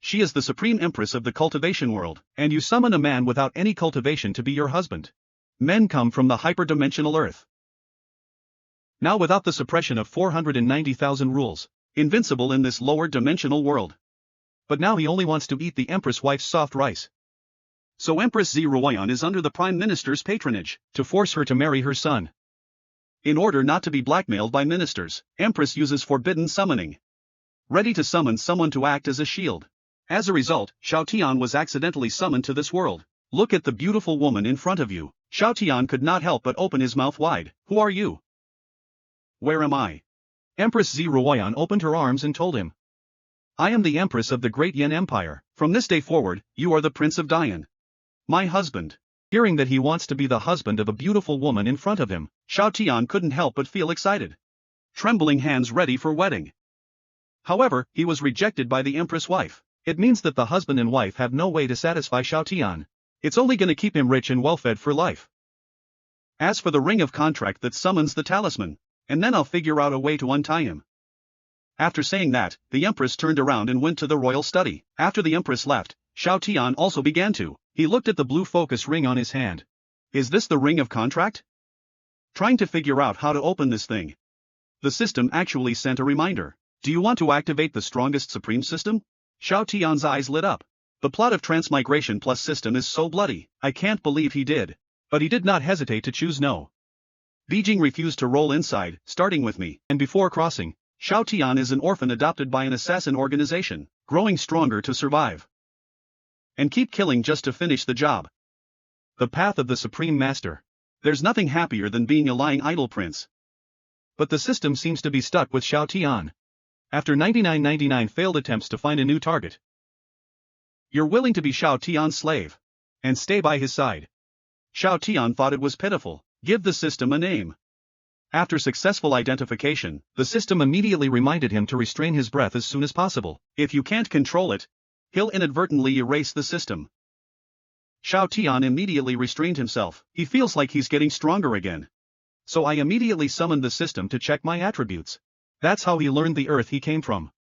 She is the supreme empress of the cultivation world, and you summon a man without any cultivation to be your husband. Men come from the hyperdimensional Earth. Now without the suppression of 490,000 rules, invincible in this lower dimensional world. But now he only wants to eat the Empress wife's soft rice. So Empress Zeroyan is under the Prime Minister's patronage, to force her to marry her son. In order not to be blackmailed by ministers, Empress uses forbidden summoning. Ready to summon someone to act as a shield. As a result, Shao was accidentally summoned to this world. Look at the beautiful woman in front of you. Shao could not help but open his mouth wide. Who are you? Where am I? Empress Zeroyan opened her arms and told him. I am the Empress of the Great Yen Empire. From this day forward, you are the Prince of Dian. My husband. Hearing that he wants to be the husband of a beautiful woman in front of him, Shao couldn't help but feel excited. Trembling hands ready for wedding. However, he was rejected by the Empress wife. It means that the husband and wife have no way to satisfy Shao. It's only gonna keep him rich and well-fed for life. As for the ring of contract that summons the talisman, and then I'll figure out a way to untie him. After saying that, the Empress turned around and went to the royal study. After the Empress left, Shao also began to. He looked at the blue focus ring on his hand. Is this the ring of contract? Trying to figure out how to open this thing. The system actually sent a reminder. Do you want to activate the strongest supreme system? Shao eyes lit up. The plot of transmigration plus system is so bloody, I can't believe he did. But he did not hesitate to choose no. Beijing refused to roll inside, starting with me, and before crossing, Shao is an orphan adopted by an assassin organization, growing stronger to survive. And keep killing just to finish the job. The path of the Supreme Master. There's nothing happier than being a lying idol prince. But the system seems to be stuck with Shao. After 99 failed attempts to find a new target. You're willing to be Shao Tian's slave. And stay by his side. Shao Tian thought it was pitiful. Give the system a name. After successful identification, the system immediately reminded him to restrain his breath as soon as possible. If you can't control it, he'll inadvertently erase the system. Shao Tian immediately restrained himself. He feels like he's getting stronger again. So I immediately summoned the system to check my attributes. That's how he learned the Earth he came from.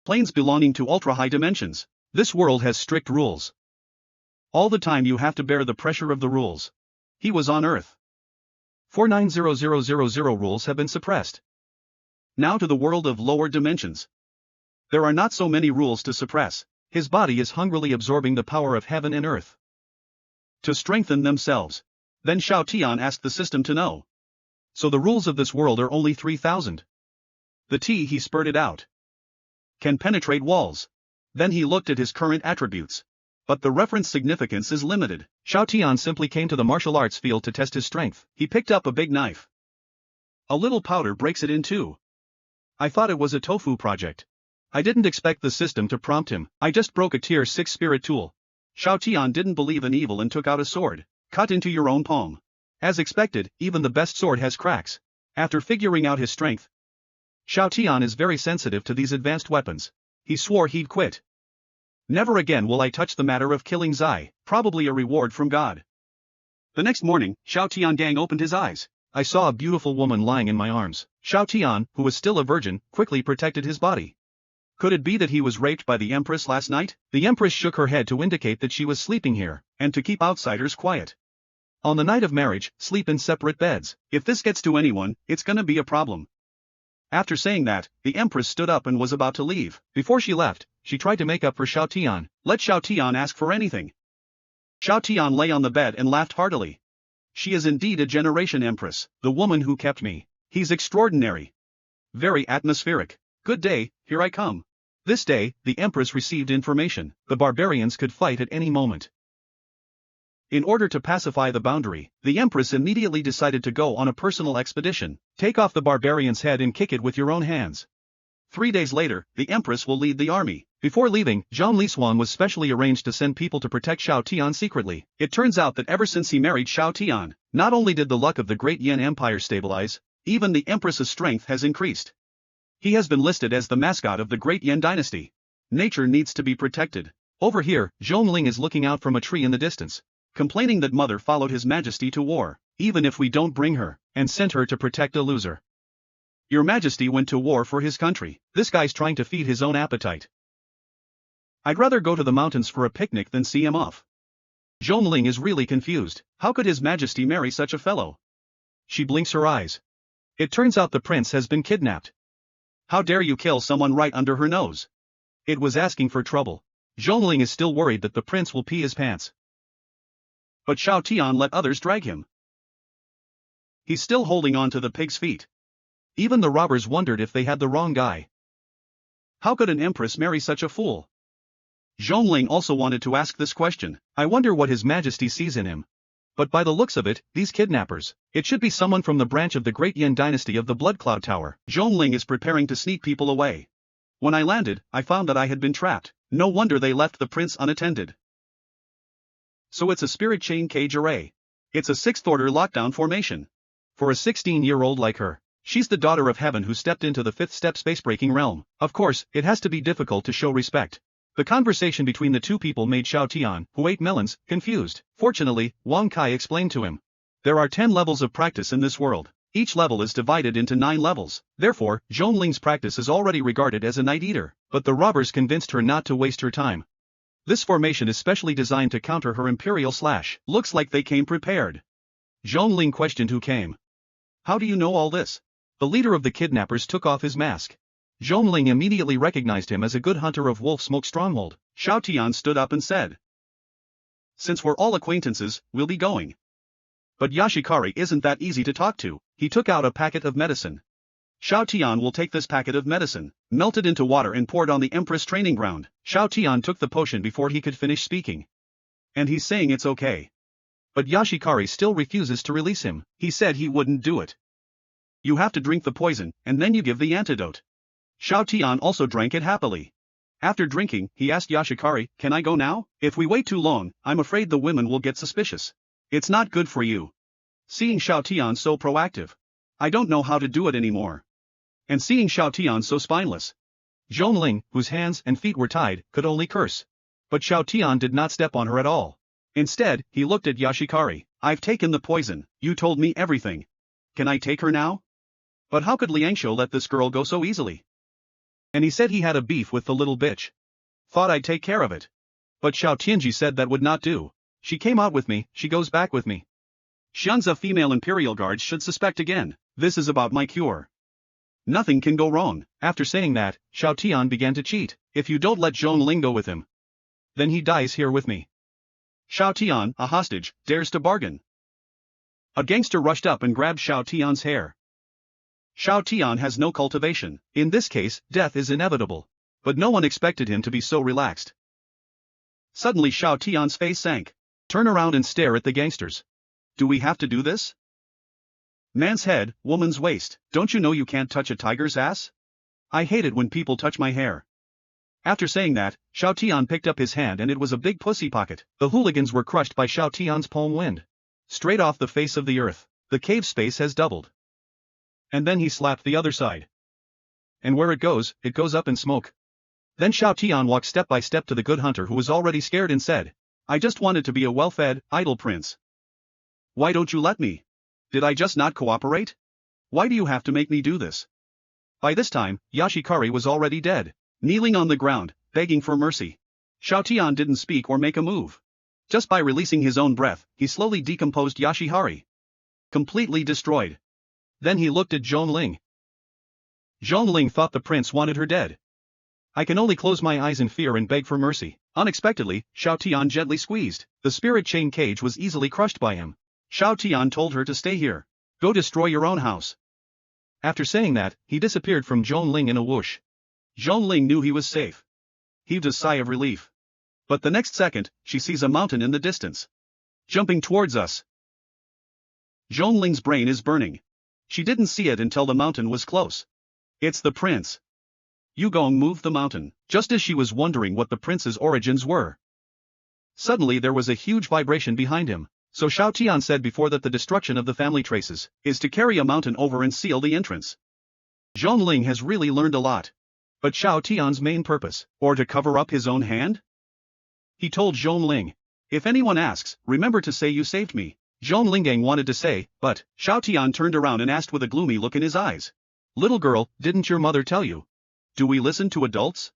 Planes belonging to ultra-high dimensions. This world has strict rules. All the time you have to bear the pressure of the rules. He was on Earth. 490000 rules have been suppressed. Now to the world of lower dimensions. There are not so many rules to suppress. His body is hungrily absorbing the power of heaven and earth. To strengthen themselves. Then Shao Tian asked the system to know. So the rules of this world are only 3,000. The tea he spurted out can penetrate walls. Then he looked at his current attributes. But the reference significance is limited. Shao Tian simply came to the martial arts field to test his strength. He picked up a big knife. A little powder breaks it in two. I thought it was a tofu project. I didn't expect the system to prompt him. I just broke a tier 6 spirit tool. Shao Tian didn't believe in evil and took out a sword. Cut into your own palm. As expected, even the best sword has cracks. After figuring out his strength, Shao Tian is very sensitive to these advanced weapons. He swore he'd quit. Never again will I touch the matter of killing Zai, probably a reward from God. The next morning, Shao Tian opened his eyes. I saw a beautiful woman lying in my arms. Shao Tian, who was still a virgin, quickly protected his body. Could it be that he was raped by the Empress last night? The Empress shook her head to indicate that she was sleeping here, and to keep outsiders quiet. On the night of marriage, sleep in separate beds. If this gets to anyone, it's gonna be a problem. After saying that, the Empress stood up and was about to leave. Before she left, she tried to make up for Shao Tian. Let Shao Tian ask for anything. Shao Tian lay on the bed and laughed heartily. She is indeed a generation Empress, the woman who kept me. He's extraordinary. Very atmospheric. Good day, here I come. This day, the Empress received information. The barbarians could fight at any moment. In order to pacify the boundary, the Empress immediately decided to go on a personal expedition. Take off the barbarian's head and kick it with your own hands. 3 days later, the Empress will lead the army. Before leaving, Zhang Lishuang was specially arranged to send people to protect Shao Tian secretly. It turns out that ever since he married Shao Tian, not only did the luck of the Great Yen Empire stabilize, even the Empress's strength has increased. He has been listed as the mascot of the Great Yen dynasty. Nature needs to be protected. Over here, Zhongling is looking out from a tree in the distance, complaining that mother followed his majesty to war, even if we don't bring her, and sent her to protect a loser. Your majesty went to war for his country. This guy's trying to feed his own appetite. I'd rather go to the mountains for a picnic than see him off. Zhongling is really confused. How could His Majesty marry such a fellow? She blinks her eyes. It turns out the prince has been kidnapped. How dare you kill someone right under her nose? It was asking for trouble. Zhongling is still worried that the prince will pee his pants. But Xiao Tian let others drag him. He's still holding on to the pig's feet. Even the robbers wondered if they had the wrong guy. How could an empress marry such a fool? Zhongling also wanted to ask this question. I wonder what His Majesty sees in him. But by the looks of it, these kidnappers, it should be someone from the branch of the Great Yin dynasty of the Blood Cloud Tower. Zhongling is preparing to sneak people away. When I landed, I found that I had been trapped. No wonder they left the prince unattended. So it's a spirit chain cage array. It's a 6th order lockdown formation. For a 16-year-old like her, she's the daughter of heaven who stepped into the 5th step spacebreaking realm. Of course, it has to be difficult to show respect. The conversation between the two people made Xiao Tian, who ate melons, confused. Fortunately, Wang Kai explained to him. There are 10 levels of practice in this world. Each level is divided into 9 levels. Therefore, Zhongling's practice is already regarded as a night eater. But the robbers convinced her not to waste her time. This formation is specially designed to counter her imperial slash. Looks like they came prepared. Zhongling questioned who came. How do you know all this? The leader of the kidnappers took off his mask. Zhongling immediately recognized him as a good hunter of Wolf Smoke Stronghold. Xiao Tian stood up and said. Since we're all acquaintances, we'll be going. But Yashikari isn't that easy to talk to. He took out a packet of medicine. Xiao Tian will take this packet of medicine, melted into water and poured on the Empress training ground. Xiao Tian took the potion before he could finish speaking. And he's saying it's okay. But Yashikari still refuses to release him. He said he wouldn't do it. You have to drink the poison, and then you give the antidote. Xiao Tian also drank it happily. After drinking, he asked Yashikari, can I go now? If we wait too long, I'm afraid the women will get suspicious. It's not good for you. Seeing Xiao Tian so proactive. I don't know how to do it anymore. And seeing Xiao Tian so spineless. Zhongling, whose hands and feet were tied, could only curse. But Xiao Tian did not step on her at all. Instead, he looked at Yashikari. I've taken the poison. You told me everything. Can I take her now? But how could Liangshou let this girl go so easily? And he said he had a beef with the little bitch. Thought I'd take care of it. But Xiao Tianji said that would not do. She came out with me, she goes back with me. Xianza female imperial guards should suspect again. This is about my cure. Nothing can go wrong. After saying that, Xiao Tian began to cheat. If you don't let Zhongling go with him, then he dies here with me. Xiao Tian, a hostage, dares to bargain. A gangster rushed up and grabbed Xiao Tian's hair. Xiao Tian has no cultivation. In this case, death is inevitable. But no one expected him to be so relaxed. Suddenly Xiao Tian's face sank. Turn around and stare at the gangsters. Do we have to do this? Man's head, woman's waist. Don't you know you can't touch a tiger's ass? I hate it when people touch my hair. After saying that, Xiao Tian picked up his hand and it was a big pussy pocket. The hooligans were crushed by Xiao Tian's palm wind. Straight off the face of the earth. The cave space has doubled. And then he slapped the other side. And where it goes up in smoke. Then Xiao Tian walked step by step to the good hunter who was already scared and said, I just wanted to be a well-fed, idle prince. Why don't you let me? Did I just not cooperate? Why do you have to make me do this? By this time, Yashikari was already dead, kneeling on the ground, begging for mercy. Xiao Tian didn't speak or make a move. Just by releasing his own breath, he slowly decomposed Yashihari. Completely destroyed. Then he looked at Zhongling. Zhongling thought the prince wanted her dead. I can only close my eyes in fear and beg for mercy. Unexpectedly, Xiao Tian gently squeezed. The spirit chain cage was easily crushed by him. Xiao Tian told her to stay here. Go destroy your own house. After saying that, he disappeared from Zhongling in a whoosh. Zhongling knew he was safe. Heaved a sigh of relief. But the next second, she sees a mountain in the distance. Jumping towards us. Zhongling's brain is burning. She didn't see it until the mountain was close. It's the prince. Yugong moved the mountain, just as she was wondering what the prince's origins were. Suddenly there was a huge vibration behind him. So Xiao Tian said before that the destruction of the family traces is to carry a mountain over and seal the entrance. Zhongling has really learned a lot. But Xiao Tian's main purpose, or to cover up his own hand? He told Zhongling, if anyone asks, remember to say you saved me. Zhongling wanted to say, but Xiao Tian turned around and asked with a gloomy look in his eyes. Little girl, didn't your mother tell you? Do we listen to adults?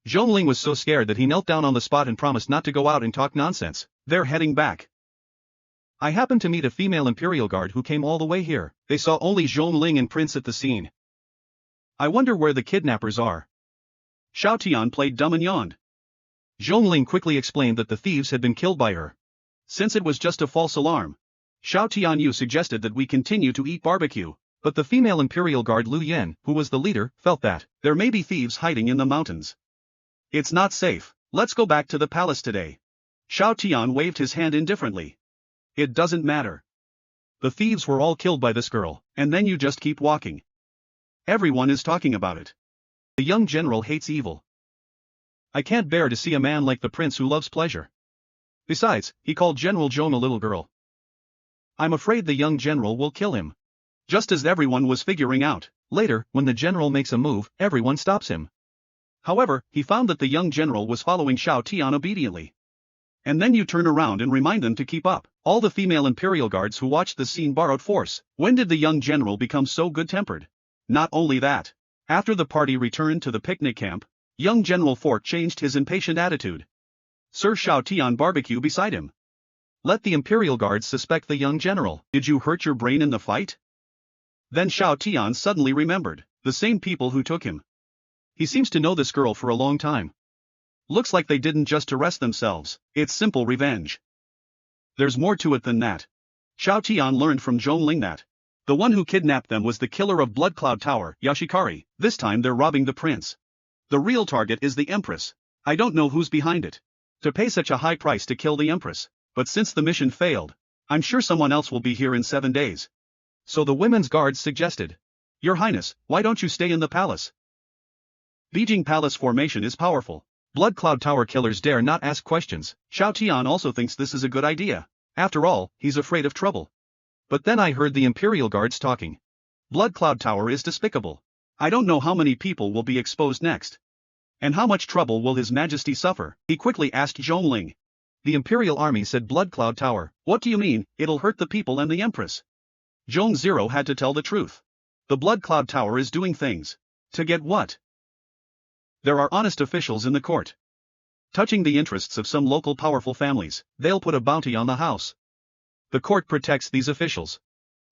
Zhongling was so scared that he knelt down on the spot and promised not to go out and talk nonsense. They're heading back. I happened to meet a female Imperial guard who came all the way here. They saw only Zhongling and Prince at the scene. I wonder where the kidnappers are. Xiao Tian played dumb and yawned. Zhongling quickly explained that the thieves had been killed by her. Since it was just a false alarm, Xiao Tianyu suggested that we continue to eat barbecue, but the female Imperial guard Lu Yen, who was the leader, felt that there may be thieves hiding in the mountains. It's not safe. Let's go back to the palace today. Xiao Tian waved his hand indifferently. It doesn't matter. The thieves were all killed by this girl, and then you just keep walking. Everyone is talking about it. The young general hates evil. I can't bear to see a man like the prince who loves pleasure. Besides, he called General Joan a little girl. I'm afraid the young general will kill him. Just as everyone was figuring out, later, when the general makes a move, everyone stops him. However, he found that the young general was following Xiao Tian obediently. And then you turn around and remind them to keep up. All the female Imperial guards who watched the scene borrowed force. When did the young general become so good-tempered? Not only that. After the party returned to the picnic camp, young General Fork changed his impatient attitude. Sir Xiao Tian barbecue beside him. Let the Imperial guards suspect the young general. Did you hurt your brain in the fight? Then Xiao Tian suddenly remembered. The same people who took him. He seems to know this girl for a long time. Looks like they didn't just arrest themselves. It's simple revenge. There's more to it than that. Xiao Tian learned from Zhongling that the one who kidnapped them was the killer of Blood Cloud Tower, Yashikari. This time they're robbing the prince. The real target is the Empress. I don't know who's behind it. To pay such a high price to kill the Empress. But since the mission failed, I'm sure someone else will be here in 7 days. So the women's guards suggested. Your Highness, why don't you stay in the palace? Beijing Palace formation is powerful. Blood Cloud Tower killers dare not ask questions. Xiao Tian also thinks this is a good idea. After all, he's afraid of trouble. But then I heard the Imperial guards talking. Blood Cloud Tower is despicable. I don't know how many people will be exposed next. And how much trouble will His Majesty suffer? He quickly asked Zhongling. The Imperial army said Blood Cloud Tower. What do you mean? It'll hurt the people and the Empress. Zhong Zero had to tell the truth. The Blood Cloud Tower is doing things. To get what? There are honest officials in the court. Touching the interests of some local powerful families, they'll put a bounty on the house. The court protects these officials.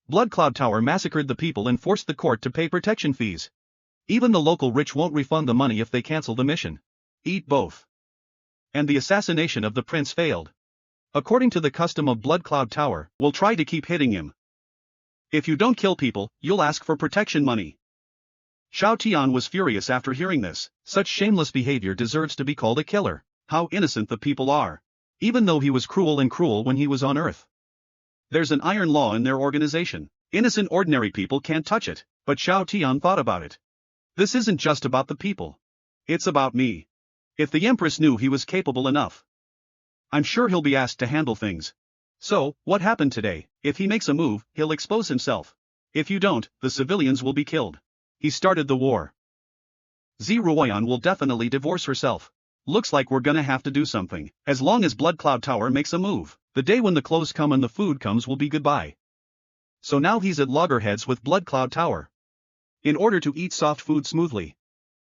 Blood Cloud Tower massacred the people and forced the court to pay protection fees. Even the local rich won't refund the money if they cancel the mission. Eat both. And the assassination of the prince failed. According to the custom of Blood Cloud Tower, we'll try to keep hitting him. If you don't kill people, you'll ask for protection money. Xiao Tian was furious after hearing this. Such shameless behavior deserves to be called a killer. How innocent the people are. Even though he was cruel when he was on Earth. There's an iron law in their organization. Innocent ordinary people can't touch it. But Xiao Tian thought about it. This isn't just about the people. It's about me. If the Empress knew he was capable enough, I'm sure he'll be asked to handle things. So, what happened today? If he makes a move, he'll expose himself. If you don't, the civilians will be killed. He started the war. Zi Ruoyan will definitely divorce herself. Looks like we're gonna have to do something. As long as Blood Cloud Tower makes a move, the day when the clothes come and the food comes will be goodbye. So now he's at loggerheads with Blood Cloud Tower. In order to eat soft food smoothly,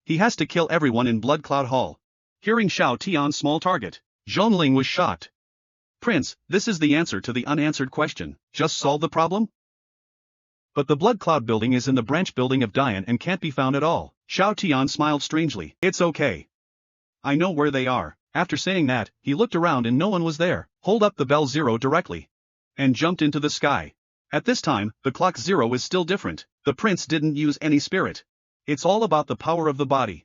he has to kill everyone in Blood Cloud Hall. Hearing Xiao Tian's small target, Zhongling was shocked. Prince, this is the answer to the unanswered question. Just solve the problem? But the Blood Cloud building is in the branch building of Dian and can't be found at all. Xiao Tian smiled strangely. It's okay. I know where they are. After saying that, he looked around and no one was there. Hold up the bell 0 directly. And jumped into the sky. At this time, the clock 0 is still different. The prince didn't use any spirit. It's all about the power of the body.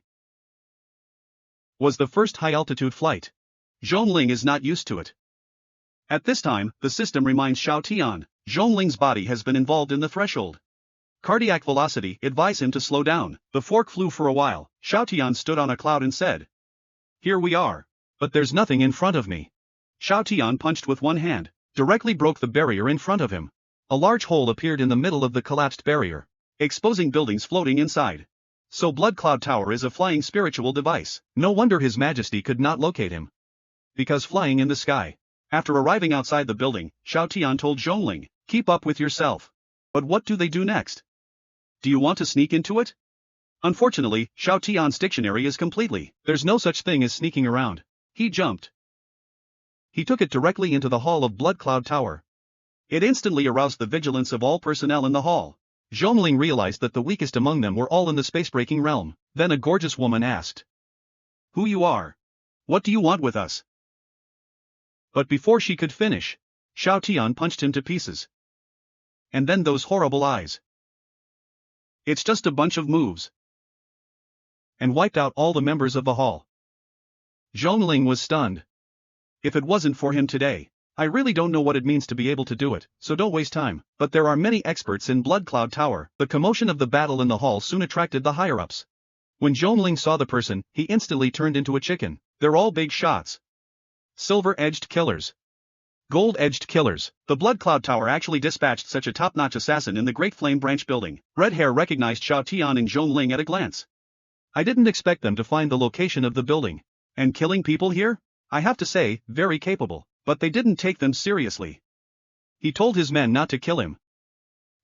Was the first high-altitude flight. Zhongling is not used to it. At this time, the system reminds Xiao Tian, Zhongling's body has been involved in the threshold. Cardiac velocity advised him to slow down. The fork flew for a while. Xiao Tian stood on a cloud and said, Here we are. But there's nothing in front of me. Xiao Tian punched with one hand, directly broke the barrier in front of him. A large hole appeared in the middle of the collapsed barrier, exposing buildings floating inside. So Blood Cloud Tower is a flying spiritual device. No wonder His Majesty could not locate him. Because flying in the sky. After arriving outside the building, Xiao Tian told Zhongling, keep up with yourself. But what do they do next? Do you want to sneak into it? Unfortunately, Xiao Tian's dictionary is completely, there's no such thing as sneaking around. He jumped. He took it directly into the hall of Blood Cloud Tower. It instantly aroused the vigilance of all personnel in the hall. Zhongling realized that the weakest among them were all in the space-breaking realm. Then a gorgeous woman asked, "Who you are? What do you want with us?" But before she could finish, Xiao Tian punched him to pieces. And then those horrible eyes. It's just a bunch of moves. And wiped out all the members of the hall. Zhongling was stunned. If it wasn't for him today, I really don't know what it means to be able to do it, so don't waste time. But there are many experts in Blood Cloud Tower. The commotion of the battle in the hall soon attracted the higher-ups. When Zhongling saw the person, he instantly turned into a chicken. They're all big shots. Silver-edged killers. Gold-edged killers. The Blood Cloud Tower actually dispatched such a top-notch assassin in the Great Flame Branch building. Red Hair recognized Xiao Tian and Zhongling at a glance. I didn't expect them to find the location of the building. And killing people here? I have to say, very capable. But they didn't take them seriously. He told his men not to kill him.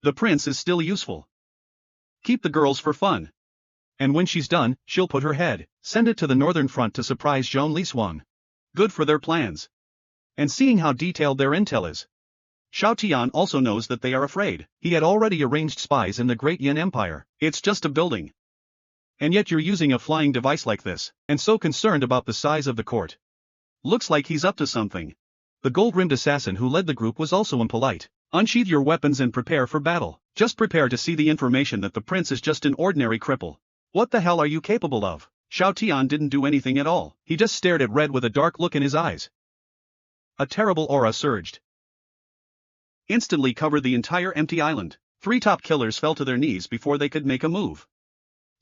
The prince is still useful. Keep the girls for fun. And when she's done, she'll put her head, send it to the northern front to surprise Zhong Lishuang. Good for their plans. And seeing how detailed their intel is. Xiao Tian also knows that they are afraid. He had already arranged spies in the Great Yin Empire. It's just a building. And yet you're using a flying device like this, and so concerned about the size of the court. Looks like he's up to something. The gold-rimmed assassin who led the group was also impolite. Unsheathe your weapons and prepare for battle. Just prepare to see the information that the prince is just an ordinary cripple. What the hell are you capable of? Xiao Tian didn't do anything at all. He just stared at Red with a dark look in his eyes. A terrible aura surged. Instantly covered the entire empty island. 3 top killers fell to their knees before they could make a move.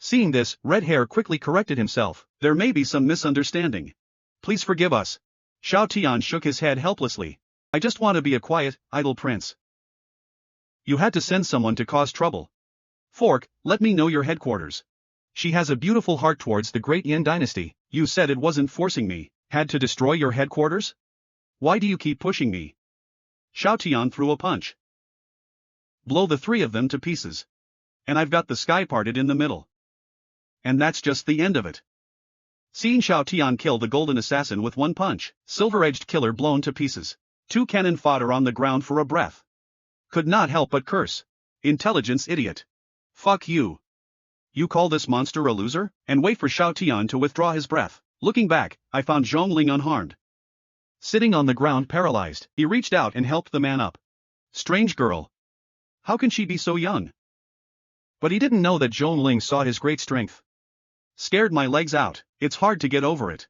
Seeing this, Red Hair quickly corrected himself. There may be some misunderstanding. Please forgive us. Xiao Tian shook his head helplessly. I just want to be a quiet, idle prince. You had to send someone to cause trouble. Fork, let me know your headquarters. She has a beautiful heart towards the Great Yin dynasty. You said it wasn't forcing me. Had to destroy your headquarters? Why do you keep pushing me? Xiao Tian threw a punch. Blow the 3 of them to pieces. And I've got the sky parted in the middle. And that's just the end of it. Seeing Xiao Tian kill the golden assassin with 1 punch, silver-edged killer blown to pieces. 2 cannon fodder on the ground for a breath. Could not help but curse. Intelligence idiot. Fuck you. You call this monster a loser? And wait for Xiao Tian to withdraw his breath. Looking back, I found Zhongling unharmed. Sitting on the ground paralyzed, he reached out and helped the man up. Strange girl. How can she be so young? But he didn't know that Zhongling saw his great strength. Scared my legs out, it's hard to get over it.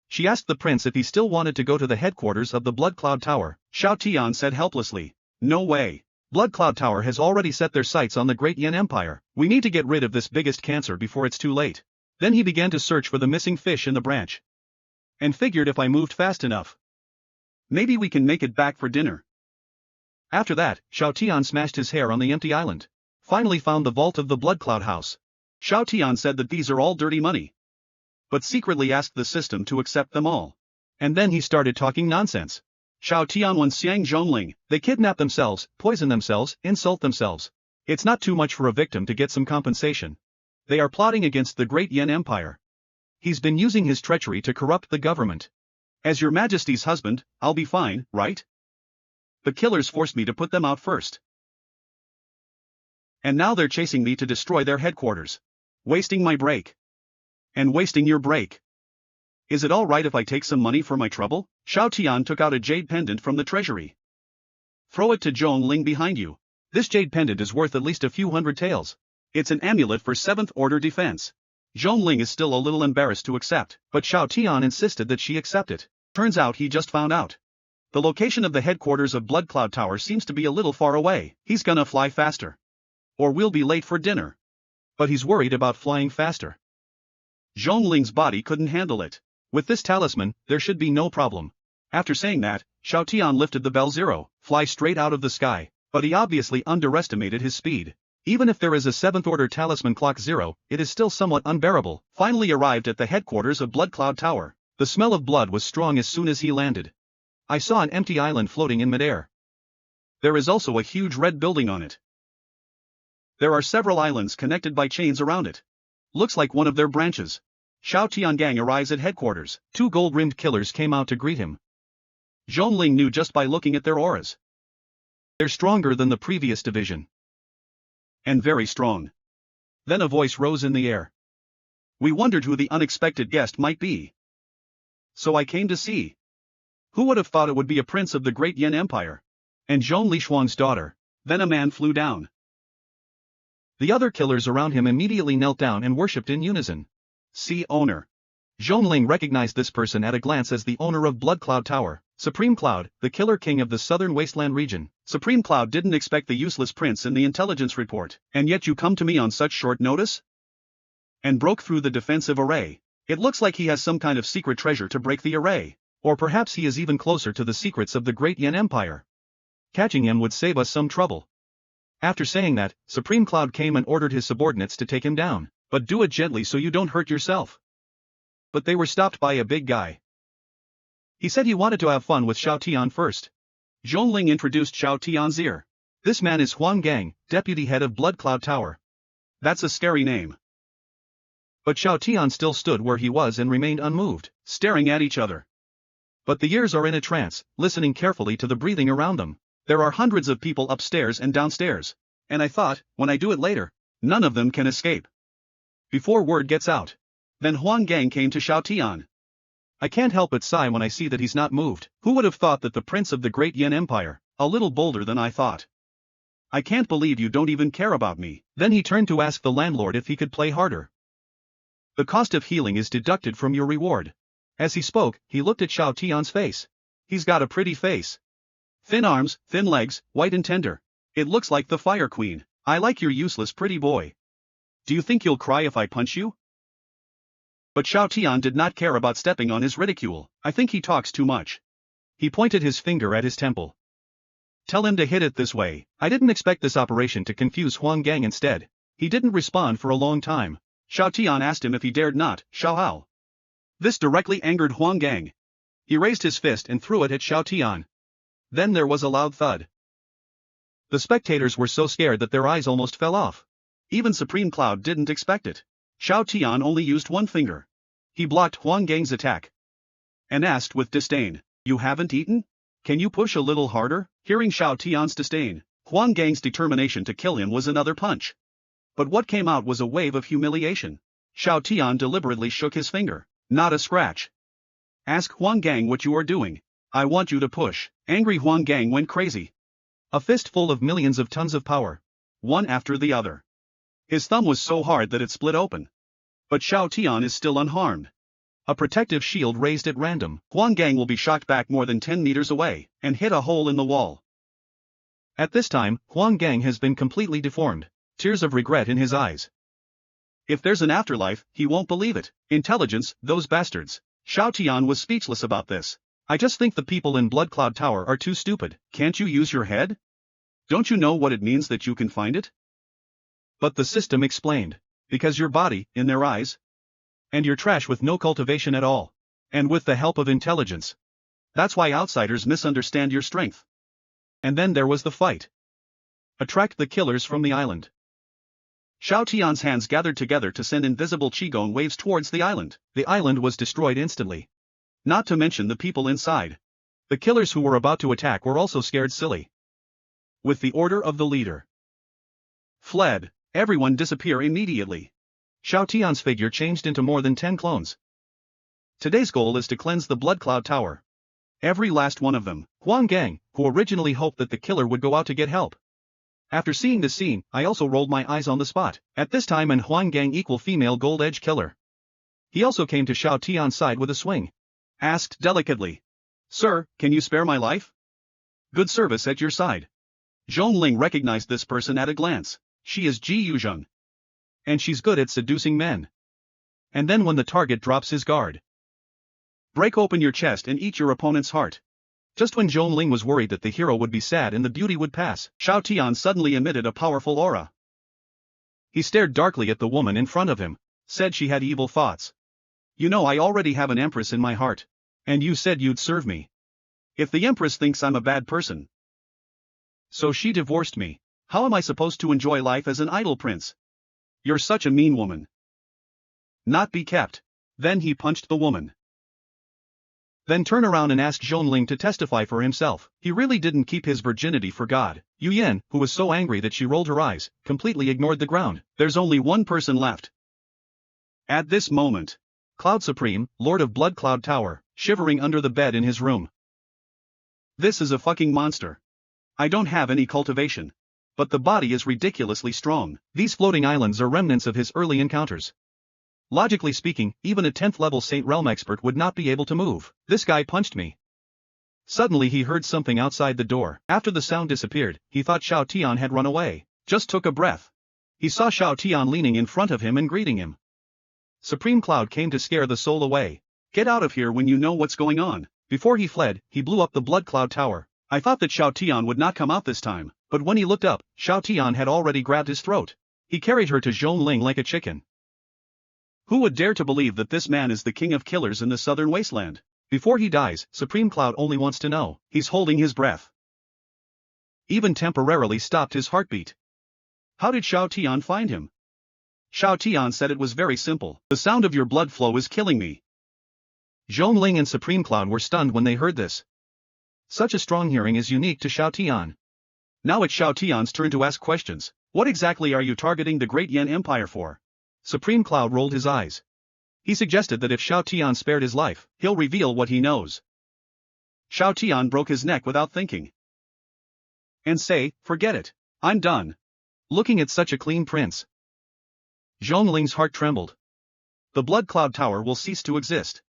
She asked the prince if he still wanted to go to the headquarters of the Blood Cloud Tower. Xiao Tian said helplessly, no way. Blood Cloud Tower has already set their sights on the Great Yin Empire. We need to get rid of this biggest cancer before it's too late. Then he began to search for the missing fish in the branch. And figured if I moved fast enough, maybe we can make it back for dinner. After that, Xiao Tian smashed his hair on the empty island. Finally found the vault of the Blood Cloud House. Xiao Tian said that these are all dirty money. But secretly asked the system to accept them all. And then he started talking nonsense. Xiao Tian won Xiang Zhongling. They kidnap themselves, poison themselves, insult themselves. It's not too much for a victim to get some compensation. They are plotting against the Great Yin Empire. He's been using his treachery to corrupt the government. As your majesty's husband, I'll be fine, right? The killers forced me to put them out first. And now they're chasing me to destroy their headquarters. Wasting my break. And wasting your break. Is it all right if I take some money for my trouble? Xiao Tian took out a jade pendant from the treasury. Throw it to Zhongling behind you. This jade pendant is worth at least a few hundred taels. It's an amulet for 7th order defense. Zhongling is still a little embarrassed to accept, but Xiao Tian insisted that she accept it. Turns out he just found out. The location of the headquarters of Blood Cloud Tower seems to be a little far away. He's gonna fly faster. Or we'll be late for dinner. But he's worried about flying faster. Zhongling's body couldn't handle it. With this talisman, there should be no problem. After saying that, Xiao Tian lifted the bell 0, fly straight out of the sky, but he obviously underestimated his speed. Even if there is a 7th order talisman clock 0, it is still somewhat unbearable. Finally arrived at the headquarters of Blood Cloud Tower. The smell of blood was strong as soon as he landed. I saw an empty island floating in midair. There is also a huge red building on it. There are several islands connected by chains around it. Looks like one of their branches. Shao Tian gang arrives at headquarters. 2 gold-rimmed killers came out to greet him. Zhongling knew just by looking at their auras. They're stronger than the previous division. And very strong. Then a voice rose in the air. We wondered who the unexpected guest might be. So I came to see. Who would have thought it would be a prince of the great Yan Empire? And Zhong Lishuang's daughter. Then a man flew down. The other killers around him immediately knelt down and worshipped in unison. See owner. Zhongling recognized this person at a glance as the owner of Blood Cloud Tower, Supreme Cloud, the killer king of the southern wasteland region. Supreme Cloud didn't expect the useless prince in the intelligence report, and yet you come to me on such short notice? And broke through the defensive array. It looks like he has some kind of secret treasure to break the array, or perhaps he is even closer to the secrets of the great Yan Empire. Catching him would save us some trouble. After saying that, Supreme Cloud came and ordered his subordinates to take him down, but do it gently so you don't hurt yourself. But they were stopped by a big guy. He said he wanted to have fun with Shao Tian first. Zhongling introduced Shao Tian's ear. This man is Huang Gang, deputy head of Blood Cloud Tower. That's a scary name. But Shao Tian still stood where he was and remained unmoved, staring at each other. But the ears are in a trance, listening carefully to the breathing around them. There are hundreds of people upstairs and downstairs. And I thought, when I do it later, none of them can escape. Before word gets out. Then Huang Gang came to Shao Tian. I can't help but sigh when I see that he's not moved. Who would have thought that the prince of the great Yan Empire, a little bolder than I thought. I can't believe you don't even care about me. Then he turned to ask the landlord if he could play harder. The cost of healing is deducted from your reward. As he spoke, he looked at Shao Tian's face. He's got a pretty face. Thin arms, thin legs, white and tender. It looks like the Fire Queen. I like your useless pretty boy. Do you think you'll cry if I punch you? But Shao Tian did not care about stepping on his ridicule. I think he talks too much. He pointed his finger at his temple. Tell him to hit it this way. I didn't expect this operation to confuse Huang Gang instead. He didn't respond for a long time. Shao Tian asked him if he dared not, Shao Hao. This directly angered Huang Gang. He raised his fist and threw it at Shao Tian. Then there was a loud thud. The spectators were so scared that their eyes almost fell off. Even Supreme Cloud didn't expect it. Shao Tian only used one finger. He blocked Huang Gang's attack. And asked with disdain, you haven't eaten? Can you push a little harder? Hearing Shao Tian's disdain, Huang Gang's determination to kill him was another punch. But what came out was a wave of humiliation. Shao Tian deliberately shook his finger. Not a scratch. Ask Huang Gang what you are doing. I want you to push. Angry Huang Gang went crazy. A fist full of millions of tons of power. One after the other. His thumb was so hard that it split open. But Shao Tian is still unharmed. A protective shield raised at random. Huang Gang will be shocked back more than 10 meters away, and hit a hole in the wall. At this time, Huang Gang has been completely deformed. Tears of regret in his eyes. If there's an afterlife, he won't believe it. Intelligence, those bastards. Shao Tian was speechless about this. I just think the people in Blood Cloud Tower are too stupid. Can't you use your head? Don't you know what it means that you can find it? But the system explained. Because your body, in their eyes. And you're trash with no cultivation at all. And with the help of intelligence. That's why outsiders misunderstand your strength. And then there was the fight. Attract the killers from the island. Shao Tian's hands gathered together to send invisible qigong waves towards the island. The island was destroyed instantly. Not to mention the people inside. The killers who were about to attack were also scared silly. With the order of the leader. Fled. Everyone disappear immediately. Shao Tian's figure changed into more than 10 clones. Today's goal is to cleanse the Blood Cloud Tower. Every last one of them. Huang Gang, who originally hoped that the killer would go out to get help. After seeing this scene, I also rolled my eyes on the spot. At this time an Huang Gang equal female Gold Edge killer. He also came to Shao Tian's side with a swing. Asked delicately. Sir, can you spare my life? Good service at your side. Zhongling recognized this person at a glance. She is Ji Yuzheng. And she's good at seducing men. And then when the target drops his guard. Break open your chest and eat your opponent's heart. Just when Zhongling was worried that the hero would be sad and the beauty would pass, Shao Tian suddenly emitted a powerful aura. He stared darkly at the woman in front of him, said she had evil thoughts. You know I already have an Empress in my heart. And you said you'd serve me. If the Empress thinks I'm a bad person. So she divorced me. How am I supposed to enjoy life as an idle prince? You're such a mean woman. not be kept. Then he punched the woman. Then turn around and ask Zhongling to testify for himself. He really didn't keep his virginity for God. Yu Yan, who was so angry that she rolled her eyes, completely ignored the ground. There's only one person left. At this moment, Cloud Supreme, Lord of Blood Cloud Tower, shivering under the bed in his room. This is a fucking monster. I don't have any cultivation. But the body is ridiculously strong. These floating islands are remnants of his early encounters. Logically speaking, even a 10th level Saint Realm expert would not be able to move. This guy punched me. Suddenly he heard something outside the door. After the sound disappeared, he thought Xiao Tian had run away. Just took a breath. He saw Xiao Tian leaning in front of him and greeting him. Supreme Cloud came to scare the soul away. Get out of here when you know what's going on. Before he fled, he blew up the Blood Cloud Tower. I thought that Xiao Tian would not come out this time, but when he looked up, Xiao Tian had already grabbed his throat. He carried her to Zhongling like a chicken. Who would dare to believe that this man is the king of killers in the southern wasteland? Before he dies, Supreme Cloud only wants to know. He's holding his breath. Even temporarily stopped his heartbeat. How did Xiao Tian find him? Xiao Tian said it was very simple. The sound of your blood flow is killing me. Zhongling and Supreme Cloud were stunned when they heard this. Such a strong hearing is unique to Xiao Tian. Now it's Xiao Tian's turn to ask questions. What exactly are you targeting the Great Yan Empire for? Supreme Cloud rolled his eyes. He suggested that if Xiao Tian spared his life, he'll reveal what he knows. Xiao Tian broke his neck without thinking. And say, forget it. I'm done. Looking at such a clean prince. Zhongling's heart trembled. The Blood Cloud Tower will cease to exist.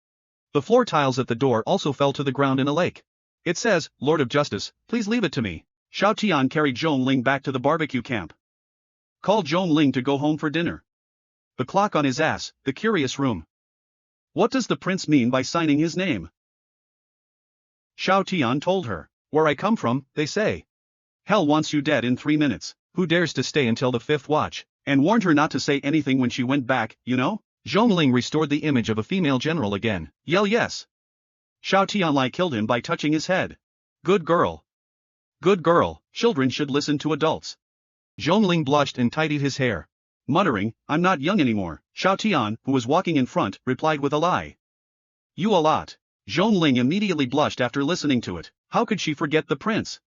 The floor tiles at the door also fell to the ground in a lake. It says, Lord of Justice, please leave it to me. Xiao Tian carried Zhongling back to the barbecue camp. Called Zhongling to go home for dinner. The clock on his ass, the curious room. What does the prince mean by signing his name? Xiao Tian told her. Where I come from, they say. Hell wants you dead in 3 minutes. Who dares to stay until the 5th watch? And warned her not to say anything when she went back, you know? Zhongling restored the image of a female general again. Yell yes. Xiao Tianlai killed him by touching his head. Good girl. Good girl, children should listen to adults. Zhongling blushed and tidied his hair. Muttering, I'm not young anymore. Xiao Tian, who was walking in front, replied with a lie. You a lot. Zhongling immediately blushed after listening to it. How could she forget the prince?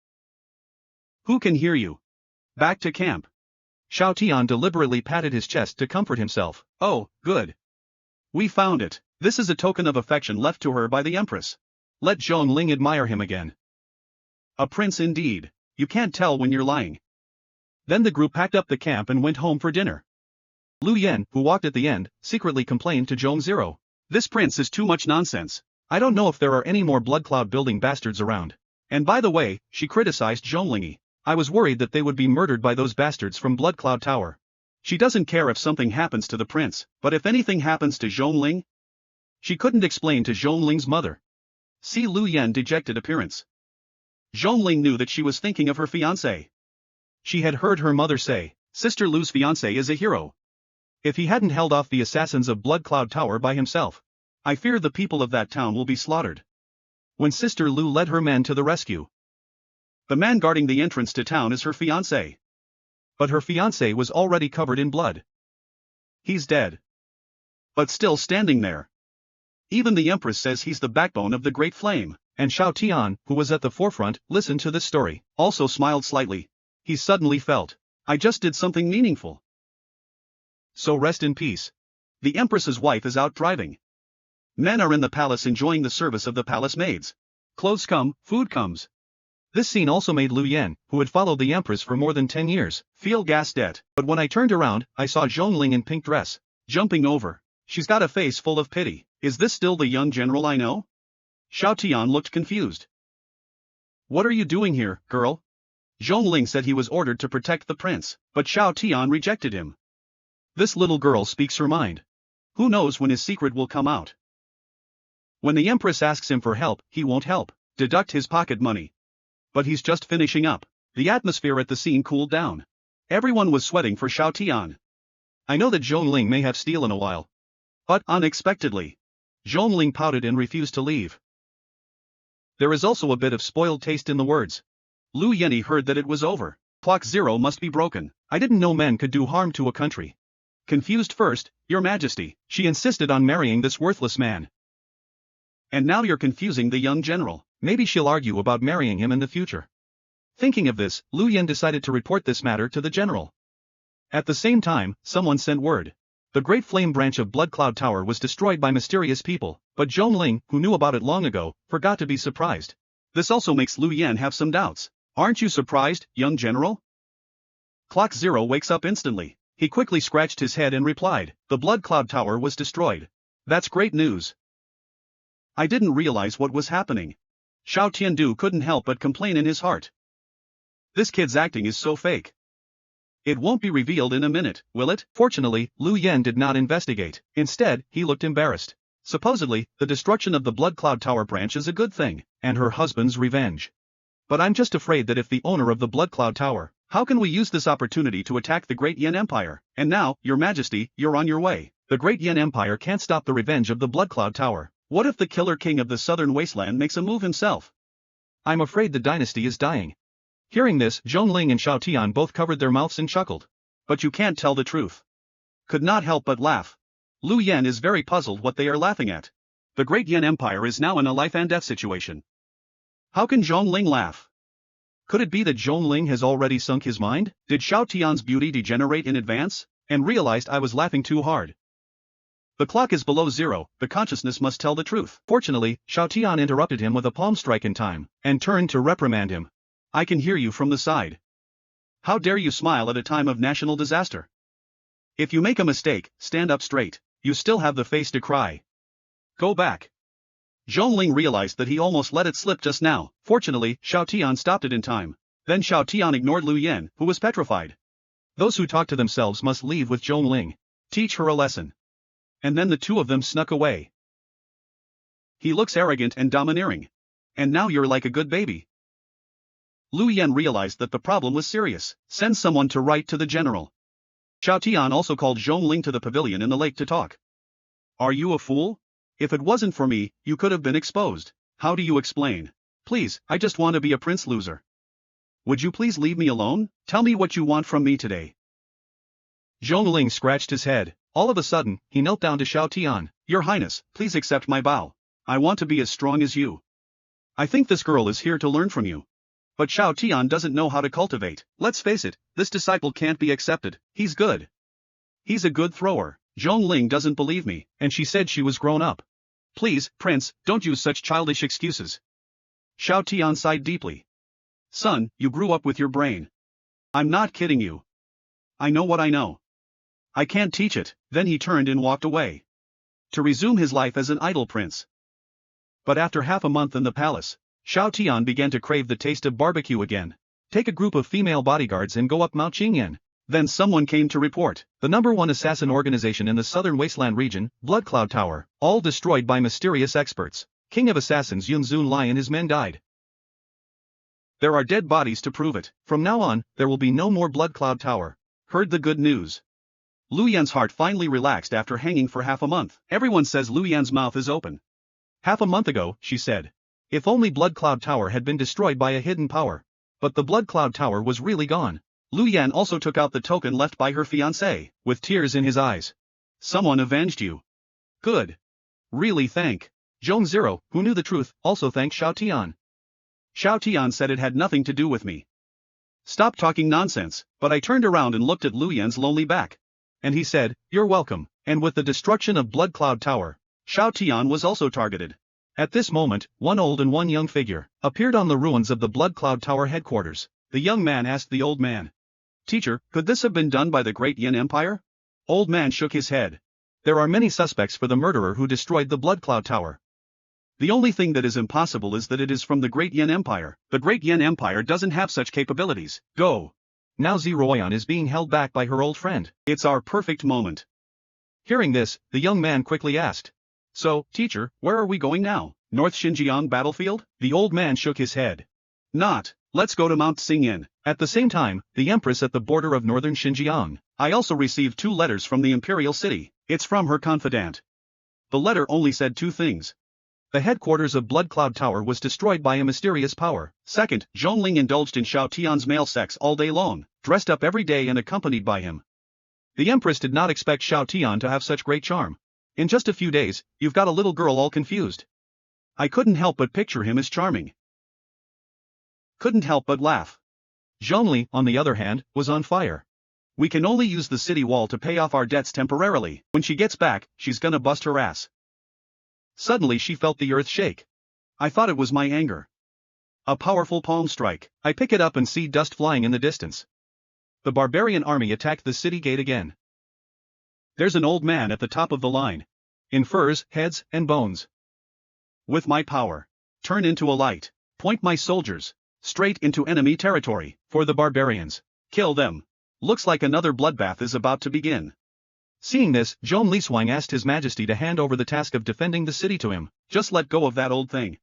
Who can hear you? Back to camp. Xiao Tian deliberately patted his chest to comfort himself. Oh, good. We found it. This is a token of affection left to her by the Empress. Let Zhongling admire him again. A prince indeed. You can't tell when you're lying. Then the group packed up the camp and went home for dinner. Lu Yan, who walked at the end, secretly complained to Zhong Zero. This prince is too much nonsense. I don't know if there are any more blood cloud building bastards around. And by the way, she criticized Zhonglingi. I was worried that they would be murdered by those bastards from Blood Cloud Tower. She doesn't care if something happens to the prince, but if anything happens to Zhongling? She couldn't explain to Zhongling's mother. See Lu Yan's dejected appearance. Zhongling knew that she was thinking of her fiancé. She had heard her mother say, Sister Lu's fiancé is a hero. If he hadn't held off the assassins of Blood Cloud Tower by himself, I fear the people of that town will be slaughtered. When Sister Lu led her men to the rescue, the man guarding the entrance to town is her fiancé. But her fiancé was already covered in blood. He's dead. But still standing there. Even the Empress says he's the backbone of the Great Flame, and Xiao Tian, who was at the forefront, listened to this story, also smiled slightly. He suddenly felt, I just did something meaningful. So rest in peace. The Empress's wife is out driving. Men are in the palace enjoying the service of the palace maids. Clothes come, food comes. This scene also made Lu Yan, who had followed the Empress for more than 10 years, feel gassed. But when I turned around, I saw Zhongling in pink dress, jumping over. She's got a face full of pity. Is this still the young general I know? Xiao Tian looked confused. What are you doing here, girl? Zhongling said he was ordered to protect the prince, but Xiao Tian rejected him. This little girl speaks her mind. Who knows when his secret will come out? When the Empress asks him for help, he won't help. Deduct his pocket money. But he's just finishing up. The atmosphere at the scene cooled down. Everyone was sweating for Xiao Tian. I know that Zhongling may have stolen a while. But unexpectedly, Zhongling pouted and refused to leave. There is also a bit of spoiled taste in the words. Lu Yanni heard that it was over. Clock 0 must be broken. I didn't know men could do harm to a country. Confused first, Your Majesty, she insisted on marrying this worthless man. And now you're confusing the young general. Maybe she'll argue about marrying him in the future. Thinking of this, Lu Yan decided to report this matter to the general. At the same time, someone sent word. The Great Flame Branch of Blood Cloud Tower was destroyed by mysterious people, but Zhong Ling, who knew about it long ago, forgot to be surprised. This also makes Lu Yan have some doubts. Aren't you surprised, young general? Clock Zero wakes up instantly. He quickly scratched his head and replied, the Blood Cloud Tower was destroyed. That's great news. I didn't realize what was happening. Xiao Tiandu couldn't help but complain in his heart. This kid's acting is so fake. It won't be revealed in a minute, will it? Fortunately, Lu Yan did not investigate. Instead, he looked embarrassed. Supposedly, the destruction of the Blood Cloud Tower branch is a good thing, and her husband's revenge. But I'm just afraid that if the owner of the Blood Cloud Tower, how can we use this opportunity to attack the Great Yin Empire? And now, Your Majesty, you're on your way. The Great Yin Empire can't stop the revenge of the Blood Cloud Tower. What if the Killer King of the Southern Wasteland makes a move himself? I'm afraid the dynasty is dying. Hearing this, Zhong Ling and Xiao Tian both covered their mouths and chuckled. But you can't tell the truth. Could not help but laugh. Lu Yan is very puzzled what they are laughing at. The Great Yin Empire is now in a life and death situation. How can Zhong Ling laugh? Could it be that Zhong Ling has already sunk his mind? Did Xiao Tian's beauty degenerate in advance? And realized I was laughing too hard. The clock is below zero, the consciousness must tell the truth. Fortunately, Xiao Tian interrupted him with a palm strike in time, and turned to reprimand him. I can hear you from the side. How dare you smile at a time of national disaster? If you make a mistake, stand up straight. You still have the face to cry. Go back. Zhong Ling realized that he almost let it slip just now. Fortunately, Xiao Tian stopped it in time. Then Xiao Tian ignored Lu Yan, who was petrified. Those who talk to themselves must leave with Zhong Ling. Teach her a lesson. And then the two of them snuck away. He looks arrogant and domineering. And now you're like a good baby. Lu Yan realized that the problem was serious. Send someone to write to the general. Xiao Tian also called Zhong Ling to the pavilion in the lake to talk. Are you a fool? If it wasn't for me, you could have been exposed. How do you explain? Please, I just want to be a prince loser. Would you please leave me alone? Tell me what you want from me today. Zhong Ling scratched his head. All of a sudden, he knelt down to Xiao Tian. Your Highness, please accept my bow. I want to be as strong as you. I think this girl is here to learn from you. But Xiao Tian doesn't know how to cultivate. Let's face it, this disciple can't be accepted. He's good. He's a good thrower. Zhong Ling doesn't believe me, and she said she was grown up. Please, Prince, don't use such childish excuses. Xiao Tian sighed deeply. Son, you grew up with your brain. I'm not kidding you. I know what I know. I can't teach it. Then he turned and walked away. To resume his life as an idle prince. But after half a month in the palace, Xiao Tian began to crave the taste of barbecue again. Take a group of female bodyguards and go up Mount Qingyan. Then someone came to report. The #1 assassin organization in the southern wasteland region, Blood Cloud Tower, all destroyed by mysterious experts. King of assassins Yun Zun Lai and his men died. There are dead bodies to prove it. From now on, there will be no more Blood Cloud Tower. Heard the good news. Lu Yan's heart finally relaxed after hanging for half a month. Everyone says Lu Yan's mouth is open. Half a month ago, she said. If only Blood Cloud Tower had been destroyed by a hidden power. But the Blood Cloud Tower was really gone. Lu Yan also took out the token left by her fiancé, with tears in his eyes. Someone avenged you. Good. Really thank. Zhong Zero, who knew the truth, also thanked Xiao Tian. Xiao Tian said it had nothing to do with me. Stop talking nonsense, but I turned around and looked at Lu Yan's lonely back. And he said, you're welcome. And with the destruction of Blood Cloud Tower, Xiao Tian was also targeted. At this moment, one old and one young figure appeared on the ruins of the Blood Cloud Tower headquarters. The young man asked the old man. Teacher, could this have been done by the Great Yin Empire? Old man shook his head. There are many suspects for the murderer who destroyed the Blood Cloud Tower. The only thing that is impossible is that it is from the Great Yin Empire. The Great Yin Empire doesn't have such capabilities. Go. Now Ziroyan is being held back by her old friend. It's our perfect moment. Hearing this, the young man quickly asked. So, teacher, where are we going now? North Xinjiang battlefield? The old man shook his head. Not. Let's go to Mount Xingyan. At the same time, the Empress at the border of northern Xinjiang. I also received 2 letters from the imperial city. It's from her confidant. The letter only said 2 things. The headquarters of Blood Cloud Tower was destroyed by a mysterious power. Second, Zhong Ling indulged in Xiao Tian's male sex all day long, dressed up every day and accompanied by him. The Empress did not expect Xiao Tian to have such great charm. In just a few days, you've got a little girl all confused. I couldn't help but picture him as charming. Couldn't help but laugh. Zhongli, on the other hand, was on fire. We can only use the city wall to pay off our debts temporarily. When she gets back, she's gonna bust her ass. Suddenly she felt the earth shake. I thought it was my anger. A powerful palm strike. I pick it up and see dust flying in the distance. The barbarian army attacked the city gate again. There's an old man at the top of the line. In furs, heads, and bones. With my power. Turn into a light. Point my soldiers. Straight into enemy territory. For the barbarians. Kill them. Looks like another bloodbath is about to begin. Seeing this, Zhong Liswang asked His Majesty to hand over the task of defending the city to him. Just let go of that old thing.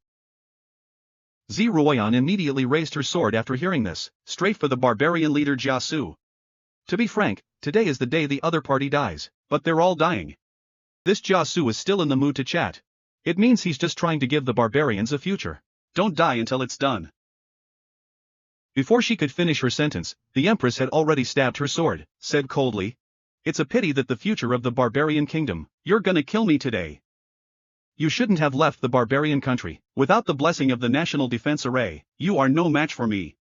Zi Ruoyan immediately raised her sword after hearing this, straight for the barbarian leader Jia Su. To be frank, today is the day the other party dies, but they're all dying. This Jia Su is still in the mood to chat. It means he's just trying to give the barbarians a future. Don't die until it's done. Before she could finish her sentence, the Empress had already stabbed her sword, said coldly. It's a pity that the future of the barbarian kingdom, you're gonna kill me today. You shouldn't have left the barbarian country. Without the blessing of the National Defense Array, you are no match for me.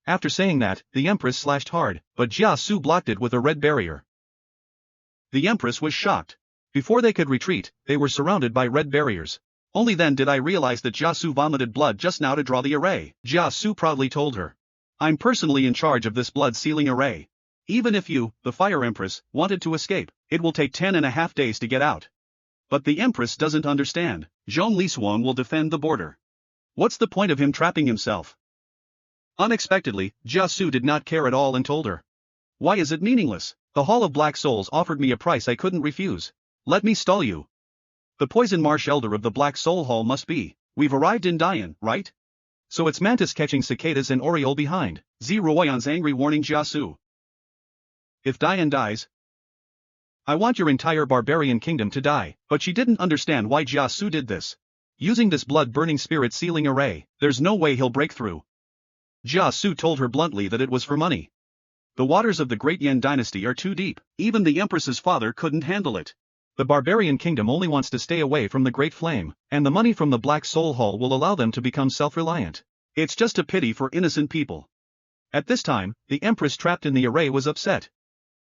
After saying that, the Empress slashed hard, but Jia Su blocked it with a red barrier. The Empress was shocked. Before they could retreat, they were surrounded by red barriers. Only then did I realize that Jia Su vomited blood just now to draw the array. Jia Su proudly told her. I'm personally in charge of this blood-sealing array. Even if you, the Fire Empress, wanted to escape, it will take 10.5 days to get out. But the Empress doesn't understand. Zhong Liswang will defend the border. What's the point of him trapping himself? Unexpectedly, Jia Su did not care at all and told her. Why is it meaningless? The Hall of Black Souls offered me a price I couldn't refuse. Let me stall you. The Poison Marsh Elder of the Black Soul Hall must be. We've arrived in Dian, right? So it's Mantis catching cicadas and Oriole behind. Zi Ruoyan's angry warning Jia Su. If Dian dies, I want your entire barbarian kingdom to die. But she didn't understand why Jia Su did this. Using this blood-burning spirit-sealing array, there's no way he'll break through. Jia Su told her bluntly that it was for money. The waters of the Great Yan dynasty are too deep. Even the Empress's father couldn't handle it. The barbarian kingdom only wants to stay away from the Great Flame, and the money from the Black Soul Hall will allow them to become self-reliant. It's just a pity for innocent people. At this time, the Empress trapped in the array was upset.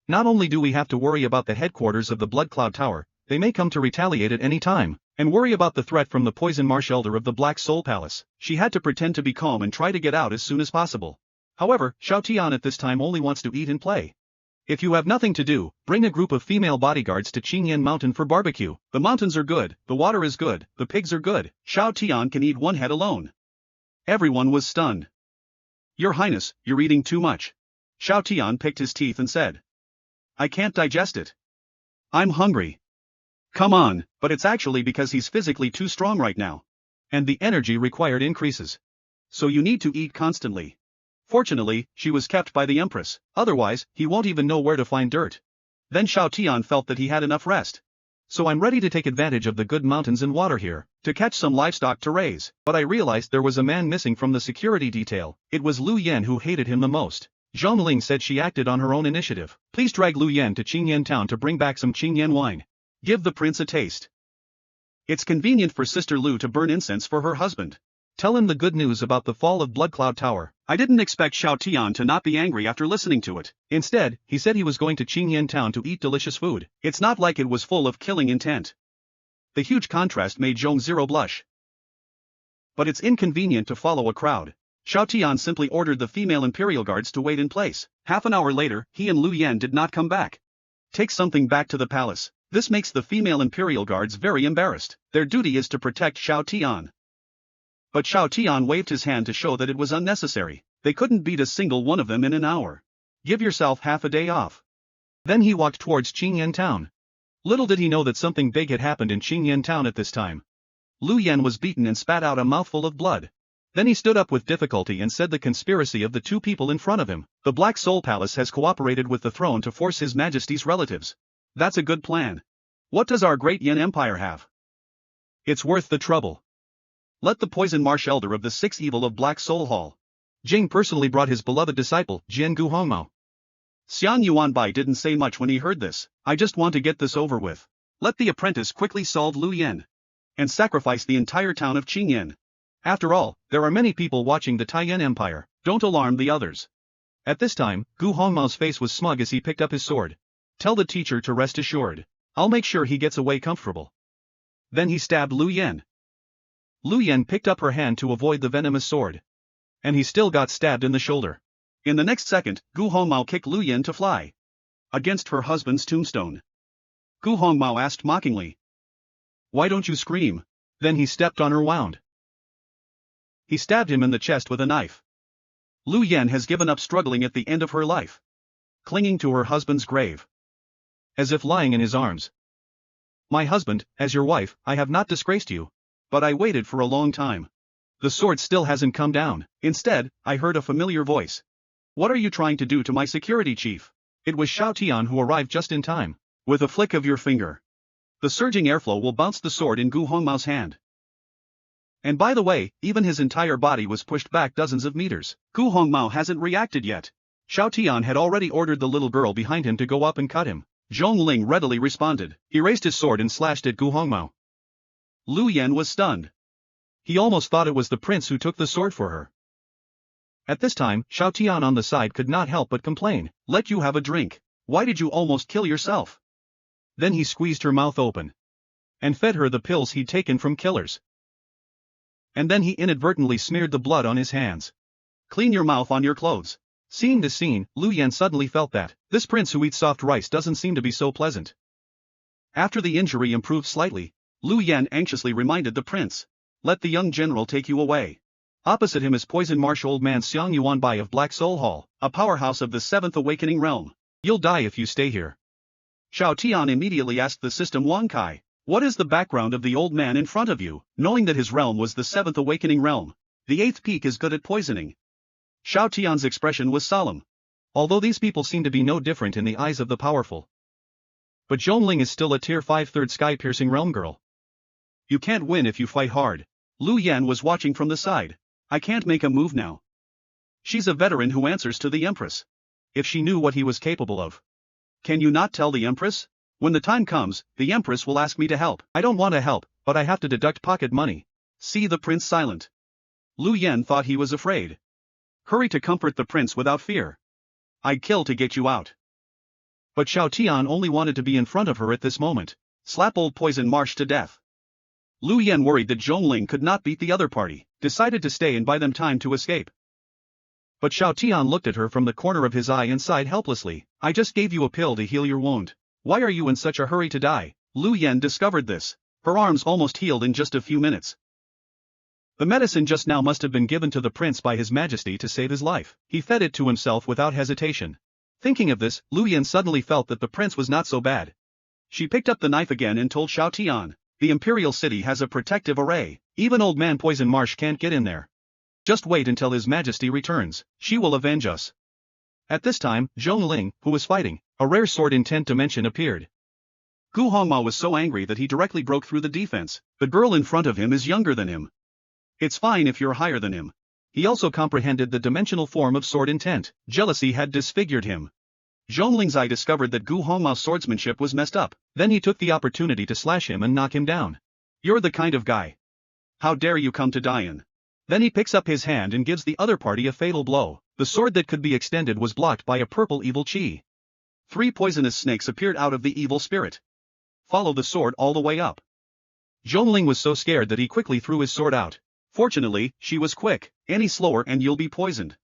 Not only do we have to worry about the headquarters of the Blood Cloud Tower, they may come to retaliate at any time, and worry about the threat from the Poison Marsh Elder of the Black Soul Palace. She had to pretend to be calm and try to get out as soon as possible. However, Xiao Tian at this time only wants to eat and play. If you have nothing to do, bring a group of female bodyguards to Qingyan Mountain for barbecue. The mountains are good, the water is good, the pigs are good. Xiao Tian can eat one head alone. Everyone was stunned. Your Highness, you're eating too much. Xiao Tian picked his teeth and said. I can't digest it. I'm hungry. Come on, but it's actually because he's physically too strong right now. And the energy required increases. So you need to eat constantly. Fortunately, she was kept by the Empress, otherwise, he won't even know where to find dirt. Then Xiao Tian felt that he had enough rest. So I'm ready to take advantage of the good mountains and water here, to catch some livestock to raise. But I realized there was a man missing from the security detail. It was Lu Yan who hated him the most. Zhang Ling said she acted on her own initiative. Please drag Lu Yan to Qingyan town to bring back some Qingyan wine. Give the prince a taste. It's convenient for Sister Lu to burn incense for her husband. Tell him the good news about the fall of Blood Cloud Tower. I didn't expect Xiao Tian to not be angry after listening to it. Instead, he said he was going to Qingyan town to eat delicious food. It's not like it was full of killing intent. The huge contrast made Zhong Zero blush. But it's inconvenient to follow a crowd. Xiao Tian simply ordered the female Imperial Guards to wait in place. Half an hour later, he and Lu Yan did not come back. Take something back to the palace. This makes the female Imperial Guards very embarrassed. Their duty is to protect Xiao Tian. But Xiao Tian waved his hand to show that it was unnecessary. They couldn't beat a single one of them in an hour. Give yourself half a day off. Then he walked towards Qingyan town. Little did he know that something big had happened in Qingyan town at this time. Lu Yan was beaten and spat out a mouthful of blood. Then he stood up with difficulty and said the conspiracy of the two people in front of him. The Black Soul Palace has cooperated with the throne to force His Majesty's relatives. That's a good plan. What does our great Yan Empire have? It's worth the trouble. Let the Poison Marsh Elder of the Sixth Evil of Black Soul Hall. Jing personally brought his beloved disciple, Jian Guhongmao. Xiang Yuanbai didn't say much when he heard this. I just want to get this over with. Let the apprentice quickly solve Lu Yan and sacrifice the entire town of Qingyan. After all, there are many people watching the Taiyan Empire, don't alarm the others. At this time, Gu Hongmao's face was smug as he picked up his sword. Tell the teacher to rest assured. I'll make sure he gets away comfortable. Then he stabbed Lu Yan. Lu Yan picked up her hand to avoid the venomous sword. And he still got stabbed in the shoulder. In the next second, Gu Hongmao kicked Lu Yan to fly against her husband's tombstone. Gu Hongmao asked mockingly, "Why don't you scream?" Then he stepped on her wound. He stabbed him in the chest with a knife. Lu Yan has given up struggling at the end of her life, clinging to her husband's grave, as if lying in his arms. "My husband, as your wife, I have not disgraced you. But I waited for a long time. The sword still hasn't come down." Instead, I heard a familiar voice. "What are you trying to do to my security chief?" It was Xiao Tian who arrived just in time. With a flick of your finger, the surging airflow will bounce the sword in Gu Hongmao's hand. And by the way, even his entire body was pushed back dozens of meters. Gu Hongmao hasn't reacted yet. Xiao Tian had already ordered the little girl behind him to go up and cut him. Zhong Ling readily responded. He raised his sword and slashed at Gu Hongmao. Lu Yan was stunned. He almost thought it was the prince who took the sword for her. At this time, Xiao Tian on the side could not help but complain. "Let you have a drink. Why did you almost kill yourself?" Then he squeezed her mouth open and fed her the pills he'd taken from killers. And then he inadvertently smeared the blood on his hands. "Clean your mouth on your clothes." Seeing this scene, Lu Yan suddenly felt that this prince who eats soft rice doesn't seem to be so pleasant. After the injury improved slightly, Lu Yan anxiously reminded the prince, "Let the young general take you away." Opposite him is Poison Marsh Old Man Xiang Yuanbai of Black Soul Hall, a powerhouse of the 7th Awakening Realm. "You'll die if you stay here." Xiao Tian immediately asked the system Wang Kai, "What is the background of the old man in front of you?" Knowing that his realm was the 7th Awakening Realm, the 8th peak is good at poisoning. Xiao Tian's expression was solemn. Although these people seem to be no different in the eyes of the powerful. But Zhongling is still a tier 5 third sky-piercing realm girl. "You can't win if you fight hard." Lu Yan was watching from the side. "I can't make a move now. She's a veteran who answers to the Empress. If she knew what he was capable of." "Can you not tell the Empress? When the time comes, the Empress will ask me to help." "I don't want to help, but I have to deduct pocket money." See the prince silent. Lu Yan thought he was afraid. Hurry to comfort the prince without fear. "I'd kill to get you out." But Xiao Tian only wanted to be in front of her at this moment. Slap old Poison Marsh to death. Lu Yan, worried that Zhongling could not beat the other party, decided to stay and buy them time to escape. But Xiao Tian looked at her from the corner of his eye and sighed helplessly. "I just gave you a pill to heal your wound. Why are you in such a hurry to die?" Lu Yan discovered this. Her arms almost healed in just a few minutes. The medicine just now must have been given to the prince by His Majesty to save his life. He fed it to himself without hesitation. Thinking of this, Lu Yan suddenly felt that the prince was not so bad. She picked up the knife again and told Xiao Tian, "The Imperial City has a protective array. Even old man Poison Marsh can't get in there. Just wait until His Majesty returns. She will avenge us." At this time, Zhong Ling, who was fighting, a rare sword in 10th dimension appeared. Gu Hongmao was so angry that he directly broke through the defense. The girl in front of him is younger than him. It's fine if you're higher than him. He also comprehended the dimensional form of sword intent. Jealousy had disfigured him. Zhong Ling's eye discovered that Gu Hongmao's swordsmanship was messed up. Then he took the opportunity to slash him and knock him down. "You're the kind of guy. How dare you come to Dian?" Then he picks up his hand and gives the other party a fatal blow. The sword that could be extended was blocked by a purple evil chi. 3 poisonous snakes appeared out of the evil spirit. Follow the sword all the way up. Zhong Ling was so scared that he quickly threw his sword out. Fortunately, she was quick. "Any slower and you'll be poisoned.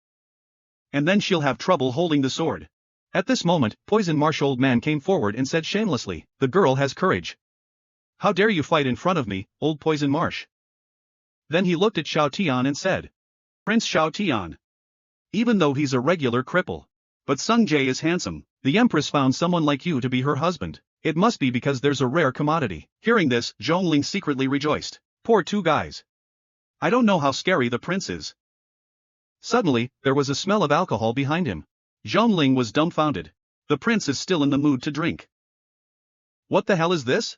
And then she'll have trouble holding the sword." At this moment, Poison Marsh Old Man came forward and said shamelessly, "The girl has courage. How dare you fight in front of me, old Poison Marsh?" Then he looked at Xiao Tian and said, "Prince Xiao Tian. Even though he's a regular cripple. But Sung Jae is handsome. The Empress found someone like you to be her husband. It must be because there's a rare commodity." Hearing this, Zhong Ling secretly rejoiced. Poor two guys. I don't know how scary the prince is. Suddenly, there was a smell of alcohol behind him. Zhong Ling was dumbfounded. The prince is still in the mood to drink. What the hell is this?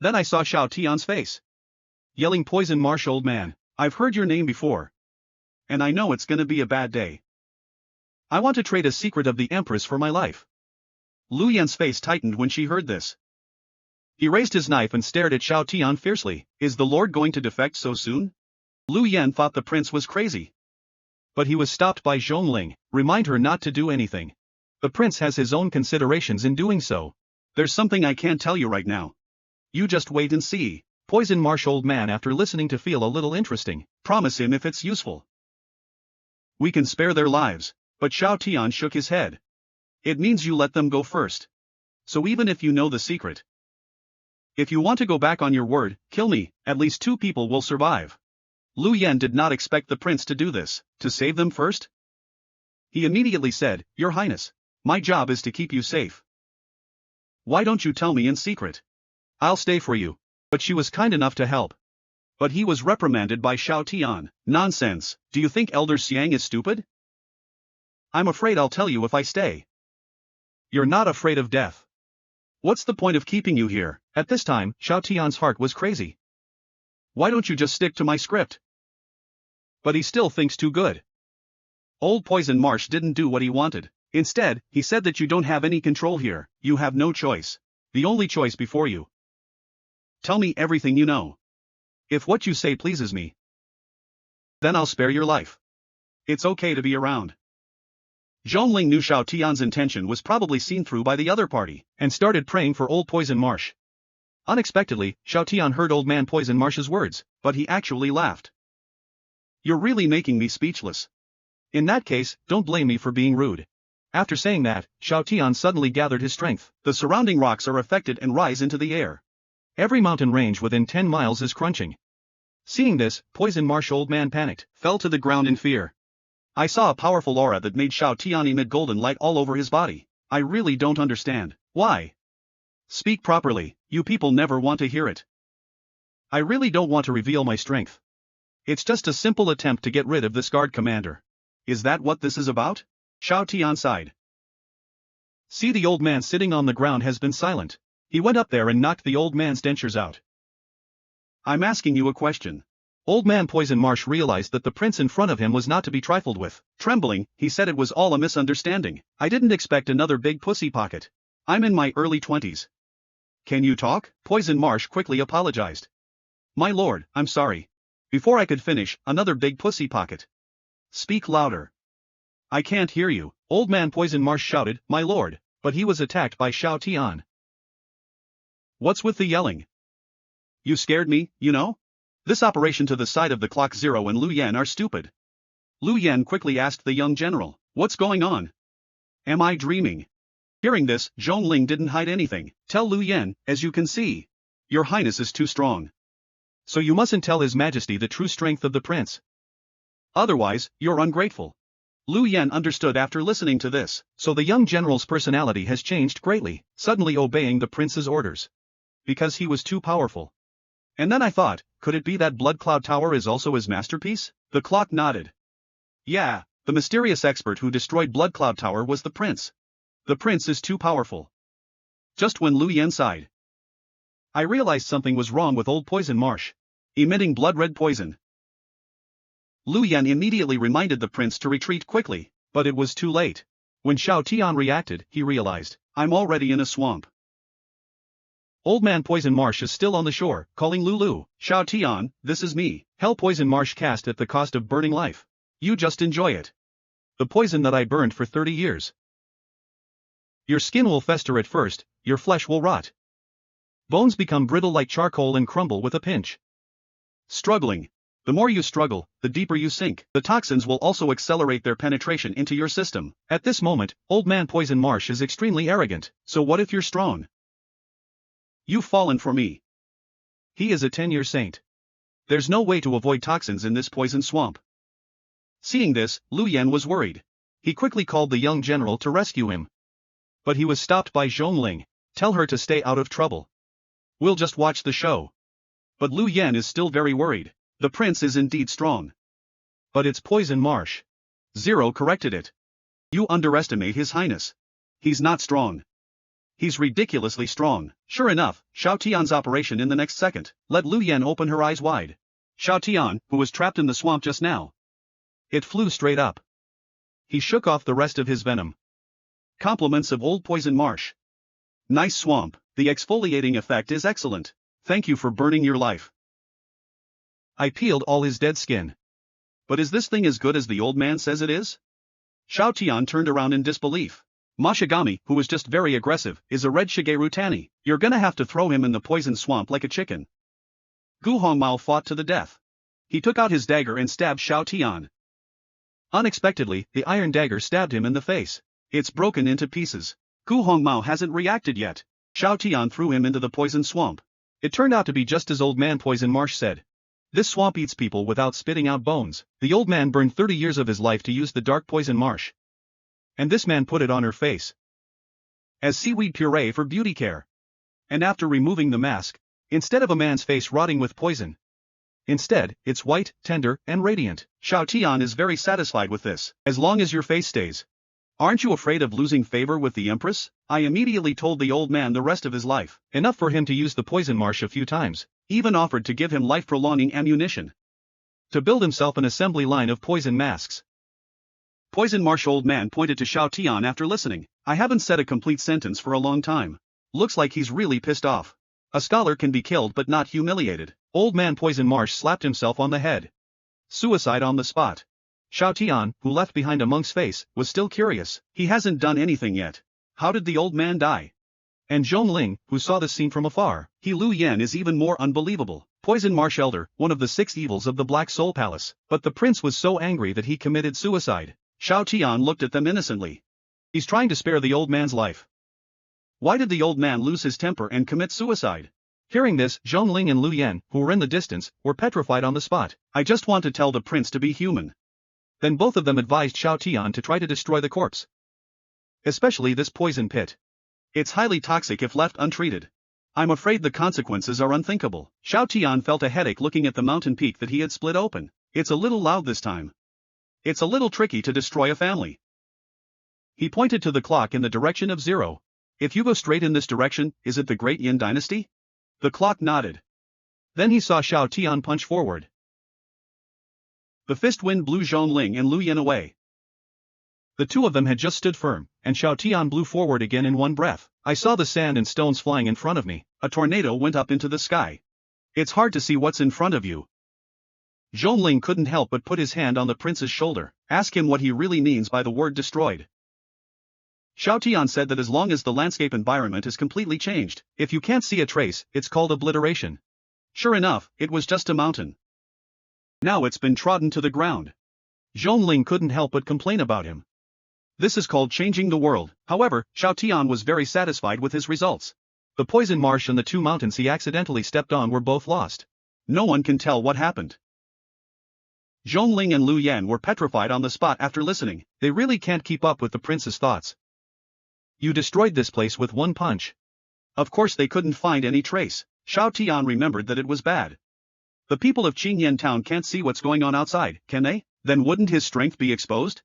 Then I saw Xiao Tian's face. Yelling, "Poison Marsh Old Man, I've heard your name before. And I know it's gonna be a bad day." I want to trade a secret of the Empress for my life. Lu Yan's face tightened when she heard this. He raised his knife and stared at Xiao Tian fiercely. Is the Lord going to defect so soon? Lu Yan thought the prince was crazy. But he was stopped by Zhongling. Remind her not to do anything. The prince has his own considerations in doing so. There's something I can't tell you right now. You just wait and see. Poison Marsh old man after listening to feel a little interesting. Promise him if it's useful. We can spare their lives. But Xiao Tian shook his head. It means you let them go first. So even if you know the secret. If you want to go back on your word, kill me, at least 2 people will survive. Lu Yan did not expect the prince to do this, to save them first. He immediately said, Your Highness, my job is to keep you safe. Why don't you tell me in secret? I'll stay for you. But she was kind enough to help. But he was reprimanded by Xiao Tian. Nonsense, do you think Elder Xiang is stupid? I'm afraid I'll tell you if I stay. You're not afraid of death. What's the point of keeping you here? At this time, Xiao Tian's heart was crazy. Why don't you just stick to my script? But he still thinks too good. Old Poison Marsh didn't do what he wanted. Instead, he said that you don't have any control here, you have no choice. The only choice before you. Tell me everything you know. If what you say pleases me, then I'll spare your life. It's okay to be around. Zhongling knew Xiao Tian's intention was probably seen through by the other party, and started praying for Old Poison Marsh. Unexpectedly, Xiao Tian heard Old Man Poison Marsh's words, but he actually laughed. You're really making me speechless. In that case, don't blame me for being rude. After saying that, Xiao Tian suddenly gathered his strength. The surrounding rocks are affected and rise into the air. Every mountain range within 10 miles is crunching. Seeing this, Poison Marsh old man panicked, fell to the ground in fear. I saw a powerful aura that made Xiao Tian emit golden light all over his body. I really don't understand. Why? Speak properly, you people never want to hear it. I really don't want to reveal my strength. It's just a simple attempt to get rid of this guard commander. Is that what this is about? Xiao Tian sighed. See, the old man sitting on the ground has been silent. He went up there and knocked the old man's dentures out. I'm asking you a question. Old Man Poison Marsh realized that the prince in front of him was not to be trifled with. Trembling, he said it was all a misunderstanding. I didn't expect another big pussy pocket. I'm in my early 20s. Can you talk? Poison Marsh quickly apologized. My lord, I'm sorry. Before I could finish, another big pussy pocket. Speak louder. I can't hear you, Old Man Poison Marsh shouted, my lord, but he was attacked by Xiao Tian. What's with the yelling? You scared me, you know? This operation to the side of the clock Zero and Lu Yan are stupid. Lu Yan quickly asked the young general, what's going on? Am I dreaming? Hearing this, Zhongling didn't hide anything. Tell Lu Yan, as you can see. Your Highness is too strong. So you mustn't tell His Majesty the true strength of the prince. Otherwise, you're ungrateful. Lu Yan understood after listening to this, so the young general's personality has changed greatly, suddenly obeying the prince's orders. Because he was too powerful. And then I thought, could it be that Blood Cloud Tower is also his masterpiece? The clock nodded. Yeah, the mysterious expert who destroyed Blood Cloud Tower was the prince. The prince is too powerful. Just when Lu Yan sighed, I realized something was wrong with Old Poison Marsh. Emitting blood-red poison. Lu Yan immediately reminded the prince to retreat quickly, but it was too late. When Xiao Tian reacted, he realized, I'm already in a swamp. Old Man Poison Marsh is still on the shore, calling Lulu. Xiao Tian, this is me. Hell Poison Marsh cast at the cost of burning life. You just enjoy it. The poison that I burned for 30 years. Your skin will fester at first, your flesh will rot. Bones become brittle like charcoal and crumble with a pinch. Struggling. The more you struggle, the deeper you sink. The toxins will also accelerate their penetration into your system. At this moment, Old Man Poison Marsh is extremely arrogant. So what if you're strong? You've fallen for me. He is a 10-year saint. There's no way to avoid toxins in this poison swamp. Seeing this, Lu Yan was worried. He quickly called the young general to rescue him. But he was stopped by Zhongling. Tell her to stay out of trouble. We'll just watch the show. But Lu Yan is still very worried. The prince is indeed strong. But it's Poison Marsh. Zero corrected it. You underestimate His Highness. He's not strong. He's ridiculously strong. Sure enough, Xiao Tian's operation in the next second let Lu Yan open her eyes wide. Xiao Tian, who was trapped in the swamp just now. It flew straight up. He shook off the rest of his venom. Compliments of Old Poison Marsh. Nice swamp, the exfoliating effect is excellent. Thank you for burning your life. I peeled all his dead skin. But is this thing as good as the old man says it is? Xiao Tian turned around in disbelief. Mashigami, who was just very aggressive, is a red Shigeru Tani. You're gonna have to throw him in the poison swamp like a chicken. Gu Hongmao fought to the death. He took out his dagger and stabbed Xiao Tian. Unexpectedly, the iron dagger stabbed him in the face. It's broken into pieces. Gu Hongmao hasn't reacted yet. Xiao Tian threw him into the poison swamp. It turned out to be just as Old Man Poison Marsh said. This swamp eats people without spitting out bones. The old man burned 30 years of his life to use the dark poison marsh. And this man put it on her face as seaweed puree for beauty care. And after removing the mask, instead of a man's face rotting with poison, instead, it's white, tender, and radiant. Xiao Tian is very satisfied with this. As long as your face stays. Aren't you afraid of losing favor with the Empress? I immediately told the old man the rest of his life. Enough for him to use the poison marsh a few times. Even offered to give him life-prolonging ammunition. To build himself an assembly line of poison masks. Poison Marsh old man pointed to Xiao Tian after listening. I haven't said a complete sentence for a long time. Looks like he's really pissed off. A scholar can be killed but not humiliated. Old man Poison Marsh slapped himself on the head. Suicide on the spot. Xiao Tian, who left behind a monk's face, was still curious. He hasn't done anything yet. How did the old man die? And Zhongling, who saw the scene from afar, Lu Yan is even more unbelievable. Poison Marsh Elder, one of the 6 evils of the Black Soul Palace. But the prince was so angry that he committed suicide. Xiao Tian looked at them innocently. He's trying to spare the old man's life. Why did the old man lose his temper and commit suicide? Hearing this, Zhongling and Lu Yan, who were in the distance, were petrified on the spot. I just want to tell the prince to be human. Then both of them advised Xiao Tian to try to destroy the corpse. Especially this poison pit. It's highly toxic if left untreated. I'm afraid the consequences are unthinkable. Xiao Tian felt a headache looking at the mountain peak that he had split open. It's a little loud this time. It's a little tricky to destroy a family. He pointed to the clock in the direction of 0. If you go straight in this direction, is it the Great Yin Dynasty? The clock nodded. Then he saw Xiao Tian punch forward. The fist wind blew Zhongling and Lu Yan away. The two of them had just stood firm, and Xiao Tian blew forward again in one breath. I saw the sand and stones flying in front of me. A tornado went up into the sky. It's hard to see what's in front of you. Zhongling couldn't help but put his hand on the prince's shoulder. Ask him what he really means by the word destroyed. Xiao Tian said that as long as the landscape environment is completely changed, if you can't see a trace, it's called obliteration. Sure enough, it was just a mountain. Now it's been trodden to the ground. Zhongling couldn't help but complain about him. This is called changing the world. However, Xiao Tian was very satisfied with his results. The poison marsh and the 2 mountains he accidentally stepped on were both lost. No one can tell what happened. Zhongling and Lu Yan were petrified on the spot after listening. They really can't keep up with the prince's thoughts. You destroyed this place with one punch. Of course they couldn't find any trace. Xiao Tian remembered that it was bad. The people of Qingyan town can't see what's going on outside, can they? Then wouldn't his strength be exposed?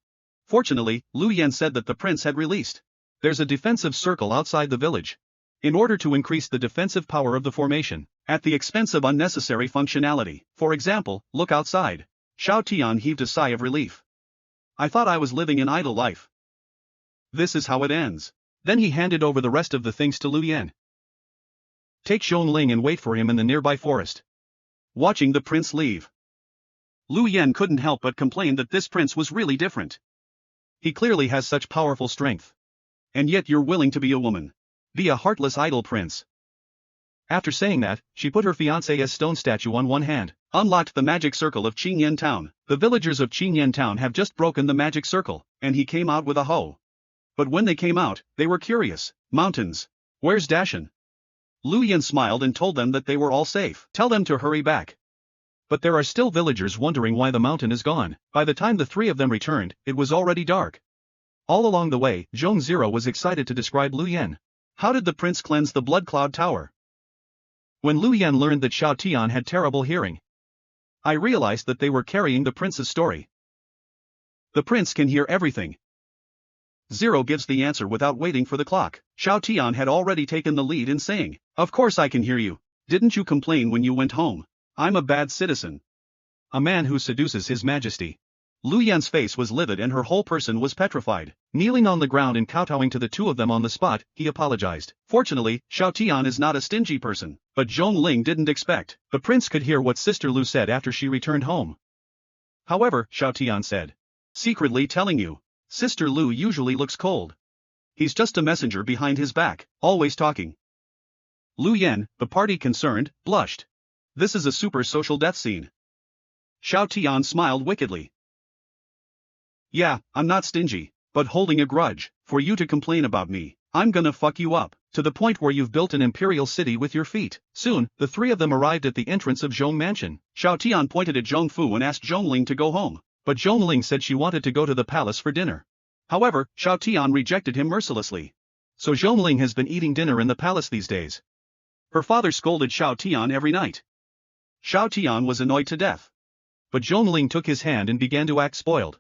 Fortunately, Lu Yan said that the prince had released. There's a defensive circle outside the village. In order to increase the defensive power of the formation, at the expense of unnecessary functionality. For example, look outside. Xiao Tian heaved a sigh of relief. I thought I was living an idle life. This is how it ends. Then he handed over the rest of the things to Lu Yan. Take Zhongling and wait for him in the nearby forest. Watching the prince leave, Lu Yan couldn't help but complain that this prince was really different. He clearly has such powerful strength. And yet you're willing to be a woman. Be a heartless idle prince. After saying that, she put her fiancé's stone statue on one hand, unlocked the magic circle of Qingyan town. The villagers of Qingyan town have just broken the magic circle, and he came out with a hoe. But when they came out, they were curious. Mountains. Where's Dashan? Lu Yan smiled and told them that they were all safe. Tell them to hurry back. But there are still villagers wondering why the mountain is gone. By the time the 3 of them returned, it was already dark. All along the way, Zhong Zero was excited to describe Lu Yan. How did the prince cleanse the Blood Cloud Tower? When Lu Yan learned that Xiao Tian had terrible hearing, I realized that they were carrying the prince's story. The prince can hear everything. Zero gives the answer without waiting for the clock. Xiao Tian had already taken the lead in saying, "Of course I can hear you. Didn't you complain when you went home? I'm a bad citizen. A man who seduces his majesty. Lu Yan's face was livid and her whole person was petrified. Kneeling on the ground and kowtowing to the two of them on the spot, he apologized. Fortunately, Xiao Tian is not a stingy person, but Zhongling didn't expect. The prince could hear what Sister Lu said after she returned home. However, Xiao Tian said, secretly telling you, Sister Lu usually looks cold. He's just a messenger behind his back, always talking. Lu Yan, the party concerned, blushed. This is a super social death scene. Xiao Tian smiled wickedly. Yeah, I'm not stingy, but holding a grudge. For you to complain about me, I'm gonna fuck you up, to the point where you've built an imperial city with your feet. Soon, the three of them arrived at the entrance of Zhong Mansion. Xiao Tian pointed at Zhongfu and asked Zhongling to go home, but Zhongling said she wanted to go to the palace for dinner. However, Xiao Tian rejected him mercilessly. So Zhongling has been eating dinner in the palace these days. Her father scolded Xiao Tian every night. Xiao Tian was annoyed to death. But Zhongling took his hand and began to act spoiled.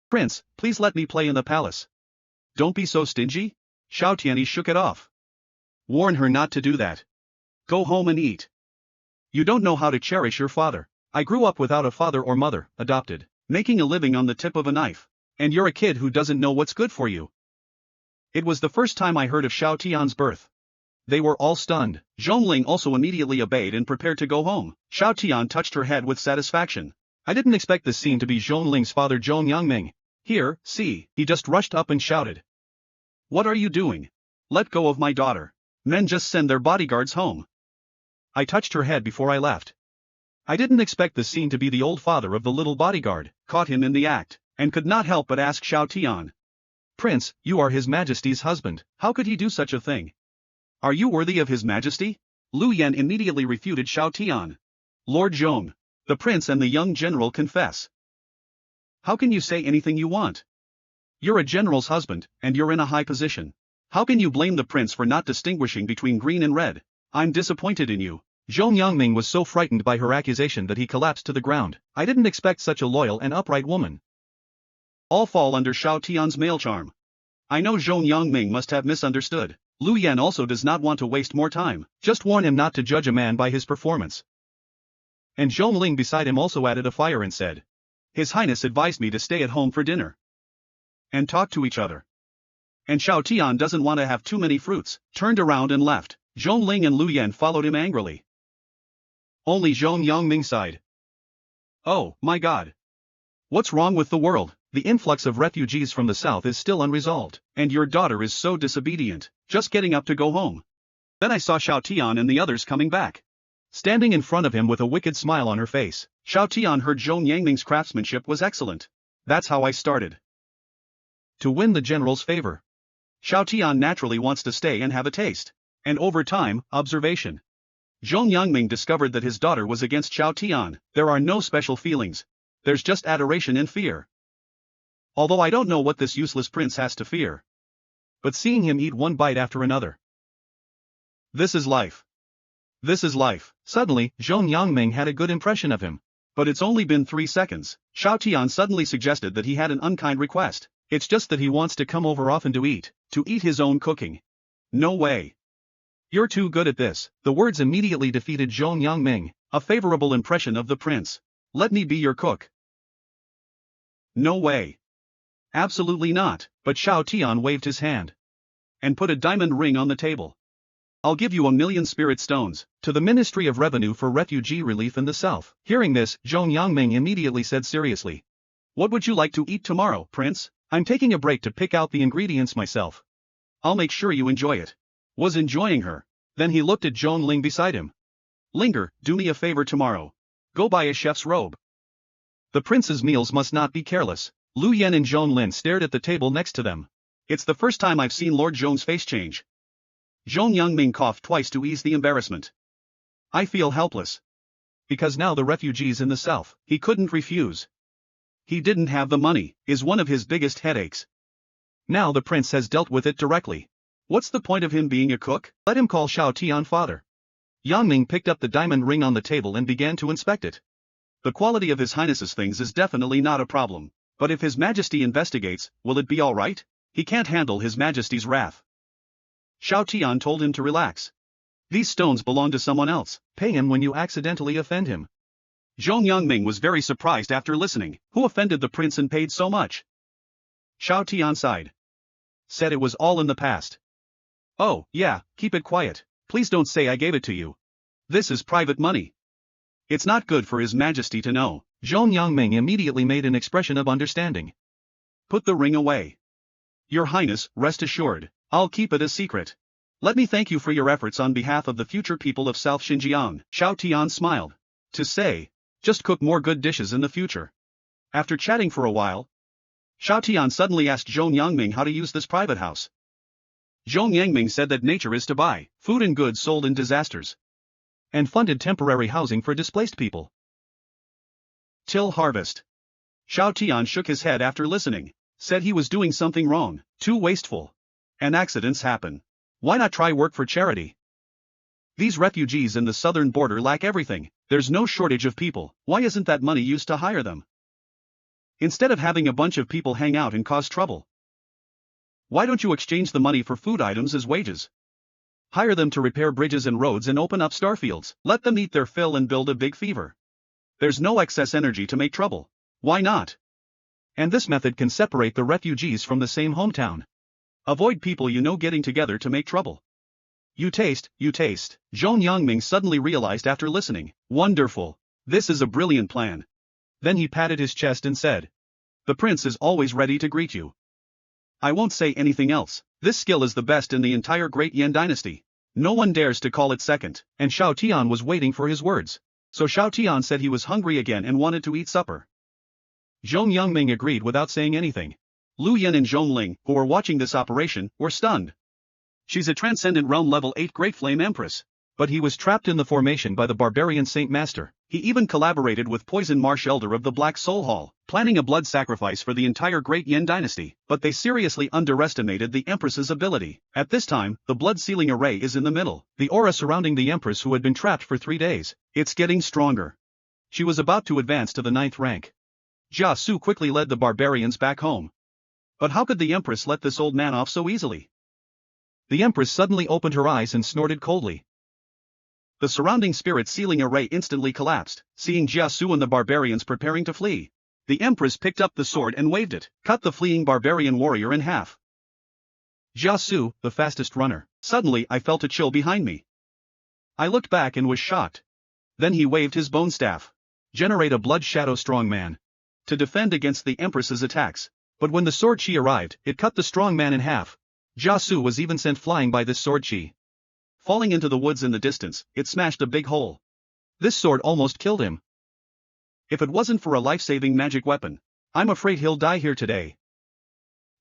Prince, please let me play in the palace. Don't be so stingy. Xiao Tian shook it off. Warn her not to do that. Go home and eat. You don't know how to cherish your father. I grew up without a father or mother, adopted, making a living on the tip of a knife. And you're a kid who doesn't know what's good for you. It was the first time I heard of Xiao Tian's birth. They were all stunned. Zhongling also immediately obeyed and prepared to go home. Xiao Tian touched her head with satisfaction. I didn't expect this scene to be Zhongling's father Zhong Yangming. Here, see, he just rushed up and shouted. What are you doing? Let go of my daughter. Men just send their bodyguards home. I touched her head before I left. I didn't expect the scene to be the old father of the little bodyguard, caught him in the act, and could not help but ask Xiao Tian. Prince, you are His Majesty's husband, how could he do such a thing? Are you worthy of His Majesty? Lu Yan immediately refuted Xiao Tian. Lord Zhong, the prince and the young general confess. How can you say anything you want? You're a general's husband, and you're in a high position. How can you blame the prince for not distinguishing between green and red? I'm disappointed in you. Zhong Yangming was so frightened by her accusation that he collapsed to the ground. I didn't expect such a loyal and upright woman. All fall under Xiao Tian's male charm. I know Zhong Yangming must have misunderstood. Lu Yan also does not want to waste more time. Just warn him not to judge a man by his performance. And Zhongling beside him also added a fire and said, His Highness advised me to stay at home for dinner. And talk to each other. And Xiao Tian doesn't want to have too many fruits, turned around and left. Zhongling and Lu Yan followed him angrily. Only Zhong Yangming sighed. Oh, my God. What's wrong with the world? The influx of refugees from the south is still unresolved, and your daughter is so disobedient, just getting up to go home. Then I saw Xiao Tian and the others coming back. Standing in front of him with a wicked smile on her face, Xiao Tian heard Zhong Yangming's craftsmanship was excellent. That's how I started. To win the general's favor. Xiao Tian naturally wants to stay and have a taste. And over time, observation. Zhong Yangming discovered that his daughter was against Xiao Tian. There are no special feelings. There's just adoration and fear. Although I don't know what this useless prince has to fear. But seeing him eat one bite after another. This is life. This is life. Suddenly, Zhong Yangming had a good impression of him. But it's only been 3 seconds. Xiao Tian suddenly suggested that he had an unkind request. It's just that he wants to come over often to eat his own cooking. No way. You're too good at this. The words immediately defeated Zhong Yangming, a favorable impression of the prince. Let me be your cook. No way. Absolutely not. But Xiao Tian waved his hand. And put a diamond ring on the table. I'll give you 1,000,000 spirit stones, to the Ministry of Revenue for refugee relief in the south. Hearing this, Zhong Yangming immediately said seriously. What would you like to eat tomorrow, Prince? I'm taking a break to pick out the ingredients myself. I'll make sure you enjoy it. Was enjoying her. Then he looked at Zhongling beside him. Linger, do me a favor tomorrow. Go buy a chef's robe. The prince's meals must not be careless. Lu Yan and Zhonglin stared at the table next to them. It's the first time I've seen Lord Zhong's face change. Zhong Yangming coughed twice to ease the embarrassment. I feel helpless. Because now the refugees in the south, he couldn't refuse. He didn't have the money, is one of his biggest headaches. Now the prince has dealt with it directly. What's the point of him being a cook? Let him call Xiao Tian father. Yangming picked up the diamond ring on the table and began to inspect it. The quality of His Highness's things is definitely not a problem. But if His Majesty investigates, will it be alright? He can't handle His Majesty's wrath. Xiao Tian told him to relax. These stones belong to someone else. Pay him when you accidentally offend him. Zhong Yangming was very surprised after listening. Who offended the prince and paid so much? Xiao Tian sighed. Said it was all in the past. Oh, yeah, keep it quiet. Please don't say I gave it to you. This is private money. It's not good for His Majesty to know. Zhong Yangming immediately made an expression of understanding. Put the ring away. Your Highness, rest assured, I'll keep it a secret. Let me thank you for your efforts on behalf of the future people of South Xinjiang. Xiao Tian smiled. To say, just cook more good dishes in the future. After chatting for a while, Xiao Tian suddenly asked Zhong Yangming how to use this private house. Zhong Yangming said that nature is to buy food and goods sold in disasters, and funded temporary housing for displaced people. Till harvest. Xiao Tian shook his head after listening, said he was doing something wrong, too wasteful. And accidents happen. Why not try work for charity? These refugees in the southern border lack everything. There's no shortage of people. Why isn't that money used to hire them? Instead of having a bunch of people hang out and cause trouble. Why don't you exchange the money for food items as wages? Hire them to repair bridges and roads and open up starfields. Let them eat their fill and build a big fever. There's no excess energy to make trouble. Why not? And this method can separate the refugees from the same hometown. Avoid people you know getting together to make trouble. You taste. Zhong Yangming suddenly realized after listening. Wonderful. This is a brilliant plan. Then he patted his chest and said. The prince is always ready to greet you. I won't say anything else. This skill is the best in the entire Great Yan dynasty. No one dares to call it second. And Xiao Tian was waiting for his words. So Xiao Tian said he was hungry again and wanted to eat supper. Zhong Yangming agreed without saying anything. Lu Yan and Zhong Ling, who were watching this operation, were stunned. She's a transcendent realm level 8 Great Flame Empress. But he was trapped in the formation by the Barbarian Saint Master. He even collaborated with Poison Marsh Elder of the Black Soul Hall, planning a blood sacrifice for the entire Great Yan dynasty. But they seriously underestimated the Empress's ability. At this time, the blood sealing array is in the middle. The aura surrounding the Empress who had been trapped for 3 days. It's getting stronger. She was about to advance to the 9th rank. Jia Su quickly led the barbarians back home. But how could the Empress let this old man off so easily? The Empress suddenly opened her eyes and snorted coldly. The surrounding spirit sealing array instantly collapsed. Seeing Jia Su and the barbarians preparing to flee, the Empress picked up the sword and waved it, cut the fleeing barbarian warrior in half. Jia Su, the fastest runner. Suddenly I felt a chill behind me. I looked back and was shocked. Then he waved his bone staff. Generate a blood shadow strong man. To defend against the Empress's attacks. But when the sword chi arrived, it cut the strong man in half. Jia Su was even sent flying by this sword chi. Falling into the woods in the distance, it smashed a big hole. This sword almost killed him. If it wasn't for a life-saving magic weapon, I'm afraid he'll die here today.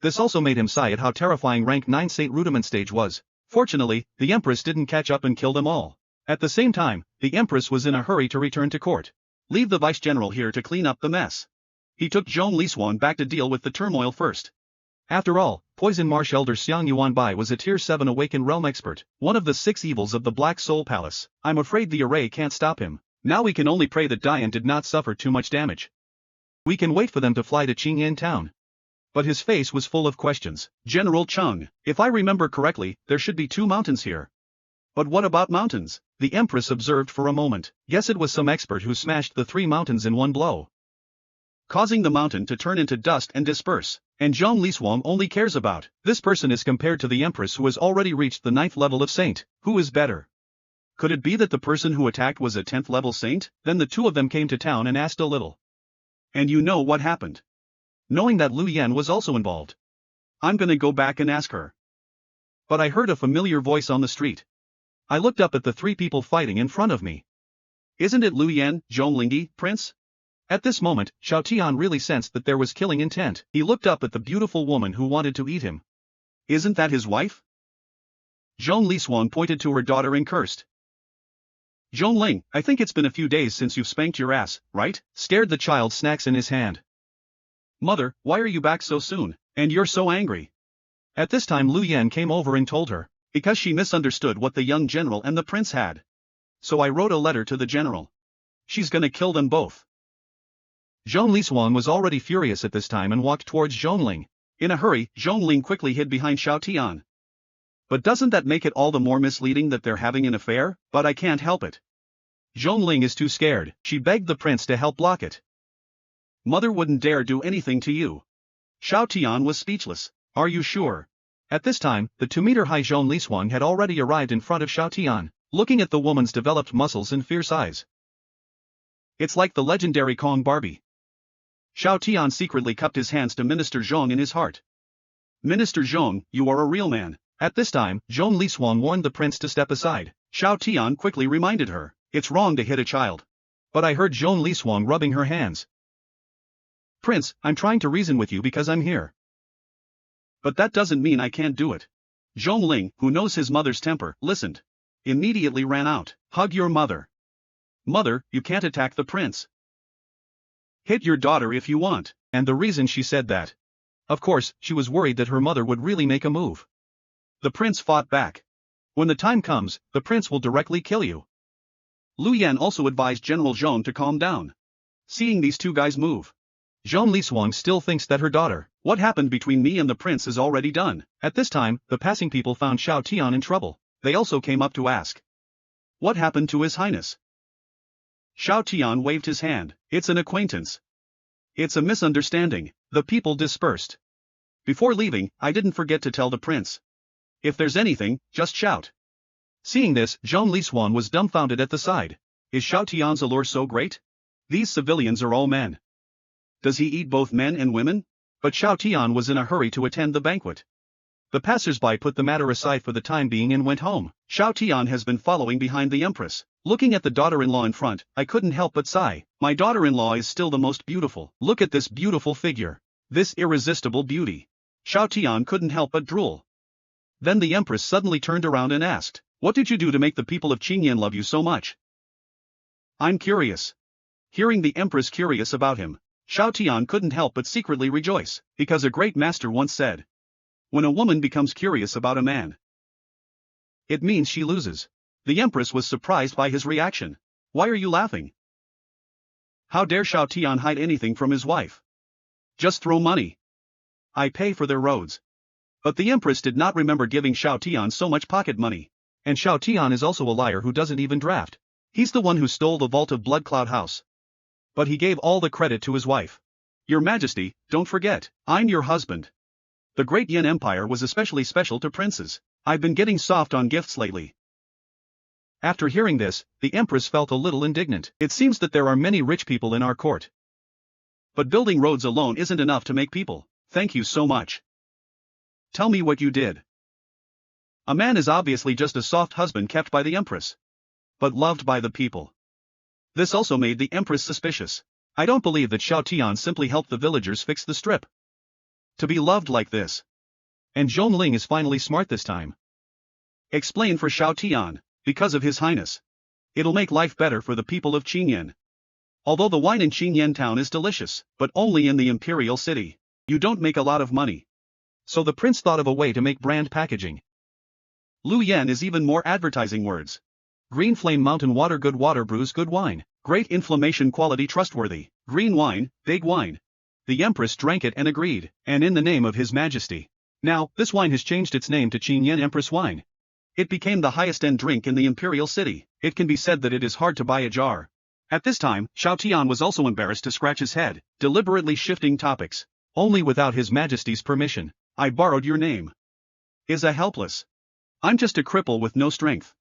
This also made him sigh at how terrifying rank 9 Saint Rudiment stage was. Fortunately, the Empress didn't catch up and kill them all. At the same time, the Empress was in a hurry to return to court. Leave the Vice-General here to clean up the mess. He took Zhong Liswan back to deal with the turmoil first. After all, Poison Marsh Elder Xiang Yuanbai was a Tier 7 Awakened Realm expert, one of the 6 evils of the Black Soul Palace. I'm afraid the array can't stop him. Now we can only pray that Dian did not suffer too much damage. We can wait for them to fly to Qingyan town. But his face was full of questions. General Chung, if I remember correctly, there should be 2 mountains here. But what about mountains? The Empress observed for a moment. Guess it was some expert who smashed the 3 mountains in one blow, causing the mountain to turn into dust and disperse. And Zhong Liswang only cares about this person is compared to the Empress who has already reached the 9th level of Saint. Who is better? Could it be that the person who attacked was a 10th level Saint? Then the 2 of them came to town and asked a little. And you know what happened? Knowing that Lu Yan was also involved. I'm gonna go back and ask her. But I heard a familiar voice on the street. I looked up at the 3 people fighting in front of me. Isn't it Lu Yan, Zhonglingi, Prince? At this moment, Xiao Tian really sensed that there was killing intent. He looked up at the beautiful woman who wanted to eat him. Isn't that his wife? Zhong Liswan pointed to her daughter and cursed. Zhongling, I think it's been a few days since you've spanked your ass, right? Scared the child snacks in his hand. Mother, why are you back so soon? And you're so angry. At this time Lu Yan came over and told her, because she misunderstood what the young general and the prince had. So I wrote a letter to the general. She's gonna kill them both. Zhong Liswang was already furious at this time and walked towards Zhongling. In a hurry, Zhongling quickly hid behind Xiao Tian. But doesn't that make it all the more misleading that they're having an affair? But I can't help it. Zhongling is too scared. She begged the prince to help block it. Mother wouldn't dare do anything to you. Xiao Tian was speechless. Are you sure? At this time, the 2-meter-high Zhong Lishuang had already arrived in front of Xiao Tian, looking at the woman's developed muscles and fierce eyes. It's like the legendary Kong Barbie. Xiao Tian secretly cupped his hands to Minister Zhong in his heart. Minister Zhong, you are a real man. At this time, Zhong Lishuang warned the prince to step aside. Xiao Tian quickly reminded her, it's wrong to hit a child. But I heard Zhong Lishuang rubbing her hands. Prince, I'm trying to reason with you because I'm here. But that doesn't mean I can't do it. Zhong Ling, who knows his mother's temper, listened. Immediately ran out. Hug your mother. Mother, you can't attack the prince. Hit your daughter if you want. And the reason she said that. Of course, she was worried that her mother would really make a move. The prince fought back. When the time comes, the prince will directly kill you. Lu Yan also advised General Zhong to calm down. Seeing these two guys move, Zhong Lishuang still thinks that her daughter, what happened between me and the prince is already done. At this time, the passing people found Xiao Tian in trouble. They also came up to ask. What happened to His Highness? Xiao Tian waved his hand. It's an acquaintance. It's a misunderstanding. The people dispersed. Before leaving, I didn't forget to tell the prince. If there's anything, just shout. Seeing this, Zhong Lishuang was dumbfounded at the side. Is Xiao Tian's allure so great? These civilians are all men. Does he eat both men and women? But Xiao Tian was in a hurry to attend the banquet. The passers-by put the matter aside for the time being and went home. Xiao Tian has been following behind the Empress. Looking at the daughter-in-law in front, I couldn't help but sigh. My daughter-in-law is still the most beautiful. Look at this beautiful figure. This irresistible beauty. Xiao Tian couldn't help but drool. Then the Empress suddenly turned around and asked, what did you do to make the people of Qingyan love you so much? I'm curious. Hearing the Empress curious about him, Xiao Tian couldn't help but secretly rejoice, because a great master once said, when a woman becomes curious about a man, it means she loses. The Empress was surprised by his reaction. Why are you laughing? How dare Xiao Tian hide anything from his wife? Just throw money. I pay for their roads. But the Empress did not remember giving Xiao Tian so much pocket money. And Xiao Tian is also a liar who doesn't even draft. He's the one who stole the vault of Blood Cloud House. But he gave all the credit to his wife. Your Majesty, don't forget, I'm your husband. The Great Yin Empire was especially special to princes. I've been getting soft on gifts lately. After hearing this, the Empress felt a little indignant. It seems that there are many rich people in our court. But building roads alone isn't enough to make people. Thank you so much. Tell me what you did. A man is obviously just a soft husband kept by the Empress. But loved by the people. This also made the Empress suspicious. I don't believe that Xiao Tian simply helped the villagers fix the strip. To be loved like this. And Zhong Ling is finally smart this time. Explain for Xiao Tian, because of His Highness. It'll make life better for the people of Qingyan. Although the wine in Qingyan town is delicious, but only in the imperial city. You don't make a lot of money. So the prince thought of a way to make brand packaging. Lu Yan is even more advertising words. Green Flame Mountain Water, good water brews good wine. Great inflammation quality, trustworthy. Green wine, big wine. The Empress drank it and agreed, and in the name of His Majesty. Now, this wine has changed its name to Qingyan Empress wine. It became the highest-end drink in the imperial city. It can be said that it is hard to buy a jar. At this time, Xiao Tian was also embarrassed to scratch his head, deliberately shifting topics. Only without His Majesty's permission. I borrowed your name. Is a helpless. I'm just a cripple with no strength.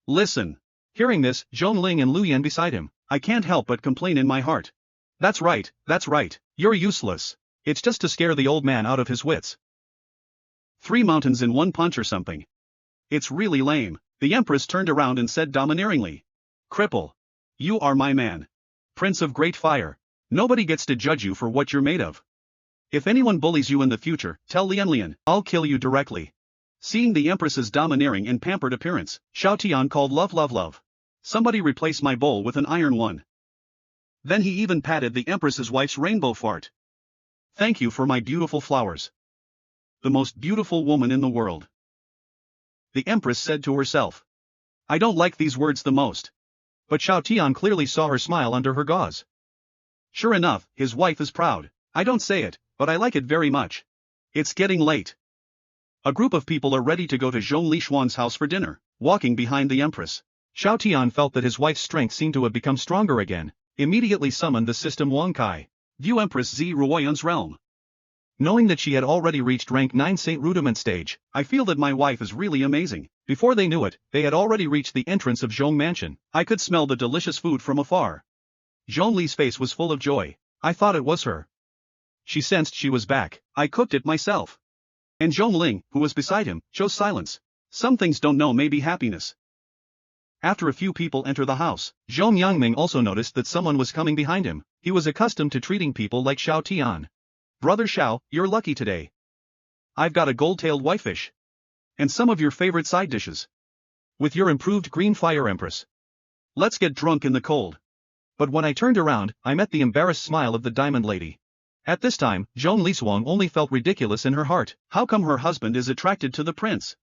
Listen. Hearing this, Zhong Ling and Lu Yan beside him, I can't help but complain in my heart. That's right, you're useless. It's just to scare the old man out of his wits. 3 mountains in 1 punch or something. It's really lame. The Empress turned around and said domineeringly. Cripple. You are my man. Prince of Great Fire. Nobody gets to judge you for what you're made of. If anyone bullies you in the future, tell Lian, I'll kill you directly. Seeing the Empress's domineering and pampered appearance, Xiao Tian called love. Somebody replace my bowl with an iron one. Then he even patted the Empress's wife's rainbow fart. Thank you for my beautiful flowers. The most beautiful woman in the world. The Empress said to herself. I don't like these words the most. But Xiao Tian clearly saw her smile under her gauze. Sure enough, his wife is proud. I don't say it, but I like it very much. It's getting late. A group of people are ready to go to Zhong Lishuang's house for dinner, walking behind the Empress. Xiao Tian felt that his wife's strength seemed to have become stronger again, immediately summoned the system Wang Kai. View Empress Z Ruoyan's realm. Knowing that she had already reached rank 9 Saint Rudiment stage, I feel that my wife is really amazing. Before they knew it, they had already reached the entrance of Zhong Mansion. I could smell the delicious food from afar. Zhong Li's face was full of joy. I thought it was her. She sensed she was back. I cooked it myself. And Zhong Ling, who was beside him, chose silence. Some things don't know may be happiness. After a few people enter the house, Zhong Yangming also noticed that someone was coming behind him. He was accustomed to treating people like Xiao Tian. Brother Xiao, you're lucky today. I've got a gold-tailed whitefish. And some of your favorite side dishes. With your improved green fire Empress. Let's get drunk in the cold. But when I turned around, I met the embarrassed smile of the diamond lady. At this time, Zhong Lisuang only felt ridiculous in her heart. How come her husband is attracted to the prince?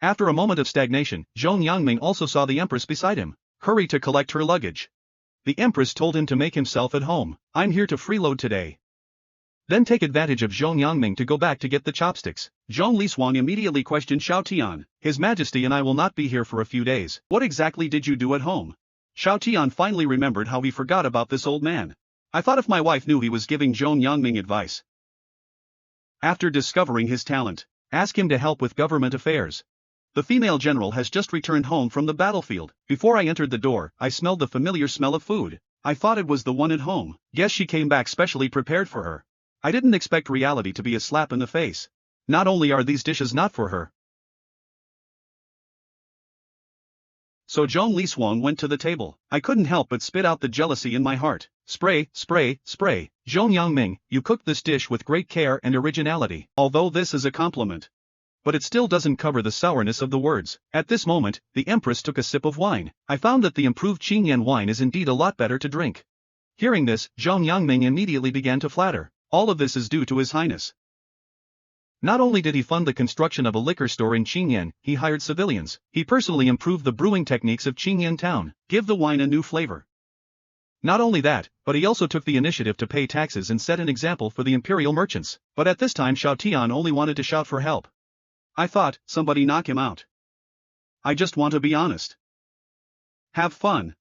After a moment of stagnation, Zhong Yangming also saw the Empress beside him. Hurry to collect her luggage. The Empress told him to make himself at home. I'm here to freeload today. Then take advantage of Zhong Yangming to go back to get the chopsticks. Zhong Lisuang immediately questioned Xiao Tian. His Majesty and I will not be here for a few days. What exactly did you do at home? Xiao Tian finally remembered how he forgot about this old man. I thought if my wife knew he was giving Zhong Yangming advice. After discovering his talent, ask him to help with government affairs. The female general has just returned home from the battlefield. Before I entered the door, I smelled the familiar smell of food. I thought it was the one at home. Guess she came back specially prepared for her. I didn't expect reality to be a slap in the face. Not only are these dishes not for her. So Zhong Lisuang went to the table. I couldn't help but spit out the jealousy in my heart. Spray, spray, spray. Zhong Yangming, you cooked this dish with great care and originality. Although this is a compliment. But it still doesn't cover the sourness of the words. At this moment, the Empress took a sip of wine. I found that the improved Qingyan wine is indeed a lot better to drink. Hearing this, Zhong Yangming immediately began to flatter. All of this is due to His Highness. Not only did he fund the construction of a liquor store in Qingyan, he hired civilians. He personally improved the brewing techniques of Qingyan town. Give the wine a new flavor. Not only that, but he also took the initiative to pay taxes and set an example for the imperial merchants. But at this time Xiao Tian only wanted to shout for help. I thought, somebody knock him out. I just want to be honest. Have fun.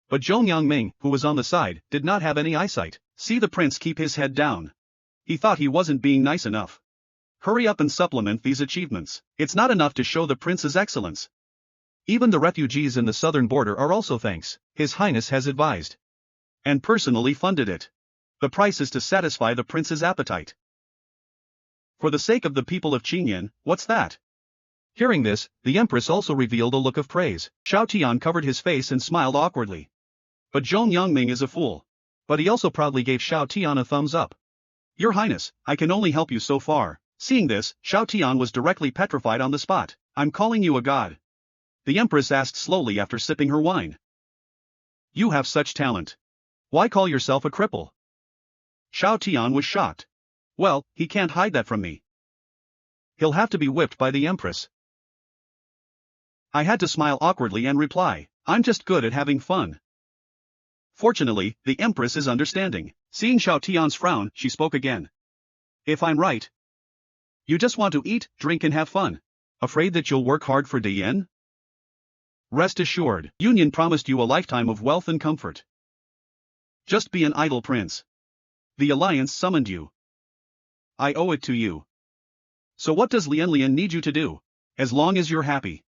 But Zhong Yangming, who was on the side, did not have any eyesight. See the prince keep his head down. He thought he wasn't being nice enough. Hurry up and supplement these achievements. It's not enough to show the prince's excellence. Even the refugees in the southern border are also thanks. His Highness has advised. And personally funded it. The price is to satisfy the prince's appetite. For the sake of the people of Qingyan, what's that? Hearing this, the Empress also revealed a look of praise. Xiao Tian covered his face and smiled awkwardly. But Zhong Yangming is a fool. But he also proudly gave Xiao Tian a thumbs up. Your Highness, I can only help you so far. Seeing this, Xiao Tian was directly petrified on the spot. I'm calling you a god. The Empress asked slowly after sipping her wine. You have such talent. Why call yourself a cripple? Xiao Tian was shocked. Well, he can't hide that from me. He'll have to be whipped by the Empress. I had to smile awkwardly and reply, I'm just good at having fun. Fortunately, the Empress is understanding. Seeing Xiao Tian's frown, she spoke again. If I'm right, you just want to eat, drink and have fun. Afraid that you'll work hard for Dian? Rest assured, Union promised you a lifetime of wealth and comfort. Just be an idle prince. The Alliance summoned you. I owe it to you. So what does Lian need you to do? As long as you're happy.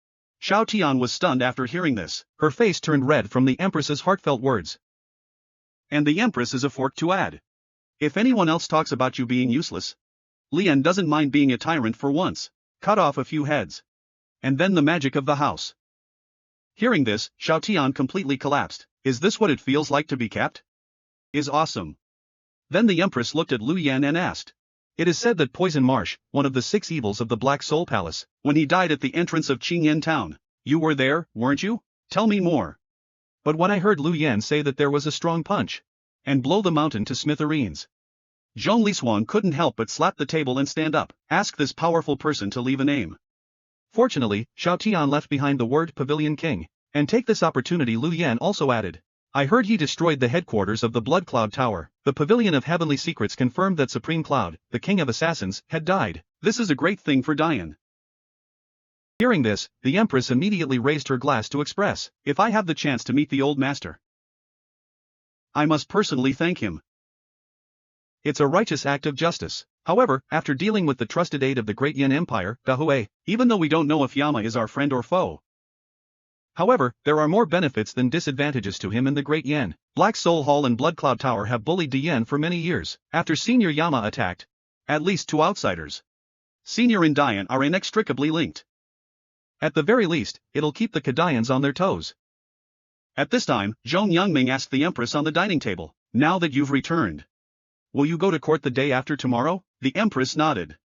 Xiao Tian was stunned after hearing this. Her face turned red from the Empress's heartfelt words. And the Empress is a fork to add. If anyone else talks about you being useless, Lian doesn't mind being a tyrant for once. Cut off a few heads. And then the magic of the house. Hearing this, Xiao Tian completely collapsed. Is this what it feels like to be capped? Is awesome. Then the Empress looked at Lu Yan and asked. It is said that Poison Marsh, one of the 6 evils of the Black Soul Palace, when he died at the entrance of Qingyan town. You were there, weren't you? Tell me more. But when I heard Lu Yan say that there was a strong punch, and blow the mountain to smithereens, Zhong Lisuang couldn't help but slap the table and stand up. Ask this powerful person to leave a name. Fortunately, Xiao Tian left behind the word Pavilion King. And take this opportunity, Lu Yan also added. I heard he destroyed the headquarters of the Blood Cloud Tower. The Pavilion of Heavenly Secrets confirmed that Supreme Cloud, the King of Assassins, had died. This is a great thing for Dian. Hearing this, the Empress immediately raised her glass to express, "If I have the chance to meet the old master, I must personally thank him. It's a righteous act of justice." However, after dealing with the trusted aid of the Great Yin Empire, Dahue, even though we don't know if Yama is our friend or foe. However, there are more benefits than disadvantages to him in the Great Yin. Black Soul Hall and Blood Cloud Tower have bullied the Yin for many years, after Senior Yama attacked. At least 2 outsiders. Senior and Dian are inextricably linked. At the very least, it'll keep the Kadians on their toes. At this time, Zhong Yangming asked the Empress on the dining table, "Now that you've returned, will you go to court the day after tomorrow?" The Empress nodded.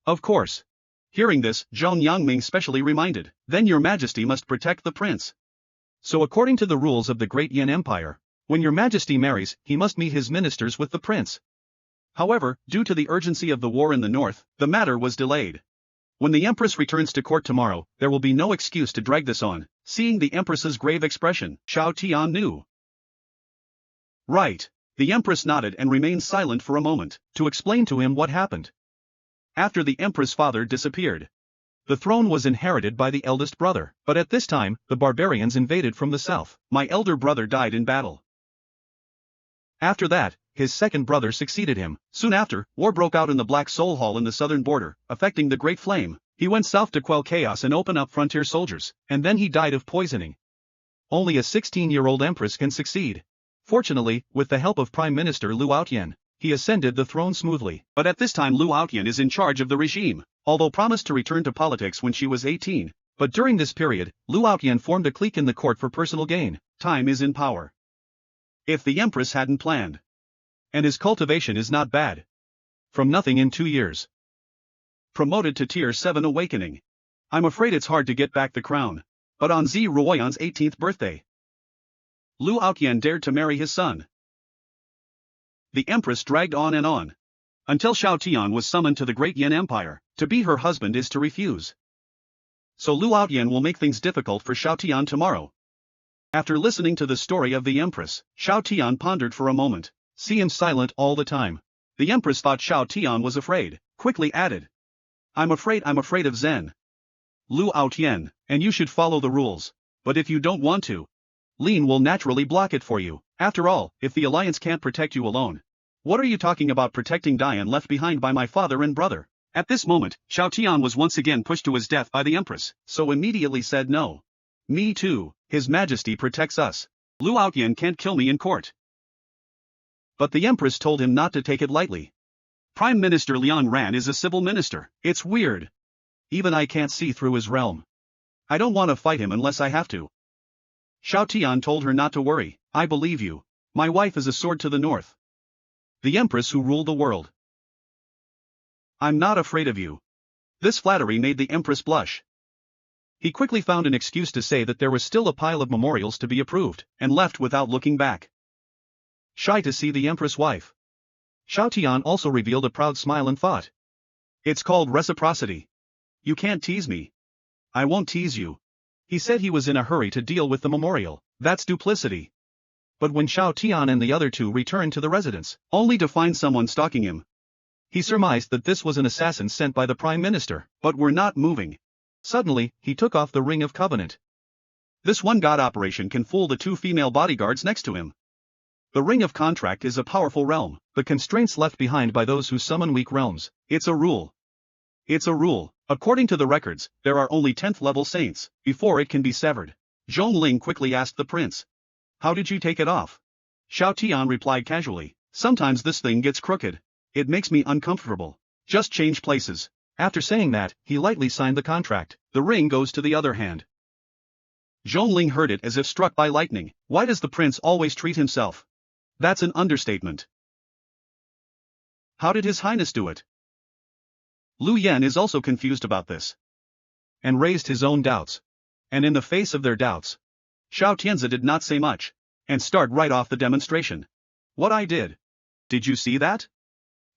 "Of course." Hearing this, Zhong Yangming specially reminded, "Then your majesty must protect the prince." So according to the rules of the Great Yin Empire, when your majesty marries, he must meet his ministers with the prince. However, due to the urgency of the war in the north, the matter was delayed. When the Empress returns to court tomorrow, there will be no excuse to drag this on. Seeing the Empress's grave expression, Xiao Tian knew. Right. The Empress nodded and remained silent for a moment, to explain to him what happened. After the Empress' father disappeared, the throne was inherited by the eldest brother, but at this time, the barbarians invaded from the south. My elder brother died in battle. After that, his second brother succeeded him. Soon after, war broke out in the Black Soul Hall in the southern border, affecting the Great Flame. He went south to quell chaos and open up frontier soldiers, and then he died of poisoning. Only a 16-year-old empress can succeed. Fortunately, with the help of Prime Minister Lu Outyen, he ascended the throne smoothly. But at this time Lu Outyen is in charge of the regime, although promised to return to politics when she was 18. But during this period, Lu Outyen formed a clique in the court for personal gain. Time is in power. If the Empress hadn't planned. And his cultivation is not bad. From nothing in 2 years. Promoted to Tier 7 Awakening. I'm afraid it's hard to get back the crown. But on Zi Ruoyan's 18th birthday, Lu Outyen dared to marry his son. The Empress dragged on and on. Until Xiao Tian was summoned to the Great Yin Empire. To be her husband is to refuse. So Lu Outyen will make things difficult for Xiao Tian tomorrow. After listening to the story of the Empress, Xiao Tian pondered for a moment. See him silent all the time. The Empress thought Xiao Tian was afraid, quickly added. I'm afraid of Zen. Lu Outyen, and you should follow the rules. But if you don't want to, Lin will naturally block it for you. After all, if the alliance can't protect you alone, what are you talking about protecting Dian left behind by my father and brother? At this moment, Xiao Tian was once again pushed to his death by the Empress, so immediately said no. Me too, His Majesty protects us. Lu Outyen can't kill me in court. But the Empress told him not to take it lightly. Prime Minister Liang Ran is a civil minister. It's weird. Even I can't see through his realm. I don't want to fight him unless I have to. Xiao Tian told her not to worry. I believe you. My wife is a sword to the north. The Empress who ruled the world. I'm not afraid of you. This flattery made the Empress blush. He quickly found an excuse to say that there was still a pile of memorials to be approved, and left without looking back. Shy to see the Empress' wife. Xiao Tian also revealed a proud smile and thought. It's called reciprocity. You can't tease me. I won't tease you. He said he was in a hurry to deal with the memorial. That's duplicity. But when Xiao Tian and the other two returned to the residence, only to find someone stalking him, he surmised that this was an assassin sent by the Prime Minister, but were not moving. Suddenly, he took off the Ring of Covenant. This one-god operation can fool the 2 female bodyguards next to him. The Ring of Contract is a powerful realm, the constraints left behind by those who summon weak realms. It's a rule. It's a rule. According to the records, there are only 10th level saints, before it can be severed. Zhong Ling quickly asked the prince. How did you take it off? Xiao Tian replied casually. Sometimes this thing gets crooked. It makes me uncomfortable. Just change places. After saying that, he lightly signed the contract. The ring goes to the other hand. Zhong Ling heard it as if struck by lightning. Why does the prince always treat himself? That's an understatement. How did His Highness do it? Lu Yan is also confused about this. And raised his own doubts. And in the face of their doubts, Xiao Tianzi did not say much, and start right off the demonstration. What I did? Did you see that?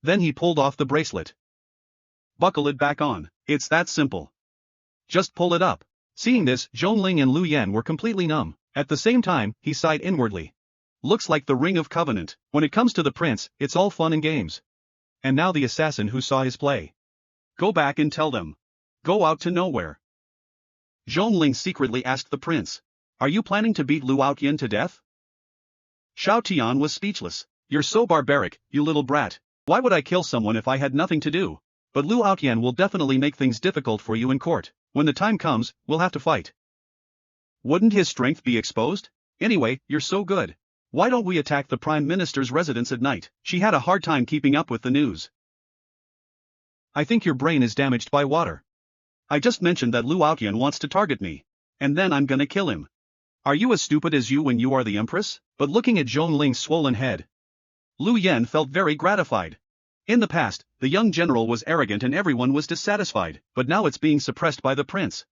Then he pulled off the bracelet. Buckle it back on. It's that simple. Just pull it up. Seeing this, Zhongling and Lu Yan were completely numb. At the same time, he sighed inwardly. Looks like the Ring of Covenant. When it comes to the prince, it's all fun and games. And now the assassin who saw his play. Go back and tell them. Go out to nowhere. Zhongling secretly asked the prince. Are you planning to beat Lu Outyan to death? Shao Tian was speechless. You're so barbaric, you little brat. Why would I kill someone if I had nothing to do? But Lu Outyan will definitely make things difficult for you in court. When the time comes, we'll have to fight. Wouldn't his strength be exposed? Anyway, you're so good. Why don't we attack the Prime Minister's residence at night? She had a hard time keeping up with the news. I think your brain is damaged by water. I just mentioned that Lu Outyan wants to target me. And then I'm gonna kill him. Are you as stupid as you when you are the Empress? But looking at Zhongling's swollen head, Lu Yen felt very gratified. In the past, the young general was arrogant and everyone was dissatisfied, but now it's being suppressed by the prince.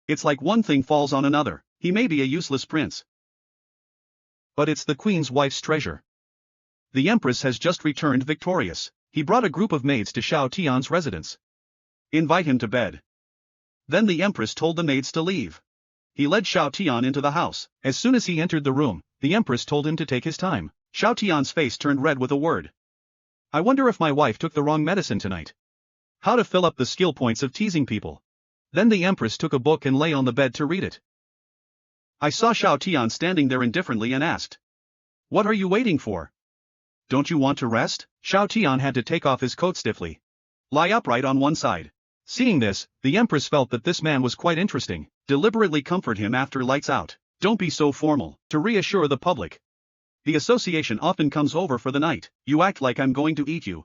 It's like one thing falls on another. He may be a useless prince, but it's the queen's wife's treasure. The Empress has just returned victorious. He brought a group of maids to Shao Tian's residence. Invite him to bed. Then the Empress told the maids to leave. He led Shao Tian into the house. As soon as he entered the room, the Empress told him to take his time. Shao Tian's face turned red with a word. I wonder if my wife took the wrong medicine tonight. How to fill up the skill points of teasing people. Then the Empress took a book and lay on the bed to read it. I saw Shao Tian standing there indifferently and asked, what are you waiting for? Don't you want to rest? Shao Tian had to take off his coat stiffly. Lie upright on one side. Seeing this, the Empress felt that this man was quite interesting. Deliberately comfort him after lights out. Don't be so formal. To reassure the public. The association often comes over for the night. You act like I'm going to eat you.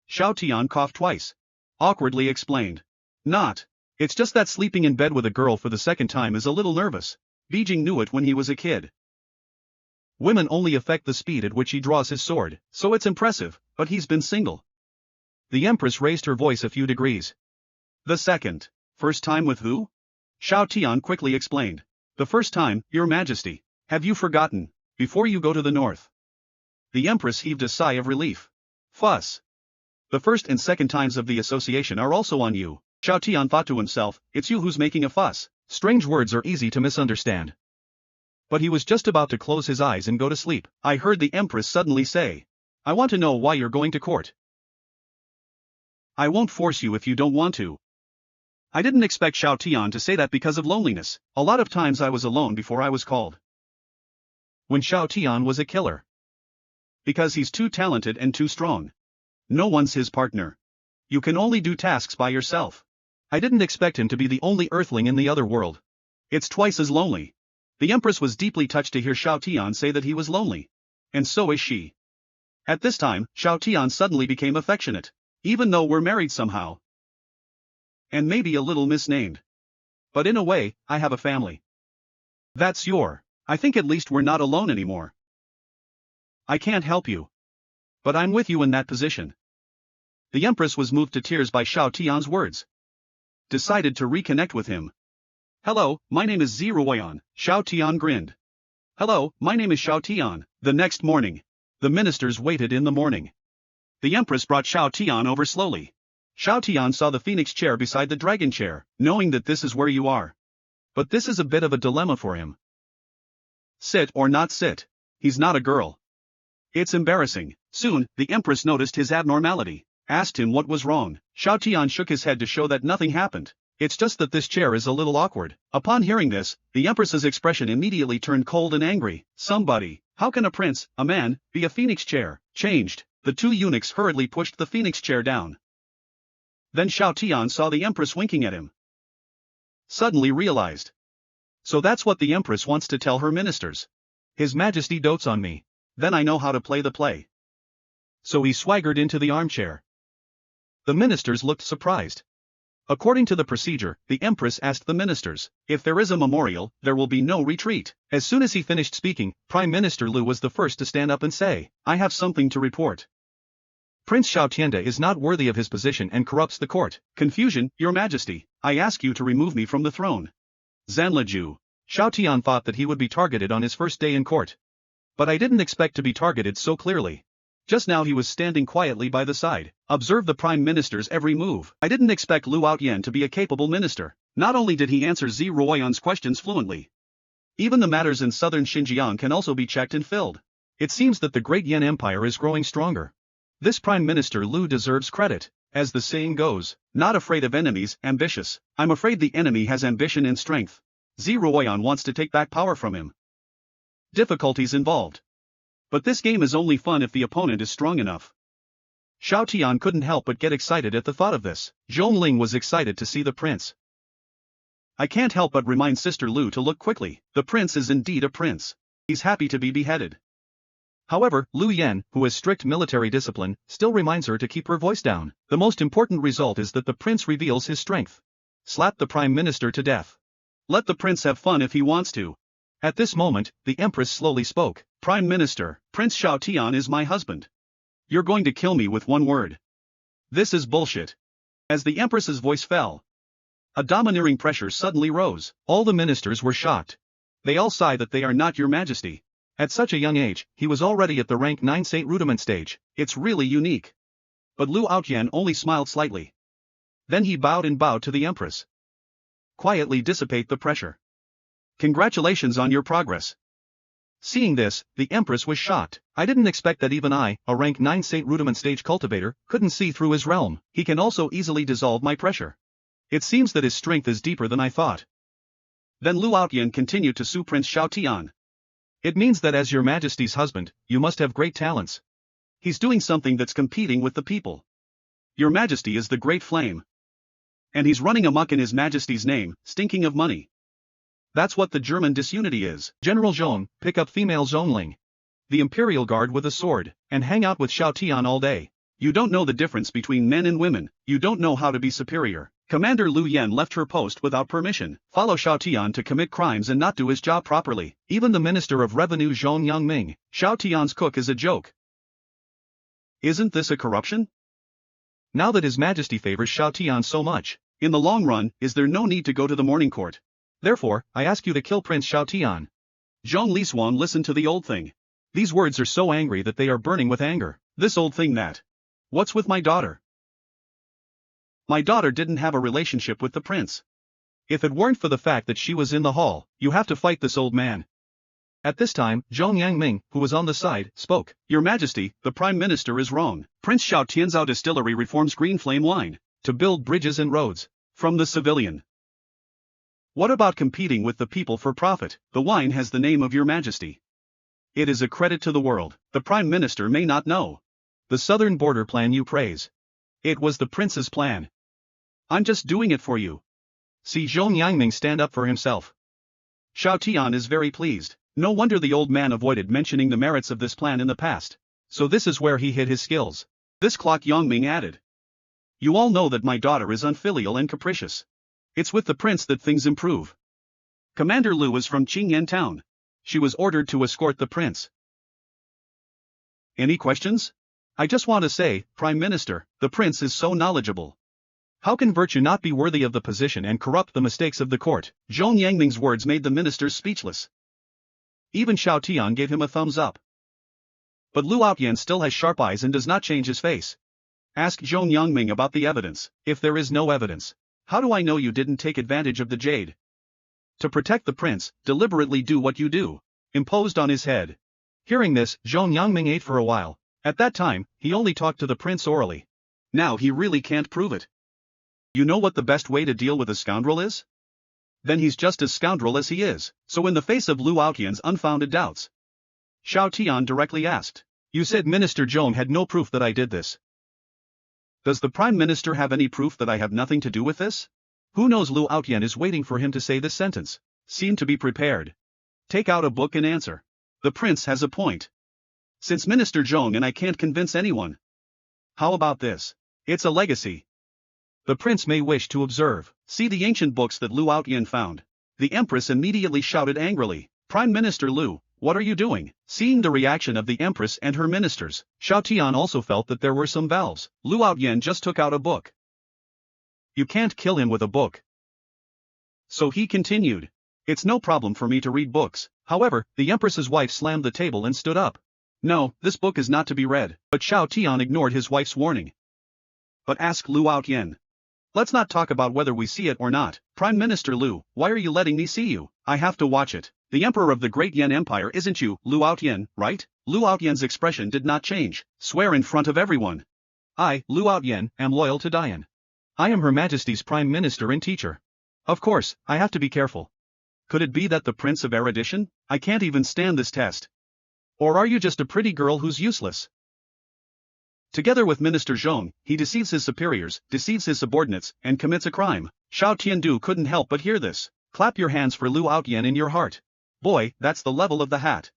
Shao Tian coughed twice. Awkwardly explained. Not. It's just that sleeping in bed with a girl for the second time is a little nervous. Beijing knew it when he was a kid. Women only affect the speed at which he draws his sword, so it's impressive, but he's been single. The Empress raised her voice a few degrees. The second. First time with who? Shao Tian quickly explained. The first time, Your Majesty. Have you forgotten? Before you go to the north. The Empress heaved a sigh of relief. Fuss. The first and second times of the association are also on you. Shao Tian thought to himself, it's you who's making a fuss. Strange words are easy to misunderstand. But he was just about to close his eyes and go to sleep. I heard the Empress suddenly say, I want to know why you're going to court. I won't force you if you don't want to. I didn't expect Shao Tian to say that because of loneliness. A lot of times I was alone before I was called. When Shao Tian was a killer. Because he's too talented and too strong. No one's his partner. You can only do tasks by yourself. I didn't expect him to be the only earthling in the other world. It's twice as lonely. The Empress was deeply touched to hear Shao Tian say that he was lonely. And so is she. At this time, Shao Tian suddenly became affectionate. Even though we're married somehow. And maybe a little misnamed. But in a way, I have a family. That's your. I think at least we're not alone anymore. I can't help you. But I'm with you in that position. The Empress was moved to tears by Shao Tian's words. Decided to reconnect with him. Hello, my name is Ziruoyan, Shao Tian grinned. Hello, my name is Shao Tian. The next morning. The ministers waited in the morning. The Empress brought Shao Tian over slowly. Shao Tian saw the phoenix chair beside the dragon chair, knowing that this is where you are. But this is a bit of a dilemma for him. Sit or not sit. He's not a girl. It's embarrassing. Soon, the Empress noticed his abnormality. Asked him what was wrong. Shao Tian shook his head to show that nothing happened. It's just that this chair is a little awkward. Upon hearing this, the Empress's expression immediately turned cold and angry. Somebody, how can a prince, a man, be a phoenix chair? Changed. The two eunuchs hurriedly pushed the phoenix chair down. Then Shao Tian saw the Empress winking at him. Suddenly realized. So that's what the Empress wants to tell her ministers. His Majesty dotes on me. Then I know how to play the play. So he swaggered into the armchair. The ministers looked surprised. According to the procedure, the Empress asked the ministers, if there is a memorial, there will be no retreat. As soon as he finished speaking, Prime Minister Lu was the first to stand up and say, I have something to report. Prince Shao Tianda is not worthy of his position and corrupts the court. Confusion, Your Majesty. I ask you to remove me from the throne. Zanliju. Shao Tian thought that he would be targeted on his first day in court. But I didn't expect to be targeted so clearly. Just now he was standing quietly by the side, observed the Prime Minister's every move. I didn't expect Lu Outyan to be a capable minister. Not only did he answer Ziruoyan's questions fluently. Even the matters in southern Xinjiang can also be checked and filled. It seems that the Great Yan Empire is growing stronger. This Prime Minister Lu deserves credit. As the saying goes, not afraid of enemies, ambitious. I'm afraid the enemy has ambition and strength. Ziruoyan wants to take back power from him. Difficulties involved. But this game is only fun if the opponent is strong enough. Xiao Tian couldn't help but get excited at the thought of this. Zhongling was excited to see the prince. I can't help but remind Sister Lu to look quickly. The prince is indeed a prince. He's happy to be beheaded. However, Lu Yan, who has strict military discipline, still reminds her to keep her voice down. The most important result is that the prince reveals his strength. Slap the prime minister to death. Let the prince have fun if he wants to. At this moment, the Empress slowly spoke. Prime Minister, Prince Xiao Tian is my husband. You're going to kill me with one word. This is bullshit. As the Empress's voice fell, a domineering pressure suddenly rose. All the ministers were shocked. They all sigh that they are not your majesty. At such a young age, he was already at the rank 9 Saint Rudiment stage. It's really unique. But Lu Outyan only smiled slightly. Then he bowed to the Empress. Quietly dissipate the pressure. Congratulations on your progress. Seeing this, the Empress was shocked. I didn't expect that even I, a rank 9 Saint Rudiment stage cultivator, couldn't see through his realm. He can also easily dissolve my pressure. It seems that his strength is deeper than I thought. Then Lu Outyan continued to sue Prince Xiao Tian. It means that as your majesty's husband, you must have great talents. He's doing something that's competing with the people. Your majesty is the great flame. And he's running amok in his majesty's name, stinking of money. That's what the German disunity is. General Zhong, pick up female Zhongling. The Imperial Guard with a sword, and hang out with Xiao Tian all day. You don't know the difference between men and women, you don't know how to be superior. Commander Lu Yan left her post without permission. Follow Xiao Tian to commit crimes and not do his job properly. Even the Minister of Revenue Zhong Yangming, Xiao Tian's cook is a joke. Isn't this a corruption? Now that His Majesty favors Xiao Tian so much, in the long run, is there no need to go to the morning court? Therefore, I ask you to kill Prince Xiao Tian. Zhong Lishuang listened to the old thing. These words are so angry that they are burning with anger. This old thing that. What's with my daughter? My daughter didn't have a relationship with the prince. If it weren't for the fact that she was in the hall, you have to fight this old man. At this time, Zhong Yangming, who was on the side, spoke. Your Majesty, the Prime Minister is wrong. Prince Xiao Tian's distillery reforms green flame wine to build bridges and roads. From the civilian. What about competing with the people for profit? The wine has the name of your majesty. It is a credit to the world. The prime minister may not know. The southern border plan you praise. It was the prince's plan. I'm just doing it for you. See Zhong Yangming stand up for himself. Xiao Tian is very pleased. No wonder the old man avoided mentioning the merits of this plan in the past. So this is where he hid his skills. This clock Yangming added. You all know that my daughter is unfilial and capricious. It's with the prince that things improve. Commander Lu is from Qingyan town. She was ordered to escort the prince. Any questions? I just want to say, Prime Minister, the prince is so knowledgeable. How can virtue not be worthy of the position and corrupt the mistakes of the court? Zhong Yangming's words made the ministers speechless. Even Xiao Tian gave him a thumbs up. But Lu Outyan still has sharp eyes and does not change his face. Ask Zhong Yangming about the evidence. If there is no evidence, how do I know you didn't take advantage of the jade? To protect the prince, deliberately do what you do. Imposed on his head. Hearing this, Zhong Yangming ate for a while. At that time, he only talked to the prince orally. Now he really can't prove it. You know what the best way to deal with a scoundrel is? Then he's just as scoundrel as he is. So in the face of Lu Outyan's unfounded doubts, Xiao Tian directly asked. You said Minister Zhong had no proof that I did this. Does the Prime Minister have any proof that I have nothing to do with this? Who knows? Lu Outyan is waiting for him to say this sentence. Seem to be prepared. Take out a book and answer. The prince has a point. Since Minister Zhong and I can't convince anyone. How about this? It's a legacy. The prince may wish to observe. See the ancient books that Lu Outyan found. The Empress immediately shouted angrily. Prime Minister Lu, what are you doing? Seeing the reaction of the Empress and her ministers, Xiao Tian also felt that there were some valves. Lu Outyan just took out a book. You can't kill him with a book. So he continued. It's no problem for me to read books. However, the Empress's wife slammed the table and stood up. No, this book is not to be read. But Xiao Tian ignored his wife's warning. But ask Lu Outyan. Let's not talk about whether we see it or not. Prime Minister Lu, why are you letting me see you? I have to watch it. The Emperor of the Great Yan Empire isn't you, Lu Outyan, right? Lu Outyan's expression did not change. Swear in front of everyone. I, Lu Outyen, am loyal to Dian. I am Her Majesty's Prime Minister and teacher. Of course, I have to be careful. Could it be that the Prince of Erudition? I can't even stand this test. Or are you just a pretty girl who's useless? Together with Minister Zhong, he deceives his superiors, deceives his subordinates, and commits a crime. Xiao Tiandu couldn't help but hear this. Clap your hands for Lu Outyen in your heart. Boy, that's the level of the hat.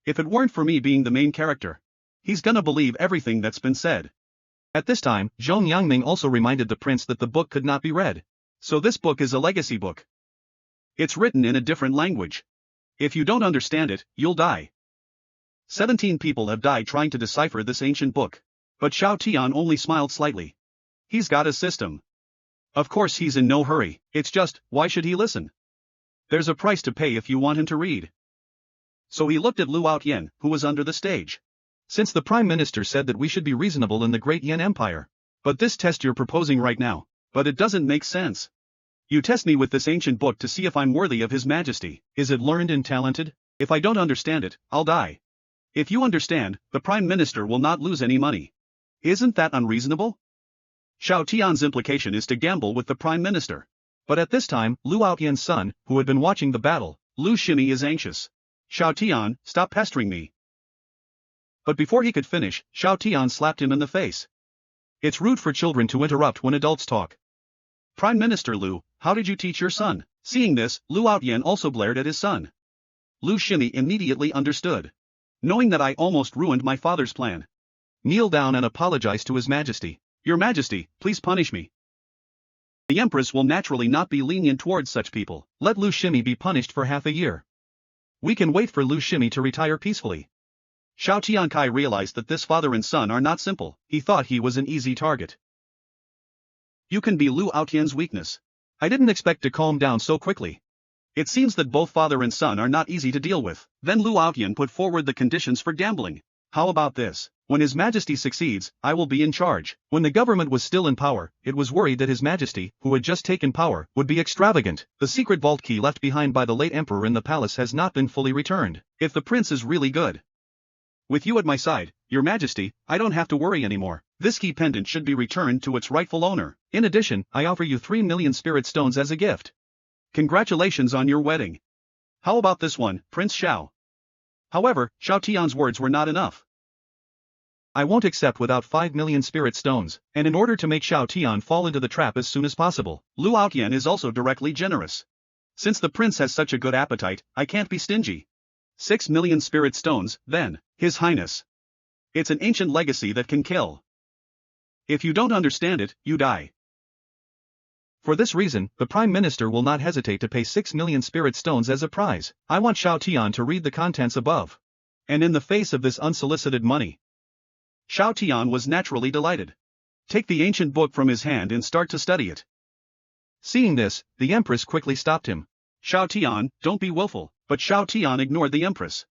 If it weren't for me being the main character, he's gonna believe everything that's been said. At this time, Zhong Yangming also reminded the prince that the book could not be read. So this book is a legacy book. It's written in a different language. If you don't understand it, you'll die. 17 people have died trying to decipher this ancient book. But Xiao Tian only smiled slightly. He's got a system. Of course he's in no hurry, it's just, why should he listen? There's a price to pay if you want him to read. So he looked at Lu Outyen, who was under the stage. Since the Prime Minister said that we should be reasonable in the Great Yan Empire. But this test you're proposing right now, but it doesn't make sense. You test me with this ancient book to see if I'm worthy of His Majesty. Is it learned and talented? If I don't understand it, I'll die. If you understand, the Prime Minister will not lose any money. Isn't that unreasonable? Xiao Tian's implication is to gamble with the Prime Minister. But at this time, Lu Outyen's son, who had been watching the battle, Lu Shimi, is anxious. Xiao Tian, stop pestering me. But before he could finish, Xiao Tian slapped him in the face. It's rude for children to interrupt when adults talk. Prime Minister Lu, how did you teach your son? Seeing this, Lu Outyen also glared at his son. Lu Shimi immediately understood. Knowing that I almost ruined my father's plan. Kneel down and apologize to His Majesty. Your Majesty, please punish me. The Empress will naturally not be lenient towards such people. Let Lu Shimi be punished for half a year. We can wait for Lu Shimi to retire peacefully. Xiao Tiankai realized that this father and son are not simple. He thought he was an easy target. You can be Lu Outyen's weakness. I didn't expect to calm down so quickly. It seems that both father and son are not easy to deal with. Then Lu Outyen put forward the conditions for gambling. How about this? When His Majesty succeeds, I will be in charge. When the government was still in power, it was worried that His Majesty, who had just taken power, would be extravagant. The secret vault key left behind by the late emperor in the palace has not been fully returned. If the prince is really good. With you at my side, Your Majesty, I don't have to worry anymore. This key pendant should be returned to its rightful owner. In addition, I offer you 3 million spirit stones as a gift. Congratulations on your wedding. How about this one, Prince Xiao? However, Xiao Tian's words were not enough. I won't accept without 5 million spirit stones, and in order to make Xiao Tian fall into the trap as soon as possible, Lu Outyen is also directly generous. Since the prince has such a good appetite, I can't be stingy. 6 million spirit stones, then, His Highness. It's an ancient legacy that can kill. If you don't understand it, you die. For this reason, the Prime Minister will not hesitate to pay 6 million spirit stones as a prize. I want Xiao Tian to read the contents above. And in the face of this unsolicited money, Xiao Tian was naturally delighted. Take the ancient book from his hand and start to study it. Seeing this, the Empress quickly stopped him. Xiao Tian, don't be willful. But Xiao Tian ignored the Empress.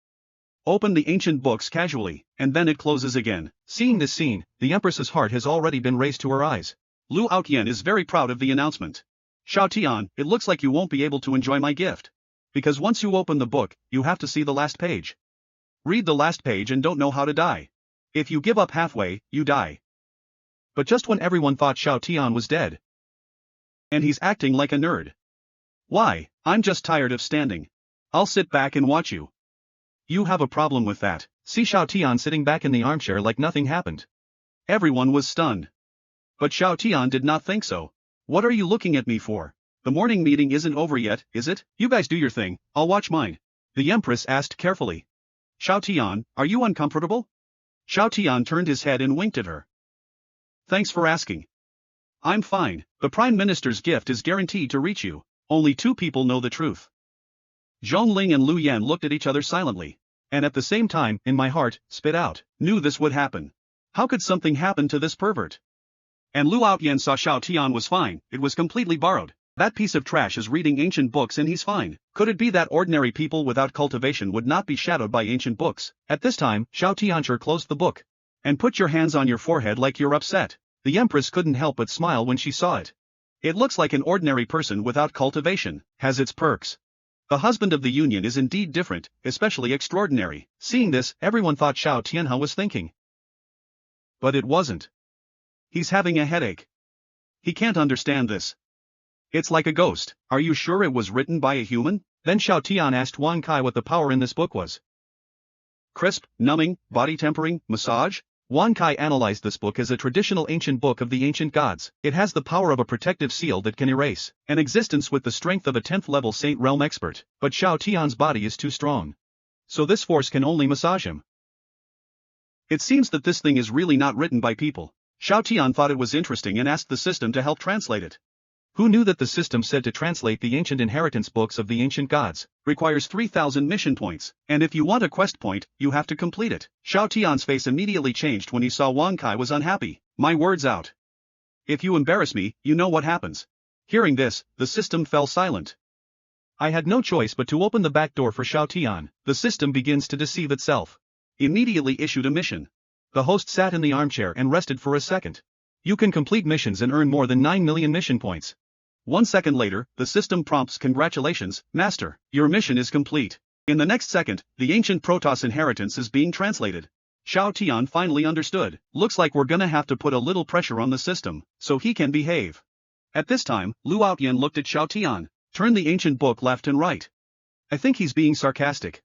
Open the ancient books casually, and then it closes again. Seeing this scene, the Empress's heart has already been raised to her eyes. Lu Outyen is very proud of the announcement. Xiao Tian, it looks like you won't be able to enjoy my gift. Because once you open the book, you have to see the last page. Read the last page and don't know how to die. If you give up halfway, you die. But just when everyone thought Xiao Tian was dead. And he's acting like a nerd. Why, I'm just tired of standing. I'll sit back and watch you. You have a problem with that. See Xiao Tian sitting back in the armchair like nothing happened. Everyone was stunned. But Xiao Tian did not think so. What are you looking at me for? The morning meeting isn't over yet, is it? You guys do your thing, I'll watch mine. The Empress asked carefully. Xiao Tian, are you uncomfortable? Xiao Tian turned his head and winked at her. Thanks for asking. I'm fine. The Prime Minister's gift is guaranteed to reach you. Only 2 people know the truth. Zhongling and Lu Yan looked at each other silently. And at the same time, in my heart, spit out, knew this would happen. How could something happen to this pervert? And Lu Outyen saw Xiao Tian was fine, it was completely borrowed. That piece of trash is reading ancient books and he's fine. Could it be that ordinary people without cultivation would not be shadowed by ancient books? At this time, Xiao Tiancher closed the book. And put your hands on your forehead like you're upset. The Empress couldn't help but smile when she saw it. It looks like an ordinary person without cultivation, has its perks. The husband of the union is indeed different, especially extraordinary. Seeing this, everyone thought Xiao Tianhe was thinking. But it wasn't. He's having a headache. He can't understand this. It's like a ghost. Are you sure it was written by a human? Then Xiao Tian asked Wang Kai what the power in this book was. Crisp, numbing, body tempering, massage? Wang Kai analyzed this book as a traditional ancient book of the ancient gods. It has the power of a protective seal that can erase an existence with the strength of a 10th level Saint Realm expert, but Xiao Tian's body is too strong. So this force can only massage him. It seems that this thing is really not written by people. Xiao Tian thought it was interesting and asked the system to help translate it. Who knew that the system said to translate the ancient inheritance books of the ancient gods requires 3,000 mission points, and if you want a quest point, you have to complete it. Xiao Tian's face immediately changed when he saw Wang Kai was unhappy. My words out. If you embarrass me, you know what happens. Hearing this, the system fell silent. I had no choice but to open the back door for Xiao Tian. The system begins to deceive itself. Immediately issued a mission. The host sat in the armchair and rested for a second. You can complete missions and earn more than 9 million mission points. 1 second later, the system prompts congratulations, Master, your mission is complete. In the next second, the ancient Protoss inheritance is being translated. Xiao Tian finally understood. Looks like we're gonna have to put a little pressure on the system, so he can behave. At this time, Lu Outyan looked at Xiao Tian, turned the ancient book left and right. I think he's being sarcastic.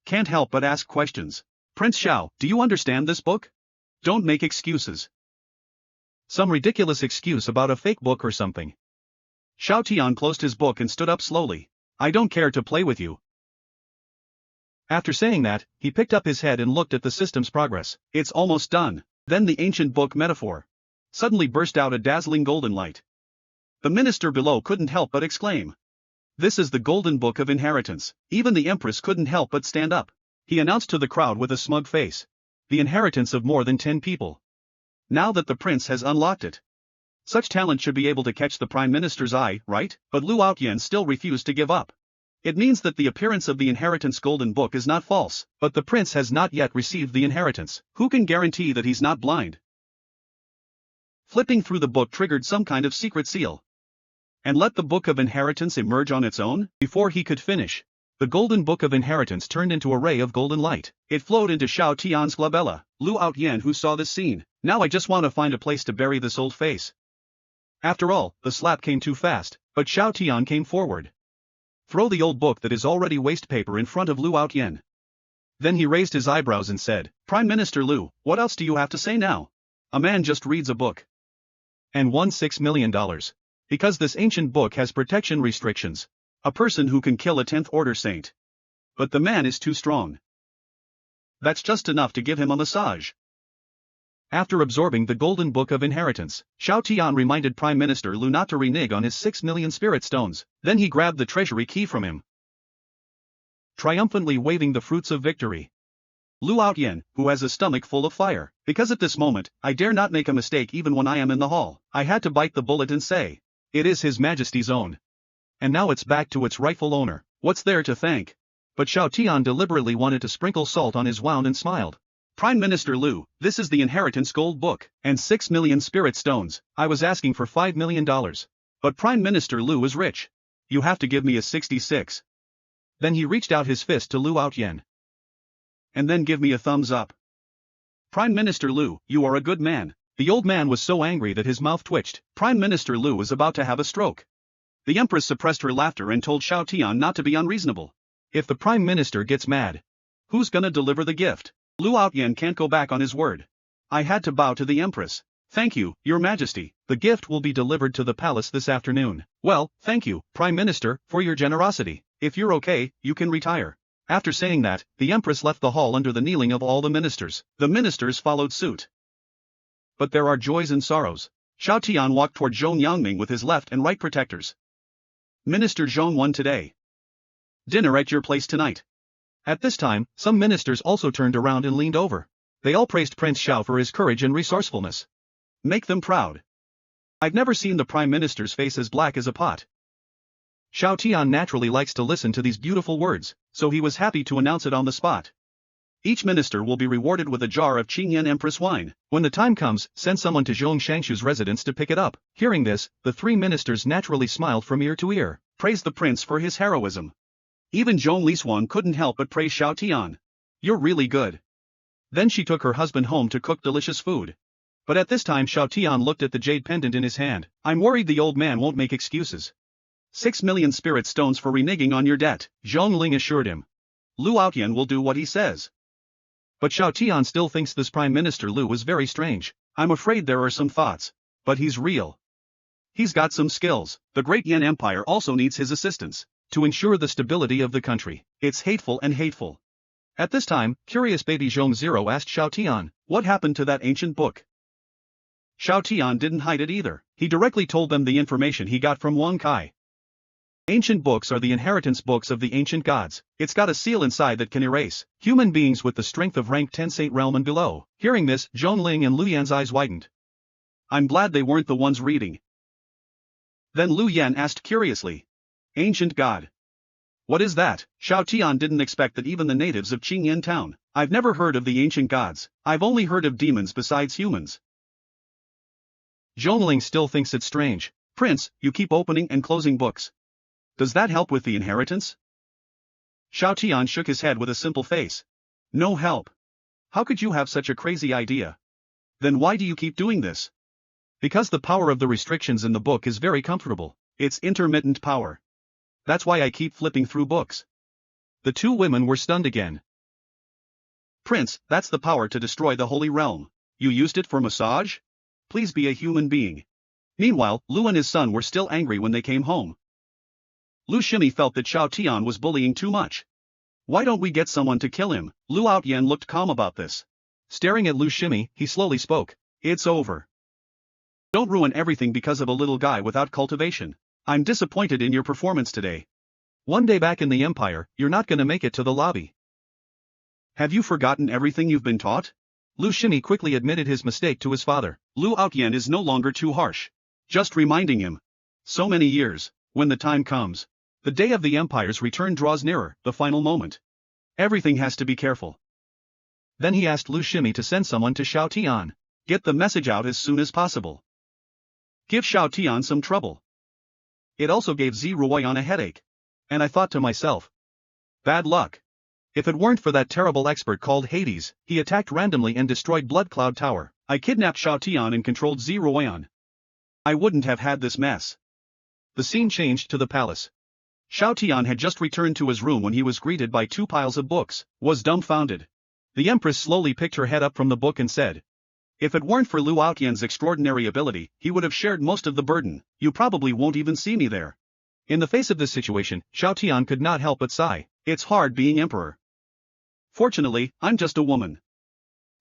Can't help but ask questions. Prince Xiao, do you understand this book? Don't make excuses. Some ridiculous excuse about a fake book or something. Xiao Tian closed his book and stood up slowly. I don't care to play with you. After saying that, he picked up his head and looked at the system's progress. It's almost done. Then the ancient book metaphor suddenly burst out a dazzling golden light. The minister below couldn't help but exclaim. This is the golden book of inheritance. Even the Empress couldn't help but stand up. He announced to the crowd with a smug face. The inheritance of more than 10 people. Now that the prince has unlocked it. Such talent should be able to catch the prime minister's eye, right? But Lu Outyan still refused to give up. It means that the appearance of the inheritance golden book is not false, but the prince has not yet received the inheritance. Who can guarantee that he's not blind? Flipping through the book triggered some kind of secret seal. And let the book of inheritance emerge on its own? Before he could finish, the golden book of inheritance turned into a ray of golden light. It flowed into Xiao Tian's glabella. Lu Outyan who saw this scene. Now I just want to find a place to bury this old face. After all, the slap came too fast, but Xiao Tian came forward. Throw the old book that is already waste paper in front of Lu Outyan. Then he raised his eyebrows and said, Prime Minister Lu, what else do you have to say now? A man just reads a book. And won $6 million. Because this ancient book has protection restrictions. A person who can kill a 10th order saint. But the man is too strong. That's just enough to give him a massage. After absorbing the golden book of inheritance, Xiao Tian reminded Prime Minister Lu not to renege on his 6 million spirit stones. Then he grabbed the treasury key from him, triumphantly waving the fruits of victory. Lu Outyan, who has a stomach full of fire, because at this moment, I dare not make a mistake even when I am in the hall. I had to bite the bullet and say, it is His Majesty's own. And now it's back to its rightful owner. What's there to thank? But Xiao Tian deliberately wanted to sprinkle salt on his wound and smiled. Prime Minister Lu, this is the inheritance gold book, and 6 million spirit stones. I was asking for $5 million. But Prime Minister Lu is rich. You have to give me a 66. Then he reached out his fist to Lu Outyan. And then give me a thumbs up. Prime Minister Lu, you are a good man. The old man was so angry that his mouth twitched. Prime Minister Lu was about to have a stroke. The Empress suppressed her laughter and told Xiao Tian not to be unreasonable. If the Prime Minister gets mad, who's gonna deliver the gift? Lu Outyan can't go back on his word. I had to bow to the Empress. Thank you, Your Majesty. The gift will be delivered to the palace this afternoon. Well, thank you, Prime Minister, for your generosity. If you're okay, you can retire. After saying that, the Empress left the hall under the kneeling of all the ministers. The ministers followed suit. But there are joys and sorrows. Xiao Tian walked toward Zhong Yangming with his left and right protectors. Minister Zhong won today. Dinner at your place tonight. At this time, some ministers also turned around and leaned over. They all praised Prince Xiao for his courage and resourcefulness. Make them proud. I've never seen the Prime Minister's face as black as a pot. Xiao Tian naturally likes to listen to these beautiful words, so he was happy to announce it on the spot. Each minister will be rewarded with a jar of Qingyan Empress wine. When the time comes, send someone to Zhong Shangshu's residence to pick it up. Hearing this, the 3 ministers naturally smiled from ear to ear, praised the prince for his heroism. Even Zhong Liswan couldn't help but praise Xiao Tian. You're really good. Then she took her husband home to cook delicious food. But at this time Xiao Tian looked at the jade pendant in his hand. I'm worried the old man won't make excuses. 6 million spirit stones for reneging on your debt, Zhong Ling assured him. Lu Outyan will do what he says. But Xiao Tian still thinks this Prime Minister Lu is very strange. I'm afraid there are some thoughts. But he's real. He's got some skills. The Great Yan Empire also needs his assistance to ensure the stability of the country. It's hateful and hateful. At this time, curious baby Zhong Zero asked Xiao Tian, what happened to that ancient book? Xiao Tian didn't hide it either. He directly told them the information he got from Wang Kai. Ancient books are the inheritance books of the ancient gods. It's got a seal inside that can erase human beings with the strength of rank 10 Saint Realm and below. Hearing this, Zhong Ling and Lu Yan's eyes widened. I'm glad they weren't the ones reading. Then Lu Yan asked curiously. Ancient god. What is that? Xiao Tian didn't expect that even the natives of Qingyan town. I've never heard of the ancient gods. I've only heard of demons besides humans. Zhong Ling still thinks it strange. Prince, you keep opening and closing books. Does that help with the inheritance? Xiao Tian shook his head with a simple face. No help. How could you have such a crazy idea? Then why do you keep doing this? Because the power of the restrictions in the book is very comfortable. It's intermittent power. That's why I keep flipping through books. The two women were stunned again. Prince, that's the power to destroy the Holy Realm. You used it for massage? Please be a human being. Meanwhile, Lu and his son were still angry when they came home. Lu Shimi felt that Xiao Tian was bullying too much. Why don't we get someone to kill him? Lu Outyan looked calm about this. Staring at Lu Shimi, he slowly spoke. It's over. Don't ruin everything because of a little guy without cultivation. I'm disappointed in your performance today. One day back in the Empire, you're not gonna make it to the lobby. Have you forgotten everything you've been taught? Lu Shimi quickly admitted his mistake to his father. Lu Outyan is no longer too harsh. Just reminding him. So many years, when the time comes. The day of the Empire's return draws nearer, the final moment. Everything has to be careful. Then he asked Lu Shimi to send someone to Xiao Tian. Get the message out as soon as possible. Give Xiao Tian some trouble. It also gave Zi Ruoyan a headache. And I thought to myself. Bad luck. If it weren't for that terrible expert called Hades, he attacked randomly and destroyed Blood Cloud Tower. I kidnapped Xiao Tian and controlled Zi Ruoyan. I wouldn't have had this mess. The scene changed to the palace. Xiao Tian had just returned to his room when he was greeted by 2 piles of books, was dumbfounded. The Empress slowly picked her head up from the book and said. If it weren't for Lu Outyan's extraordinary ability, he would have shared most of the burden. You probably won't even see me there. In the face of this situation, Xiao Tian could not help but sigh. It's hard being emperor. Fortunately, I'm just a woman.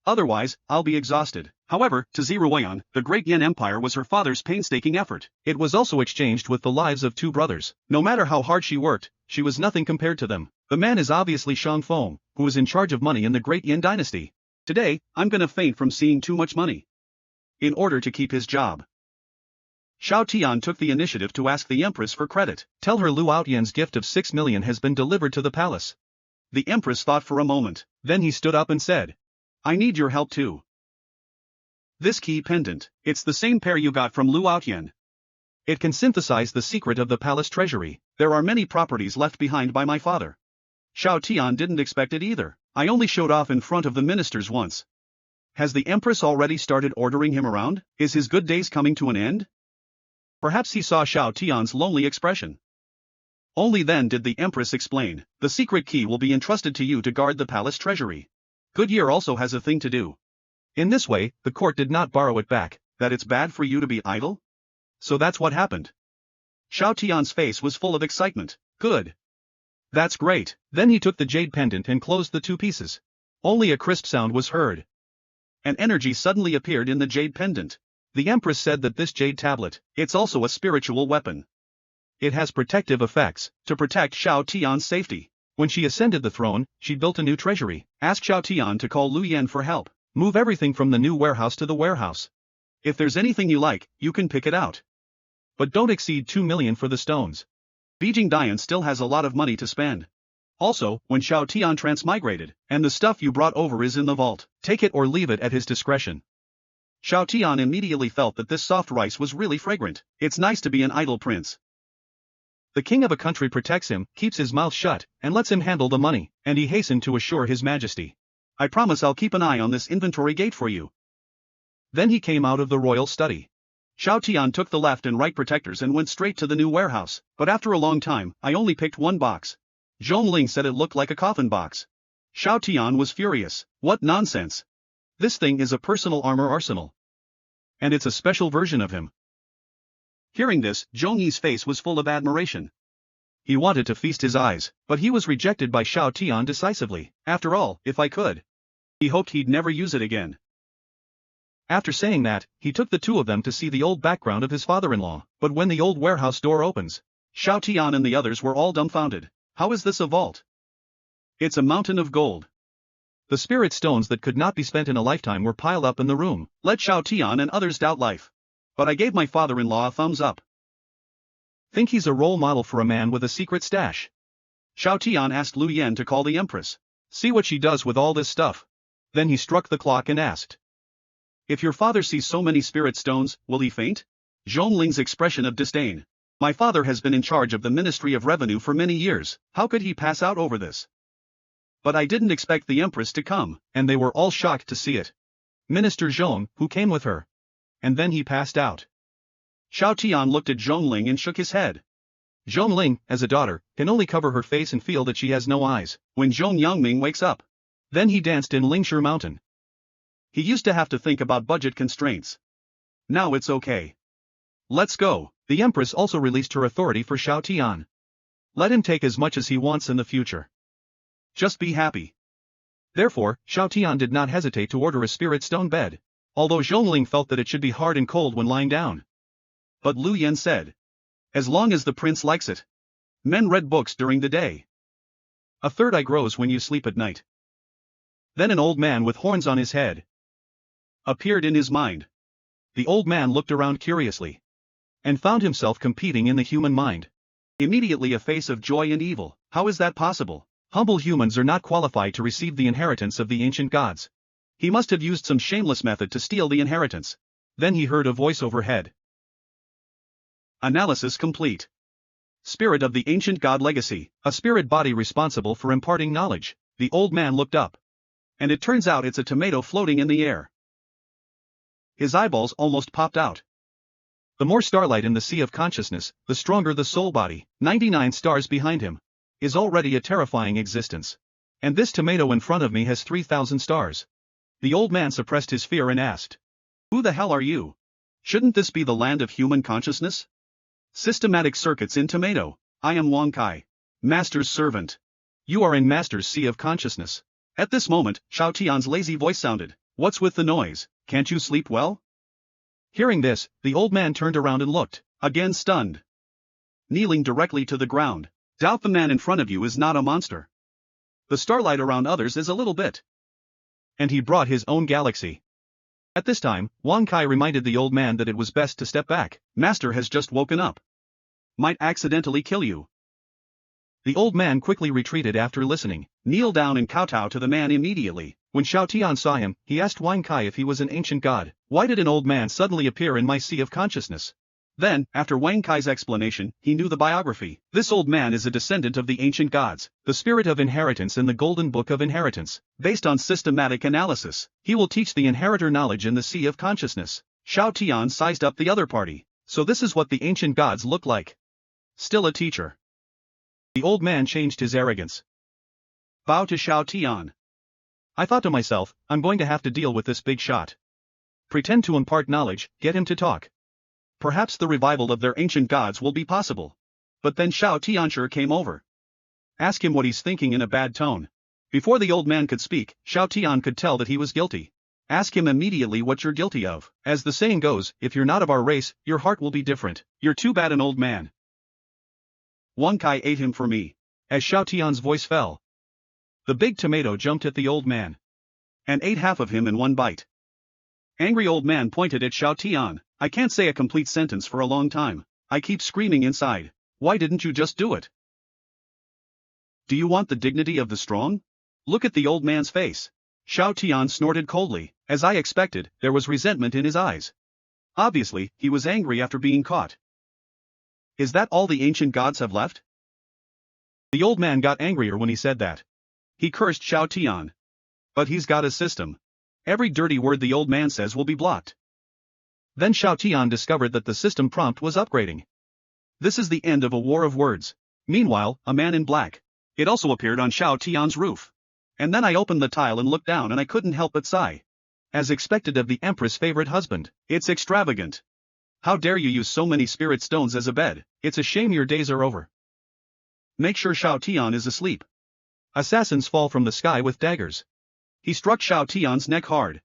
Otherwise, I'll be exhausted. However, to Zi Ruoyan, the Great Yan Empire was her father's painstaking effort. It was also exchanged with the lives of 2 brothers. No matter how hard she worked, she was nothing compared to them. The man is obviously Shang Feng, who is in charge of money in the Great Yan dynasty. Today, I'm gonna faint from seeing too much money. In order to keep his job. Xiao Tian took the initiative to ask the Empress for credit. Tell her Lu Outyan's gift of 6 million has been delivered to the palace. The Empress thought for a moment. Then he stood up and said. I need your help too. This key pendant, it's the same pair you got from Lu Outyan. It can synthesize the secret of the palace treasury. There are many properties left behind by my father. Xiao Tian didn't expect it either. I only showed off in front of the ministers once. Has the Empress already started ordering him around? Is his good days coming to an end? Perhaps he saw Xiao Tian's lonely expression. Only then did the Empress explain. The secret key will be entrusted to you to guard the palace treasury. Goodyear also has a thing to do. In this way, the court did not borrow it back. That it's bad for you to be idle? So that's what happened. Xiao Tian's face was full of excitement. Good. That's great. Then he took the jade pendant and closed the 2 pieces. Only a crisp sound was heard. An energy suddenly appeared in the jade pendant. The Empress said that this jade tablet, it's also a spiritual weapon. It has protective effects, to protect Xiao Tian's safety. When she ascended the throne, she built a new treasury. Ask Xiao Tian to call Lu Yan for help. Move everything from the new warehouse to the warehouse. If there's anything you like, you can pick it out. But don't exceed 2 million for the stones. Beijing Dian still has a lot of money to spend. Also, when Xiao Tian transmigrated, and the stuff you brought over is in the vault, take it or leave it at his discretion. Xiao Tian immediately felt that this soft rice was really fragrant. It's nice to be an idle prince. The king of a country protects him, keeps his mouth shut, and lets him handle the money, and he hastened to assure his majesty. I promise I'll keep an eye on this inventory gate for you. Then he came out of the royal study. Xiao Tian took the left and right protectors and went straight to the new warehouse, but after a long time, I only picked one box. Zhong Ling said it looked like a coffin box. Xiao Tian was furious. What nonsense! This thing is a personal armor arsenal. And it's a special version of him. Hearing this, Zhong Yi's face was full of admiration. He wanted to feast his eyes, but he was rejected by Xiao Tian decisively. After all, if I could. He hoped he'd never use it again. After saying that, he took the two of them to see the old background of his father-in-law, but when the old warehouse door opens, Xiao Tian and the others were all dumbfounded. How is this a vault? It's a mountain of gold. The spirit stones that could not be spent in a lifetime were piled up in the room. Let Xiao Tian and others doubt life. But I gave my father-in-law a thumbs up. Think he's a role model for a man with a secret stash? Xiao Tian asked Lu Yan to call the Empress. See what she does with all this stuff. Then he struck the clock and asked. If your father sees so many spirit stones, will he faint? Zhong Ling's expression of disdain. My father has been in charge of the Ministry of Revenue for many years, how could he pass out over this? But I didn't expect the Empress to come, and they were all shocked to see it. Minister Zhong, who came with her. And then he passed out. Xiao Tian looked at Zhong Ling and shook his head. Zhong Ling, as a daughter, can only cover her face and feel that she has no eyes. When Zhong Yangming wakes up. Then he danced in Lingshi Mountain. He used to have to think about budget constraints. Now it's okay. Let's go. The Empress also released her authority for Xiao Tian. Let him take as much as he wants in the future. Just be happy. Therefore, Xiao Tian did not hesitate to order a spirit stone bed, although Zhong Ling felt that it should be hard and cold when lying down. But Lu Yan said, as long as the prince likes it. Men read books during the day. A third eye grows when you sleep at night. Then an old man with horns on his head appeared in his mind. The old man looked around curiously and found himself competing in the human mind. Immediately a face of joy and evil. How is that possible? Humble humans are not qualified to receive the inheritance of the ancient gods. He must have used some shameless method to steal the inheritance. Then he heard a voice overhead. Analysis complete. Spirit of the ancient god legacy, a spirit body responsible for imparting knowledge. The old man looked up. And it turns out it's a tomato floating in the air. His eyeballs almost popped out. The more starlight in the sea of consciousness, the stronger the soul body. 99 stars behind him is already a terrifying existence. And this tomato in front of me has 3,000 stars. The old man suppressed his fear and asked, who the hell are you? Shouldn't this be the land of human consciousness? Systematic circuits in tomato. I am Wang Kai, Master's servant. You are in Master's sea of consciousness. At this moment, Xiao Tian's lazy voice sounded. What's with the noise? Can't you sleep well? Hearing this, the old man turned around and looked, again stunned. Kneeling directly to the ground. Doubt the man in front of you is not a monster. The starlight around others is a little bit. And he brought his own galaxy. At this time, Wang Kai reminded the old man that it was best to step back. Master has just woken up. Might accidentally kill you. The old man quickly retreated after listening, kneeled down and kowtowed to the man immediately. When Xiao Tian saw him, he asked Wang Kai if he was an ancient god. Why did an old man suddenly appear in my sea of consciousness? Then, after Wang Kai's explanation, he knew the biography. This old man is a descendant of the ancient gods, the spirit of inheritance in the Golden Book of Inheritance. Based on systematic analysis, he will teach the inheritor knowledge in the sea of consciousness. Xiao Tian sized up the other party. So this is what the ancient gods look like. Still a teacher. The old man changed his arrogance. Bow to Xiao Tian. I thought to myself, I'm going to have to deal with this big shot. Pretend to impart knowledge, get him to talk. Perhaps the revival of their ancient gods will be possible. But then Xiao Tianshi came over. Ask him what he's thinking in a bad tone. Before the old man could speak, Xiao Tian could tell that he was guilty. Ask him immediately what you're guilty of. As the saying goes, if you're not of our race, your heart will be different. You're too bad an old man. Wang Kai ate him for me. As Xiao Tian's voice fell, the big tomato jumped at the old man and ate half of him in one bite. Angry old man pointed at Xiao Tian. I can't say a complete sentence for a long time. I keep screaming inside. Why didn't you just do it? Do you want the dignity of the strong? Look at the old man's face. Xiao Tian snorted coldly. As I expected, there was resentment in his eyes. Obviously, he was angry after being caught. Is that all the ancient gods have left? The old man got angrier when he said that. He cursed Xiao Tian. But he's got a system. Every dirty word the old man says will be blocked. Then Xiao Tian discovered that the system prompt was upgrading. This is the end of a war of words. Meanwhile, a man in black. It also appeared on Xiao Tian's roof. And then I opened the tile and looked down and I couldn't help but sigh. As expected of the Empress' favorite husband, it's extravagant. How dare you use so many spirit stones as a bed, it's a shame your days are over. Make sure Xiao Tian is asleep. Assassins fall from the sky with daggers. He struck Xiao Tian's neck hard.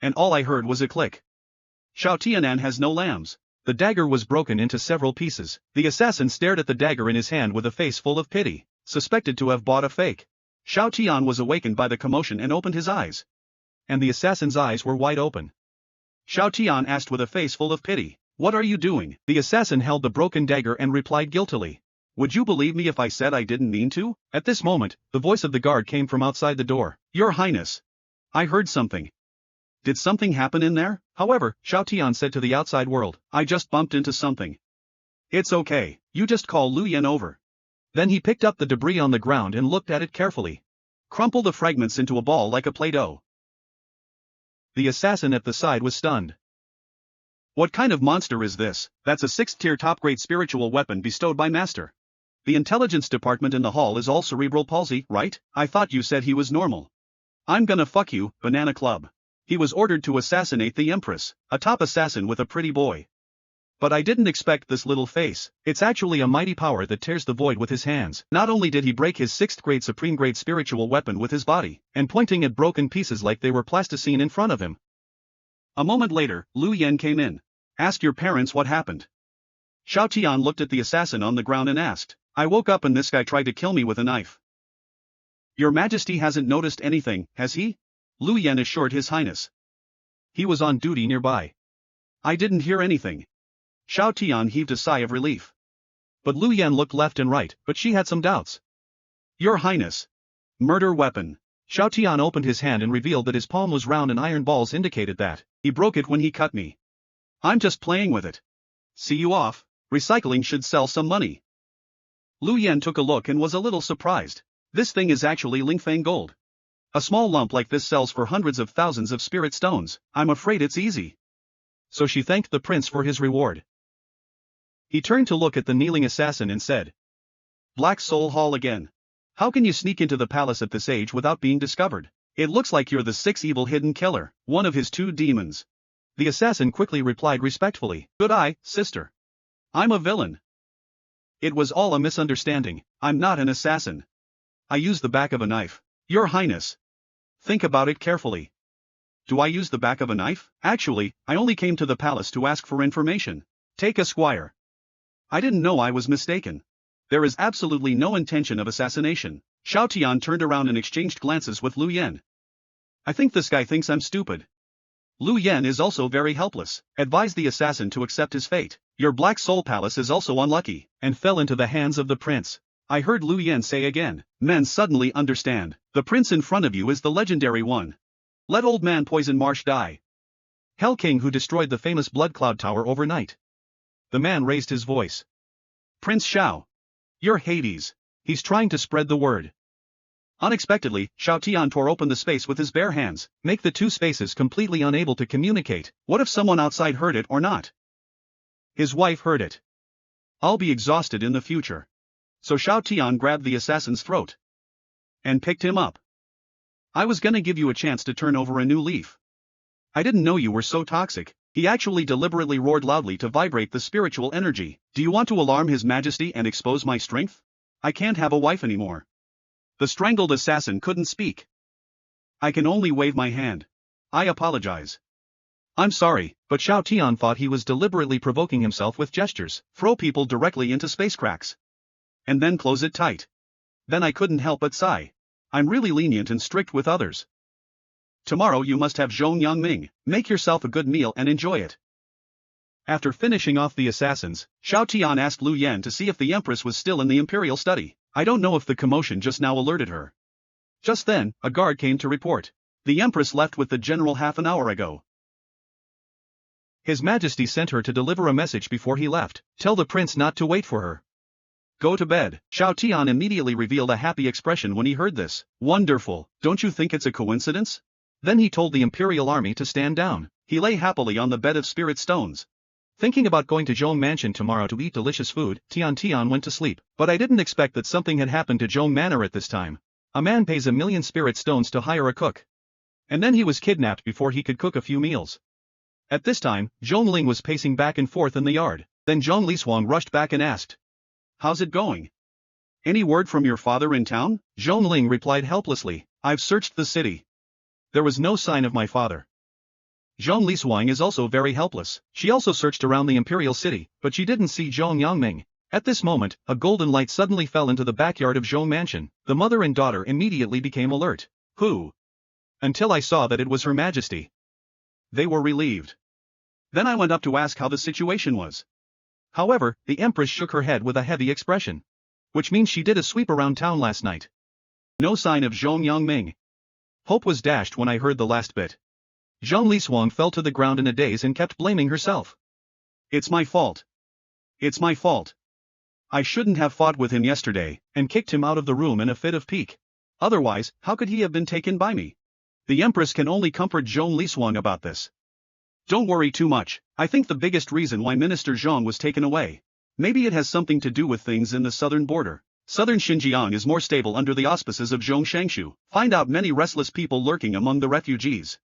And all I heard was a click. Xiao Tianan has no lambs. The dagger was broken into several pieces. The assassin stared at the dagger in his hand with a face full of pity, suspected to have bought a fake. Xiao Tian was awakened by the commotion and opened his eyes. And the assassin's eyes were wide open. Xiao Tian asked with a face full of pity, "What are you doing?" The assassin held the broken dagger and replied guiltily, "Would you believe me if I said I didn't mean to?" At this moment, the voice of the guard came from outside the door. "Your Highness. I heard something. Did something happen in there?" However, Xiao Tian said to the outside world, "I just bumped into something. It's okay, you just call Lu Yan over." Then he picked up the debris on the ground and looked at it carefully. Crumple the fragments into a ball like a Play-Doh. The assassin at the side was stunned. What kind of monster is this? That's a 6th-tier top-grade spiritual weapon bestowed by Master. The intelligence department in the hall is all cerebral palsy, right? I thought you said he was normal. I'm gonna fuck you, Banana Club. He was ordered to assassinate the Empress, a top assassin with a pretty boy. But I didn't expect this little face. It's actually a mighty power that tears the void with his hands. Not only did he break his 6th-grade supreme-grade spiritual weapon with his body, and pointing at broken pieces like they were plasticine in front of him. A moment later, Lu Yan came in. "Ask your parents what happened." Xiao Tian looked at the assassin on the ground and asked, "I woke up and this guy tried to kill me with a knife." "Your Majesty hasn't noticed anything, has he?" Lu Yan assured His Highness. "He was on duty nearby. I didn't hear anything." Xiao Tian heaved a sigh of relief. But Lu Yan looked left and right, but she had some doubts. "Your Highness. Murder weapon." Xiao Tian opened his hand and revealed that his palm was round and iron balls indicated that he broke it when he cut me. "I'm just playing with it. See you off. Recycling should sell some money." Lu Yan took a look and was a little surprised. This thing is actually Lingfang gold. A small lump like this sells for hundreds of thousands of spirit stones. I'm afraid it's easy. So she thanked the prince for his reward. He turned to look at the kneeling assassin and said, "Black Soul Hall again. How can you sneak into the palace at this age without being discovered? It looks like you're the 6th evil hidden killer, one of his 2 demons." The assassin quickly replied respectfully, "Good eye, sister. I'm a villain. It was all a misunderstanding. I'm not an assassin. I used the back of a knife." "Your Highness. Think about it carefully. Do I use the back of a knife? Actually, I only came to the palace to ask for information. Take a squire. I didn't know I was mistaken. There is absolutely no intention of assassination." Xiao Tian turned around and exchanged glances with Lu Yan. "I think this guy thinks I'm stupid." Lu Yan is also very helpless. Advised the assassin to accept his fate. "Your Black Soul Palace is also unlucky, and fell into the hands of the prince." I heard Lu Yan say again. "Men suddenly understand. The prince in front of you is the legendary one. Let old man Poison Marsh die. Hell King who destroyed the famous Blood Cloud Tower overnight." The man raised his voice. "Prince Xiao. You're Hades. He's trying to spread the word." Unexpectedly, Xiao Tian tore open the space with his bare hands, make the 2 spaces completely unable to communicate. What if someone outside heard it or not? His wife heard it. I'll be exhausted in the future. So Xiao Tian grabbed the assassin's throat and picked him up. "I was gonna give you a chance to turn over a new leaf. I didn't know you were so toxic." He actually deliberately roared loudly to vibrate the spiritual energy. "Do you want to alarm His Majesty and expose my strength? I can't have a wife anymore." The strangled assassin couldn't speak. "I can only wave my hand. I apologize." "I'm sorry," but Xiao Tian thought he was deliberately provoking himself with gestures. Throw people directly into space cracks. And then close it tight. Then I couldn't help but sigh. I'm really lenient and strict with others. Tomorrow you must have Zhong Yangming. Make yourself a good meal and enjoy it. After finishing off the assassins, Xiao Tian asked Lu Yan to see if the Empress was still in the Imperial study. I don't know if the commotion just now alerted her. Just then, a guard came to report. The Empress left with the general half an hour ago. His Majesty sent her to deliver a message before he left. Tell the prince not to wait for her. Go to bed. Xiao Tian immediately revealed a happy expression when he heard this. Wonderful, don't you think it's a coincidence? Then he told the Imperial army to stand down. He lay happily on the bed of spirit stones. Thinking about going to Zhong Mansion tomorrow to eat delicious food, Tian went to sleep. But I didn't expect that something had happened to Zhong Manor at this time. A man pays 1,000,000 spirit stones to hire a cook. And then he was kidnapped before he could cook a few meals. At this time, Zhong Ling was pacing back and forth in the yard. Then Zhong Liswang rushed back and asked, "How's it going? Any word from your father in town?" Zhong Ling replied helplessly, "I've searched the city. There was no sign of my father." Zhong Liswang is also very helpless. She also searched around the imperial city, but she didn't see Zhong Yangming. At this moment, a golden light suddenly fell into the backyard of Zhong Mansion. The mother and daughter immediately became alert. "Who?" Until I saw that it was Her Majesty. They were relieved. Then I went up to ask how the situation was. However, the Empress shook her head with a heavy expression. Which means she did a sweep around town last night. No sign of Zhong Yangming. Hope was dashed when I heard the last bit. Zhong Liswang fell to the ground in a daze and kept blaming herself. "It's my fault. It's my fault. I shouldn't have fought with him yesterday, and kicked him out of the room in a fit of pique. Otherwise, how could he have been taken by me?" The Empress can only comfort Zhong Liswang about this. "Don't worry too much. I think the biggest reason why Minister Zhong was taken away. Maybe it has something to do with things in the southern border. Southern Xinjiang is more stable under the auspices of Zhong Shangshu. Find out many restless people lurking among the refugees.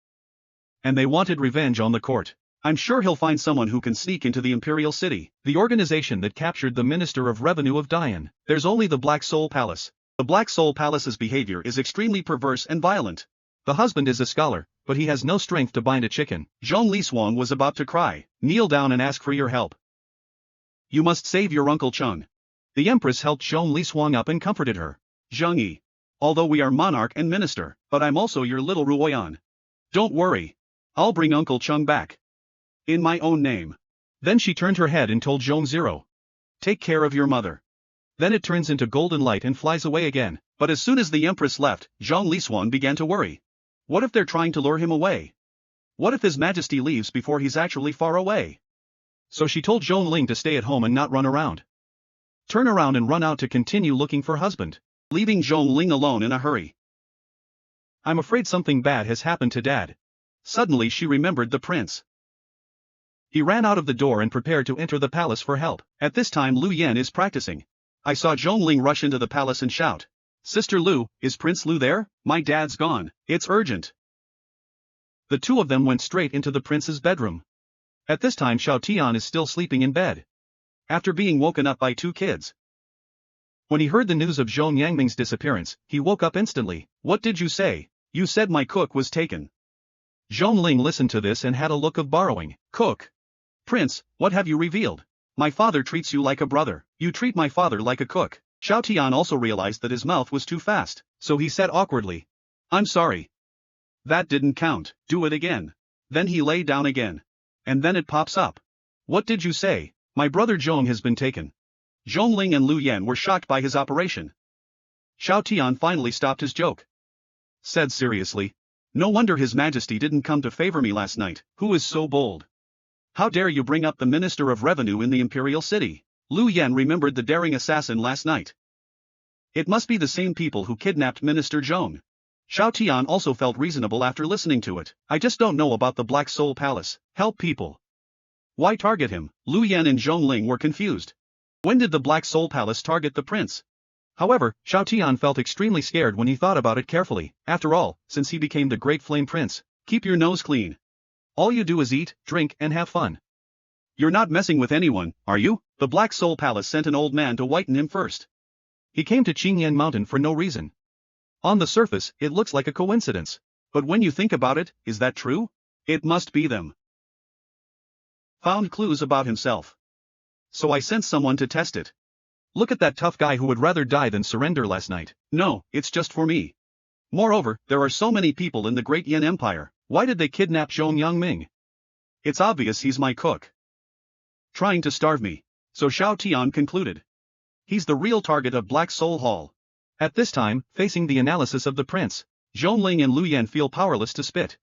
And they wanted revenge on the court. I'm sure he'll find someone who can sneak into the imperial city, the organization that captured the Minister of Revenue of Dian. There's only the Black Soul Palace. The Black Soul Palace's behavior is extremely perverse and violent. The husband is a scholar, but he has no strength to bind a chicken." Zhong Liswang was about to cry. "Kneel down and ask for your help. You must save your Uncle Chung." The Empress helped Zhong Liswang up and comforted her. "Zheng Yi. Although we are monarch and minister, but I'm also your little Ruoyan. Don't worry. I'll bring Uncle Chung back. In my own name." Then she turned her head and told Zhong Zero, "Take care of your mother." Then it turns into golden light and flies away again. But as soon as the Empress left, Zhong Liswang began to worry. What if they're trying to lure him away? What if His Majesty leaves before he's actually far away? So she told Zhong Ling to stay at home and not run around. Turn around and run out to continue looking for husband, leaving Zhong Ling alone in a hurry. "I'm afraid something bad has happened to Dad." Suddenly she remembered the prince. He ran out of the door and prepared to enter the palace for help. At this time Lu Yan is practicing. I saw Zhong Ling rush into the palace and shout, "Sister Lu, is Prince Lu there? My dad's gone. It's urgent." The two of them went straight into the prince's bedroom. At this time Tian is still sleeping in bed. After being woken up by two kids. When he heard the news of Zhong Yangming's disappearance, he woke up instantly. "What did you say? You said my cook was taken." Zhong Ling listened to this and had a look of borrowing. "Cook? Prince, what have you revealed? My father treats you like a brother. You treat my father like a cook." Tian also realized that his mouth was too fast, so he said awkwardly, "I'm sorry. That didn't count. Do it again." Then he lay down again. And then it pops up. "What did you say? My brother Zhong has been taken." Zhong Ling and Lu Yan were shocked by his operation. Tian finally stopped his joke. Said seriously, "No wonder His Majesty didn't come to favor me last night. Who is so bold? How dare you bring up the Minister of Revenue in the Imperial City?" Lu Yan remembered the daring assassin last night. It must be the same people who kidnapped Minister Zhong. Tian also felt reasonable after listening to it. "I just don't know about the Black Soul Palace. Help people. Why target him?" Lu Yan and Zhong Ling were confused. When did the Black Soul Palace target the prince? However, Tian felt extremely scared when he thought about it carefully. After all, since he became the Great Flame Prince, keep your nose clean. All you do is eat, drink and have fun. You're not messing with anyone, are you? The Black Soul Palace sent an old man to whiten him first. He came to Qingyan Mountain for no reason. On the surface, it looks like a coincidence. But when you think about it, is that true? It must be them. Found clues about himself. So I sent someone to test it. Look at that tough guy who would rather die than surrender last night. No, it's just for me. Moreover, there are so many people in the Great Yin Empire. Why did they kidnap Zhong Yangming? It's obvious he's my cook. Trying to starve me. So Tian concluded. He's the real target of Black Soul Hall. At this time, facing the analysis of the prince, Zhong Ling and Lu Yan feel powerless to spit.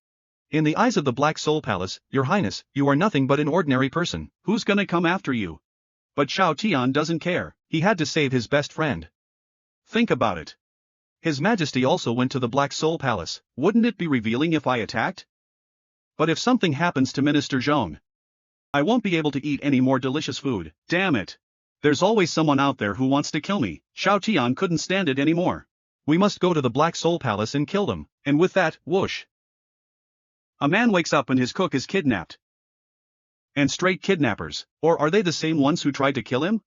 In the eyes of the Black Soul Palace, Your Highness, you are nothing but an ordinary person. Who's gonna come after you? But Tian doesn't care. He had to save his best friend. Think about it. His Majesty also went to the Black Soul Palace. Wouldn't it be revealing if I attacked? But if something happens to Minister Zhong, I won't be able to eat any more delicious food. Damn it. There's always someone out there who wants to kill me. Xiao Tian couldn't stand it anymore. We must go to the Black Soul Palace and kill them. And with that, whoosh. A man wakes up and his cook is kidnapped. And straight kidnappers. Or are they the same ones who tried to kill him?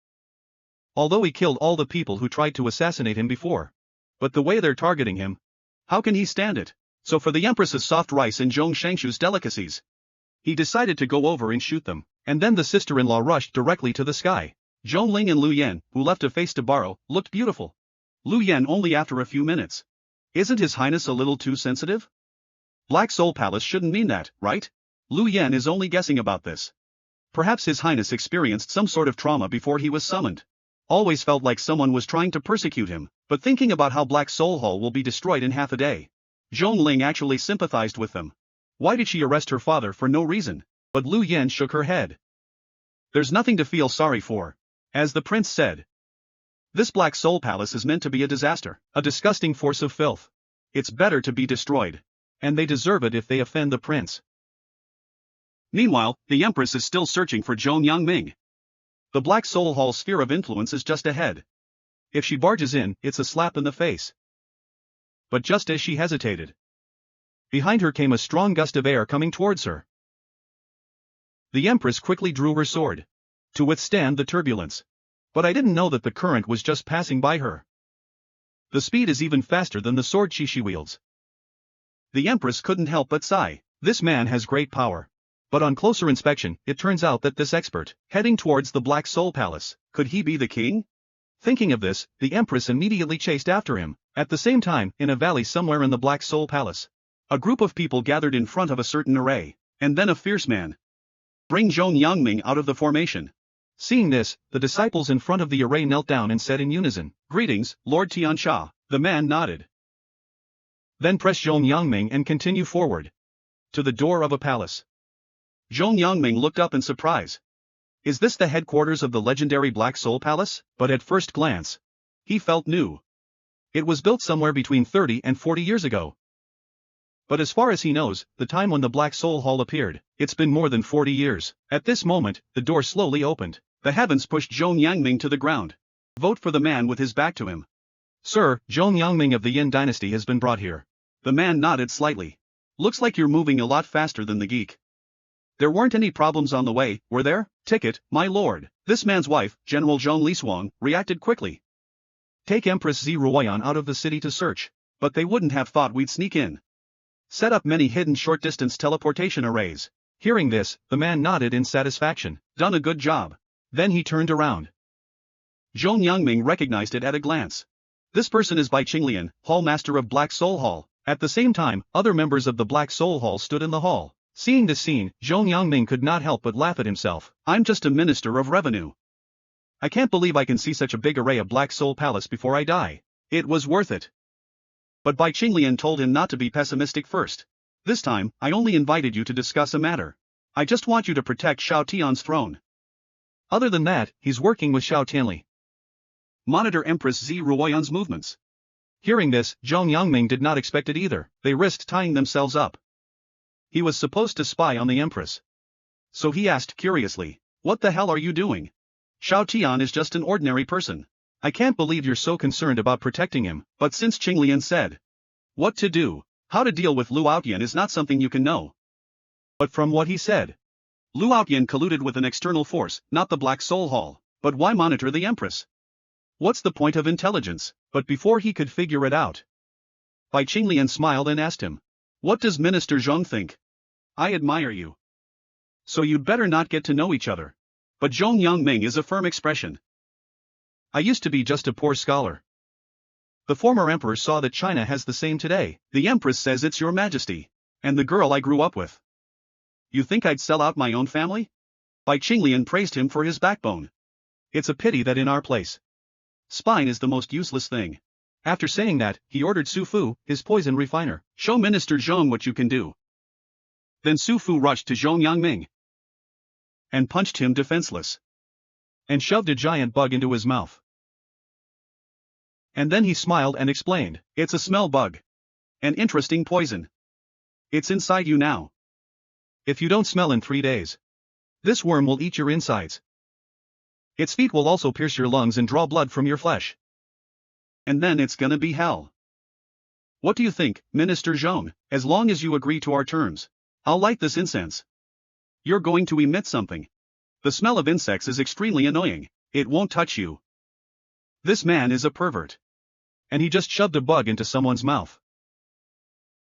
Although he killed all the people who tried to assassinate him before. But the way they're targeting him, how can he stand it? So for the Empress's soft rice and Zhong Shangshu's delicacies, he decided to go over and shoot them. And then the sister-in-law rushed directly to the sky. Zhong Ling and Lu Yan, who left a face to borrow, looked beautiful. Lu Yan only after a few minutes. Isn't His Highness a little too sensitive? Black Soul Palace shouldn't mean that, right? Lu Yan is only guessing about this. Perhaps His Highness experienced some sort of trauma before he was summoned. Always felt like someone was trying to persecute him, but thinking about how Black Soul Hall will be destroyed in half a day, Zhong Ling actually sympathized with them. Why did she arrest her father for no reason? But Lu Yan shook her head. There's nothing to feel sorry for. As the prince said, this Black Soul Palace is meant to be a disaster, a disgusting force of filth. It's better to be destroyed. And they deserve it if they offend the prince. Meanwhile, the Empress is still searching for Zhong Yangming. The Black Soul Hall sphere of influence is just ahead. If she barges in, it's a slap in the face. But just as she hesitated, behind her came a strong gust of air coming towards her. The Empress quickly drew her sword to withstand the turbulence. But I didn't know that the current was just passing by her. The speed is even faster than the sword she wields. The Empress couldn't help but sigh. This man has great power. But on closer inspection, it turns out that this expert, heading towards the Black Soul Palace, could he be the king? Thinking of this, the Empress immediately chased after him. At the same time, in a valley somewhere in the Black Soul Palace, a group of people gathered in front of a certain array, and then a fierce man. Bring Zhong Yangming out of the formation. Seeing this, the disciples in front of the array knelt down and said in unison, Greetings, Lord Tiansha. The man nodded. Then press Zhong Yangming and continue forward. To the door of a palace. Zhong Yangming looked up in surprise. Is this the headquarters of the legendary Black Soul Palace? But at first glance, he felt new. It was built somewhere between 30 and 40 years ago. But as far as he knows, the time when the Black Soul Hall appeared, it's been more than 40 years. At this moment, the door slowly opened. The heavens pushed Zhong Yangming to the ground. Vote for the man with his back to him. Sir, Zhong Yangming of the Yin dynasty has been brought here. The man nodded slightly. Looks like you're moving a lot faster than the geek. There weren't any problems on the way, were there? Ticket, my lord. This man's wife, General Zhong Lishuang, reacted quickly. Take Empress Zi Ruoyan out of the city to search. But they wouldn't have thought we'd sneak in. Set up many hidden short-distance teleportation arrays. Hearing this, the man nodded in satisfaction. Done a good job. Then he turned around. Zhong Yangming recognized it at a glance. This person is Bai Qinglian, Hall Master of Black Soul Hall. At the same time, other members of the Black Soul Hall stood in the hall. Seeing this scene, Zhong Yangming could not help but laugh at himself. I'm just a minister of revenue. I can't believe I can see such a big array of Black Soul Palace before I die. It was worth it. But Bai Qinglian told him not to be pessimistic first. This time, I only invited you to discuss a matter. I just want you to protect Xiao Tian's throne. Other than that, he's working with Xiao Tianli. Monitor Empress Zi Ruoyan's movements. Hearing this, Zhong Yangming did not expect it either. They risked tying themselves up. He was supposed to spy on the Empress. So he asked curiously, what the hell are you doing? Xiao Tian is just an ordinary person. I can't believe you're so concerned about protecting him. But since Qinglian said what to do, how to deal with Lu Outyan is not something you can know. But from what he said, Lu Outyan colluded with an external force, not the Black Soul Hall. But why monitor the Empress? What's the point of intelligence? But before he could figure it out, Bai Qinglian smiled and asked him, what does Minister Zhong think? I admire you. So you'd better not get to know each other. But Zhong Yangming is a firm expression. I used to be just a poor scholar. The former emperor saw that China has the same today. The Empress says it's your majesty. And the girl I grew up with. You think I'd sell out my own family? Bai Qinglian praised him for his backbone. It's a pity that in our place, spine is the most useless thing. After saying that, he ordered Su Fu, his poison refiner, show Minister Zhong what you can do. Then Su Fu rushed to Zhong Yangming and punched him defenseless. And shoved a giant bug into his mouth. And then he smiled and explained, "It's a smell bug. An interesting poison. It's inside you now. If you don't smell in 3 days, this worm will eat your insides. Its feet will also pierce your lungs and draw blood from your flesh. And then it's gonna be hell. What do you think, Minister Shaon? As long as you agree to our terms, I'll light this incense. You're going to emit something. The smell of insects is extremely annoying. It won't touch you. This man is a pervert. And he just shoved a bug into someone's mouth.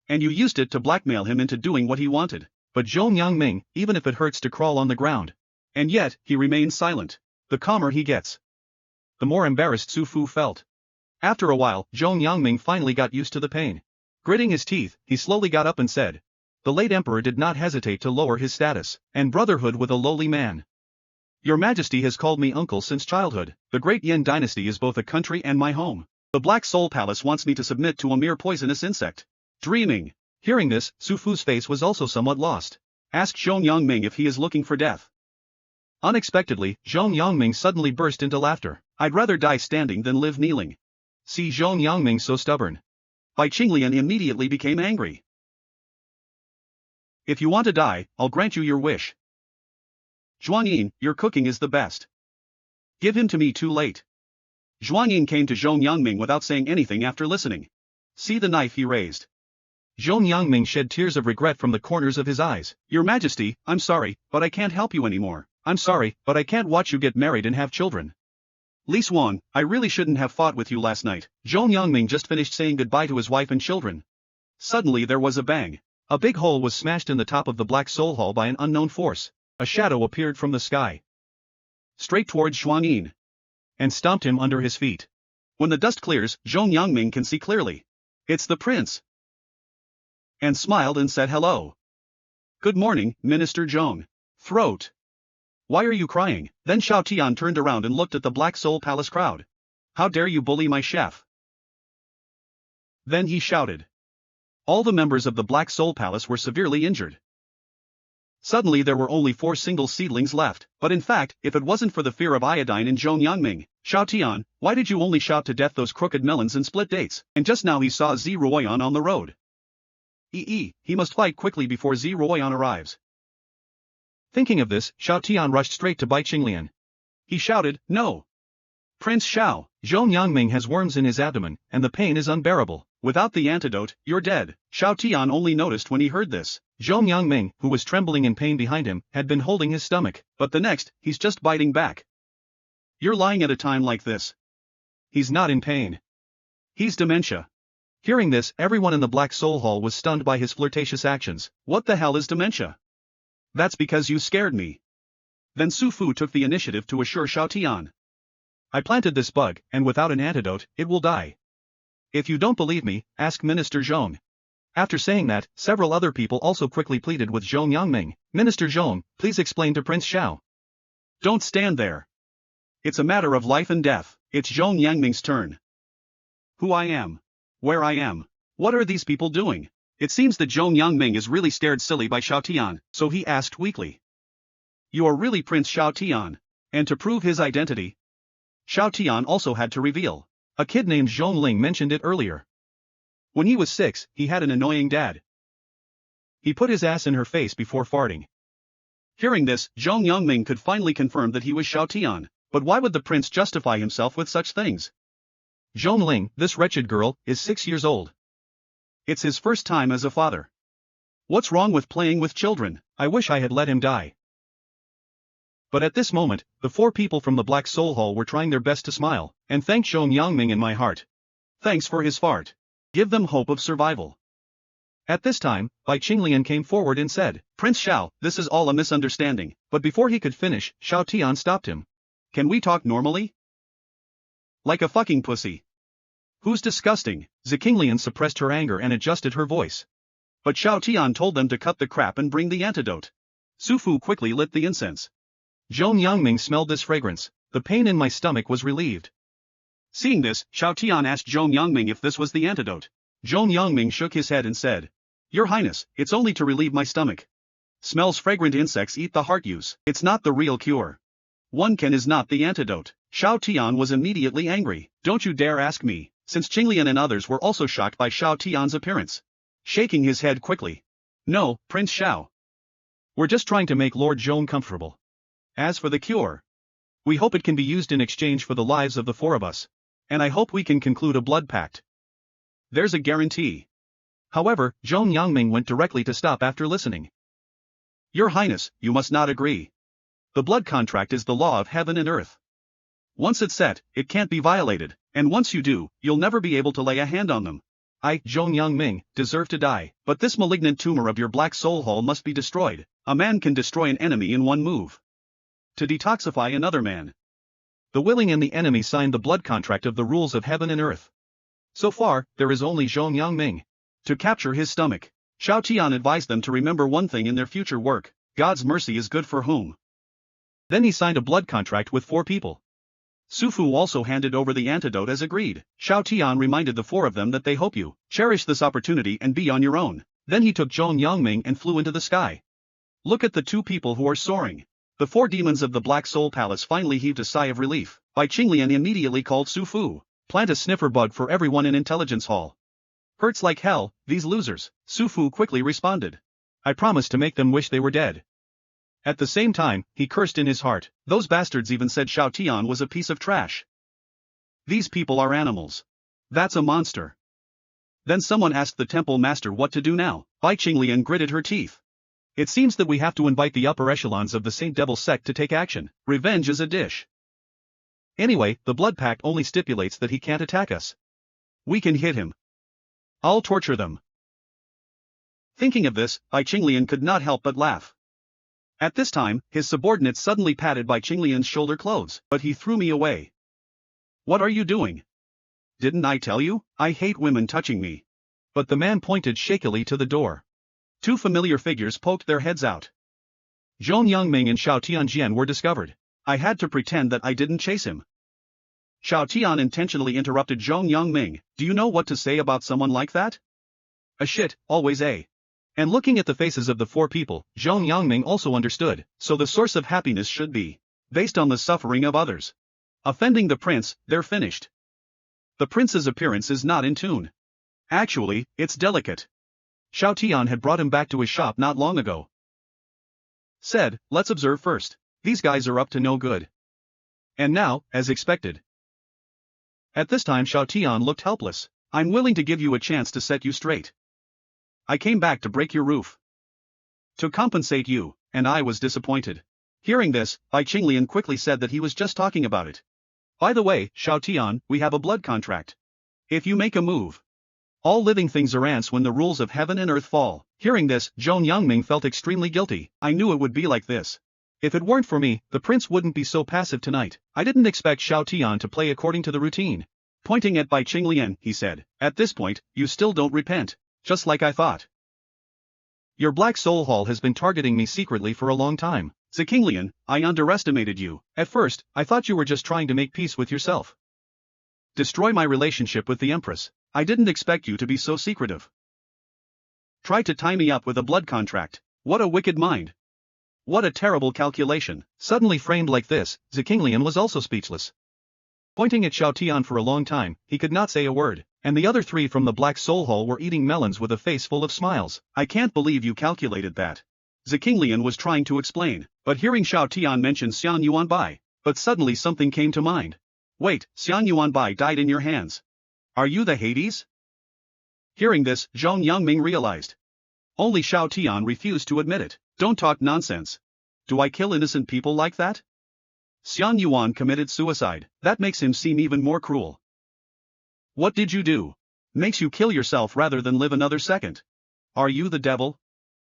And you used it to blackmail him into doing what he wanted." But Zhong Yangming, even if it hurts to crawl on the ground. And yet, he remains silent. The calmer he gets, the more embarrassed Su Fu felt. After a while, Zhong Yangming finally got used to the pain. Gritting his teeth, he slowly got up and said, "The late emperor did not hesitate to lower his status and brotherhood with a lowly man. Your Majesty has called me uncle since childhood. The great Yin dynasty is both a country and my home. The Black Soul Palace wants me to submit to a mere poisonous insect. Dreaming." Hearing this, Su Fu's face was also somewhat lost. Ask Zhong Yangming if he is looking for death. Unexpectedly, Zhong Yangming suddenly burst into laughter. "I'd rather die standing than live kneeling." See Zhong Yangming so stubborn. Bai Qinglian immediately became angry. "If you want to die, I'll grant you your wish. Zhuang Yin, your cooking is the best. Give him to me too late." Zhuang Yin came to Zhong Yangming without saying anything after listening. See the knife he raised. Zhong Yangming shed tears of regret from the corners of his eyes. "Your Majesty, I'm sorry, but I can't help you anymore. I'm sorry, but I can't watch you get married and have children. Li Xuan, I really shouldn't have fought with you last night." Zhong Yangming just finished saying goodbye to his wife and children. Suddenly there was a bang. A big hole was smashed in the top of the Black Soul Hall by an unknown force. A shadow appeared from the sky, straight towards Zhuang Yin, and stomped him under his feet. When the dust clears, Zhong Yangming can see clearly. It's the prince. And smiled and said hello. "Good morning, Minister Zhong." Throat. "Why are you crying?" Then Xiao Tian turned around and looked at the Black Soul Palace crowd. "How dare you bully my chef?" Then he shouted. All the members of the Black Soul Palace were severely injured. Suddenly there were only 4 single seedlings left, but in fact, if it wasn't for the fear of iodine in Zhong Yangming, "Xiao Tian, why did you only shout to death those crooked melons and split dates?" And just now he saw Zi Ruoyan on the road. He must fight quickly before Zi Ruoyan arrives. Thinking of this, Xiao Tian rushed straight to Bai Qinglian. He shouted, "No! Prince Xiao, Zhong Yangming has worms in his abdomen, and the pain is unbearable. Without the antidote, you're dead." Xiao Tian only noticed when he heard this. Zhong Yangming, who was trembling in pain behind him, had been holding his stomach, but the next, he's just biting back. "You're lying at a time like this. He's not in pain. He's dementia." Hearing this, everyone in the Black Soul Hall was stunned by his flirtatious actions. "What the hell is dementia?" "That's because you scared me." Then Su Fu took the initiative to assure Xiao Tian. "I planted this bug, and without an antidote, it will die. If you don't believe me, ask Minister Zhong." After saying that, several other people also quickly pleaded with Zhong Yangming. "Minister Zhong, please explain to Prince Xiao." "Don't stand there. It's a matter of life and death." It's Zhong Yangming's turn. "Who I am. Where I am. What are these people doing?" It seems that Zhong Yangming is really scared silly by Xiao Tian, so he asked weakly. "You are really Prince Xiao Tian?" And to prove his identity, Xiao Tian also had to reveal. A kid named Zhong Ling mentioned it earlier. When he was 6, he had an annoying dad. He put his ass in her face before farting. Hearing this, Zhong Yangming could finally confirm that he was Xiao Tian, but why would the prince justify himself with such things? Zhong Ling, this wretched girl, is 6 years old. It's his first time as a father. What's wrong with playing with children? I wish I had let him die. But at this moment, the 4 people from the Black Soul Hall were trying their best to smile, and thank Zhong Yangming in my heart. Thanks for his fart. Give them hope of survival. At this time, Bai Qinglian came forward and said, "Prince Xiao, this is all a misunderstanding." But before he could finish, Xiao Tian stopped him. "Can we talk normally? Like a fucking pussy." "Who's disgusting?" Qinglian suppressed her anger and adjusted her voice. But Xiao Tian told them to cut the crap and bring the antidote. Su Fu quickly lit the incense. Zhong Yangming smelled this fragrance. The pain in my stomach was relieved. Seeing this, Xiao Tian asked Zhong Yangming if this was the antidote. Zhong Yangming shook his head and said, "Your Highness, it's only to relieve my stomach. Smells fragrant insects eat the heart use. It's not the real cure. 1 can is not the antidote." Shao Tian was immediately angry. Don't you dare ask me, since Qinglian and others were also shocked by Shao Tian's appearance. Shaking his head quickly. No, Prince Shao. We're just trying to make Lord Zhong comfortable. As for the cure, we hope it can be used in exchange for the lives of the four of us. And I hope we can conclude a blood pact. There's a guarantee. However, Zhong Yangming went directly to stop after listening. Your Highness, you must not agree. The blood contract is the law of heaven and earth. Once it's set, it can't be violated, and once you do, you'll never be able to lay a hand on them. I, Zhong Yangming, deserve to die, but this malignant tumor of your black soul hole must be destroyed. A man can destroy an enemy in one move. To detoxify another man. The willing and the enemy signed the blood contract of the rules of heaven and earth. So far, there is only Zhong Yangming. To capture his stomach, Shao Tian advised them to remember one thing in their future work: God's mercy is good for whom. Then he signed a blood contract with 4 people. Su Fu also handed over the antidote as agreed. Shao Tian reminded the 4 of them that they hope you cherish this opportunity and be on your own. Then he took Zhong Yangming and flew into the sky. Look at the 2 people who are soaring. The 4 demons of the Black Soul Palace finally heaved a sigh of relief. Bai Qinglian immediately called Su Fu. Plant a sniffer bug for everyone in Intelligence Hall. Hurts like hell, these losers. Su Fu quickly responded. I promise to make them wish they were dead. At the same time, he cursed in his heart. Those bastards even said Shao Tian was a piece of trash. These people are animals. That's a monster. Then someone asked the temple master what to do now. Bai Qinglian gritted her teeth. It seems that we have to invite the upper echelons of the Saint Devil sect to take action. Revenge is a dish. Anyway, the blood pact only stipulates that he can't attack us. We can hit him. I'll torture them. Thinking of this, Bai Qinglian could not help but laugh. At this time, his subordinate suddenly patted Bai Qinglian's shoulder clothes, but he threw me away. What are you doing? Didn't I tell you? I hate women touching me. But the man pointed shakily to the door. 2 familiar figures poked their heads out. Zhong Yangming and Shao Tianjian were discovered. I had to pretend that I didn't chase him. Shao Tian intentionally interrupted Zhong Yangming. Do you know what to say about someone like that? A shit, always a. And looking at the faces of the 4 people, Zhong Yangming also understood, so the source of happiness should be based on the suffering of others. Offending the prince, they're finished. The prince's appearance is not in tune. Actually, it's delicate. Shao Tian had brought him back to his shop not long ago. Said, let's observe first. These guys are up to no good. And now, as expected. At this time Shao Tian looked helpless. I'm willing to give you a chance to set you straight. I came back to break your roof. To compensate you, and I was disappointed. Hearing this, Bai Qinglian quickly said that he was just talking about it. By the way, Shao Tian, we have a blood contract. If you make a move, all living things are ants when the rules of heaven and earth fall. Hearing this, Zhong Yangming felt extremely guilty. I knew it would be like this. If it weren't for me, the prince wouldn't be so passive tonight. I didn't expect Shao Tian to play according to the routine. Pointing at Bai Qinglian, he said, at this point, you still don't repent. Just like I thought. Your black soul hall has been targeting me secretly for a long time. Qinglian, I underestimated you. At first, I thought you were just trying to make peace with yourself. Destroy my relationship with the Empress. I didn't expect you to be so secretive. Try to tie me up with a blood contract. What a wicked mind. What a terrible calculation. Suddenly framed like this, Qinglian was also speechless. Pointing at Shao Tian for a long time, he could not say a word, and the other 3 from the Black Soul Hall were eating melons with a face full of smiles. I can't believe you calculated that. Qinglian was trying to explain, but hearing Shao Tian mention Xian Yuanbai, but suddenly something came to mind. Wait, Xian Yuanbai died in your hands. Are you the Hades? Hearing this, Zhong Yangming realized. Only Shao Tian refused to admit it. Don't talk nonsense. Do I kill innocent people like that? Xian Yuan committed suicide. That makes him seem even more cruel. What did you do? Makes you kill yourself rather than live another second. Are you the devil?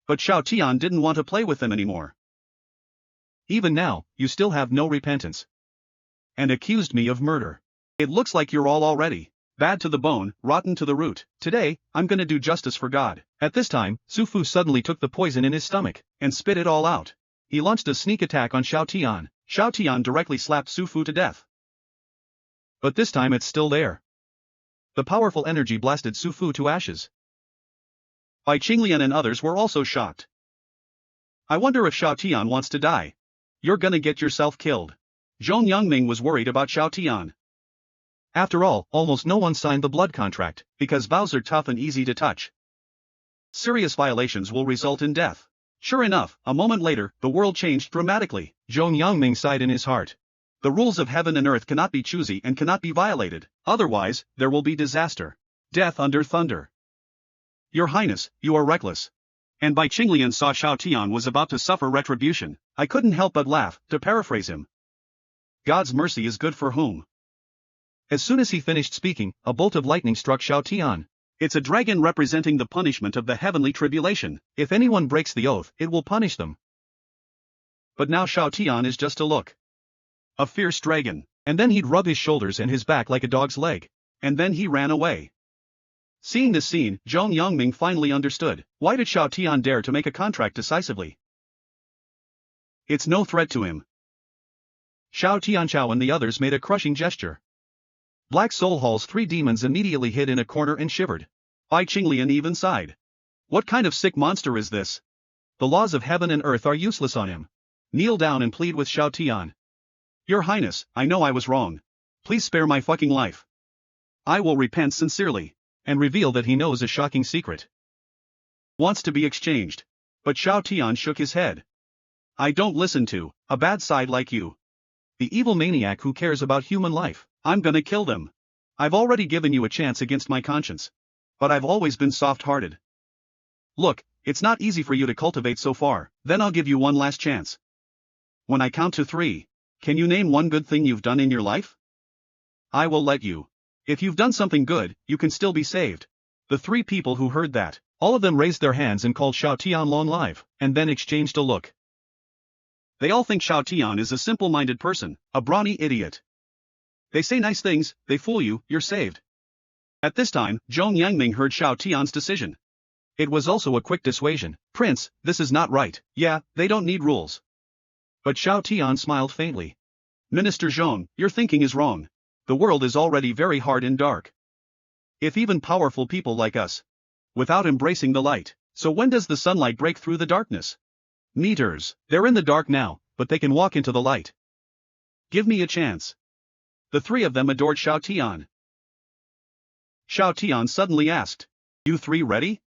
But Shao Tian didn't want to play with them anymore. Even now, you still have no repentance. And accused me of murder. It looks like you're all already bad to the bone, rotten to the root. Today, I'm gonna do justice for God. At this time, Su Fu suddenly took the poison in his stomach, and spit it all out. He launched a sneak attack on Shao Tian. Shao Tian directly slapped Su Fu to death. But this time it's still there. The powerful energy blasted Su Fu to ashes. Bai Qinglian and others were also shocked. I wonder if Shao Tian wants to die. You're gonna get yourself killed. Zhong Yangming was worried about Xiao Tian. After all, almost no one signed the blood contract, because vows are tough and easy to touch. Serious violations will result in death. Sure enough, a moment later, the world changed dramatically. Zhong Yangming sighed in his heart. The rules of heaven and earth cannot be choosy and cannot be violated, otherwise, there will be disaster. Death under thunder. Your Highness, you are reckless. And Bai Qinglian saw Xiao Tian was about to suffer retribution. I couldn't help but laugh, to paraphrase him. God's mercy is good for whom? As soon as he finished speaking, a bolt of lightning struck Xiao Tian. It's a dragon representing the punishment of the heavenly tribulation. If anyone breaks the oath, it will punish them. But now Xiao Tian is just a look. A fierce dragon. And then he'd rub his shoulders and his back like a dog's leg. And then he ran away. Seeing this scene, Zhong Yangming finally understood. Why did Xiao Tian dare to make a contract decisively? It's no threat to him. Xiao Tianchao and the others made a crushing gesture. Black Soul Hall's 3 demons immediately hid in a corner and shivered. Bai Qinglian even sighed. What kind of sick monster is this? The laws of heaven and earth are useless on him. Kneel down and plead with Xiao Tian. Your Highness, I know I was wrong. Please spare my fucking life. I will repent sincerely. And reveal that he knows a shocking secret. Wants to be exchanged. But Xiao Tian shook his head. I don't listen to a bad side like you. The evil maniac who cares about human life. I'm gonna kill them. I've already given you a chance against my conscience. But I've always been soft-hearted. Look, it's not easy for you to cultivate so far, then I'll give you one last chance. When I count to 3, can you name one good thing you've done in your life? I will let you. If you've done something good, you can still be saved. The 3 people who heard that, all of them raised their hands and called Xiao Tian long live, and then exchanged a look. They all think Xiao Tian is a simple-minded person, a brawny idiot. They say nice things, they fool you, you're saved. At this time, Zhong Yangming heard Xiao Tian's decision. It was also a quick dissuasion. Prince, this is not right. Yeah, they don't need rules. But Xiao Tian smiled faintly. Minister Zhong, your thinking is wrong. The world is already very hard and dark. If even powerful people like us, without embracing the light, so when does the sunlight break through the darkness? Meters, they're in the dark now, but they can walk into the light. Give me a chance. The 3 of them adored Xiao Tian. Xiao Tian suddenly asked, You 3 ready?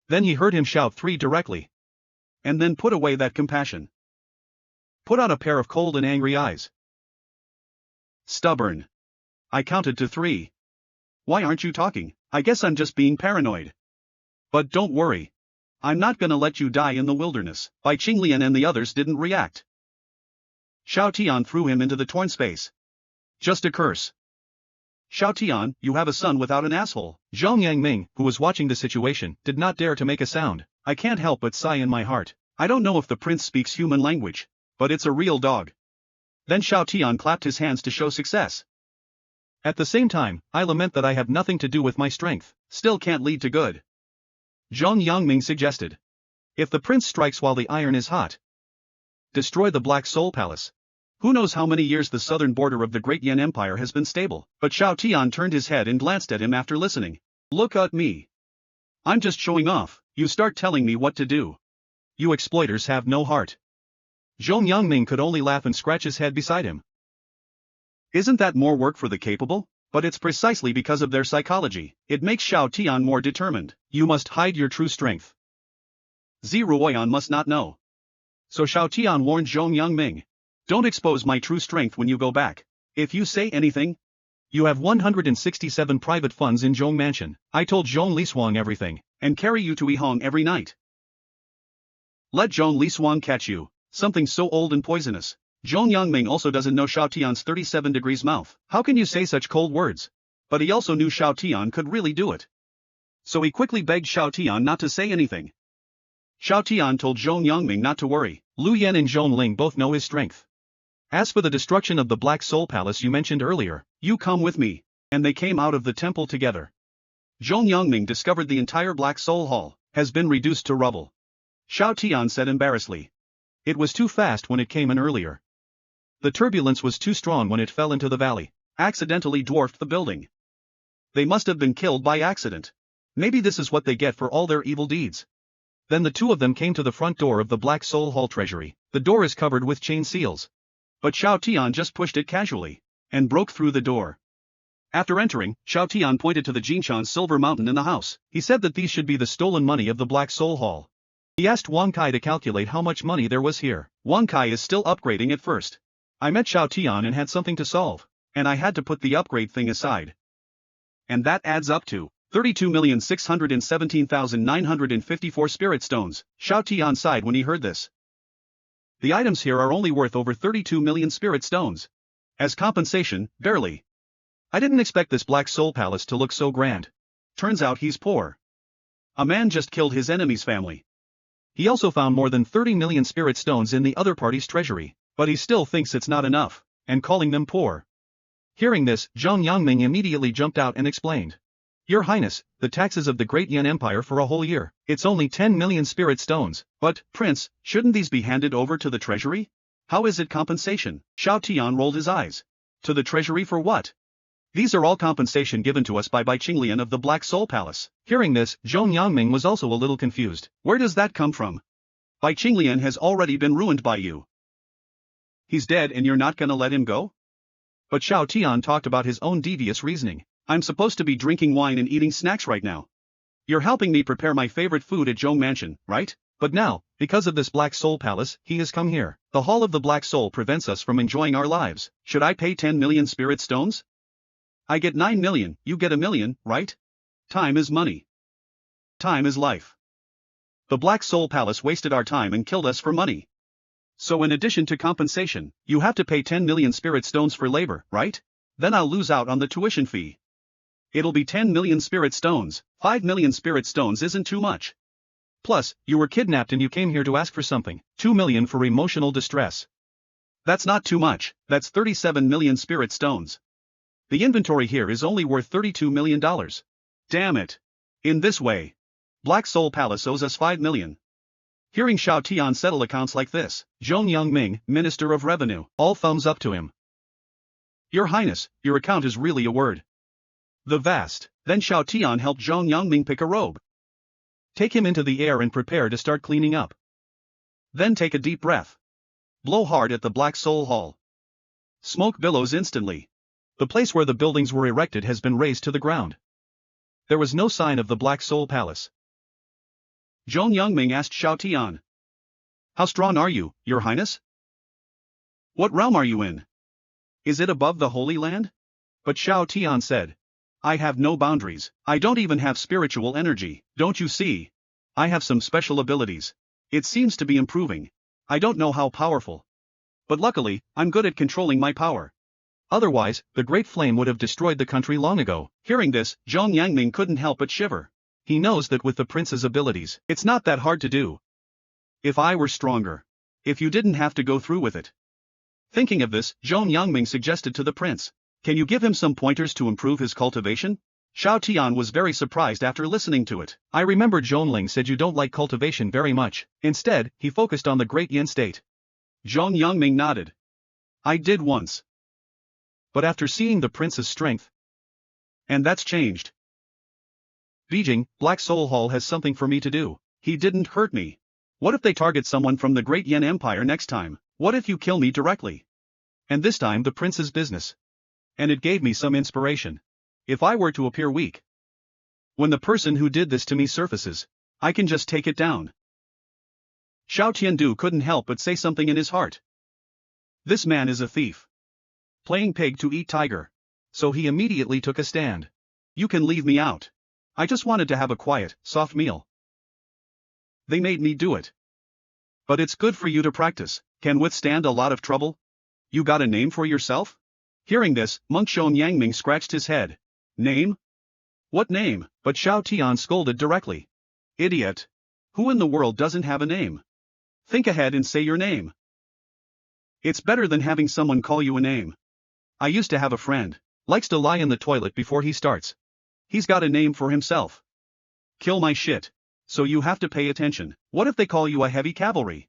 Then he heard him shout 3 directly. And then put away that compassion. Put on a pair of cold and angry eyes. Stubborn. I counted to 3. Why aren't you talking? I guess I'm just being paranoid. But don't worry. I'm not gonna let you die in the wilderness. Bai Qinglian and the others didn't react. Xiao Tian threw him into the torn space. Just a curse. Xiao Tian, you have a son without an asshole. Zhong Yangming, who was watching the situation, did not dare to make a sound. I can't help but sigh in my heart. I don't know if the prince speaks human language, but it's a real dog. Then Xiao Tian clapped his hands to show success. At the same time, I lament that I have nothing to do with my strength. Still can't lead to good. Zhong Yangming suggested. If the prince strikes while the iron is hot, destroy the Black Soul Palace. Who knows how many years the southern border of the Great Yan Empire has been stable. But Xiao Tian turned his head and glanced at him after listening. Look at me. I'm just showing off. You start telling me what to do. You exploiters have no heart. Zhong Yangming could only laugh and scratch his head beside him. Isn't that more work for the capable? But it's precisely because of their psychology. It makes Xiao Tian more determined. You must hide your true strength. Zi Ruoyan must not know. So Xiao Tian warned Zhong Yangming. Don't expose my true strength when you go back. If you say anything, you have 167 private funds in Zhong Mansion. I told Zhong Liswang everything, and carry you to Yihong every night. Let Zhong Liswang catch you. Something so old and poisonous. Zhong Yangming also doesn't know Xiao Tian's 37 degrees mouth. How can you say such cold words? But he also knew Xiao Tian could really do it. So he quickly begged Xiao Tian not to say anything. Xiao Tian told Zhong Yangming not to worry. Lu Yan and Zhong Ling both know his strength. As for the destruction of the Black Soul Palace you mentioned earlier, you come with me. And they came out of the temple together. Zhong Yangming discovered the entire Black Soul Hall has been reduced to rubble. Xiao Tian said embarrassedly. It was too fast when it came in earlier. The turbulence was too strong when it fell into the valley. Accidentally dwarfed the building. They must have been killed by accident. Maybe this is what they get for all their evil deeds. Then the 2 of them came to the front door of the Black Soul Hall treasury. The door is covered with chain seals. But Xiao Tian just pushed it casually and broke through the door. After entering, Xiao Tian pointed to the Jinshan silver mountain in the house. He said that these should be the stolen money of the Black Soul Hall. He asked Wang Kai to calculate how much money there was here. Wang Kai is still upgrading at first. I met Xiao Tian and had something to solve, and I had to put the upgrade thing aside. And that adds up to 32,617,954 spirit stones. Xiao Tian sighed when he heard this. The items here are only worth over 32 million spirit stones. As compensation, barely. I didn't expect this Black Soul Palace to look so grand. Turns out he's poor. A man just killed his enemy's family. He also found more than 30 million spirit stones in the other party's treasury, but he still thinks it's not enough, and calling them poor. Hearing this, Zhong Yangming immediately jumped out and explained. Your Highness, the taxes of the Great Yan Empire for a whole year, it's only 10 million spirit stones, but, Prince, shouldn't these be handed over to the treasury? How is it compensation? Xiao Tian rolled his eyes. To the treasury for what? These are all compensation given to us by Bai Qinglian of the Black Soul Palace. Hearing this, Zhong Yangming was also a little confused. Where does that come from? Bai Qinglian has already been ruined by you. He's dead and you're not gonna let him go? But Xiao Tian talked about his own devious reasoning. I'm supposed to be drinking wine and eating snacks right now. You're helping me prepare my favorite food at Zhong Mansion, right? But now, because of this Black Soul Palace, he has come here. The Hall of the Black Soul prevents us from enjoying our lives. Should I pay 10 million spirit stones? I get 9 million, you get 1 million, right? Time is money. Time is life. The Black Soul Palace wasted our time and killed us for money. So in addition to compensation, you have to pay 10 million spirit stones for labor, right? Then I'll lose out on the tuition fee. It'll be 10 million spirit stones. 5 million spirit stones isn't too much. Plus, you were kidnapped and you came here to ask for something. 2 million for emotional distress. That's not too much, that's 37 million spirit stones. The inventory here is only worth $32 million. Damn it. In this way, Black Soul Palace owes us 5 million. Hearing Xiao Tian settle accounts like this, Zhong Yangming, Minister of Revenue, all thumbs up to him. Your Highness, your account is really a word. The vast. Then Xiao Tian helped Zhong Yangming pick a robe. Take him into the air and prepare to start cleaning up. Then take a deep breath. Blow hard at the Black Soul Hall. Smoke billows instantly. The place where the buildings were erected has been razed to the ground. There was no sign of the Black Soul Palace. Zhong Yangming asked Xiao Tian. How strong are you, Your Highness? What realm are you in? Is it above the Holy Land? But Xiao Tian said. I have no boundaries. I don't even have spiritual energy. Don't you see? I have some special abilities. It seems to be improving. I don't know how powerful. But luckily, I'm good at controlling my power. Otherwise, the Great Flame would have destroyed the country long ago. Hearing this, Zhong Yangming couldn't help but shiver. He knows that with the prince's abilities, it's not that hard to do. If I were stronger. If you didn't have to go through with it. Thinking of this, Zhong Yangming suggested to the prince. Can you give him some pointers to improve his cultivation? Xiao Tian was very surprised after listening to it. I remember Zhongling said you don't like cultivation very much. Instead, he focused on the Great Yin state. Zhong Yangming nodded. I did once. But after seeing the prince's strength. And that's changed. Beijing, Black Soul Hall has something for me to do. He didn't hurt me. What if they target someone from the Great Yin Empire next time? What if you kill me directly? And this time the prince's business. And it gave me some inspiration. If I were to appear weak. When the person who did this to me surfaces, I can just take it down. Xiao Tiandu couldn't help but say something in his heart. This man is a thief. Playing pig to eat tiger. So he immediately took a stand. You can leave me out. I just wanted to have a quiet, soft meal. They made me do it. But it's good for you to practice. Can withstand a lot of trouble? You got a name for yourself? Hearing this, Monk Shon Yangming scratched his head. Name? What name? But Xiao Tian scolded directly. Idiot. Who in the world doesn't have a name? Think ahead and say your name. It's better than having someone call you a name. I used to have a friend. Likes to lie in the toilet before he starts. He's got a name for himself. Kill my shit. So you have to pay attention. What if they call you a heavy cavalry?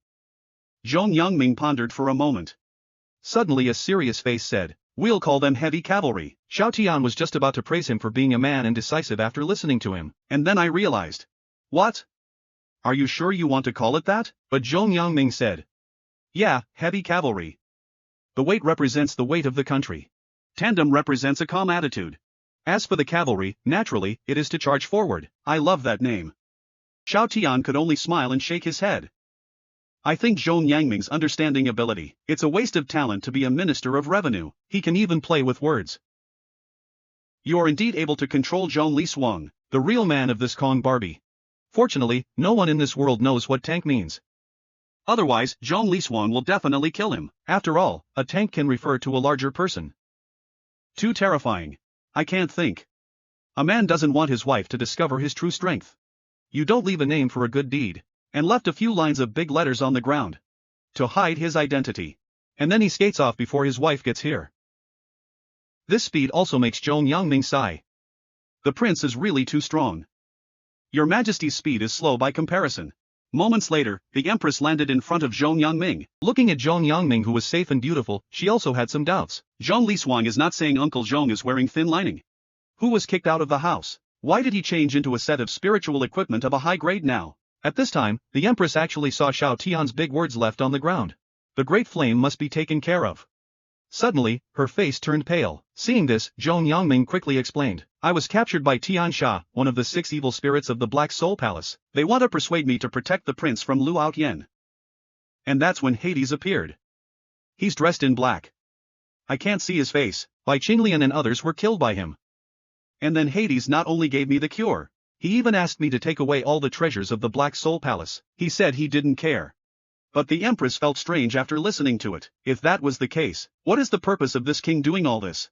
Zhong Yangming pondered for a moment. Suddenly a serious face said, we'll call them heavy cavalry. Xiao Tian was just about to praise him for being a man and decisive after listening to him, and then I realized. What? Are you sure you want to call it that? But Zhong Yangming said. Yeah, heavy cavalry. The weight represents the weight of the country. Tandem represents a calm attitude. As for the cavalry, naturally, it is to charge forward. I love that name. Xiao Tian could only smile and shake his head. I think Zhong Yangming's understanding ability. It's a waste of talent to be a minister of revenue. He can even play with words. You are indeed able to control Zhong Li Suang, the real man of this Kong Barbie. Fortunately, no one in this world knows what tank means. Otherwise, Zhong Li Suang will definitely kill him. After all, a tank can refer to a larger person. Too terrifying. I can't think. A man doesn't want his wife to discover his true strength. You don't leave a name for a good deed. And left a few lines of big letters on the ground. To hide his identity. And then he skates off before his wife gets here. This speed also makes Zhong Yangming sigh. The prince is really too strong. Your Majesty's speed is slow by comparison. Moments later, the Empress landed in front of Zhong Yangming. Looking at Zhong Yangming, who was safe and beautiful, she also had some doubts. Zhong Li Suang is not saying Uncle Zhong is wearing thin lining. Who was kicked out of the house? Why did he change into a set of spiritual equipment of a high grade now? At this time, the Empress actually saw Xiao Tian's big words left on the ground. The great flame must be taken care of. Suddenly, her face turned pale. Seeing this, Zhong Yangming quickly explained. I was captured by Tian Sha, one of the 6 evil spirits of the Black Soul Palace. They want to persuade me to protect the prince from Lu Outyen. And that's when Hades appeared. He's dressed in black. I can't see his face. Bai Qinglian and others were killed by him. And then Hades not only gave me the cure, he even asked me to take away all the treasures of the Black Soul Palace. He said he didn't care. But the Empress felt strange after listening to it. If that was the case, what is the purpose of this king doing all this?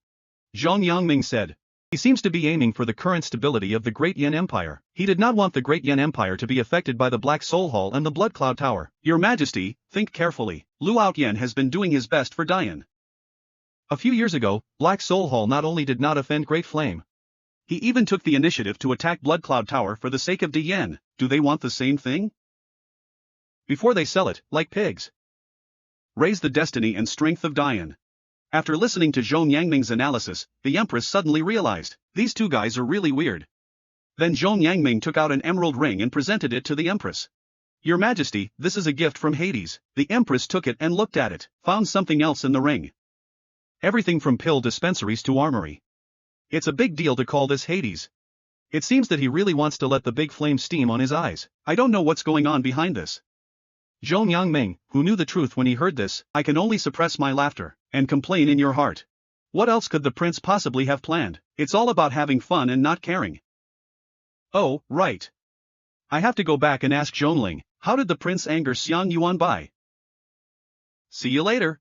Zhong Yangming said. He seems to be aiming for the current stability of the Great Yan Empire. He did not want the Great Yan Empire to be affected by the Black Soul Hall and the Blood Cloud Tower. Your Majesty, think carefully. Lu Outyen has been doing his best for Dian. A few years ago, Black Soul Hall not only did not offend Great Flame, he even took the initiative to attack Blood Cloud Tower for the sake of Dian. Do they want the same thing? Before they sell it, like pigs. Raise the destiny and strength of Dian. After listening to Zhong Yangming's analysis, the Empress suddenly realized, these two guys are really weird. Then Zhong Yangming took out an emerald ring and presented it to the Empress. Your Majesty, this is a gift from Hades. The Empress took it and looked at it, found something else in the ring. Everything from pill dispensaries to armory. It's a big deal to call this Hades. It seems that he really wants to let the big flame steam on his eyes. I don't know what's going on behind this. Zhong Yangming, who knew the truth when he heard this, I can only suppress my laughter, and complain in your heart. What else could the prince possibly have planned? It's all about having fun and not caring. Oh, right. I have to go back and ask Zhongling, how did the prince anger Xiang Yuanbai? See you later.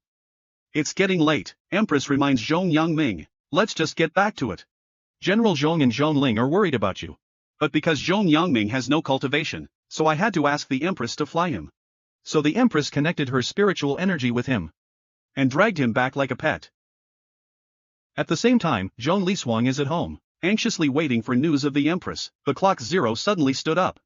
It's getting late, Empress reminds Zhong Yangming. Let's just get back to it. General Zhong and Zhongling are worried about you. But because Zhong Yangming has no cultivation, so I had to ask the Empress to fly him. So the Empress connected her spiritual energy with him. And dragged him back like a pet. At the same time, Zhong Li Suang is at home, anxiously waiting for news of the Empress. The clock 0 suddenly stood up.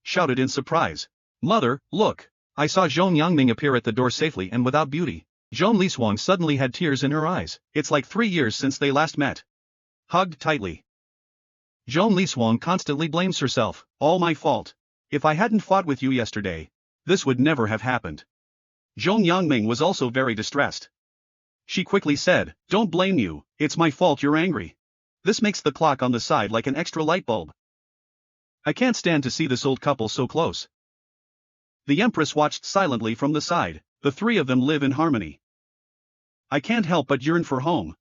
Shouted in surprise. Mother, look. I saw Zhong Yangming appear at the door safely and without beauty. Zhong Li Suang suddenly had tears in her eyes. It's like 3 years since they last met. Hugged tightly. Zhong Li Suang constantly blames herself. All my fault. If I hadn't fought with you yesterday, this would never have happened. Zhong Yangming was also very distressed. She quickly said, don't blame you, it's my fault you're angry. This makes the clock on the side like an extra light bulb. I can't stand to see this old couple so close. The Empress watched silently from the side. The three of them live in harmony. I can't help but yearn for home.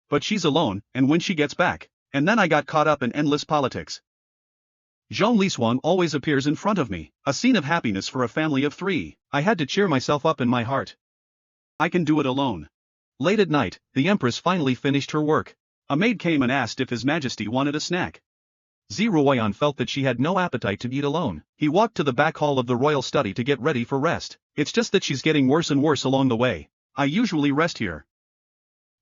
But she's alone, and when she gets back, and then I got caught up in endless politics. Zhong Li Suang always appears in front of me, a scene of happiness for a family of 3. I had to cheer myself up in my heart. I can do it alone. Late at night, the Empress finally finished her work. A maid came and asked if His Majesty wanted a snack. Ziruoyan felt that she had no appetite to eat alone. He walked to the back hall of the royal study to get ready for rest. It's just that she's getting worse and worse along the way. I usually rest here.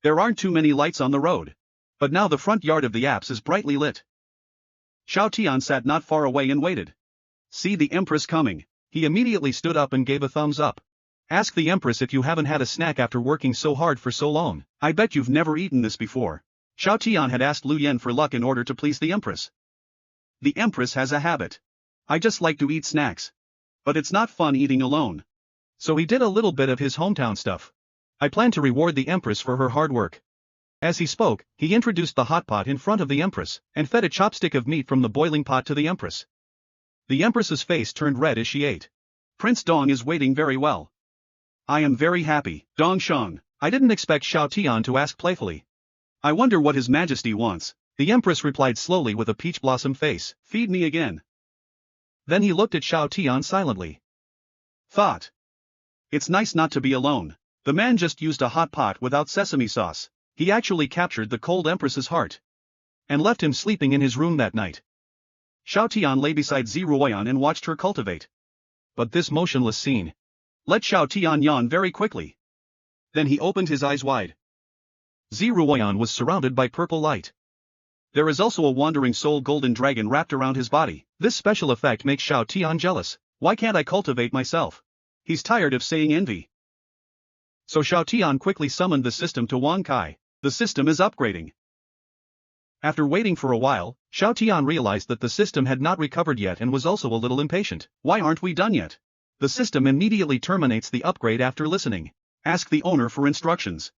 There aren't too many lights on the road. But now the front yard of the apse is brightly lit. Xiao Tian sat not far away and waited. See the Empress coming. He immediately stood up and gave a thumbs up. Ask the Empress if you haven't had a snack after working so hard for so long. I bet you've never eaten this before. Xiao Tian had asked Lu Yen for luck in order to please the Empress. The Empress has a habit. I just like to eat snacks. But it's not fun eating alone. So he did a little bit of his hometown stuff. I plan to reward the Empress for her hard work. As he spoke, he introduced the hot pot in front of the Empress, and fed a chopstick of meat from the boiling pot to the Empress. The Empress's face turned red as she ate. Prince Dong is waiting very well. I am very happy, Dong Shang. I didn't expect Xiao Tian to ask playfully. I wonder what His Majesty wants. The Empress replied slowly with a peach blossom face, feed me again. Then he looked at Xiao Tian silently. Thought. It's nice not to be alone. The man just used a hot pot without sesame sauce. He actually captured the cold Empress's heart. And left him sleeping in his room that night. Xiao Tian lay beside Ziruoyan and watched her cultivate. But this motionless scene. Let Xiao Tian yawn very quickly. Then he opened his eyes wide. Ziruoyan was surrounded by purple light. There is also a wandering soul golden dragon wrapped around his body. This special effect makes Xiao Tian jealous. Why can't I cultivate myself? He's tired of saying envy. So Xiao Tian quickly summoned the system to Wang Kai. The system is upgrading. After waiting for a while, Xiao Tian realized that the system had not recovered yet and was also a little impatient. Why aren't we done yet? The system immediately terminates the upgrade after listening. Ask the owner for instructions.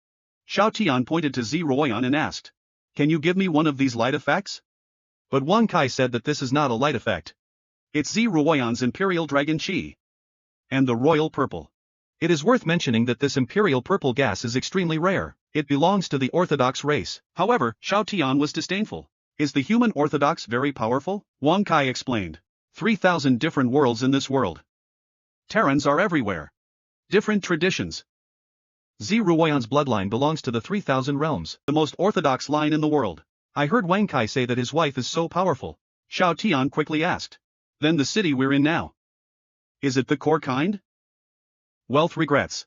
Xiao Tian pointed to Ziruoyan and asked, can you give me one of these light effects? But Wang Kai said that this is not a light effect. It's Ziruoyan's Imperial Dragon Qi. And the Royal Purple. It is worth mentioning that this Imperial Purple gas is extremely rare. It belongs to the Orthodox race. However, Xiao Tian was disdainful. Is the human Orthodox very powerful? Wang Kai explained. 3,000 different worlds in this world. Terrans are everywhere. Different traditions. Ziruoyan's bloodline belongs to the 3,000 realms, the most orthodox line in the world. I heard Wang Kai say that his wife is so powerful. Xiao Tian quickly asked. Then the city we're in now. Is it the core kind? Wealth regrets.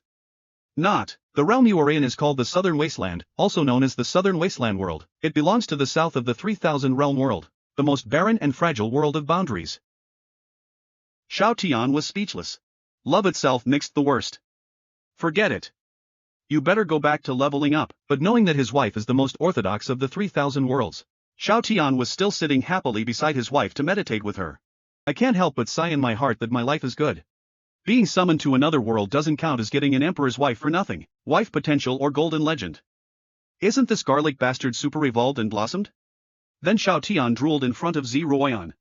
Not. The realm you are in is called the Southern Wasteland, also known as the Southern Wasteland world. It belongs to the south of the 3,000 realm world, the most barren and fragile world of boundaries. Xiao Tian was speechless. Love itself mixed the worst. Forget it. You better go back to leveling up. But knowing that his wife is the most orthodox of the 3,000 worlds, Xiao Tian was still sitting happily beside his wife to meditate with her. I can't help but sigh in my heart that my life is good. Being summoned to another world doesn't count as getting an emperor's wife for nothing. Wife potential or golden legend. Isn't this garlic bastard super evolved and blossomed? Then Xiao Tian drooled in front of Ziruoyan.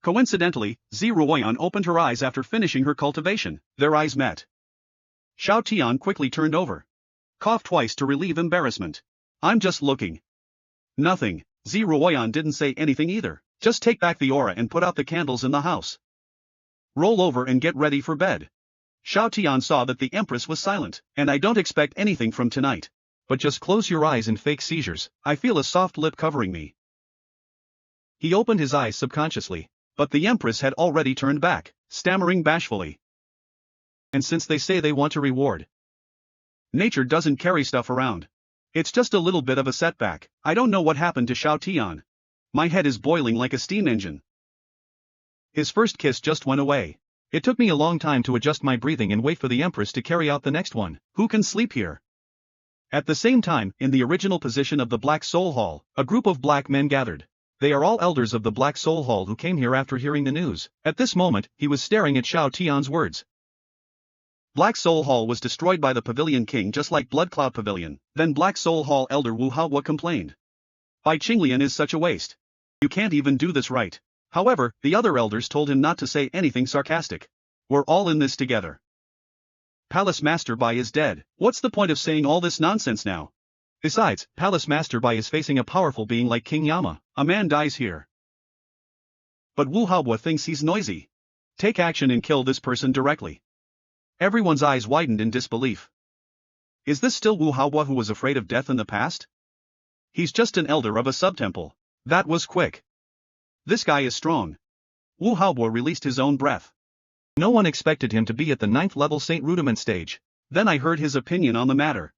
Coincidentally, Ziruoyan opened her eyes after finishing her cultivation. Their eyes met. Xiao Tian quickly turned over. Coughed twice to relieve embarrassment. I'm just looking. Nothing. Ziruoyan didn't say anything either. Just take back the aura and put out the candles in the house. Roll over and get ready for bed. Xiao Tian saw that the Empress was silent, and I don't expect anything from tonight. But just close your eyes and fake seizures. I feel a soft lip covering me. He opened his eyes subconsciously, but the Empress had already turned back, stammering bashfully. And since they say they want a reward, nature doesn't carry stuff around. It's just a little bit of a setback. I don't know what happened to Xiao Tian. My head is boiling like a steam engine. His first kiss just went away. It took me a long time to adjust my breathing and wait for the Empress to carry out the next one. Who can sleep here? At the same time, in the original position of the Black Soul Hall, a group of black men gathered. They are all elders of the Black Soul Hall who came here after hearing the news. At this moment, he was staring at Xiao Tian's words. Black Soul Hall was destroyed by the Pavilion King just like Blood Cloud Pavilion. Then Black Soul Hall elder Wu Haohua complained. Bai Qinglian is such a waste. You can't even do this right. However, the other elders told him not to say anything sarcastic. We're all in this together. Palace Master Bai is dead. What's the point of saying all this nonsense now? Besides, Palace Master Bai is facing a powerful being like King Yama. A man dies here. But Wu Haohua thinks he's noisy. Take action and kill this person directly. Everyone's eyes widened in disbelief. Is this still Wu Haohua who was afraid of death in the past? He's just an elder of a subtemple. That was quick. This guy is strong. Wu Haohua released his own breath. No one expected him to be at the 9th level Saint Rudiment stage. Then I heard his opinion on the matter.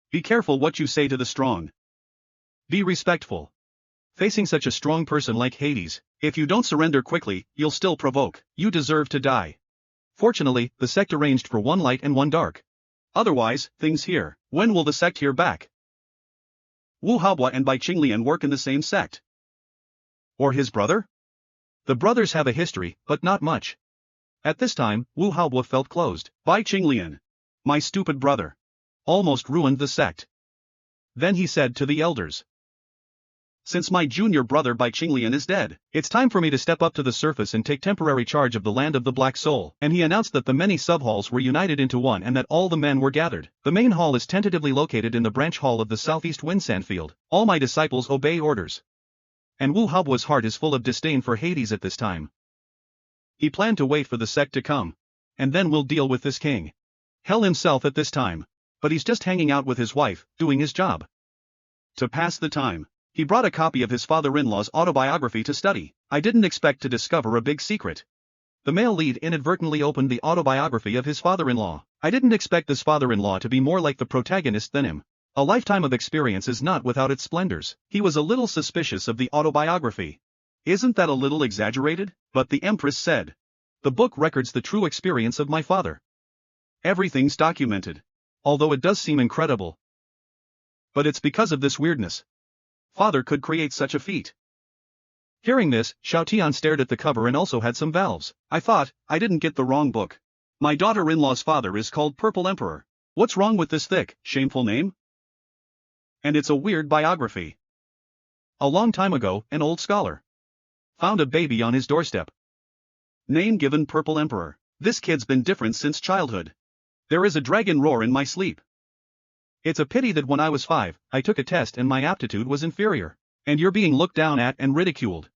Be careful what you say to the strong. Be respectful. Facing such a strong person like Hades, if you don't surrender quickly, you'll still provoke. You deserve to die. Fortunately, the sect arranged for one light and one dark. Otherwise, things here. When will the sect hear back? Wu Haohua and Bai Qinglian work in the same sect. Or his brother? The brothers have a history, but not much. At this time, Wu Haohua felt closed. Bai Qinglian. My stupid brother. Almost ruined the sect. Then he said to the elders. Since my junior brother Bai Qinglian is dead, it's time for me to step up to the surface and take temporary charge of the land of the Black Soul. And he announced that the many sub-halls were united into one and that all the men were gathered. The main hall is tentatively located in the branch hall of the southeast wind sandfield. All my disciples obey orders. And Wu Hubwa's heart is full of disdain for Hades at this time. He planned to wait for the sect to come. And then we'll deal with this king. Hell himself at this time. But he's just hanging out with his wife, doing his job. To pass the time. He brought a copy of his father-in-law's autobiography to study. I didn't expect to discover a big secret. The male lead inadvertently opened the autobiography of his father-in-law. I didn't expect this father-in-law to be more like the protagonist than him. A lifetime of experience is not without its splendors. He was a little suspicious of the autobiography. Isn't that a little exaggerated? But the Empress said. The book records the true experience of my father. Everything's documented. Although it does seem incredible. But it's because of this weirdness. Father could create such a feat. Hearing this, Shaotian stared at the cover and also had some valves. I thought, I didn't get the wrong book. My daughter-in-law's father is called Purple Emperor. What's wrong with this thick, shameful name? And it's a weird biography. A long time ago, an old scholar found a baby on his doorstep. Name given Purple Emperor. This kid's been different since childhood. There is a dragon roar in my sleep. It's a pity that when I was 5, I took a test and my aptitude was inferior. And you're being looked down at and ridiculed.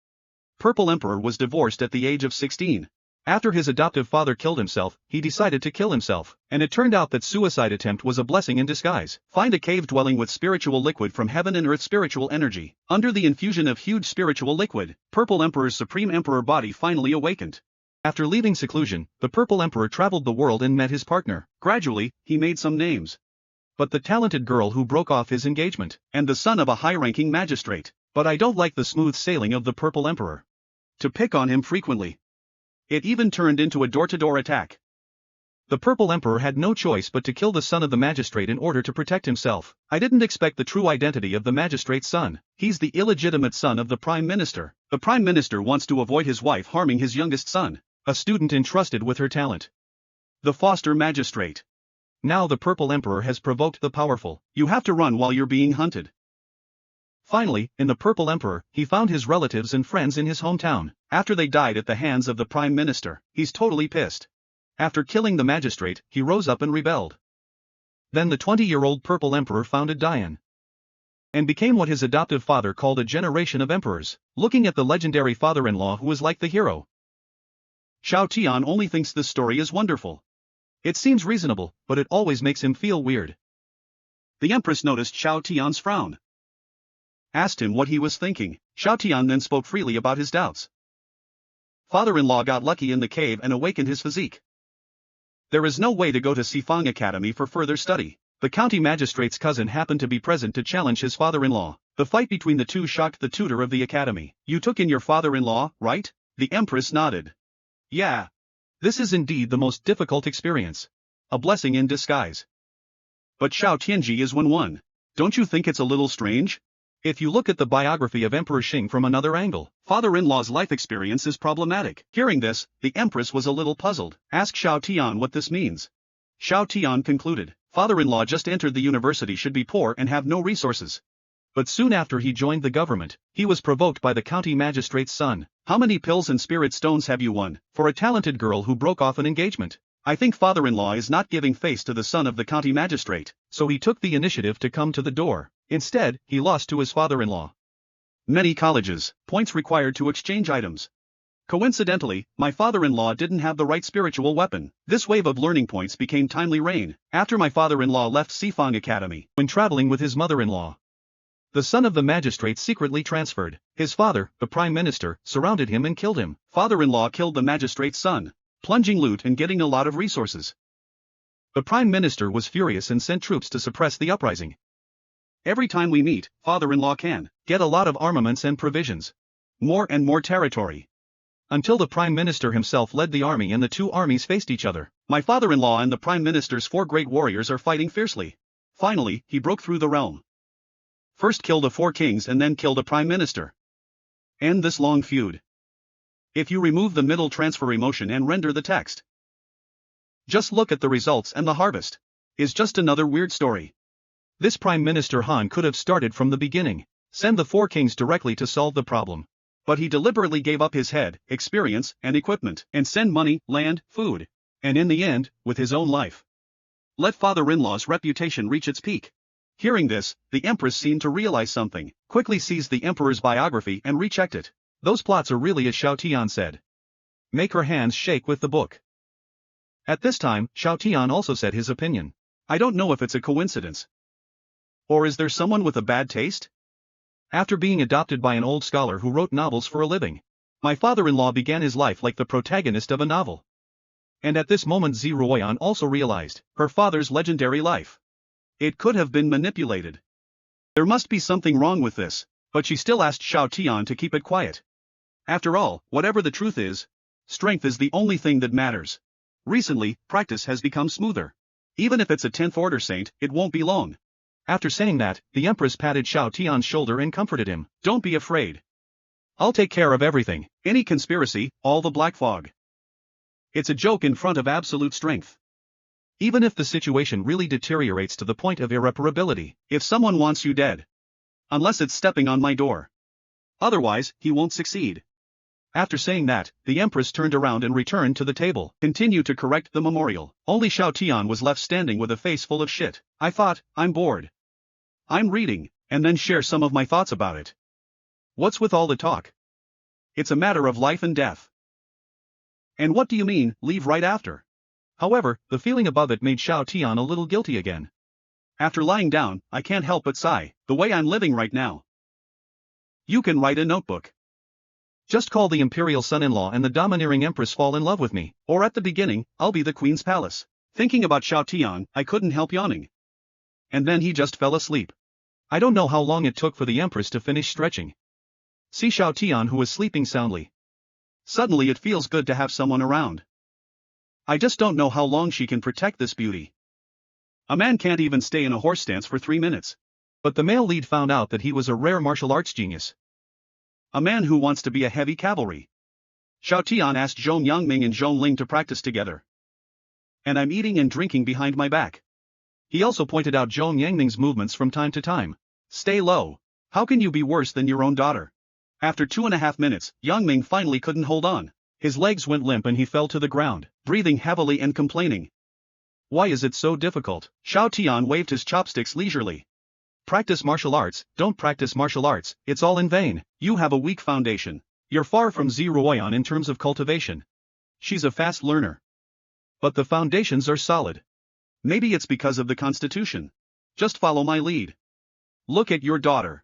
Purple Emperor was divorced at the age of 16. After his adoptive father killed himself, he decided to kill himself. And it turned out that suicide attempt was a blessing in disguise. Find a cave dwelling with spiritual liquid from heaven and earth spiritual energy. Under the infusion of huge spiritual liquid, Purple Emperor's Supreme Emperor body finally awakened. After leaving seclusion, the Purple Emperor traveled the world and met his partner. Gradually, he made some names. But the talented girl who broke off his engagement, and the son of a high-ranking magistrate. But I don't like the smooth sailing of the Purple Emperor. To pick on him frequently. It even turned into a door-to-door attack. The Purple Emperor had no choice but to kill the son of the magistrate in order to protect himself. I didn't expect the true identity of the magistrate's son. He's the illegitimate son of the Prime Minister. The Prime Minister wants to avoid his wife harming his youngest son, a student entrusted with her talent. The foster magistrate. Now the Purple Emperor has provoked the powerful. You have to run while you're being hunted. Finally, in the Purple Emperor, he found his relatives and friends in his hometown. After they died at the hands of the Prime Minister, he's totally pissed. After killing the magistrate, he rose up and rebelled. Then the 20-year-old Purple Emperor founded Dian. And became what his adoptive father called a generation of emperors, looking at the legendary father-in-law who was like the hero. Xiao Tian only thinks this story is wonderful. It seems reasonable, but it always makes him feel weird. The Empress noticed Xiao Tian's frown. Asked him what he was thinking. Xiao Tian then spoke freely about his doubts. Father-in-law got lucky in the cave and awakened his physique. There is no way to go to Sifang Academy for further study. The county magistrate's cousin happened to be present to challenge his father-in-law. The fight between the two shocked the tutor of the academy. You took in your father-in-law, right? The Empress nodded. Yeah. This is indeed the most difficult experience. A blessing in disguise. But Xiao Tianji is 1-1. Don't you think it's a little strange? If you look at the biography of Emperor Xing from another angle, father-in-law's life experience is problematic. Hearing this, the Empress was a little puzzled. Ask Xiao Tian what this means. Xiao Tian concluded, father-in-law just entered the university should be poor and have no resources. But soon after he joined the government, he was provoked by the county magistrate's son. How many pills and spirit stones have you won, for a talented girl who broke off an engagement? I think father-in-law is not giving face to the son of the county magistrate, so he took the initiative to come to the door. Instead, he lost to his father-in-law. Many colleges, points required to exchange items. Coincidentally, my father-in-law didn't have the right spiritual weapon. This wave of learning points became timely rain, after my father-in-law left Sifang Academy, when traveling with his mother-in-law. The son of the magistrate secretly transferred. His father, the Prime Minister, surrounded him and killed him. Father-in-law killed the magistrate's son, plunging loot and getting a lot of resources. The Prime Minister was furious and sent troops to suppress the uprising. Every time we meet, father-in-law can get a lot of armaments and provisions. More and more territory. Until the Prime Minister himself led the army and the two armies faced each other. My father-in-law and the Prime Minister's 4 great warriors are fighting fiercely. Finally, he broke through the realm. First killed the 4 kings and then killed a Prime Minister. End this long feud. If you remove the middle transfer emotion and render the text. Just look at the results and the harvest. is just another weird story. This Prime Minister Han could have started from the beginning, send the four kings directly to solve the problem. But he deliberately gave up his head, experience, and equipment, and send money, land, food. And in the end, with his own life. Let father-in-law's reputation reach its peak. Hearing this, the Empress seemed to realize something, quickly seized the Emperor's biography and rechecked it. Those plots are really as Shaotian said. Make her hands shake with the book. At this time, Shaotian also said his opinion. I don't know if it's a coincidence. Or is there someone with a bad taste? After being adopted by an old scholar who wrote novels for a living, my father-in-law began his life like the protagonist of a novel. And at this moment Ziruoyan also realized her father's legendary life. It could have been manipulated. There must be something wrong with this, but she still asked Shaotian to keep it quiet. After all, whatever the truth is, strength is the only thing that matters. Recently, practice has become smoother. Even if it's a 10th order saint, it won't be long. After saying that, the Empress patted Shaotian's shoulder and comforted him. Don't be afraid. I'll take care of everything, any conspiracy, all the black fog. It's a joke in front of absolute strength. Even if the situation really deteriorates to the point of irreparability, if someone wants you dead. Unless it's stepping on my door. Otherwise, he won't succeed. After saying that, the Empress turned around and returned to the table, continued to correct the memorial. Only Shaotian was left standing with a face full of shit. I thought, I'm bored. I'm reading, and then share some of my thoughts about it. What's with all the talk? It's a matter of life and death. And what do you mean, leave right after? However, the feeling above it made Shaotian a little guilty again. After lying down, I can't help but sigh, the way I'm living right now. You can write a notebook. Just call the imperial son-in-law and the domineering empress fall in love with me, or at the beginning, I'll be the queen's palace. Thinking about Shaotian, I couldn't help yawning. And then he just fell asleep. I don't know how long it took for the empress to finish stretching. See Shaotian who was sleeping soundly. Suddenly it feels good to have someone around. I just don't know how long she can protect this beauty. A man can't even stay in a horse stance for 3 minutes. But the male lead found out that he was a rare martial arts genius. A man who wants to be a heavy cavalry. Shaotian asked Zhong Yangming and Zhong Ling to practice together. And I'm eating and drinking behind my back. He also pointed out Zhong Yangming's movements from time to time. Stay low. How can you be worse than your own daughter? After 2.5 minutes, Yangming finally couldn't hold on. His legs went limp and he fell to the ground, breathing heavily and complaining. Why is it so difficult? Shaotian waved his chopsticks leisurely. Practice martial arts, don't practice martial arts, it's all in vain. You have a weak foundation. You're far from Ziruoyan in terms of cultivation. She's a fast learner. But the foundations are solid. Maybe it's because of the constitution. Just follow my lead. Look at your daughter.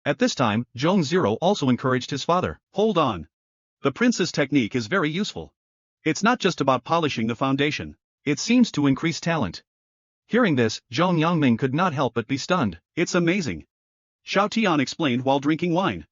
At this time, Zhong Zero also encouraged his father. Hold on. The prince's technique is very useful. It's not just about polishing the foundation. It seems to increase talent. Hearing this, Zhong Yangming could not help but be stunned. It's amazing. Shaotian explained while drinking wine.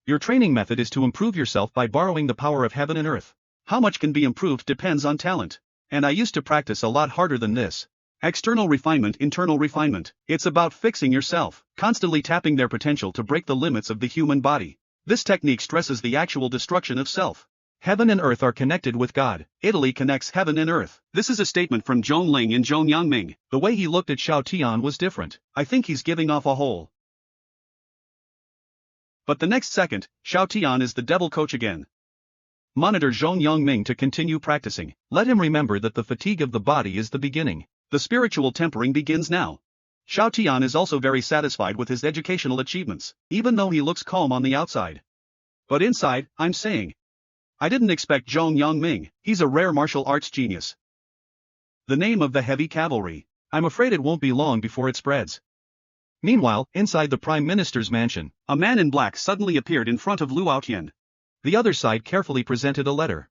Your training method is to improve yourself by borrowing the power of heaven and earth. How much can be improved depends on talent. And I used to practice a lot harder than this. External refinement, internal refinement. It's about fixing yourself, constantly tapping their potential to break the limits of the human body. This technique stresses the actual destruction of self. Heaven and earth are connected with God. Italy connects heaven and earth. This is a statement from Zhong Ling and Zhong Yangming. The way he looked at Shaotian was different. I think he's giving off a hole. But the next second, Shaotian is the devil coach again. Monitor Zhong Yangming to continue practicing. Let him remember that the fatigue of the body is the beginning. The spiritual tempering begins now. Shaotian is also very satisfied with his educational achievements, even though he looks calm on the outside. But inside, I'm saying, I didn't expect Zhong Yangming, he's a rare martial arts genius. The name of the heavy cavalry. I'm afraid it won't be long before it spreads. Meanwhile, inside the Prime Minister's mansion, a man in black suddenly appeared in front of Lu Aotian. The other side carefully presented a letter.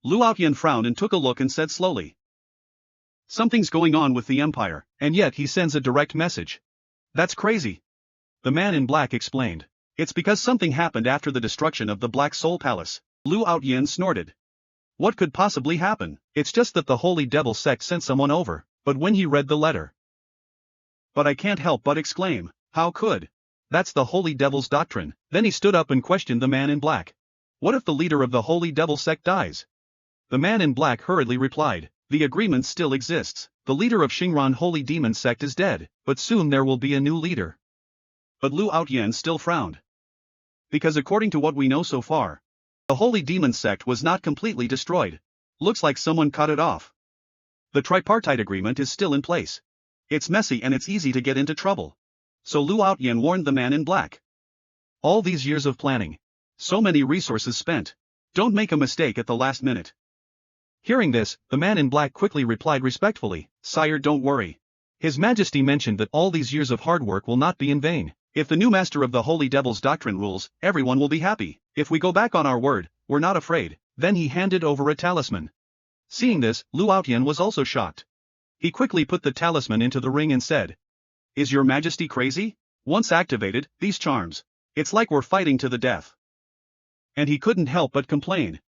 Lu Aotian frowned and took a look and said slowly. Something's going on with the Empire, and yet he sends a direct message. That's crazy. The man in black explained. It's because something happened after the destruction of the Black Soul Palace. Lu Aotian snorted. What could possibly happen? It's just that the Holy Devil sect sent someone over, but when he read the letter. But I can't help but exclaim, how could? That's the Holy Devil's doctrine. Then he stood up and questioned the man in black. What if the leader of the Holy Devil sect dies? The man in black hurriedly replied. The agreement still exists. the leader of Xingran Holy Demon Sect is dead, but soon there will be a new leader. But Lu Outyan still frowned. Because according to what we know so far, the Holy Demon Sect was not completely destroyed. Looks like someone cut it off. The tripartite agreement is still in place. It's messy and it's easy to get into trouble. So Lu Outyan warned the man in black. All these years of planning. So many resources spent. Don't make a mistake at the last minute. Hearing this, the man in black quickly replied respectfully, "Sire, don't worry. His Majesty mentioned that all these years of hard work will not be in vain. If the new master of the Holy Devil's doctrine rules, everyone will be happy. If we go back on our word, we're not afraid." Then he handed over a talisman. Seeing this, Lu Outyan was also shocked. He quickly put the talisman into the ring and said, "Is your Majesty crazy? Once activated, these charms. It's like we're fighting to the death." And he couldn't help but complain.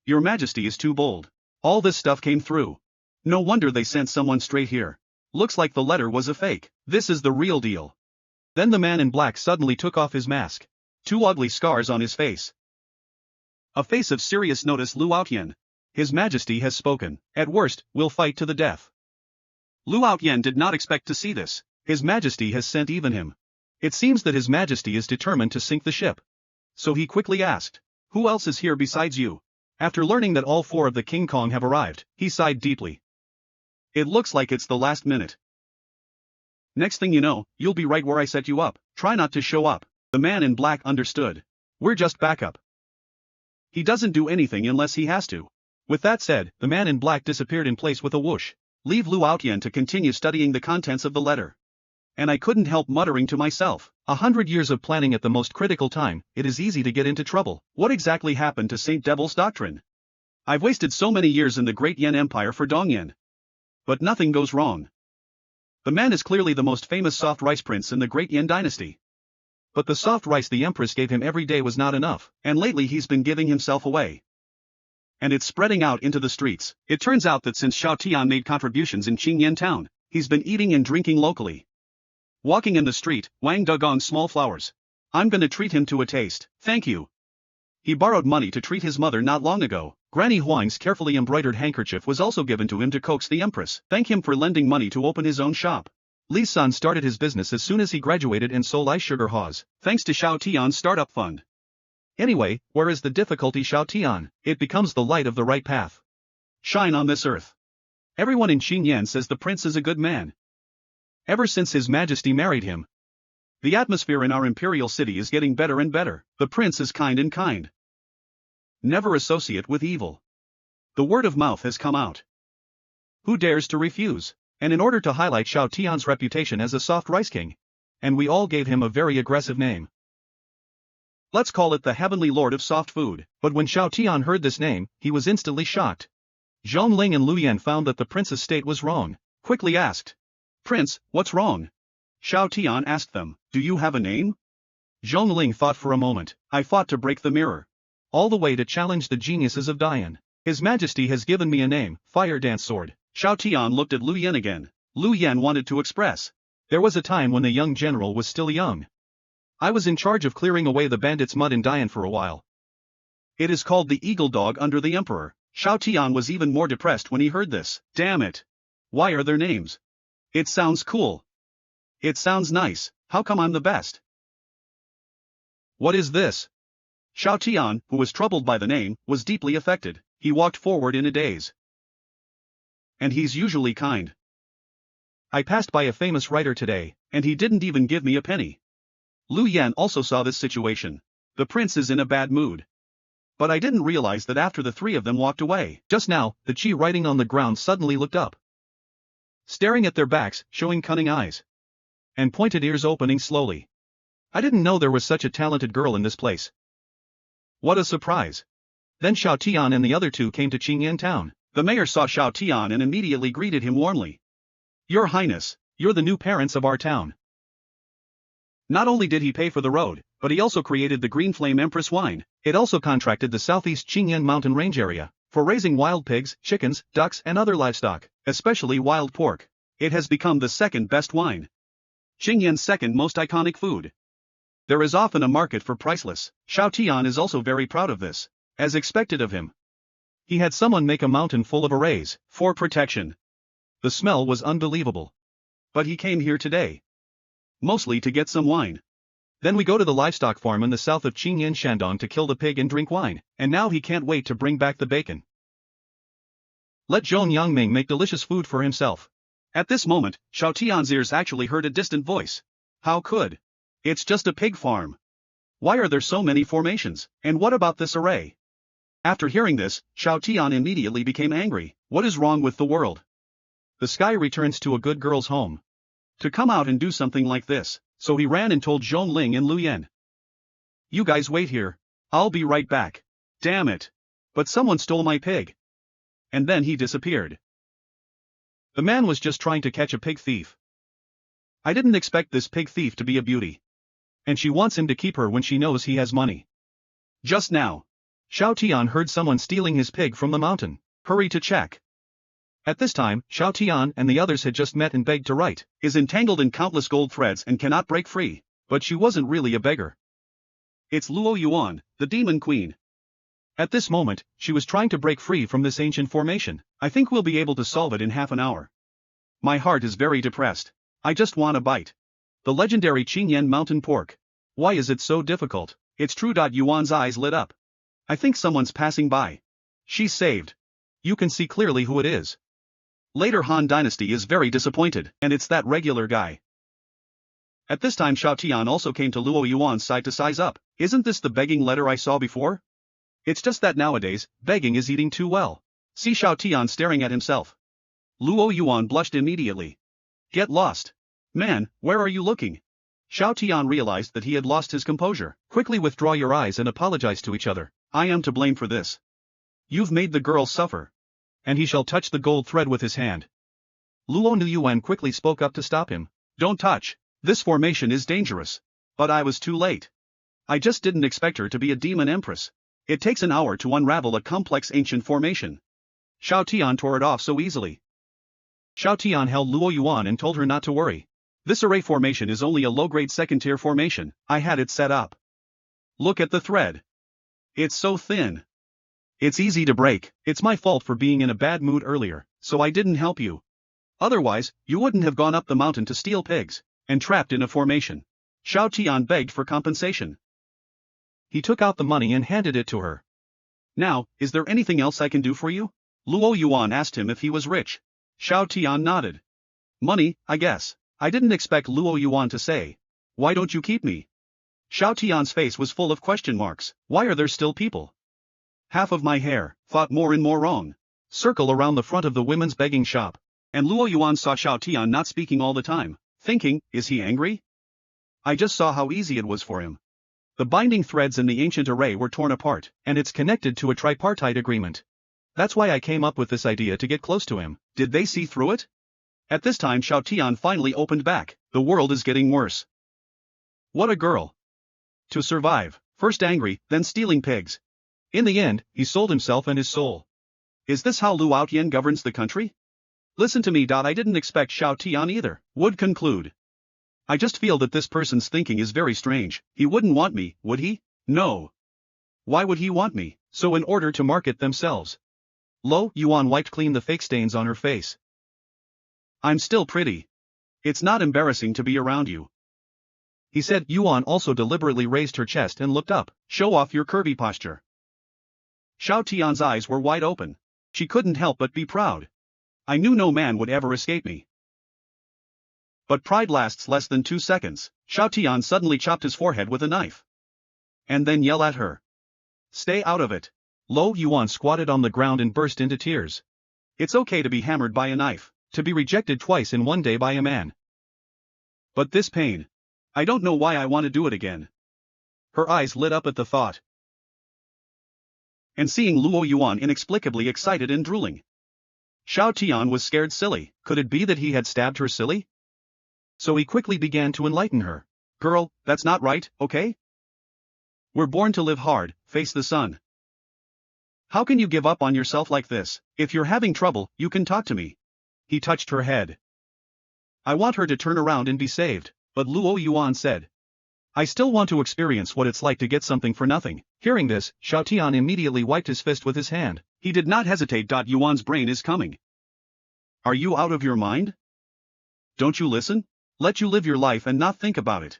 "Your Majesty is too bold. All this stuff came through. No wonder they sent someone straight here. Looks like the letter was a fake. This is the real deal." Then the man in black suddenly took off his mask. 2 ugly scars on his face. A face of serious notice. Lu Outyan. His Majesty has spoken. At worst, we'll fight to the death. Lu Outyan did not expect to see this. His Majesty has sent even him. It seems that His Majesty is determined to sink the ship. So he quickly asked, "Who else is here besides you?" After learning that all 4 of the King Kong have arrived, he sighed deeply. It looks like it's the last minute. Next thing you know, you'll be right where I set you up. Try not to show up. The man in black understood. We're just backup. He doesn't do anything unless he has to. With that said, the man in black disappeared in place with a whoosh. Leave Lu Outyan to continue studying the contents of the letter. And I couldn't help muttering to myself, 100 years of planning at the most critical time, it is easy to get into trouble. What exactly happened to Saint Devil's doctrine? I've wasted so many years in the Great Yen Empire for Dongyan. But nothing goes wrong. The man is clearly the most famous soft rice prince in the Great Yen dynasty. But the soft rice the Empress gave him every day was not enough, and lately he's been giving himself away. And it's spreading out into the streets. It turns out that since Xiao Tian made contributions in Qingyan town, he's been eating and drinking locally. Walking in the street, Wang dug small flowers. I'm gonna treat him to a taste, thank you. He borrowed money to treat his mother not long ago. Granny Huang's carefully embroidered handkerchief was also given to him to coax the Empress. Thank him for lending money to open his own shop. Li Sun started his business as soon as he graduated and sold ice sugar haws, thanks to Xiao Tian's startup fund. Anyway, where is the difficulty? Xiao Tian? It becomes the light of the right path. Shine on this earth. Everyone in Qingyan says the prince is a good man. Ever since His Majesty married him, the atmosphere in our imperial city is getting better and better. The prince is kind and kind. Never associate with evil. The word of mouth has come out. Who dares to refuse? And in order to highlight Xiao Tian's reputation as a soft rice king, and we all gave him a very aggressive name. Let's call it the Heavenly Lord of Soft Food. But when Xiao Tian heard this name, he was instantly shocked. Zhong Ling and Lu Yan found that the prince's state was wrong. Quickly asked, "Prince, what's wrong?" Xiao Tian asked them, "Do you have a name?" Zhong Ling thought for a moment. "I fought to break the mirror. All the way to challenge the geniuses of Dian. His Majesty has given me a name, Fire Dance Sword." Xiao Tian looked at Lu Yan again. Lu Yan wanted to express. There was a time when the young general was still young. I was in charge of clearing away the bandits' mud in Dian for a while. It is called the Eagle Dog under the Emperor. Xiao Tian was even more depressed when he heard this. Damn it. Why are their names? It sounds cool. It sounds nice. How come I'm the best? What is this? Xiao Tian, who was troubled by the name, was deeply affected. He walked forward in a daze. And he's usually kind. I passed by a famous writer today, and he didn't even give me a penny. Lu Yan also saw this situation. The prince is in a bad mood. But I didn't realize that after the 3 of them walked away. Just now, the Qi writing on the ground suddenly looked up. Staring at their backs, showing cunning eyes. And pointed ears opening slowly. I didn't know there was such a talented girl in this place. What a surprise. Then Xiao Tian and the other 2 came to Qingyan town. The mayor saw Xiao Tian and immediately greeted him warmly. Your Highness, you're the new parents of our town. Not only did he pay for the road, but he also created the Green Flame Empress wine. It also contracted the southeast Qingyan mountain range area for raising wild pigs, chickens, ducks and other livestock, especially wild pork. It has become the 2nd best wine. Qingyan's 2nd most iconic food. There is often a market for priceless. Xiao Tian is also very proud of this. As expected of him, he had someone make a mountain full of arrays for protection. The smell was unbelievable. But he came here today. Mostly to get some wine. Then we go to the livestock farm in the south of Qingyan Shandong to kill the pig and drink wine, and now he can't wait to bring back the bacon. Let Zhong Yangming make delicious food for himself. At this moment, Xiao Tian's ears actually heard a distant voice. How could? It's just a pig farm. Why are there so many formations, and what about this array? After hearing this, Xiao Tian immediately became angry. What is wrong with the world? The sky returns to a good girl's home. To come out and do something like this, so he ran and told Zhong Ling and Lu Yan. You guys wait here. I'll be right back. Damn it. But someone stole my pig. And then he disappeared. The man was just trying to catch a pig thief. I didn't expect this pig thief to be a beauty. And she wants him to keep her when she knows he has money. Just now, Xiao Tian heard someone stealing his pig from the mountain. Hurry to check. At this time, Xiao Tian and the others had just met and begged to write, is entangled in countless gold threads and cannot break free, but she wasn't really a beggar. It's Luo Yuan, the demon queen. At this moment, she was trying to break free from this ancient formation. I think we'll be able to solve it in half an hour. My heart is very depressed. I just want a bite. The legendary Qingyan mountain pork. Why is it so difficult? It's true. Yuan's eyes lit up. I think someone's passing by. She's saved. You can see clearly who it is. Later Han Dynasty is very disappointed, and it's that regular guy. At this time Xiao Tian also came to Luo Yuan's side to size up. Isn't this the begging letter I saw before? It's just that nowadays, begging is eating too well. See Xiao Tian staring at himself. Luo Yuan blushed immediately. Get lost. Man, where are you looking? Xiao Tian realized that he had lost his composure. Quickly withdraw your eyes and apologize to each other. I am to blame for this. You've made the girl suffer. And he shall touch the gold thread with his hand. Luo Yuan quickly spoke up to stop him. Don't touch. This formation is dangerous. But I was too late. I just didn't expect her to be a demon empress. It takes an hour to unravel a complex ancient formation. Xiao Tian tore it off so easily. Xiao Tian held Luo Yuan and told her not to worry. This array formation is only a low-grade second-tier formation. I had it set up. Look at the thread. It's so thin. It's easy to break. It's my fault for being in a bad mood earlier, so I didn't help you. Otherwise, you wouldn't have gone up the mountain to steal pigs, and trapped in a formation. Xiao Tian begged for compensation. He took out the money and handed it to her. Now, is there anything else I can do for you? Luo Yuan asked him if he was rich. Xiao Tian nodded. Money, I guess. I didn't expect Luo Yuan to say. Why don't you keep me? Xiao Tian's face was full of question marks. Why are there still people? Half of my hair, thought more and more wrong. Circle around the front of the women's begging shop. And Luo Yuan saw Xiao Tian not speaking all the time, thinking, is he angry? I just saw how easy it was for him. The binding threads in the ancient array were torn apart, and it's connected to a tripartite agreement. That's why I came up with this idea to get close to him. Did they see through it? At this time Xiao Tian finally opened back. The world is getting worse. What a girl. To survive, first angry, then stealing pigs. In the end, he sold himself and his soul. Is this how Lu Outyan governs the country? Listen to me. I didn't expect Xiao Tian either. Would conclude. I just feel that this person's thinking is very strange. He wouldn't want me, would he? No. Why would he want me? So in order to market themselves. Luo Yuan wiped clean the fake stains on her face. I'm still pretty. It's not embarrassing to be around you. He said. Yuan also deliberately raised her chest and looked up. Show off your curvy posture. Xiao Tian's eyes were wide open. She couldn't help but be proud. I knew no man would ever escape me. But pride lasts less than 2 seconds. Xiao Tian suddenly chopped his forehead with a knife. And then yell at her. Stay out of it. Luo Yuan squatted on the ground and burst into tears. It's okay to be hammered by a knife, to be rejected twice in one day by a man. But this pain. I don't know why I want to do it again. Her eyes lit up at the thought. And seeing Luo Yuan inexplicably excited and drooling. Xiao Tian was scared silly. Could it be that he had stabbed her silly? So he quickly began to enlighten her. Girl, that's not right, okay? We're born to live hard, face the sun. How can you give up on yourself like this? If you're having trouble, you can talk to me. He touched her head. I want her to turn around and be saved, but Luo Yuan said. I still want to experience what it's like to get something for nothing. Hearing this, Xiao Tian immediately wiped his fist with his hand. He did not hesitate. Yuan's brain is coming. Are you out of your mind? Don't you listen? Let you live your life and not think about it.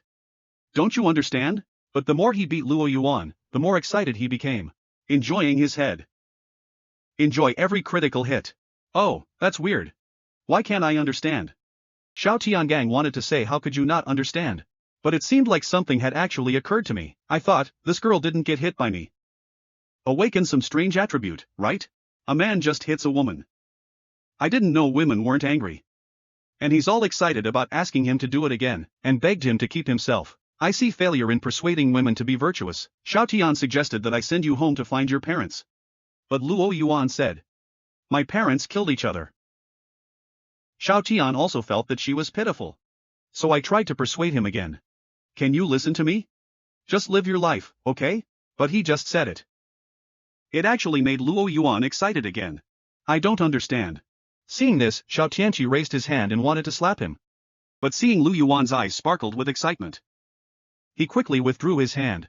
Don't you understand? But the more he beat Luo Yuan, the more excited he became. Enjoying his head. Enjoy every critical hit. Oh, that's weird. Why can't I understand? Xiao Tiangang wanted to say how could you not understand? But it seemed like something had actually occurred to me. I thought, this girl didn't get hit by me. Awaken some strange attribute, right? A man just hits a woman. I didn't know women weren't angry. And he's all excited about asking him to do it again, and begged him to keep himself. I see failure in persuading women to be virtuous. Xiao Tian suggested that I send you home to find your parents. But Luo Yuan said, my parents killed each other. Xiao Tian also felt that she was pitiful. So I tried to persuade him again. Can you listen to me? Just live your life, okay? But he just said it. It actually made Luo Yuan excited again. I don't understand. Seeing this, Xiao Tianqi raised his hand and wanted to slap him. But seeing Lu Yuan's eyes sparkled with excitement, he quickly withdrew his hand.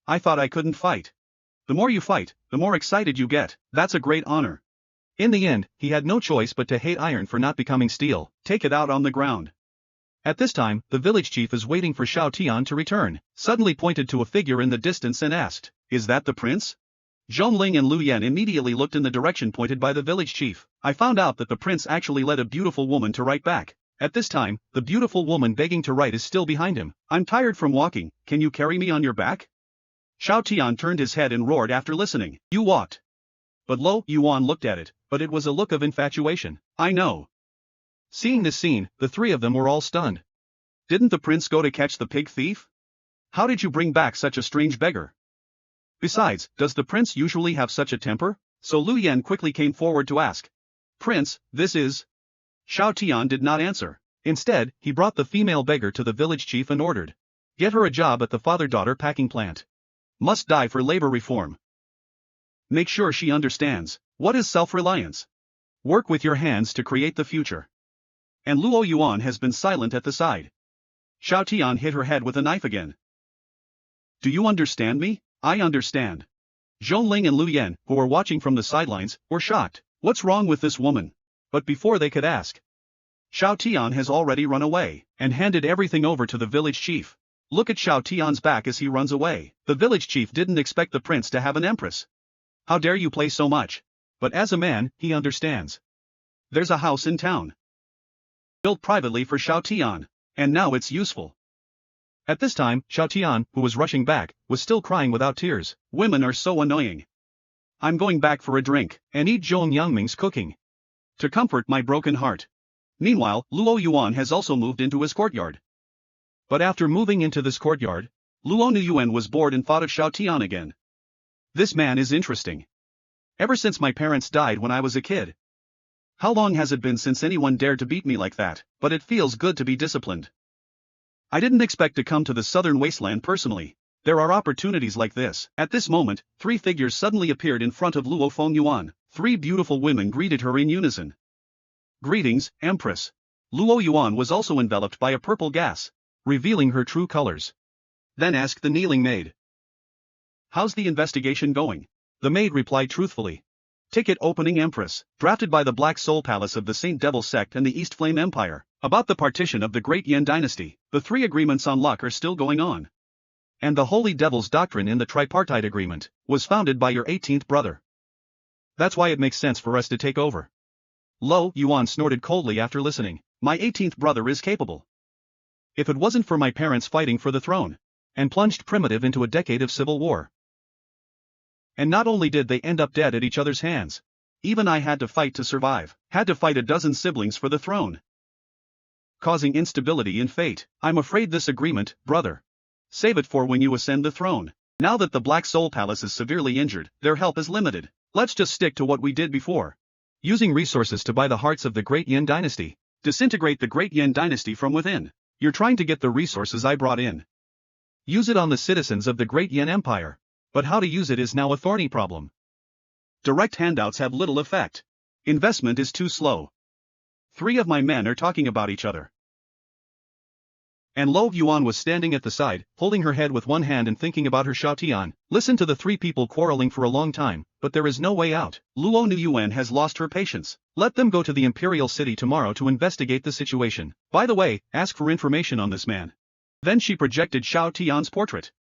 I thought I couldn't fight. The more you fight, the more excited you get. That's a great honor. In the end, he had no choice but to hate iron for not becoming steel. Take it out on the ground. At this time, the village chief is waiting for Xiao Tian to return, suddenly pointed to a figure in the distance and asked, is that the prince? Zhongling and Lu Yan immediately looked in the direction pointed by the village chief. I found out that the prince actually led a beautiful woman to write back. At this time, the beautiful woman begging to write is still behind him. I'm tired from walking, can you carry me on your back? Xiao Tian turned his head and roared after listening. You walked. But Luo Yuan looked at it, but it was a look of infatuation. I know. Seeing this scene, the three of them were all stunned. Didn't the prince go to catch the pig thief? How did you bring back such a strange beggar? Besides, does the prince usually have such a temper? So Lu Yan quickly came forward to ask. Prince, this is... Xiao Tian did not answer. Instead, he brought the female beggar to the village chief and ordered. Get her a job at the father-daughter packing plant. Must die for labor reform. Make sure she understands. What is self-reliance? Work with your hands to create the future. And Luo Yuan has been silent at the side. Xiao Tian hit her head with a knife again. Do you understand me? I understand. Zhongling and Lu Yan, who were watching from the sidelines, were shocked. What's wrong with this woman? But before they could ask, Xiao Tian has already run away, and handed everything over to the village chief. Look at Xiao Tian's back as he runs away. The village chief didn't expect the prince to have an empress. How dare you play so much? But as a man, he understands. There's a house in town. Built privately for Xiao Tian, and now it's useful. At this time, Xiao Tian, who was rushing back, was still crying without tears. Women are so annoying. I'm going back for a drink, and eat Zhong Yangming's cooking. To comfort my broken heart. Meanwhile, Luo Yuan has also moved into his courtyard. But after moving into this courtyard, Luo Yuan was bored and thought of Xiao Tian again. This man is interesting. Ever since my parents died when I was a kid. How long has it been since anyone dared to beat me like that? But it feels good to be disciplined. I didn't expect to come to the southern wasteland personally. There are opportunities like this. At this moment, three figures suddenly appeared in front of Luo Fengyuan. Three beautiful women greeted her in unison. Greetings, Empress. Luo Yuan was also enveloped by a purple gas, revealing her true colors. Then asked the kneeling maid. How's the investigation going? The maid replied truthfully. Ticket opening Empress, drafted by the Black Soul Palace of the Saint Devil Sect and the East Flame Empire, about the partition of the Great Yin Dynasty. The three agreements on luck are still going on. And the Holy Devil's doctrine in the Tripartite Agreement was founded by your 18th brother. That's why it makes sense for us to take over. Luo Yuan snorted coldly after listening. My 18th brother is capable. If it wasn't for my parents fighting for the throne, and plunged primitive into a decade of civil war. And not only did they end up dead at each other's hands, even I had to fight to survive, had to fight a dozen siblings for the throne. Causing instability in fate. I'm afraid this agreement, brother. Save it for when you ascend the throne. Now that the Black Soul Palace is severely injured, their help is limited. Let's just stick to what we did before. Using resources to buy the hearts of the Great Yin Dynasty. Disintegrate the Great Yin Dynasty from within. You're trying to get the resources I brought in. Use it on the citizens of the Great Yin Empire. But how to use it is now a thorny problem. Direct handouts have little effect. Investment is too slow. Three of my men are talking about each other. And Lo Yuan was standing at the side, holding her head with one hand and thinking about her. Shao Tian, listen to the three people quarreling for a long time, but there is no way out. Luo Yuan has lost her patience. Let them go to the Imperial City tomorrow to investigate the situation. By the way, ask for information on this man. Then she projected Shao Tian's portrait.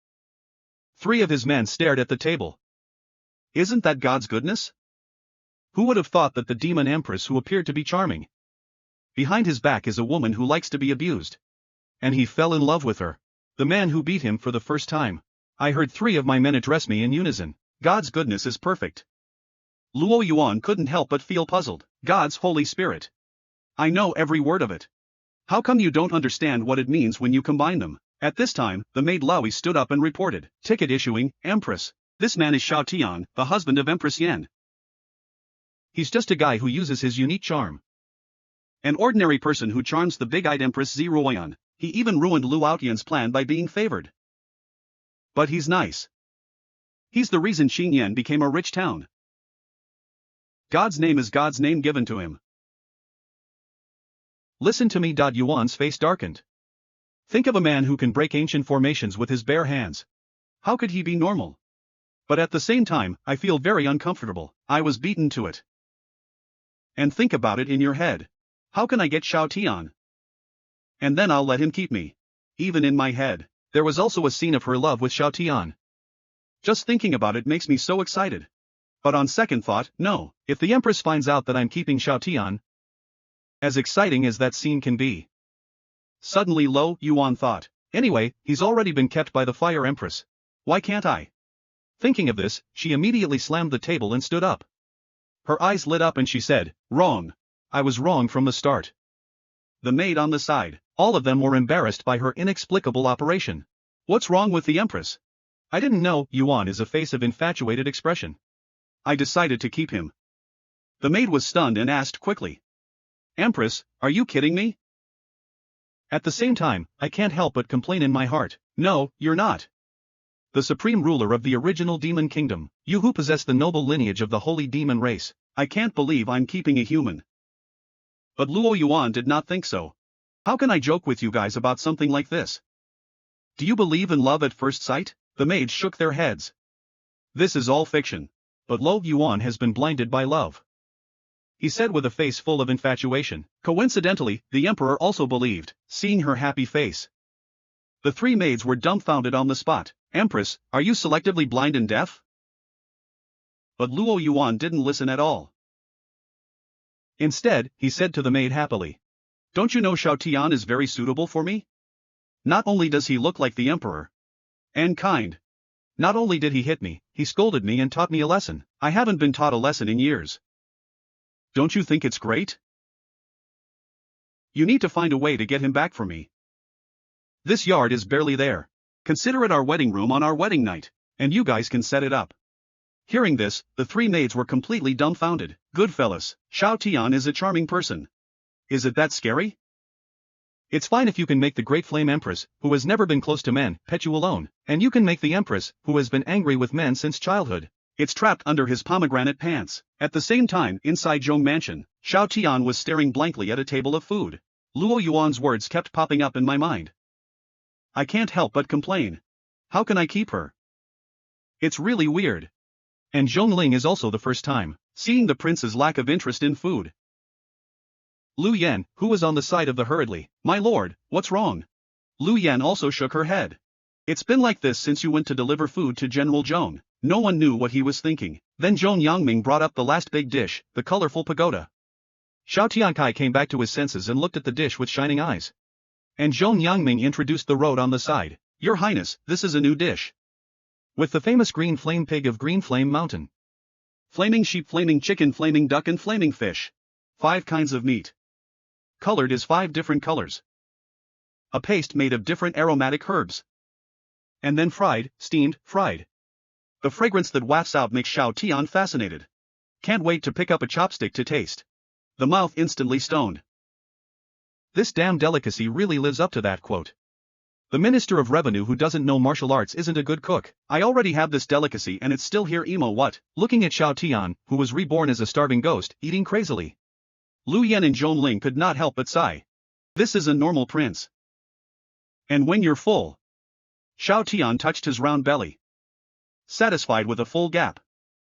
Three of his men stared at the table. Isn't that God's goodness? Who would have thought that the demon Empress who appeared to be charming? Behind his back is a woman who likes to be abused. And he fell in love with her. The man who beat him for the first time. I heard three of my men address me in unison. God's goodness is perfect. Luo Yuan couldn't help but feel puzzled. God's Holy Spirit. I know every word of it. How come you don't understand what it means when you combine them? At this time, the maid Laoi stood up and reported. Ticket issuing, Empress. This man is Shao Tian, the husband of Empress Yan. He's just a guy who uses his unique charm. An ordinary person who charms the big-eyed Empress Ziruoyan. He even ruined Lu Outyan's plan by being favored. But he's nice. He's the reason Xingyan became a rich town. God's name is God's name given to him. Listen to me. Yuan's face darkened. Think of a man who can break ancient formations with his bare hands. How could he be normal? But at the same time, I feel very uncomfortable. I was beaten to it. And think about it in your head. How can I get Shao Tian? And then I'll let him keep me. Even in my head, there was also a scene of her love with Shao Tian. Just thinking about it makes me so excited. But on second thought, no, if the Empress finds out that I'm keeping Shao Tian, as exciting as that scene can be. Suddenly Lo Yuan thought, anyway, he's already been kept by the Fire Empress. Why can't I? Thinking of this, she immediately slammed the table and stood up. Her eyes lit up and she said, wrong. I was wrong from the start. The maid on the side, all of them were embarrassed by her inexplicable operation. What's wrong with the Empress? I didn't know. Yuan is a face of infatuated expression. I decided to keep him. The maid was stunned and asked quickly. Empress, are you kidding me? At the same time, I can't help but complain in my heart. No, you're not. The supreme ruler of the original demon kingdom, you who possess the noble lineage of the holy demon race, I can't believe I'm keeping a human. But Luo Yuan did not think so. How can I joke with you guys about something like this? Do you believe in love at first sight? The maids shook their heads. This is all fiction. But Luo Yuan has been blinded by love. He said with a face full of infatuation. Coincidentally, the emperor also believed, seeing her happy face. The three maids were dumbfounded on the spot. Empress, are you selectively blind and deaf? But Luo Yuan didn't listen at all. Instead, he said to the maid happily. Don't you know Shao Tian is very suitable for me? Not only does he look like the emperor. And kind. Not only did he hit me, he scolded me and taught me a lesson. I haven't been taught a lesson in years. Don't you think it's great? You need to find a way to get him back for me. This yard is barely there. Consider it our wedding room on our wedding night, and you guys can set it up. Hearing this, the three maids were completely dumbfounded. Good fellas, Shao Tian is a charming person. Is it that scary? It's fine if you can make the Great Flame Empress, who has never been close to men, pet you alone, and you can make the Empress, who has been angry with men since childhood. It's trapped under his pomegranate pants. At the same time, inside Zhong Mansion, Shao Tian was staring blankly at a table of food. Luo Yuan's words kept popping up in my mind. I can't help but complain. How can I keep her? It's really weird. And Zhongling is also the first time seeing the prince's lack of interest in food. Lu Yan, who was on the side of the hurriedly, my lord, what's wrong? Lu Yan also shook her head. It's been like this since you went to deliver food to General Zhong. No one knew what he was thinking. Then Zhong Yangming brought up the last big dish, the colorful pagoda. Xiao Tiankai came back to his senses and looked at the dish with shining eyes. And Zhong Yangming introduced the road on the side. Your Highness, this is a new dish. With the famous green flame pig of Green Flame Mountain. Flaming sheep, flaming chicken, flaming duck and flaming fish. 5 kinds of meat. Colored is 5 different colors. A paste made of different aromatic herbs. And then fried, steamed, fried. The fragrance that wafts out makes Shao Tian fascinated. Can't wait to pick up a chopstick to taste. The mouth instantly stoned. This damn delicacy really lives up to that quote. The Minister of Revenue who doesn't know martial arts isn't a good cook. I already have this delicacy and it's still here. Emo what? Looking at Shao Tian, who was reborn as a starving ghost, eating crazily. Lu Yan and Zhongling could not help but sigh. This is a normal prince. And when you're full. Xiao Tian touched his round belly. Satisfied with a full gap.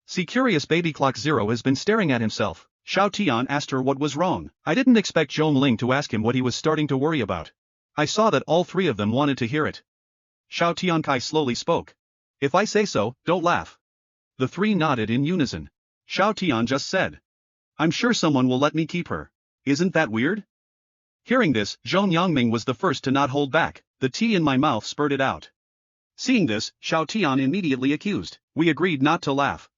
See, curious baby clock Zero has been staring at himself. Xiao Tian asked her what was wrong. I didn't expect Zhong Ling to ask him what he was starting to worry about. I saw that all three of them wanted to hear it. Xiao Tiankai slowly spoke. If I say so, don't laugh. The three nodded in unison. Xiao Tian just said. I'm sure someone will let me keep her. Isn't that weird? Hearing this, Zhong Yangming was the first to not hold back. The tea in my mouth spurted out. Seeing this, Xiao Tian immediately accused. We agreed not to laugh.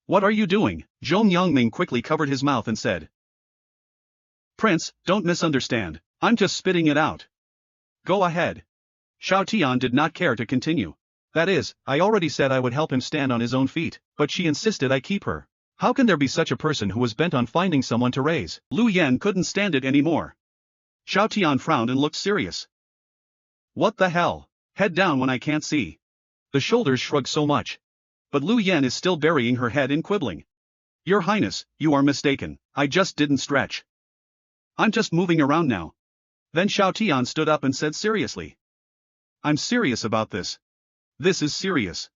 What are you doing? Zhong Yangming quickly covered his mouth and said. Prince, don't misunderstand. I'm just spitting it out. Go ahead. Xiao Tian did not care to continue. That is, I already said I would help him stand on his own feet, but she insisted I keep her. How can there be such a person who was bent on finding someone to raise? Lu Yan couldn't stand it anymore. Xiao Tian frowned and looked serious. What the hell? Head down when I can't see. The shoulders shrugged so much. But Lu Yan is still burying her head in quibbling. Your Highness, you are mistaken. I just didn't stretch. I'm just moving around now. Then Xiao Tian stood up and said seriously. I'm serious about this. This is serious.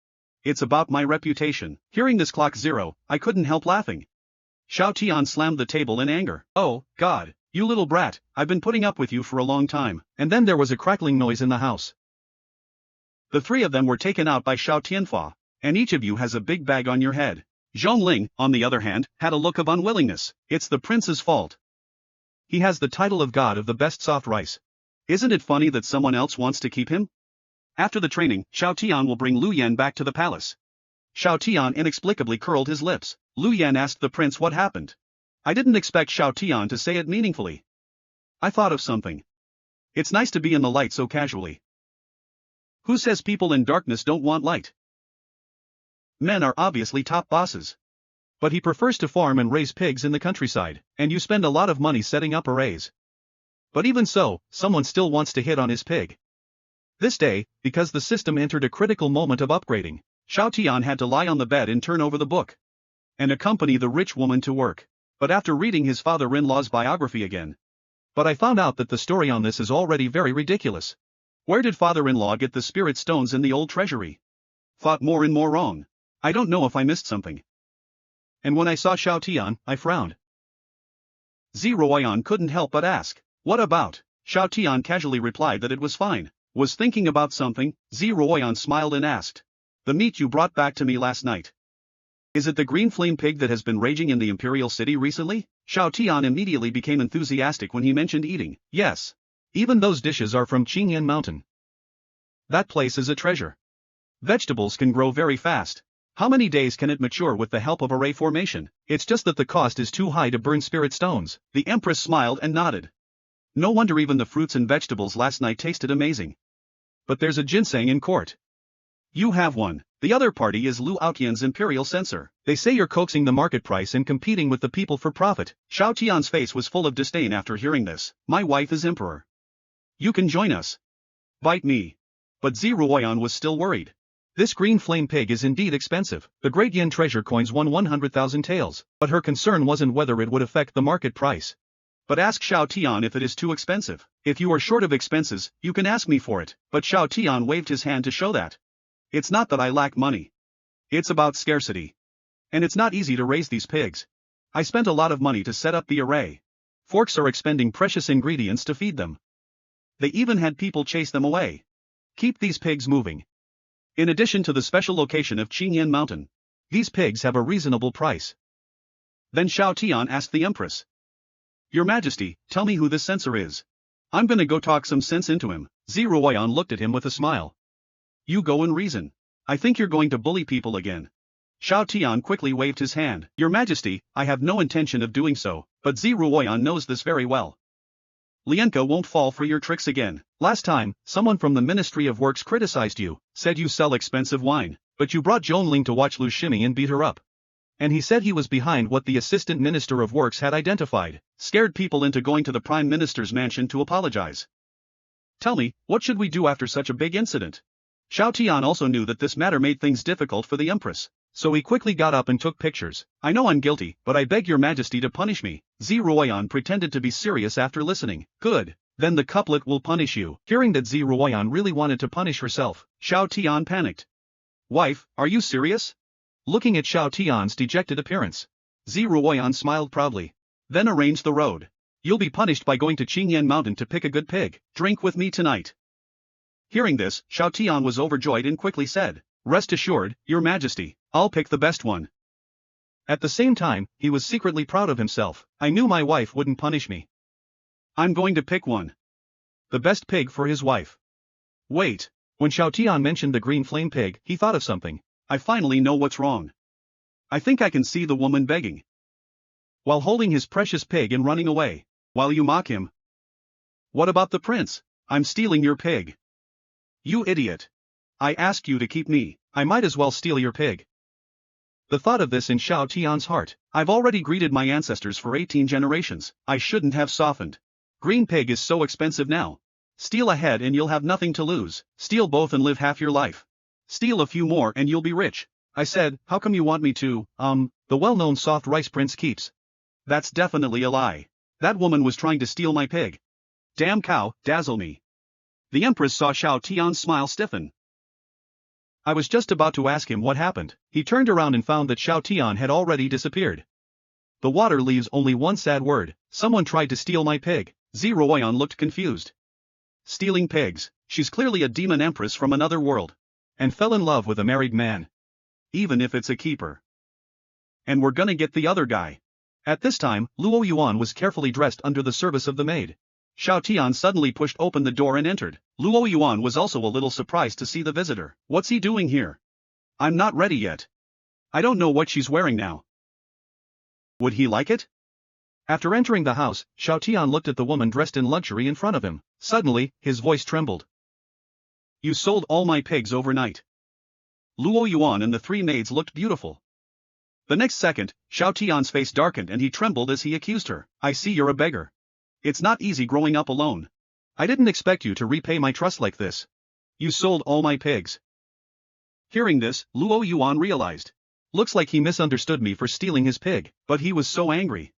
It's about my reputation. Hearing this clock Zero, I couldn't help laughing. Xiao Tian slammed the table in anger. Oh, God, you little brat, I've been putting up with you for a long time. And then there was a crackling noise in the house. The three of them were taken out by Xiao Tianfa, and each of you has a big bag on your head. Zhong Ling, on the other hand, had a look of unwillingness. It's the prince's fault. He has the title of god of the best soft rice. Isn't it funny that someone else wants to keep him? After the training, Xiao Tian will bring Lu Yan back to the palace. Xiao Tian inexplicably curled his lips. Lu Yan asked the prince what happened. I didn't expect Xiao Tian to say it meaningfully. I thought of something. It's nice to be in the light so casually. Who says people in darkness don't want light? Men are obviously top bosses. But he prefers to farm and raise pigs in the countryside, and you spend a lot of money setting up arrays. But even so, someone still wants to hit on his pig. This day, because the system entered a critical moment of upgrading, Xiao Tian had to lie on the bed and turn over the book. And accompany the rich woman to work. But after reading his father-in-law's biography again. But I found out that the story on this is already very ridiculous. Where did father-in-law get the spirit stones in the old treasury? Thought more and more wrong. I don't know if I missed something. And when I saw Xiao Tian, I frowned. Ziruoyan couldn't help but ask, what about? Xiao Tian casually replied that it was fine. Was thinking about something, Ziruoyan smiled and asked. The meat you brought back to me last night. Is it the green flame pig that has been raging in the imperial city recently? Xiao Tian immediately became enthusiastic when he mentioned eating. Yes. Even those dishes are from Qingyan Mountain. That place is a treasure. Vegetables can grow very fast. How many days can it mature with the help of array formation? It's just that the cost is too high to burn spirit stones. The Empress smiled and nodded. No wonder even the fruits and vegetables last night tasted amazing. But there's a ginseng in court. You have one. The other party is Lu Aotian's imperial censor. They say you're coaxing the market price and competing with the people for profit. Xiao Tian's face was full of disdain after hearing this. My wife is emperor. You can join us. Bite me. But Ziruoyan was still worried. This green flame pig is indeed expensive. The great yen treasure coins won 100,000 taels. But her concern wasn't whether it would affect the market price. But ask Xiao Tian if it is too expensive. If you are short of expenses, you can ask me for it. But Xiao Tian waved his hand to show that. It's not that I lack money. It's about scarcity. And it's not easy to raise these pigs. I spent a lot of money to set up the array. Forks are expending precious ingredients to feed them. They even had people chase them away. Keep these pigs moving. In addition to the special location of Qingyan Mountain, these pigs have a reasonable price. Then Xiao Tian asked the Empress. Your Majesty, tell me who this censor is. I'm gonna go talk some sense into him. Ziruoyan looked at him with a smile. You go and reason. I think you're going to bully people again. Xiao Tian quickly waved his hand. Your Majesty, I have no intention of doing so, but Ziruoyan knows this very well. Lienka won't fall for your tricks again. Last time, someone from the Ministry of Works criticized you, said you sell expensive wine, but you brought Zhong Ling to watch Lu Shimmy and beat her up. And he said he was behind what the Assistant Minister of Works had identified, scared people into going to the Prime Minister's mansion to apologize. Tell me, what should we do after such a big incident? Xiao Tian also knew that this matter made things difficult for the Empress, so he quickly got up and took pictures. I know I'm guilty, but I beg your Majesty to punish me. Ziruoyan pretended to be serious after listening. Good. Then the couplet will punish you. Hearing that Zi Ruoyan really wanted to punish herself, Xiao Tian panicked. Wife, are you serious? Looking at Xiao Tian's dejected appearance, Zi Ruoyan smiled proudly. Then arranged the road. You'll be punished by going to Qingyan Mountain to pick a good pig. Drink with me tonight. Hearing this, Xiao Tian was overjoyed and quickly said, Rest assured, Your Majesty, I'll pick the best one. At the same time, he was secretly proud of himself. I knew my wife wouldn't punish me. I'm going to pick one. The best pig for his wife. Wait. When Xiao Tian mentioned the green flame pig, he thought of something. I finally know what's wrong. I think I can see the woman begging, while holding his precious pig and running away, while you mock him. What about the prince? I'm stealing your pig. You idiot. I asked you to keep me, I might as well steal your pig. The thought of this in Xiao Tian's heart. I've already greeted my ancestors for 18 generations, I shouldn't have softened. Green pig is so expensive now. Steal a head and you'll have nothing to lose, steal both and live half your life. Steal a few more and you'll be rich. I said, how come you want me to, the well-known soft rice prince keeps? That's definitely a lie. That woman was trying to steal my pig. Damn cow, dazzle me. The Empress saw Xiao Tian's smile stiffen. I was just about to ask him what happened. He turned around and found that Xiao Tian had already disappeared. The water leaves only one sad word. Someone tried to steal my pig. Zi Ruoyan looked confused. Stealing pigs. She's clearly a demon empress from another world. And fell in love with a married man. Even if it's a keeper. And we're gonna get the other guy. At this time, Luo Yuan was carefully dressed under the service of the maid. Xiao Tian suddenly pushed open the door and entered. Luo Yuan was also a little surprised to see the visitor. What's he doing here? I'm not ready yet. I don't know what she's wearing now. Would he like it? After entering the house, Xiao Tian looked at the woman dressed in luxury in front of him. Suddenly, his voice trembled. You sold all my pigs overnight. Luo Yuan and the three maids looked beautiful. The next second, Xiao Tian's face darkened and he trembled as he accused her. I see you're a beggar. It's not easy growing up alone. I didn't expect you to repay my trust like this. You sold all my pigs. Hearing this, Luo Yuan realized. Looks like he misunderstood me for stealing his pig, but he was so angry.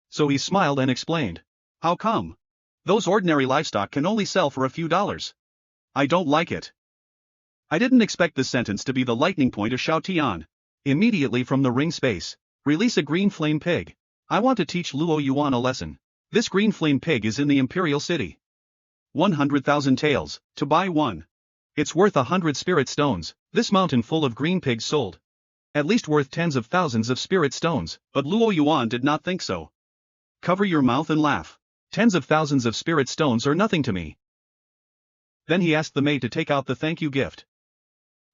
So he smiled and explained. How come? Those ordinary livestock can only sell for a few dollars. I don't like it. I didn't expect this sentence to be the lightning point of Xiao Tian. Immediately from the ring space, release a green flame pig. I want to teach Luo Yuan a lesson. This green flame pig is in the Imperial City. 100,000 taels, to buy one. It's worth 100 spirit stones. This mountain full of green pigs sold. At least worth tens of thousands of spirit stones, but Luo Yuan did not think so. Cover your mouth and laugh. Tens of thousands of spirit stones are nothing to me. Then he asked the maid to take out the thank you gift.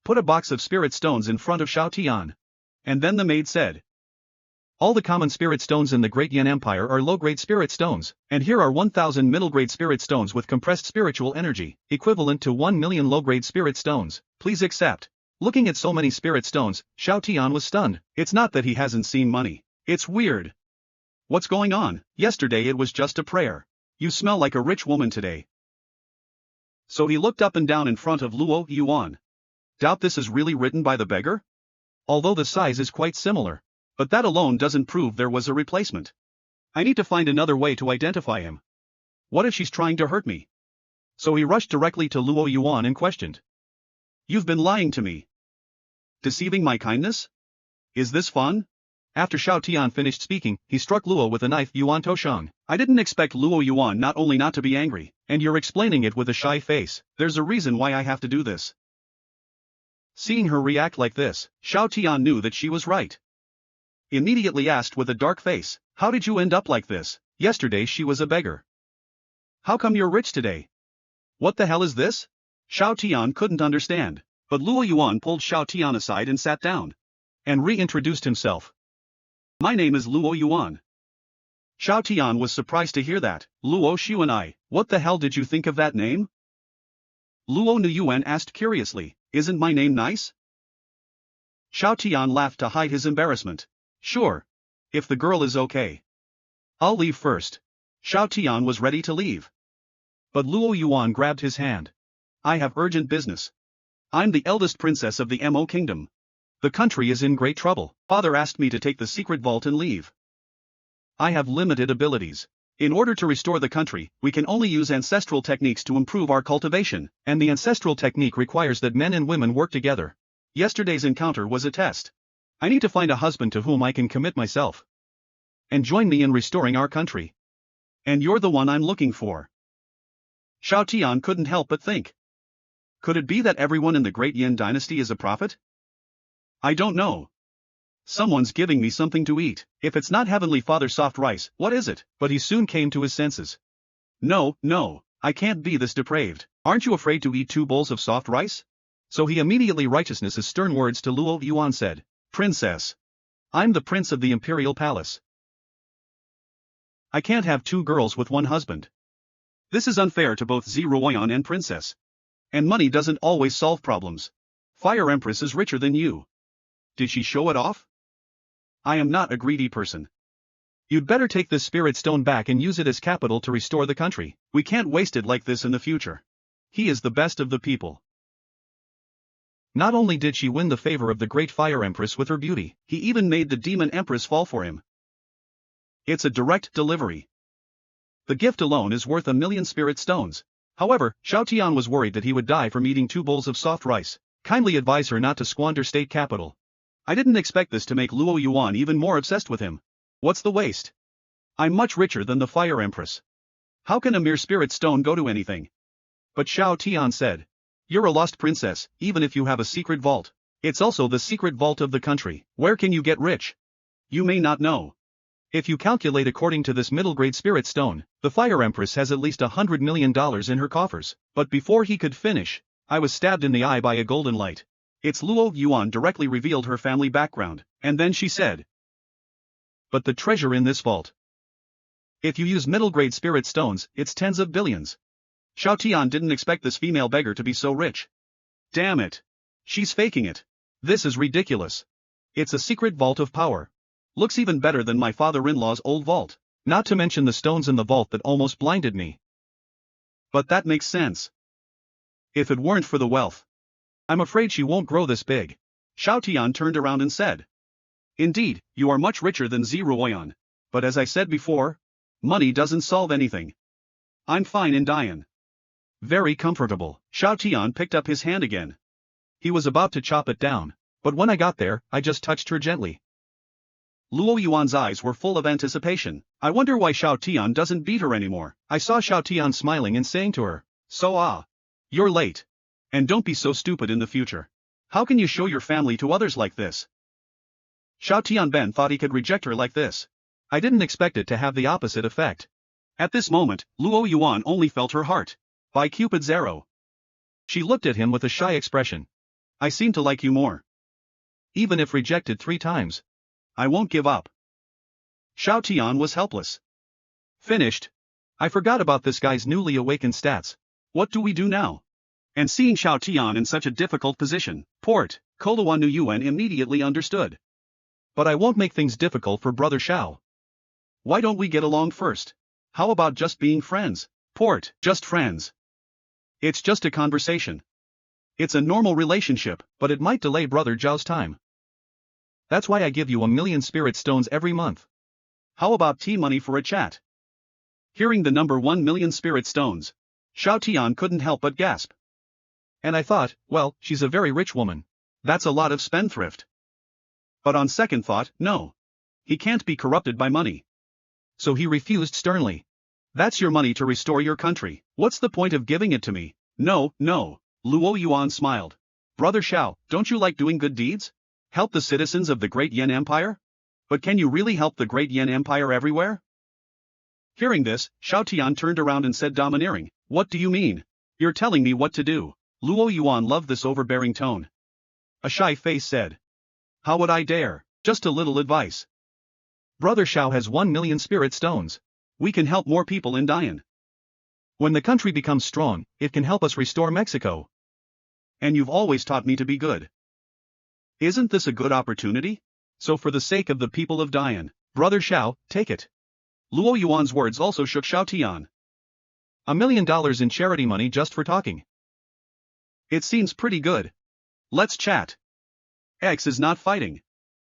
Put a box of spirit stones in front of Xiao Tian. And then the maid said. All the common spirit stones in the Great Yan Empire are low-grade spirit stones, and here are 1,000 middle-grade spirit stones with compressed spiritual energy, equivalent to 1 million low-grade spirit stones. Please accept. Looking at so many spirit stones, Xiao Tian was stunned. It's not that he hasn't seen money. It's weird. What's going on? Yesterday it was just a prayer. You smell like a rich woman today. So he looked up and down in front of Luo Yuan. Doubt this is really written by the beggar? Although the size is quite similar. But that alone doesn't prove there was a replacement. I need to find another way to identify him. What if she's trying to hurt me? So he rushed directly to Luo Yuan and questioned. You've been lying to me. Deceiving my kindness? Is this fun? After Xiao Tian finished speaking, he struck Luo with a knife. Yuan Toshang. I didn't expect Luo Yuan not only not to be angry, and you're explaining it with a shy face. There's a reason why I have to do this. Seeing her react like this, Xiao Tian knew that she was right. Immediately asked with a dark face, how did you end up like this? Yesterday she was a beggar. How come you're rich today? What the hell is this? Xiao Tian couldn't understand, but Luo Yuan pulled Xiao Tian aside and sat down. And reintroduced himself. My name is Luo Yuan. Xiao Tian was surprised to hear that. Luo Xuanai, what the hell did you think of that name? Luo Nuyuan asked curiously, isn't my name nice? Xiao Tian laughed to hide his embarrassment. Sure. If the girl is okay. I'll leave first. Xiao Tian was ready to leave. But Luo Yuan grabbed his hand. I have urgent business. I'm the eldest princess of the Mo kingdom. The country is in great trouble. Father asked me to take the secret vault and leave. I have limited abilities. In order to restore the country, we can only use ancestral techniques to improve our cultivation, and the ancestral technique requires that men and women work together. Yesterday's encounter was a test. I need to find a husband to whom I can commit myself. And join me in restoring our country. And you're the one I'm looking for. Xiao Tian couldn't help but think. Could it be that everyone in the Great Yin dynasty is a prophet? I don't know. Someone's giving me something to eat. If it's not Heavenly Father soft rice, what is it? But he soon came to his senses. No, I can't be this depraved. Aren't you afraid to eat 2 bowls of soft rice? So he immediately righteousness' stern words to Luo Yuan said, Princess. I'm the prince of the imperial palace. I can't have 2 girls with one husband. This is unfair to both Ziruoyan and Princess. And money doesn't always solve problems. Fire Empress is richer than you. Did she show it off? I am not a greedy person. You'd better take this spirit stone back and use it as capital to restore the country. We can't waste it like this in the future. He is the best of the people. Not only did she win the favor of the great Fire Empress with her beauty, he even made the Demon Empress fall for him. It's a direct delivery. The gift alone is worth 1,000,000 spirit stones. However, Xiao Tian was worried that he would die from eating 2 bowls of soft rice. Kindly advise her not to squander state capital. I didn't expect this to make Luo Yuan even more obsessed with him. What's the waste? I'm much richer than the Fire Empress. How can a mere spirit stone go to anything? But Xiao Tian said. You're a lost princess, even if you have a secret vault. It's also the secret vault of the country. Where can you get rich? You may not know. If you calculate according to this middle-grade spirit stone, the Fire Empress has at least $100 million in her coffers. But before he could finish, I was stabbed in the eye by a golden light. It's Luo Yuan directly revealed her family background, and then she said. But the treasure in this vault. If you use middle-grade spirit stones, it's tens of billions. Xiao Tian didn't expect this female beggar to be so rich. Damn it. She's faking it. This is ridiculous. It's a secret vault of power. Looks even better than my father-in-law's old vault. Not to mention the stones in the vault that almost blinded me. But that makes sense. If it weren't for the wealth. I'm afraid she won't grow this big. Xiao Tian turned around and said. Indeed, you are much richer than Ziruoyan. But as I said before, money doesn't solve anything. I'm fine in Dian. Very comfortable. Xiao Tian picked up his hand again. He was about to chop it down, but when I got there, I just touched her gently. Luo Yuan's eyes were full of anticipation. I wonder why Xiao Tian doesn't beat her anymore. I saw Xiao Tian smiling and saying to her, you're late. And don't be so stupid in the future. How can you show your family to others like this? Xiao Tianben thought he could reject her like this. I didn't expect it to have the opposite effect. At this moment, Luo Yuan only felt her heart. By Cupid's arrow. She looked at him with a shy expression. I seem to like you more. Even if rejected 3 times. I won't give up. Xiao Tian was helpless. Finished. I forgot about this guy's newly awakened stats. What do we do now? And seeing Xiao Tian in such a difficult position, Koluan Nu Yuan immediately understood. But I won't make things difficult for Brother Xiao. Why don't we get along first? How about just being friends? Just friends. It's just a conversation. It's a normal relationship, but it might delay Brother Zhao's time. That's why I give you 1,000,000 spirit stones every month. How about tea money for a chat? Hearing the number 1,000,000 spirit stones, Xiao Tian couldn't help but gasp. And I thought, well, she's a very rich woman. That's a lot of spendthrift. But on second thought, no. He can't be corrupted by money. So he refused sternly. That's your money to restore your country. What's the point of giving it to me? No. Luo Yuan smiled. Brother Xiao, don't you like doing good deeds? Help the citizens of the Great Yin Empire? But can you really help the Great Yin Empire everywhere? Hearing this, Xiao Tian turned around and said domineering, what do you mean? You're telling me what to do. Luo Yuan loved this overbearing tone. A shy face said. How would I dare? Just a little advice. Brother Xiao has 1,000,000 spirit stones. We can help more people in Dian. When the country becomes strong, it can help us restore Mexico. And you've always taught me to be good. Isn't this a good opportunity? So for the sake of the people of Dian, Brother Xiao, take it. Luo Yuan's words also shook Xiao Tian. $1 million in charity money just for talking. It seems pretty good. Let's chat. X is not fighting.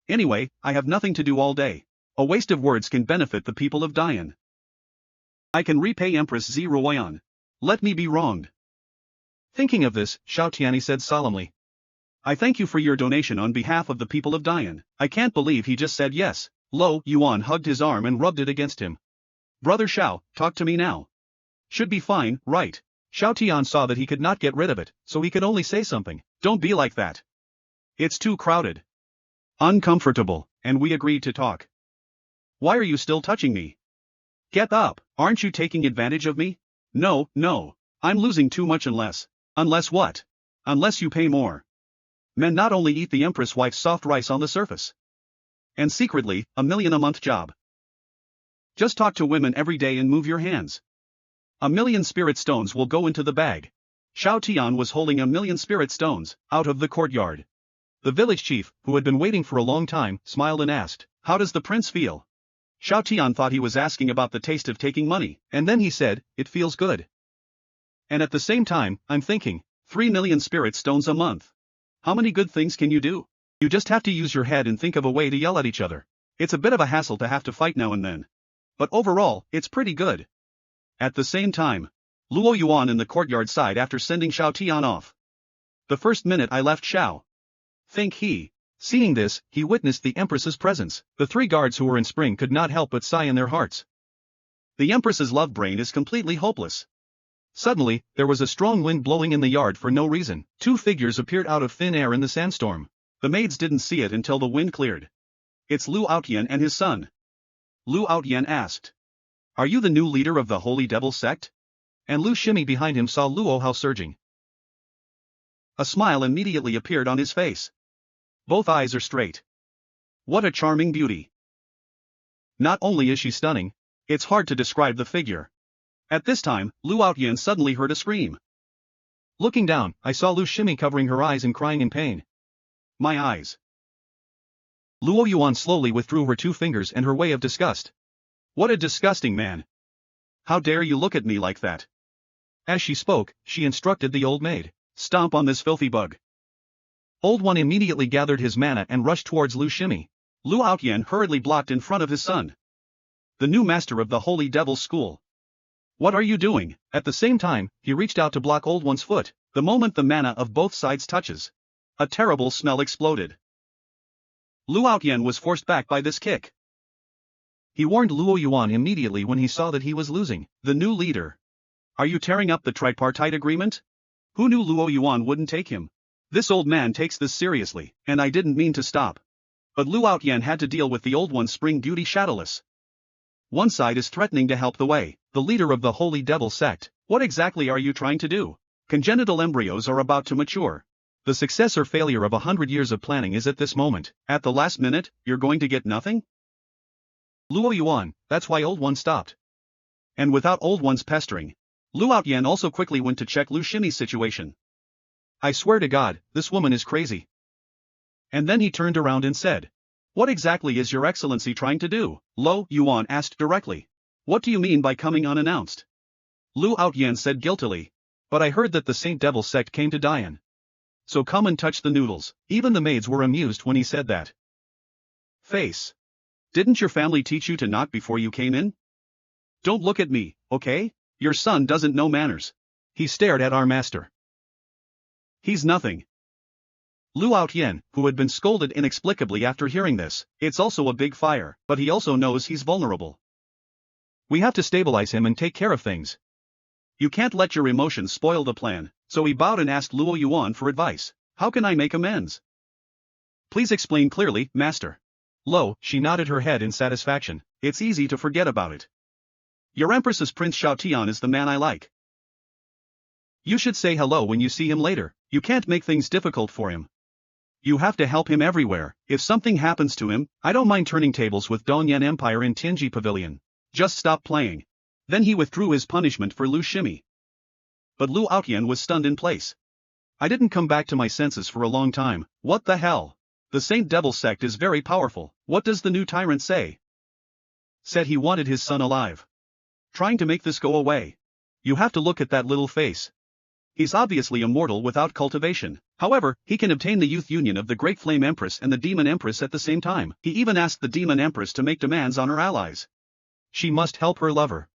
Anyway, I have nothing to do all day. A waste of words can benefit the people of Dian. I can repay Empress Ziruoyan. Let me be wronged. Thinking of this, Xiao Tianyi said solemnly. I thank you for your donation on behalf of the people of Dian. I can't believe he just said yes. Lo Yuan hugged his arm and rubbed it against him. Brother Xiao, talk to me now. Should be fine, right? Xiao Tian saw that he could not get rid of it, so he could only say something. Don't be like that. It's too crowded. Uncomfortable, and we agreed to talk. Why are you still touching me? Get up, aren't you taking advantage of me? No, no. I'm losing too much unless. Unless what? Unless you pay more. Men not only eat the Empress wife's soft rice on the surface. And secretly, $1 million a month job. Just talk to women every day and move your hands. 1 million spirit stones will go into the bag. Xiao Tian was holding 1 million spirit stones, out of the courtyard. The village chief, who had been waiting for a long time, smiled and asked, how does the prince feel? Xiao Tian thought he was asking about the taste of taking money, and then he said, it feels good. And at the same time, I'm thinking, 3 million spirit stones a month. How many good things can you do? You just have to use your head and think of a way to yell at each other. It's a bit of a hassle to have to fight now and then. But overall, it's pretty good. At the same time, Luo Yuan in the courtyard sighed after sending Xiao Tian off. The first minute I left Xiao. Think he. Seeing this, he witnessed the Empress's presence. The 3 guards who were in spring could not help but sigh in their hearts. The Empress's love brain is completely hopeless. Suddenly, there was a strong wind blowing in the yard for no reason. 2 figures appeared out of thin air in the sandstorm. The maids didn't see it until the wind cleared. It's Lu Outyan and his son. Lu Outyan asked. Are you the new leader of the Holy Devil sect? And Lu Shimi behind him saw Luo Hao surging. A smile immediately appeared on his face. Both eyes are straight. What a charming beauty. Not only is she stunning, it's hard to describe the figure. At this time, Lu Outyan suddenly heard a scream. Looking down, I saw Lu Shimi covering her eyes and crying in pain. My eyes. Luo Yuan slowly withdrew her 2 fingers and her way of disgust. What a disgusting man. How dare you look at me like that? As she spoke, she instructed the old maid, stomp on this filthy bug. Old One immediately gathered his mana and rushed towards Lu Shimi. Lu Outyan hurriedly blocked in front of his son. The new master of the Holy Devil's school. What are you doing? At the same time, he reached out to block Old One's foot. The moment the mana of both sides touches, a terrible smell exploded. Lu Outyan was forced back by this kick. He warned Luo Yuan immediately when he saw that he was losing. The new leader. Are you tearing up the tripartite agreement? Who knew Luo Yuan wouldn't take him? This old man takes this seriously, and I didn't mean to stop. But Lu Outyan had to deal with the old one's spring beauty shadowless. One side is threatening to help the way, the leader of the Holy Devil sect. What exactly are you trying to do? Congenital embryos are about to mature. The success or failure of 100 years of planning is at this moment. At the last minute, you're going to get nothing? Luo Yuan, that's why Old One stopped. And without Old One's pestering, Lu Outyan also quickly went to check Lu Shimi's situation. I swear to God, this woman is crazy. And then he turned around and said, what exactly is your excellency trying to do? Luo Yuan asked directly. What do you mean by coming unannounced? Lu Outyan said guiltily. But I heard that the Saint Devil sect came to Dian. So come and touch the noodles. Even the maids were amused when he said that. Face. Didn't your family teach you to knock before you came in? Don't look at me, okay? Your son doesn't know manners. He stared at our master. He's nothing. Lu Outyan, who had been scolded inexplicably after hearing this, it's also a big fire, but he also knows he's vulnerable. We have to stabilize him and take care of things. You can't let your emotions spoil the plan, so he bowed and asked Luo Yuan for advice. How can I make amends? Please explain clearly, master. Lo, she nodded her head in satisfaction. It's easy to forget about it. Your Empress's Prince Xiao Tian is the man I like. You should say hello when you see him later. You can't make things difficult for him. You have to help him everywhere. If something happens to him, I don't mind turning tables with Dongyan Empire in Tianji Pavilion. Just stop playing. Then he withdrew his punishment for Lu Shimi. But Lu Outyan was stunned in place. I didn't come back to my senses for a long time. What the hell? The Saint Devil sect is very powerful. What does the new tyrant say? Said he wanted his son alive. Trying to make this go away. You have to look at that little face. He's obviously immortal without cultivation. However, he can obtain the youth union of the Great Flame Empress and the Demon Empress at the same time. He even asked the Demon Empress to make demands on her allies. She must help her lover.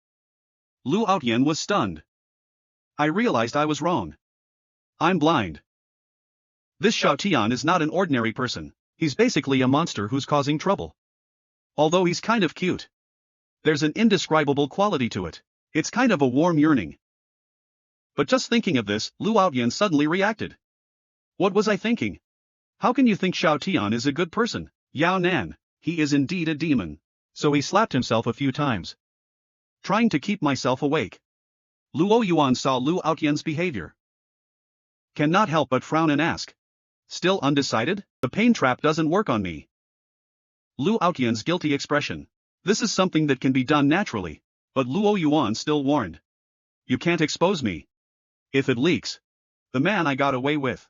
Lu Outyan was stunned. I realized I was wrong. I'm blind. This Xiao Tian is not an ordinary person. He's basically a monster who's causing trouble. Although he's kind of cute. There's an indescribable quality to it. It's kind of a warm yearning. But just thinking of this, Lu Outyan suddenly reacted. What was I thinking? How can you think Xiao Tian is a good person? Yao Nan, he is indeed a demon. So he slapped himself a few times. Trying to keep myself awake. Luo Yuan saw Lu Outyan's behavior. Cannot help but frown and ask. Still undecided? The pain trap doesn't work on me. Lu Outyan's guilty expression. This is something that can be done naturally, but Luo Yuan still warned. You can't expose me. If it leaks. The man I got away with.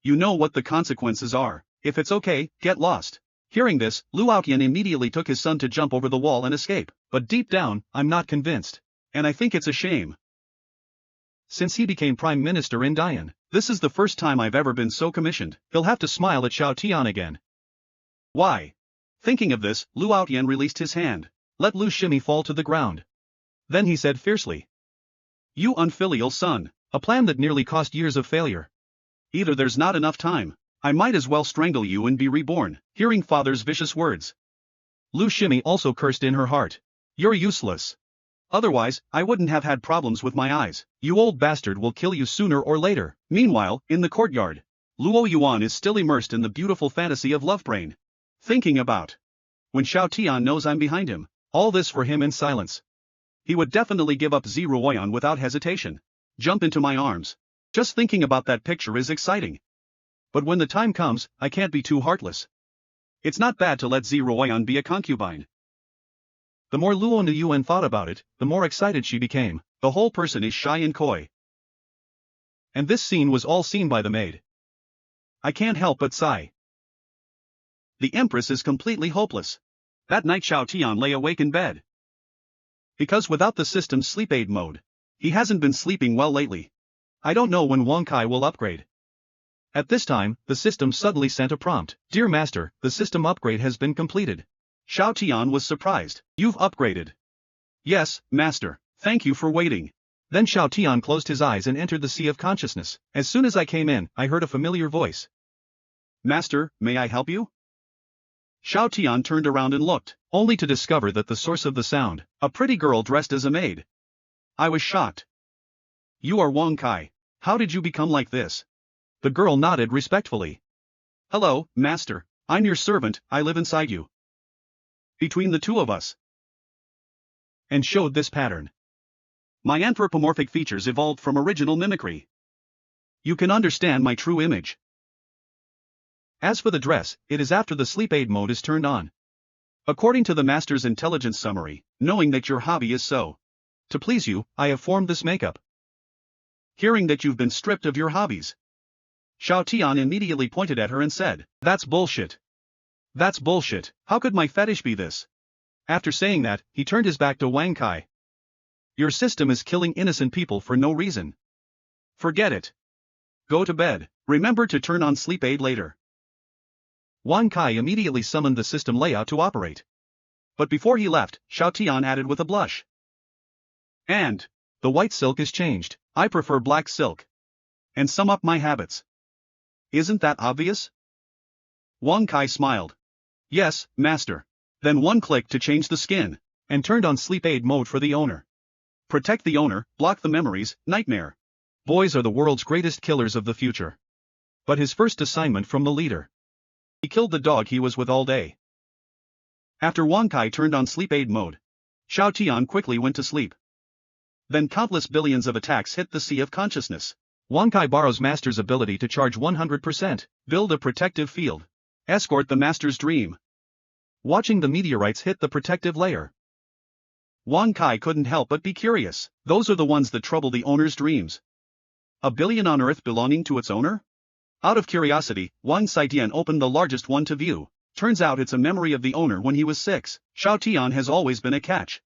You know what the consequences are. If it's okay, get lost. Hearing this, Lu Outyan immediately took his son to jump over the wall and escape, but deep down, I'm not convinced. And I think it's a shame. Since he became Prime Minister in Dian, this is the first time I've ever been so commissioned. He'll have to smile at Xiao Tian again. Why? Thinking of this, Lu Outyan released his hand. Let Lu Shimi fall to the ground. Then he said fiercely. You unfilial son, a plan that nearly cost years of failure. Either there's not enough time. I might as well strangle you and be reborn. Hearing father's vicious words, Lu Shimi also cursed in her heart. You're useless. Otherwise, I wouldn't have had problems with my eyes. You old bastard will kill you sooner or later. Meanwhile, in the courtyard, Luo Yuan is still immersed in the beautiful fantasy of Love Brain. Thinking about. When Xiao Tian knows I'm behind him, all this for him in silence. He would definitely give up Ziruoyan without hesitation. Jump into my arms. Just thinking about that picture is exciting. But when the time comes, I can't be too heartless. It's not bad to let Ziruoyan be a concubine. The more Luo Yuan thought about it, the more excited she became. The whole person is shy and coy. And this scene was all seen by the maid. I can't help but sigh. The Empress is completely hopeless. That night Xiao Tian lay awake in bed. Because without the system's sleep aid mode, he hasn't been sleeping well lately. I don't know when Wang Kai will upgrade. At this time, the system suddenly sent a prompt. Dear Master, the system upgrade has been completed. Xiao Tian was surprised. You've upgraded. Yes, Master. Thank you for waiting. Then Xiao Tian closed his eyes and entered the sea of consciousness. As soon as I came in, I heard a familiar voice. Master, may I help you? Xiao Tian turned around and looked, only to discover that the source of the sound, a pretty girl dressed as a maid. I was shocked. You are Wang Kai. How did you become like this? The girl nodded respectfully. Hello, Master. I'm your servant, I live inside you. Between the two of us. And showed this pattern. My anthropomorphic features evolved from original mimicry. You can understand my true image. As for the dress, it is after the sleep aid mode is turned on. According to the Master's intelligence summary, knowing that your hobby is so. To please you, I have formed this makeup. Hearing that you've been stripped of your hobbies. Xiao Tian immediately pointed at her and said, That's bullshit. That's bullshit. How could my fetish be this? After saying that, he turned his back to Wang Kai. Your system is killing innocent people for no reason. Forget it. Go to bed. Remember to turn on sleep aid later. Wang Kai immediately summoned the system layout to operate. But before he left, Xiao Tian added with a blush. And the white silk is changed. I prefer black silk. And sum up my habits. Isn't that obvious? Wang Kai smiled. Yes, Master. Then one click to change the skin, and turned on sleep aid mode for the owner. Protect the owner, block the memories, nightmare. Boys are the world's greatest killers of the future. But his first assignment from the leader. He killed the dog he was with all day. After Wang Kai turned on sleep aid mode, Xiao Tian quickly went to sleep. Then countless billions of attacks hit the sea of consciousness. Wang Kai borrows Master's ability to charge 100%, build a protective field. Escort the Master's dream. Watching the meteorites hit the protective layer. Wang Kai couldn't help but be curious. Those are the ones that trouble the owner's dreams. A billion on Earth belonging to its owner? Out of curiosity, Wang Saitian opened the largest one to view. Turns out it's a memory of the owner when he was 6. Xiao Tian has always been a catch.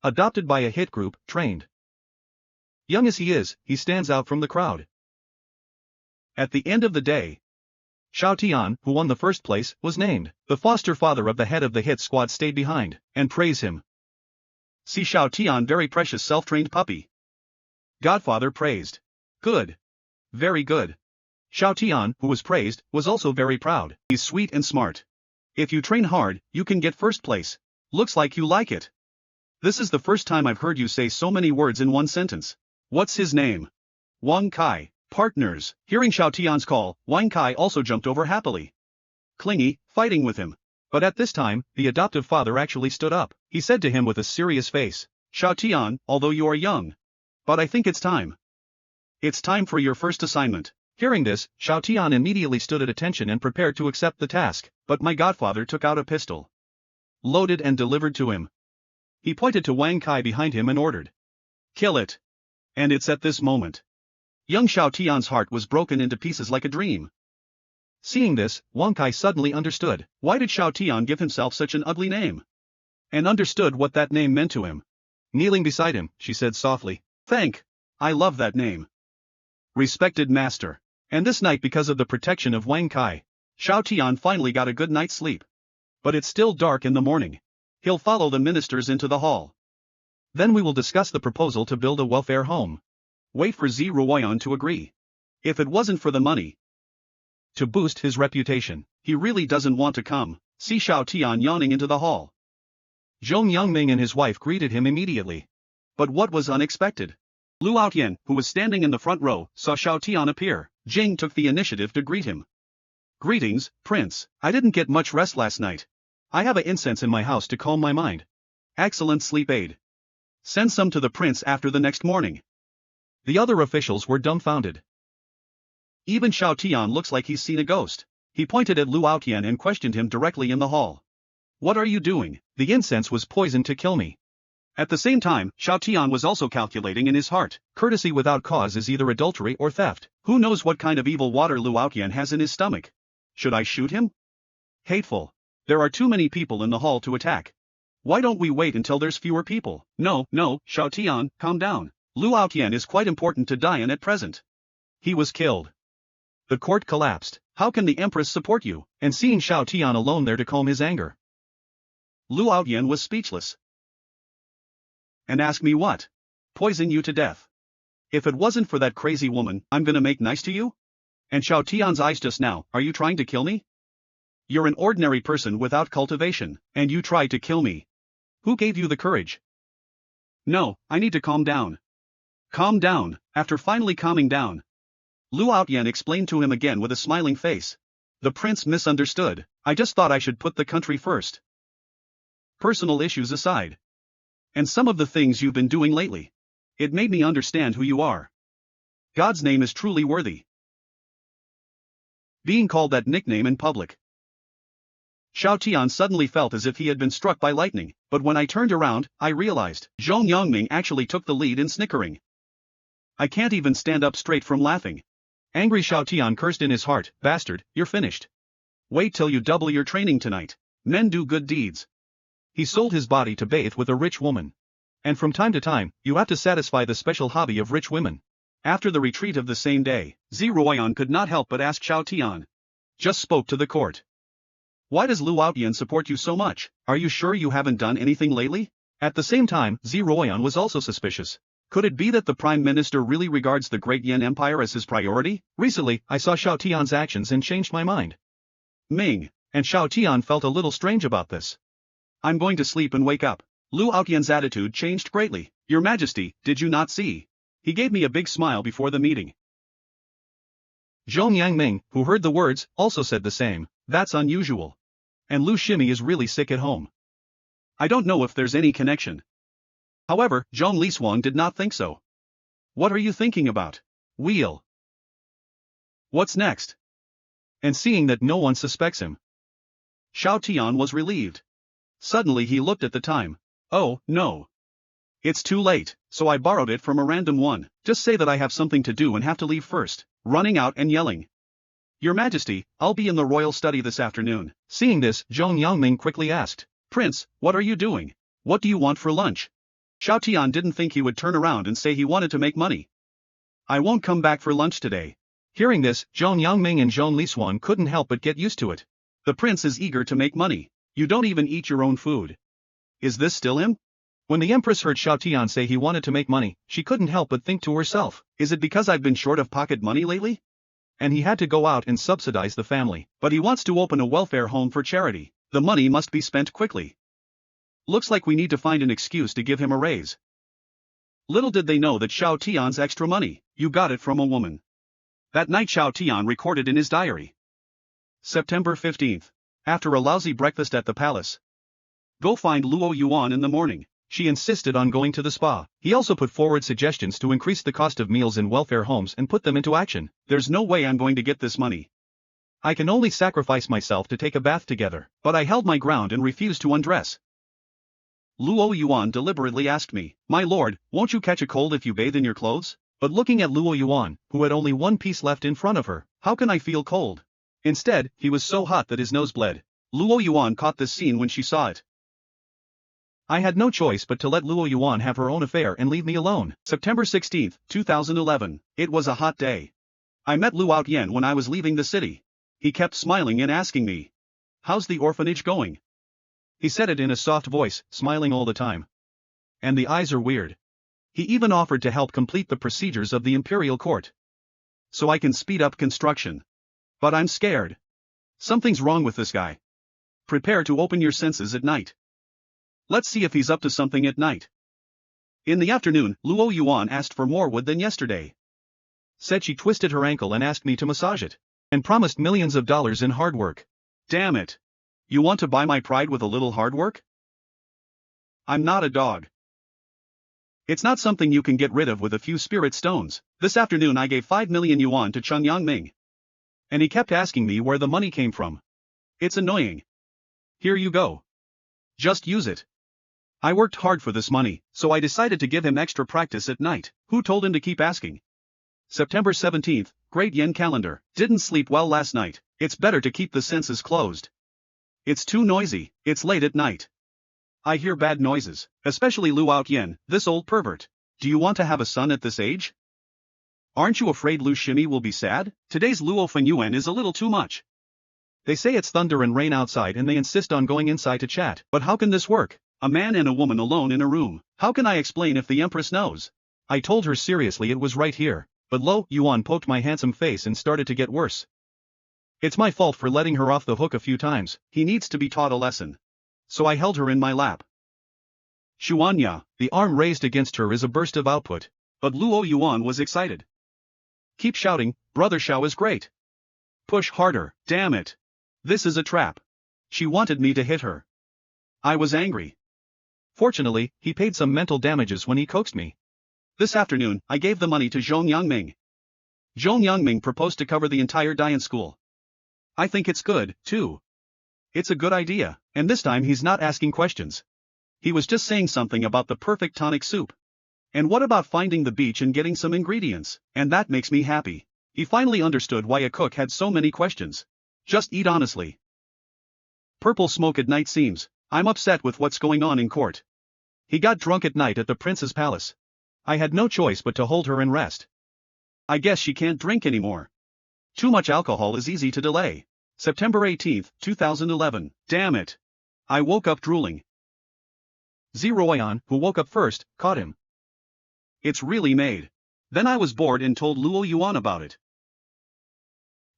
Adopted by a hit group, trained. Young as he is, he stands out from the crowd. At the end of the day, Xiao Tian, who won the first place, was named. The foster father of the head of the hit squad stayed behind, and praised him. See Xiao Tian, very precious self-trained puppy. Godfather praised. Good. Very good. Xiao Tian, who was praised, was also very proud. He's sweet and smart. If you train hard, you can get first place. Looks like you like it. This is the first time I've heard you say so many words in one sentence. What's his name? Wang Kai. Partners. Hearing Xiao Tian's call, Wang Kai also jumped over happily. Clingy, fighting with him. But at this time, the adoptive father actually stood up. He said to him with a serious face, Xiao Tian, although you are young. But I think it's time. It's time for your first assignment. Hearing this, Xiao Tian immediately stood at attention and prepared to accept the task, but my godfather took out a pistol. Loaded and delivered to him. He pointed to Wang Kai behind him and ordered. Kill it. And it's at this moment. Young Xiao Tian's heart was broken into pieces like a dream. Seeing this, Wang Kai suddenly understood, why did Xiao Tian give himself such an ugly name? And understood what that name meant to him. Kneeling beside him, she said softly, I love that name. Respected master. And this night, because of the protection of Wang Kai, Xiao Tian finally got a good night's sleep. But it's still dark in the morning. He'll follow the ministers into the hall. Then we will discuss the proposal to build a welfare home. Wait for Ziruoyan to agree. If it wasn't for the money to boost his reputation, he really doesn't want to come. See Xiao Tian yawning into the hall. Zhong Yangming and his wife greeted him immediately. But what was unexpected? Lu Aotian, who was standing in the front row, saw Xiao Tian appear. Jing took the initiative to greet him. Greetings, Prince. I didn't get much rest last night. I have an incense in my house to calm my mind. Excellent sleep aid. Send some to the prince after the next morning. The other officials were dumbfounded. Even Xiao Tian looks like he's seen a ghost. He pointed at Lu Aotian and questioned him directly in the hall. What are you doing? The incense was poisoned to kill me. At the same time, Xiao Tian was also calculating in his heart, courtesy without cause is either adultery or theft. Who knows what kind of evil water Lu Aotian has in his stomach? Should I shoot him? Hateful. There are too many people in the hall to attack. Why don't we wait until there's fewer people? No, Xiao Tian, calm down. Lu Aotian is quite important to Dian at present. He was killed. The court collapsed. How can the Empress support you? And seeing Xiao Tian alone there to calm his anger, Lu Aotian was speechless. And ask me what? Poison you to death. If it wasn't for that crazy woman, I'm gonna make nice to you? And Xiao Tian's eyes just now, are you trying to kill me? You're an ordinary person without cultivation, and you tried to kill me. Who gave you the courage? No, I need to calm down. Calm down. After finally calming down, Lu Aotian explained to him again with a smiling face. The prince misunderstood. I just thought I should put the country first. Personal issues aside. And some of the things you've been doing lately. It made me understand who you are. God's name is truly worthy. Being called that nickname in public. Xiao Tian suddenly felt as if he had been struck by lightning, but when I turned around, I realized Zhong Yangming actually took the lead in snickering. I can't even stand up straight from laughing. Angry Xiao Tian cursed in his heart, bastard, you're finished. Wait till you double your training tonight. Men do good deeds. He sold his body to bathe with a rich woman. And from time to time, you have to satisfy the special hobby of rich women. After the retreat of the same day, Ziruoyan could not help but ask Xiao Tian. Just spoke to the court. Why does Lu Aotian support you so much? Are you sure you haven't done anything lately? At the same time, Ziruoyan was also suspicious. Could it be that the Prime Minister really regards the Great Yan Empire as his priority? Recently, I saw Xiao Tian's actions and changed my mind. Ming. And Xiao Tian felt a little strange about this. I'm going to sleep and wake up. Lu Aotian's attitude changed greatly. Your Majesty, did you not see? He gave me a big smile before the meeting. Zhong Yangming, who heard the words, also said the same. That's unusual. And Lu Shimi is really sick at home. I don't know if there's any connection. However, Zhong Liswang did not think so. What are you thinking about? Wheel. What's next? And seeing that no one suspects him, Xiao Tian was relieved. Suddenly he looked at the time. Oh, no. It's too late, so I borrowed it from a random one. Just say that I have something to do and have to leave first. Running out and yelling. Your Majesty, I'll be in the royal study this afternoon. Seeing this, Zhong Yangming quickly asked. Prince, what are you doing? What do you want for lunch? Xiao Tian didn't think he would turn around and say he wanted to make money. I won't come back for lunch today. Hearing this, Zhong Yangming and Zhong Liswang couldn't help but get used to it. The prince is eager to make money. You don't even eat your own food. Is this still him? When the Empress heard Xiao Tian say he wanted to make money, she couldn't help but think to herself, is it because I've been short of pocket money lately? And he had to go out and subsidize the family, but he wants to open a welfare home for charity. The money must be spent quickly. Looks like we need to find an excuse to give him a raise. Little did they know that Xiao Tian's extra money, you got it from a woman. That night Xiao Tian recorded in his diary. September 15th. After a lousy breakfast at the palace. Go find Luo Yuan in the morning. She insisted on going to the spa. He also put forward suggestions to increase the cost of meals in welfare homes and put them into action. There's no way I'm going to get this money. I can only sacrifice myself to take a bath together, but I held my ground and refused to undress. Luo Yuan deliberately asked me, my lord, won't you catch a cold if you bathe in your clothes? But looking at Luo Yuan, who had only one piece left in front of her, how can I feel cold? Instead, he was so hot that his nose bled. Luo Yuan caught this scene when she saw it. I had no choice but to let Luo Yuan have her own affair and leave me alone. September 16, 2011. It was a hot day. I met Luo Outyen when I was leaving the city. He kept smiling and asking me, how's the orphanage going? He said it in a soft voice, smiling all the time. And the eyes are weird. He even offered to help complete the procedures of the imperial court. So I can speed up construction. But I'm scared. Something's wrong with this guy. Prepare to open your senses at night. Let's see if he's up to something at night. In the afternoon, Luo Yuan asked for more wood than yesterday. Said she twisted her ankle and asked me to massage it. And promised millions of dollars in hard work. Damn it. You want to buy my pride with a little hard work? I'm not a dog. It's not something you can get rid of with a few spirit stones. This afternoon I gave 5 million yuan to Cheng Yangming. And he kept asking me where the money came from. It's annoying. Here you go. Just use it. I worked hard for this money, so I decided to give him extra practice at night. Who told him to keep asking? September 17th, Great Yen Calendar. Didn't sleep well last night. It's better to keep the senses closed. It's too noisy. It's late at night. I hear bad noises, especially Luo Outyen, this old pervert. Do you want to have a son at this age? Aren't you afraid Lu Shimi will be sad? Today's Luo Fenyuan is a little too much. They say it's thunder and rain outside and they insist on going inside to chat. But how can this work? A man and a woman alone in a room. How can I explain if the Empress knows? I told her seriously it was right here, but Luo Yuan poked my handsome face and started to get worse. It's my fault for letting her off the hook a few times. He needs to be taught a lesson. So I held her in my lap. Shuanya, the arm raised against her is a burst of output. But Luo Yuan was excited. Keep shouting, Brother Xiao is great. Push harder, damn it. This is a trap. She wanted me to hit her. I was angry. Fortunately, he paid some mental damages when he coaxed me. This afternoon, I gave the money to Zhong Yangming. Zhong Yangming proposed to cover the entire Dian school. I think it's good, too. It's a good idea, and this time he's not asking questions. He was just saying something about the perfect tonic soup. And what about finding the beach and getting some ingredients? And that makes me happy. He finally understood why a cook had so many questions. Just eat honestly. Purple smoke at night seems. I'm upset with what's going on in court. He got drunk at night at the prince's palace. I had no choice but to hold her and rest. I guess she can't drink anymore. Too much alcohol is easy to delay. September 18th, 2011. Damn it. I woke up drooling. Zeroyan, who woke up first, caught him. It's really made. Then I was bored and told Luo Yuan about it.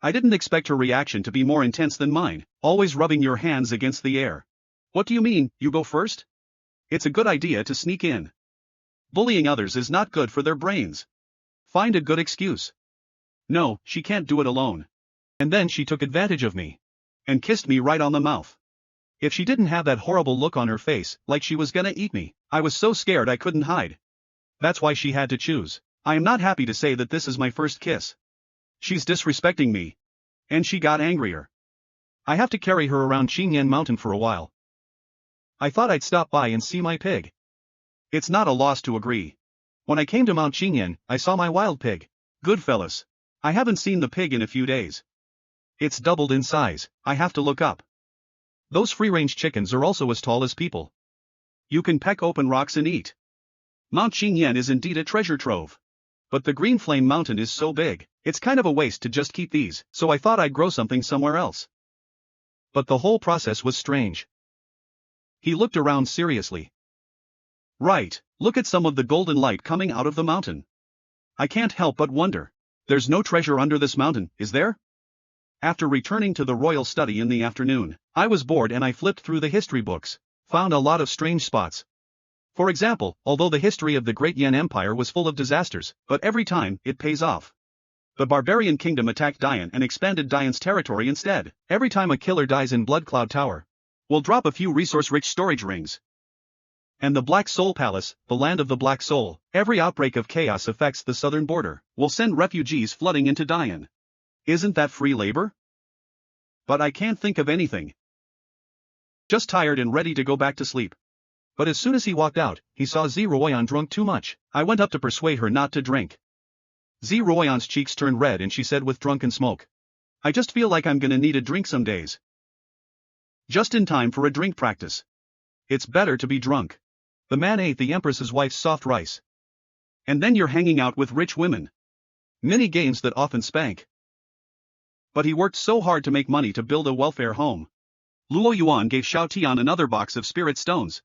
I didn't expect her reaction to be more intense than mine, always rubbing your hands against the air. What do you mean, you go first? It's a good idea to sneak in. Bullying others is not good for their brains. Find a good excuse. No, she can't do it alone. And then she took advantage of me. And kissed me right on the mouth. If she didn't have that horrible look on her face, like she was gonna eat me, I was so scared I couldn't hide. That's why she had to choose. I am not happy to say that this is my first kiss. She's disrespecting me. And she got angrier. I have to carry her around Qingyan Mountain for a while. I thought I'd stop by and see my pig. It's not a loss to agree. When I came to Mount Qingyan, I saw my wild pig. Good fellas. I haven't seen the pig in a few days. It's doubled in size. I have to look up. Those free-range chickens are also as tall as people. You can peck open rocks and eat. Mount Qingyan is indeed a treasure trove. But the Green Flame Mountain is so big, it's kind of a waste to just keep these, so I thought I'd grow something somewhere else. But the whole process was strange. He looked around seriously. Right, look at some of the golden light coming out of the mountain. I can't help but wonder. There's no treasure under this mountain, is there? After returning to the royal study in the afternoon, I was bored and I flipped through the history books, found a lot of strange spots. For example, although the history of the Great Yan Empire was full of disasters, but every time, it pays off. The Barbarian kingdom attacked Dian and expanded Dian's territory instead. Every time a killer dies in Blood Cloud Tower, we'll drop a few resource-rich storage rings. And the Black Soul Palace, the land of the Black Soul, every outbreak of chaos affects the southern border, will send refugees flooding into Dian. Isn't that free labor? But I can't think of anything. Just tired and ready to go back to sleep. But as soon as he walked out, he saw Zeroyan drunk too much. I went up to persuade her not to drink. Zeroyan's cheeks turned red and she said with drunken smoke, I just feel like I'm gonna need a drink some days. Just in time for a drink practice. It's better to be drunk. The man ate the Empress's wife's soft rice. And then you're hanging out with rich women. Mini games that often spank. But he worked so hard to make money to build a welfare home. Luo Yuan gave Xiao Tian another box of spirit stones.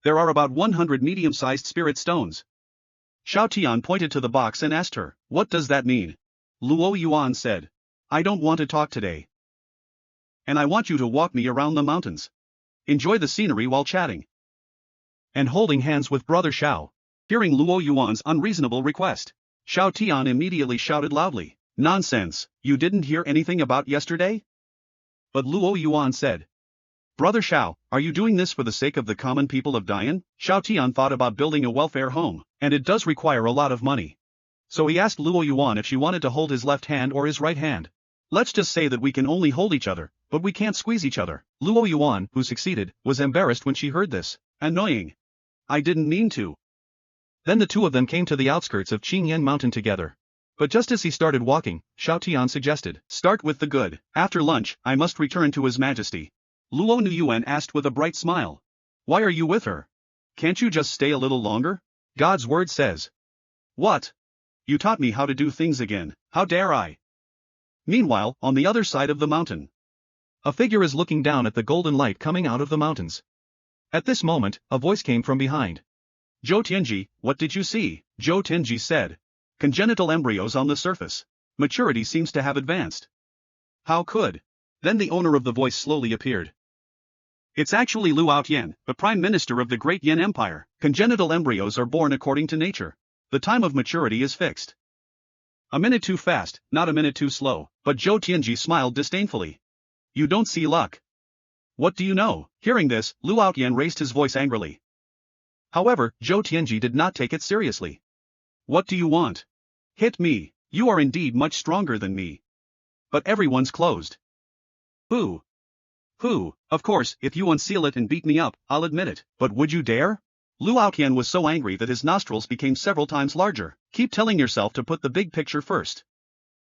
There are about 100 medium-sized spirit stones. Xiao Tian pointed to the box and asked her, what does that mean? Luo Yuan said, I don't want to talk today. And I want you to walk me around the mountains. Enjoy the scenery while chatting. And holding hands with Brother Xiao. Hearing Luo Yuan's unreasonable request, Xiao Tian immediately shouted loudly, nonsense, you didn't hear anything about yesterday? But Luo Yuan said, Brother Xiao, are you doing this for the sake of the common people of Dian? Xiao Tian thought about building a welfare home, and it does require a lot of money. So he asked Luo Yuan if she wanted to hold his left hand or his right hand. Let's just say that we can only hold each other, but we can't squeeze each other. Luo Yuan, who succeeded, was embarrassed when she heard this. Annoying. I didn't mean to. Then the two of them came to the outskirts of Qingyan Mountain together. But just as he started walking, Xiao Tian suggested, start with the good. After lunch, I must return to His Majesty. Luo Nuyuan asked with a bright smile. Why are you with her? Can't you just stay a little longer? God's word says. What? You taught me how to do things again, how dare I? Meanwhile, on the other side of the mountain, a figure is looking down at the golden light coming out of the mountains. At this moment, a voice came from behind. Zhou Tianji, what did you see? Zhou Tianji said. Congenital embryos on the surface. Maturity seems to have advanced. How could? Then the owner of the voice slowly appeared. It's actually Lu Outyan, the Prime Minister of the Great Yan Empire. Congenital embryos are born according to nature. The time of maturity is fixed. A minute too fast, not a minute too slow, but Zhou Tianji smiled disdainfully. You don't see luck. What do you know? Hearing this, Lu Outyan raised his voice angrily. However, Zhou Tianji did not take it seriously. What do you want? Hit me. You are indeed much stronger than me. But everyone's closed. Who? Who? Of course, if you unseal it and beat me up, I'll admit it. But would you dare? Lu Outyan was so angry that his nostrils became several times larger. Keep telling yourself to put the big picture first.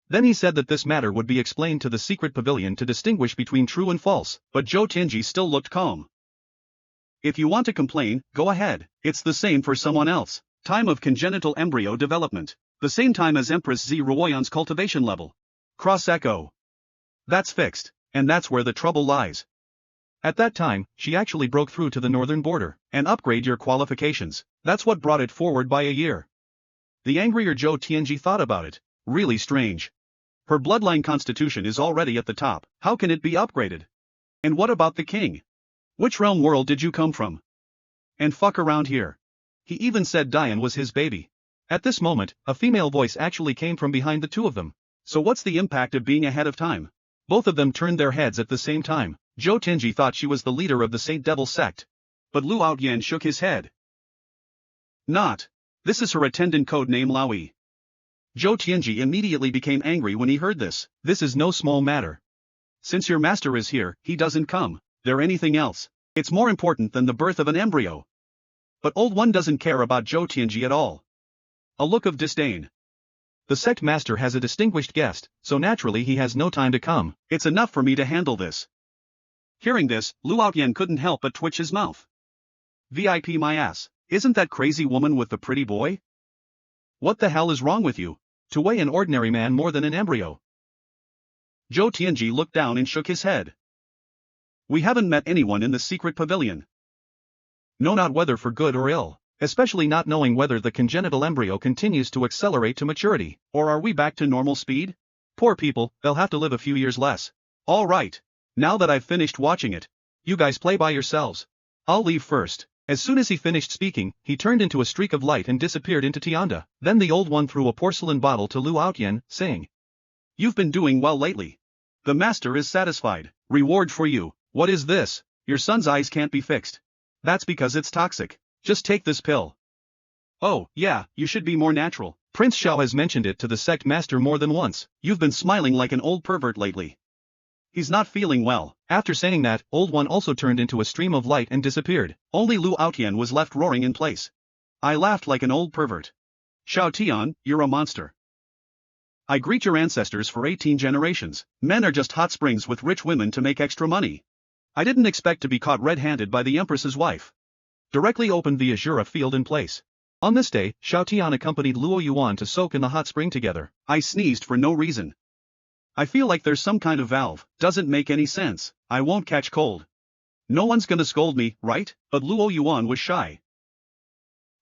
Then he said that this matter would be explained to the secret pavilion to distinguish between true and false, but Zhou Tianji still looked calm. If you want to complain, go ahead. It's the same for someone else. Time of congenital embryo development. The same time as Empress Zeroyan's cultivation level. Cross echo. That's fixed. And that's where the trouble lies. At that time, she actually broke through to the northern border, and upgrade your qualifications. That's what brought it forward by a year. The angrier Zhou Tianji thought about it. Really strange. Her bloodline constitution is already at the top, how can it be upgraded? And what about the king? Which realm world did you come from? And fuck around here. He even said Dian was his baby. At this moment, a female voice actually came from behind the two of them. So what's the impact of being ahead of time? Both of them turned their heads at the same time. Zhou Tianji thought she was the leader of the Saint Devil sect. But Lu Outyan shook his head. Not. This is her attendant code name Laoyi. Zhou Tianji immediately became angry when he heard this. This is no small matter. Since your master is here, he doesn't come. There anything else? It's more important than the birth of an embryo. But old one doesn't care about Zhou Tianji at all. A look of disdain. The sect master has a distinguished guest, so naturally he has no time to come. It's enough for me to handle this. Hearing this, Lu Outyan couldn't help but twitch his mouth. VIP my ass. Isn't that crazy woman with the pretty boy? What the hell is wrong with you? To weigh an ordinary man more than an embryo. Zhou Tianji looked down and shook his head. We haven't met anyone in the secret pavilion. No, not whether for good or ill. Especially not knowing whether the congenital embryo continues to accelerate to maturity, or are we back to normal speed? Poor people, they'll have to live a few years less. Alright. Now that I've finished watching it, you guys play by yourselves. I'll leave first. As soon as he finished speaking, he turned into a streak of light and disappeared into Tianda. Then the old one threw a porcelain bottle to Lu Outyen, saying, "You've been doing well lately. The master is satisfied. Reward for you. What is this? Your son's eyes can't be fixed. That's because it's toxic. Just take this pill." "Oh, yeah, you should be more natural. Prince Shao has mentioned it to the sect master more than once. You've been smiling like an old pervert lately. He's not feeling well." After saying that, old one also turned into a stream of light and disappeared. Only Lu Outyen was left roaring in place. I laughed like an old pervert. "Shao Tian, you're a monster. I greet your ancestors for 18 generations. Men are just hot springs with rich women to make extra money. I didn't expect to be caught red-handed by the Empress's wife." Directly opened the Azura field in place. On this day, Shao Tian accompanied Luo Yuan to soak in the hot spring together. I sneezed for no reason. I feel like there's some kind of valve. Doesn't make any sense. I won't catch cold. No one's gonna scold me, right? But Luo Yuan was shy.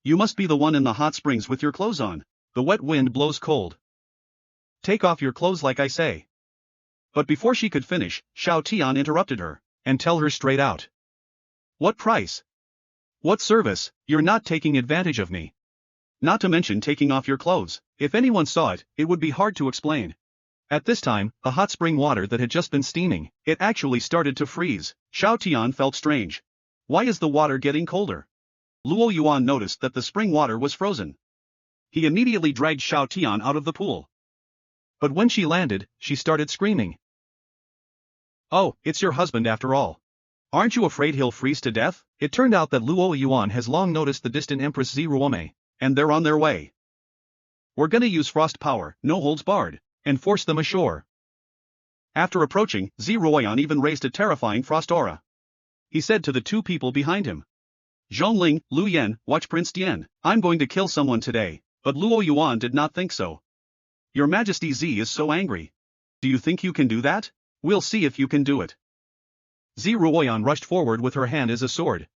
"You must be the one in the hot springs with your clothes on. The wet wind blows cold. Take off your clothes like I say." But before she could finish, Shao Tian interrupted her. "And tell her straight out. What price? What service? You're not taking advantage of me. Not to mention taking off your clothes. If anyone saw it, it would be hard to explain." At this time, the hot spring water that had just been steaming, it actually started to freeze. Shao Tian felt strange. Why is the water getting colder? Luo Yuan noticed that the spring water was frozen. He immediately dragged Shao Tian out of the pool. But when she landed, she started screaming. "Oh, it's your husband after all. Aren't you afraid he'll freeze to death?" It turned out that Luo Yuan has long noticed the distant Empress Ziruome, and they're on their way. "We're gonna use frost power, no holds barred, and force them ashore." After approaching, Ziruoyan even raised a terrifying frost aura. He said to the two people behind him, "Zhongling, Lu Yan, watch Prince Dian. I'm going to kill someone today." But Luo Yuan did not think so. "Your Majesty Z is so angry. Do you think you can do that? We'll see if you can do it." Ziruoyan rushed forward with her hand as a sword.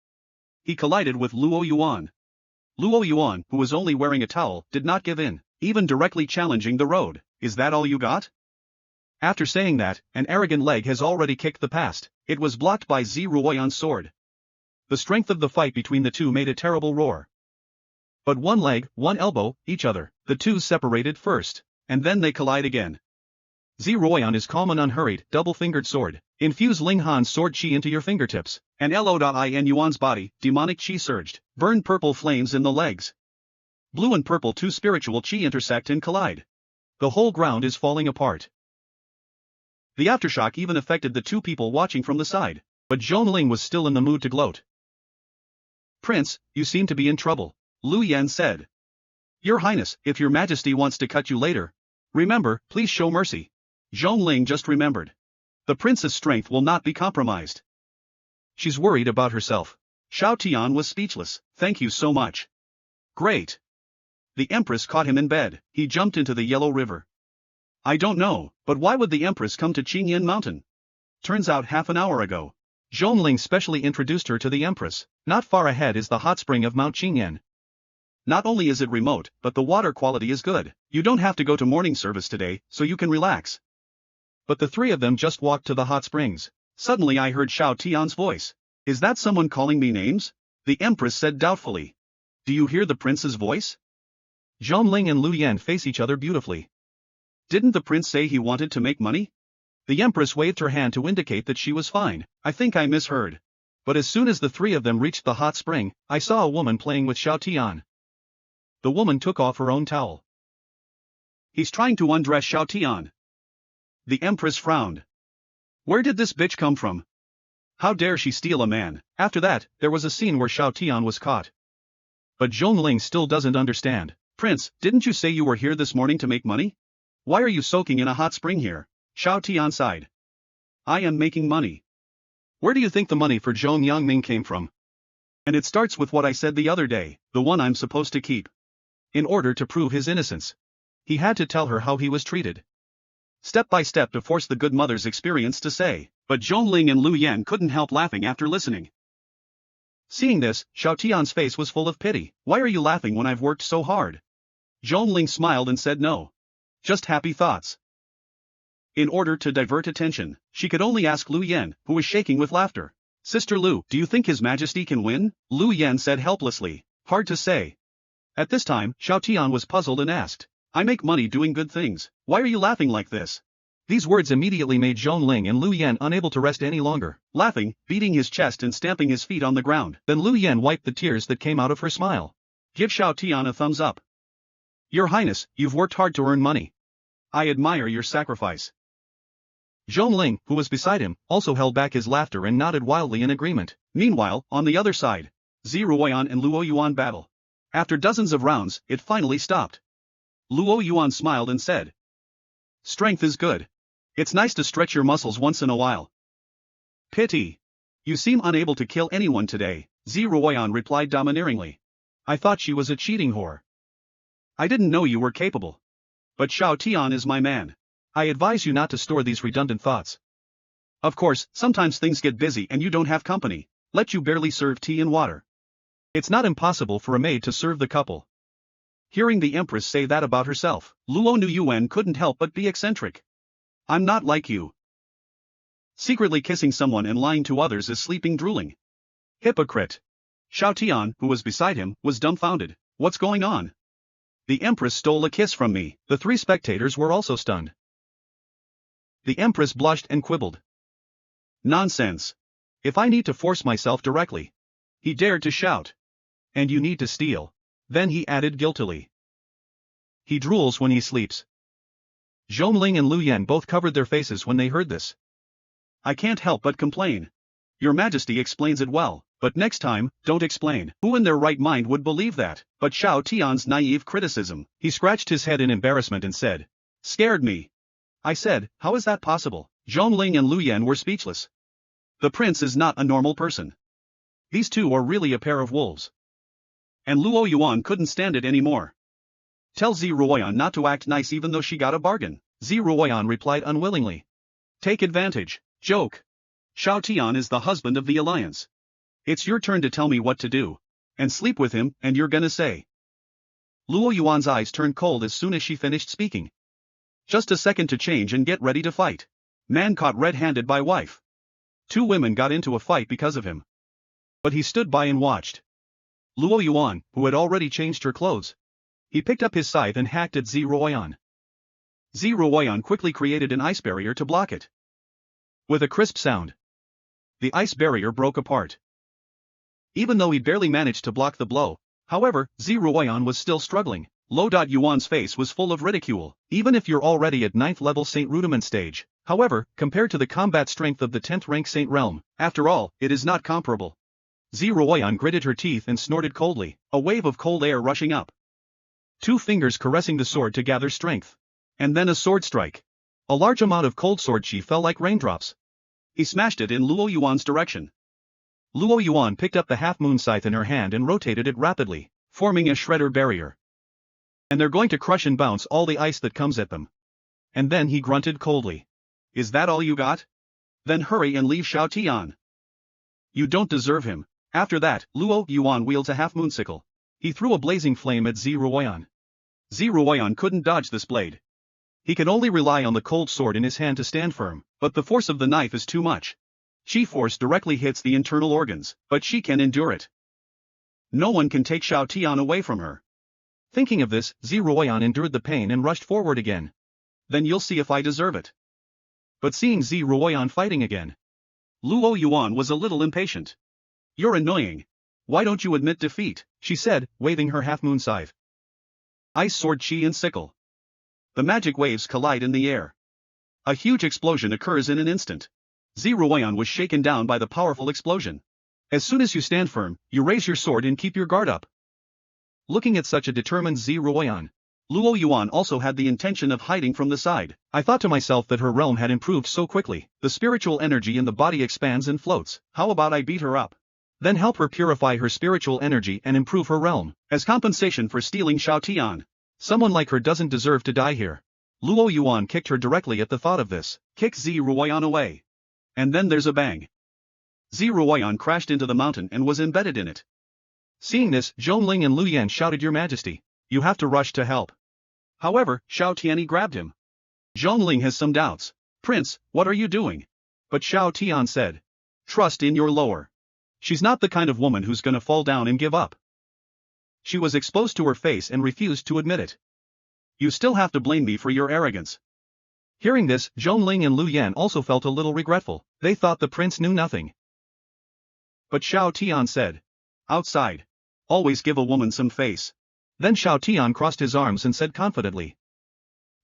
He collided with Luo Yuan. Luo Yuan, who was only wearing a towel, did not give in, even directly challenging the road. "Is that all you got?" After saying that, an arrogant leg has already kicked the past. It was blocked by Ziruoyan's sword. The strength of the fight between the two made a terrible roar. But one leg, one elbow, each other. The two separated first, and then they collide again. Ziruoyan is calm and unhurried, double-fingered sword. Infuse Ling Han's sword chi into your fingertips. And Lo.in Yuan's body, demonic chi surged. Burn purple flames in the legs. Blue and purple two spiritual chi intersect and collide. The whole ground is falling apart. The aftershock even affected the two people watching from the side, but Zhongling was still in the mood to gloat. "Prince, you seem to be in trouble," Lu Yan said. "Your Highness, if your Majesty wants to cut you later, remember, please show mercy." Zhongling just remembered. The prince's strength will not be compromised. She's worried about herself. Shao Tian was speechless. "Thank you so much." "Great." The Empress caught him in bed. He jumped into the Yellow River. "I don't know, but why would the Empress come to Qingyan Mountain?" Turns out half an hour ago, Zhongling specially introduced her to the Empress. Not far ahead is the hot spring of Mount Qingyan. Not only is it remote, but the water quality is good. You don't have to go to morning service today, so you can relax. But the three of them just walked to the hot springs. Suddenly I heard Shao Tian's voice. "Is that someone calling me names?" The Empress said doubtfully. "Do you hear the prince's voice?" Zhongling and Lu Yan face each other beautifully. "Didn't the prince say he wanted to make money?" The Empress waved her hand to indicate that she was fine. "I think I misheard." But as soon as the three of them reached the hot spring, I saw a woman playing with Shao Tian. The woman took off her own towel. "He's trying to undress Shao Tian." The Empress frowned. "Where did this bitch come from? How dare she steal a man?" After that, there was a scene where Shao Tian was caught. But Zhongling still doesn't understand. "Prince, didn't you say you were here this morning to make money? Why are you soaking in a hot spring here?" Shao Tian sighed. "I am making money." "Where do you think the money for Zhong Yangming came from?" "And it starts with what I said the other day, the one I'm supposed to keep." In order to prove his innocence, he had to tell her how he was treated. Step by step to force the good mother's experience to say, but Zhongling and Lu Yan couldn't help laughing after listening. Seeing this, Xiao Tian's face was full of pity. Why are you laughing when I've worked so hard? Zhong Ling smiled and said no. Just happy thoughts. In order to divert attention, she could only ask Lu Yan, who was shaking with laughter. Sister Lu, do you think His Majesty can win? Lu Yan said helplessly. Hard to say. At this time, Xiao Tian was puzzled and asked. I make money doing good things. Why are you laughing like this? These words immediately made Zhong Ling and Lu Yan unable to rest any longer, laughing, beating his chest and stamping his feet on the ground. Then Lu Yan wiped the tears that came out of her smile. Give Xiao Tian a thumbs up. Your Highness, you've worked hard to earn money. I admire your sacrifice. Zhong Ling, who was beside him, also held back his laughter and nodded wildly in agreement. Meanwhile, on the other side, Ziruoyan and Luo Yuan battle. After dozens of rounds, it finally stopped. Luo Yuan smiled and said. Strength is good. It's nice to stretch your muscles once in a while. Pity. You seem unable to kill anyone today, Ziruoyan replied domineeringly. I thought she was a cheating whore. I didn't know you were capable. But Xiao Tian is my man. I advise you not to store these redundant thoughts. Of course, sometimes things get busy and you don't have company. Let you barely serve tea and water. It's not impossible for a maid to serve the couple. Hearing the Empress say that about herself, Luo Nuyuan couldn't help but be eccentric. I'm not like you. Secretly kissing someone and lying to others is sleeping drooling. Hypocrite. Xiao Tian, who was beside him, was dumbfounded. What's going on? The Empress stole a kiss from me. The three spectators were also stunned. The Empress blushed and quibbled. Nonsense. If I need to force myself directly. He dared to shout. And you need to steal. Then he added guiltily. He drools when he sleeps. Zhong Ling and Lu Yan both covered their faces when they heard this. I can't help but complain. Your Majesty explains it well, but next time, don't explain. Who in their right mind would believe that? But Xiao Tian's naive criticism. He scratched his head in embarrassment and said. Scared me. I said, how is that possible? Zhong Ling and Lu Yan were speechless. The prince is not a normal person. These two are really a pair of wolves. And Luo Yuan couldn't stand it anymore. Tell Ziruoyan not to act nice even though she got a bargain. Ziruoyan replied unwillingly. Take advantage. Joke. Xiao Tian is the husband of the alliance. It's your turn to tell me what to do. And sleep with him, and you're gonna say. Luo Yuan's eyes turned cold as soon as she finished speaking. Just a second to change and get ready to fight. Man caught red-handed by wife. Two women got into a fight because of him. But he stood by and watched. Luo Yuan, who had already changed her clothes. He picked up his scythe and hacked at Ziruoyan. Ziruoyan quickly created an ice barrier to block it. With a crisp sound, the ice barrier broke apart. Even though he barely managed to block the blow, however, Ziruoyan was still struggling. Lo Yuan's face was full of ridicule. Even if you're already at 9th level Saint Rudiment stage, however, compared to the combat strength of the 10th rank Saint Realm, after all, it is not comparable. Ziruoyan gritted her teeth and snorted coldly, a wave of cold air rushing up. Two fingers caressing the sword to gather strength. And then a sword strike. A large amount of cold sword chi fell like raindrops. He smashed it in Luo Yuan's direction. Luo Yuan picked up the half-moon scythe in her hand and rotated it rapidly, forming a shredder barrier. And they're going to crush and bounce all the ice that comes at them. And then he grunted coldly. Is that all you got? Then hurry and leave Xiao Tian. You don't deserve him. After that, Luo Yuan wields a half-moon sickle. He threw a blazing flame at Ziruoyan. Ziruoyan couldn't dodge this blade. He could only rely on the cold sword in his hand to stand firm, but the force of the knife is too much. Chi force directly hits the internal organs, but she can endure it. No one can take Xiao Tian away from her. Thinking of this, Ziruoyan endured the pain and rushed forward again. Then you'll see if I deserve it. But seeing Ziruoyan fighting again, Luo Yuan was a little impatient. You're annoying. Why don't you admit defeat? She said, waving her half-moon scythe. Ice sword chi and sickle. The magic waves collide in the air. A huge explosion occurs in an instant. Ziruoyan was shaken down by the powerful explosion. As soon as you stand firm, you raise your sword and keep your guard up. Looking at such a determined Ziruoyan, Luo Yuan also had the intention of hiding from the side. I thought to myself that her realm had improved so quickly. The spiritual energy in the body expands and floats. How about I beat her up? Then help her purify her spiritual energy and improve her realm. As compensation for stealing Xiao Tian. Someone like her doesn't deserve to die here. Luo Yuan kicked her directly at the thought of this. Kick Ziruoyan away. And then there's a bang. Ziruoyan crashed into the mountain and was embedded in it. Seeing this, Zhongling and Lu Yan shouted, "Your Majesty, you have to rush to help." However, Xiao Tianyi grabbed him. Zhongling has some doubts. "Prince, what are you doing?" But Xiao Tian said, "Trust in your lower. She's not the kind of woman who's gonna fall down and give up. She was exposed to her face and refused to admit it. You still have to blame me for your arrogance." Hearing this, Zhongling and Lu Yan also felt a little regretful. They thought the prince knew nothing. But Xiao Tian said, "Outside. Always give a woman some face." Then Xiao Tian crossed his arms and said confidently,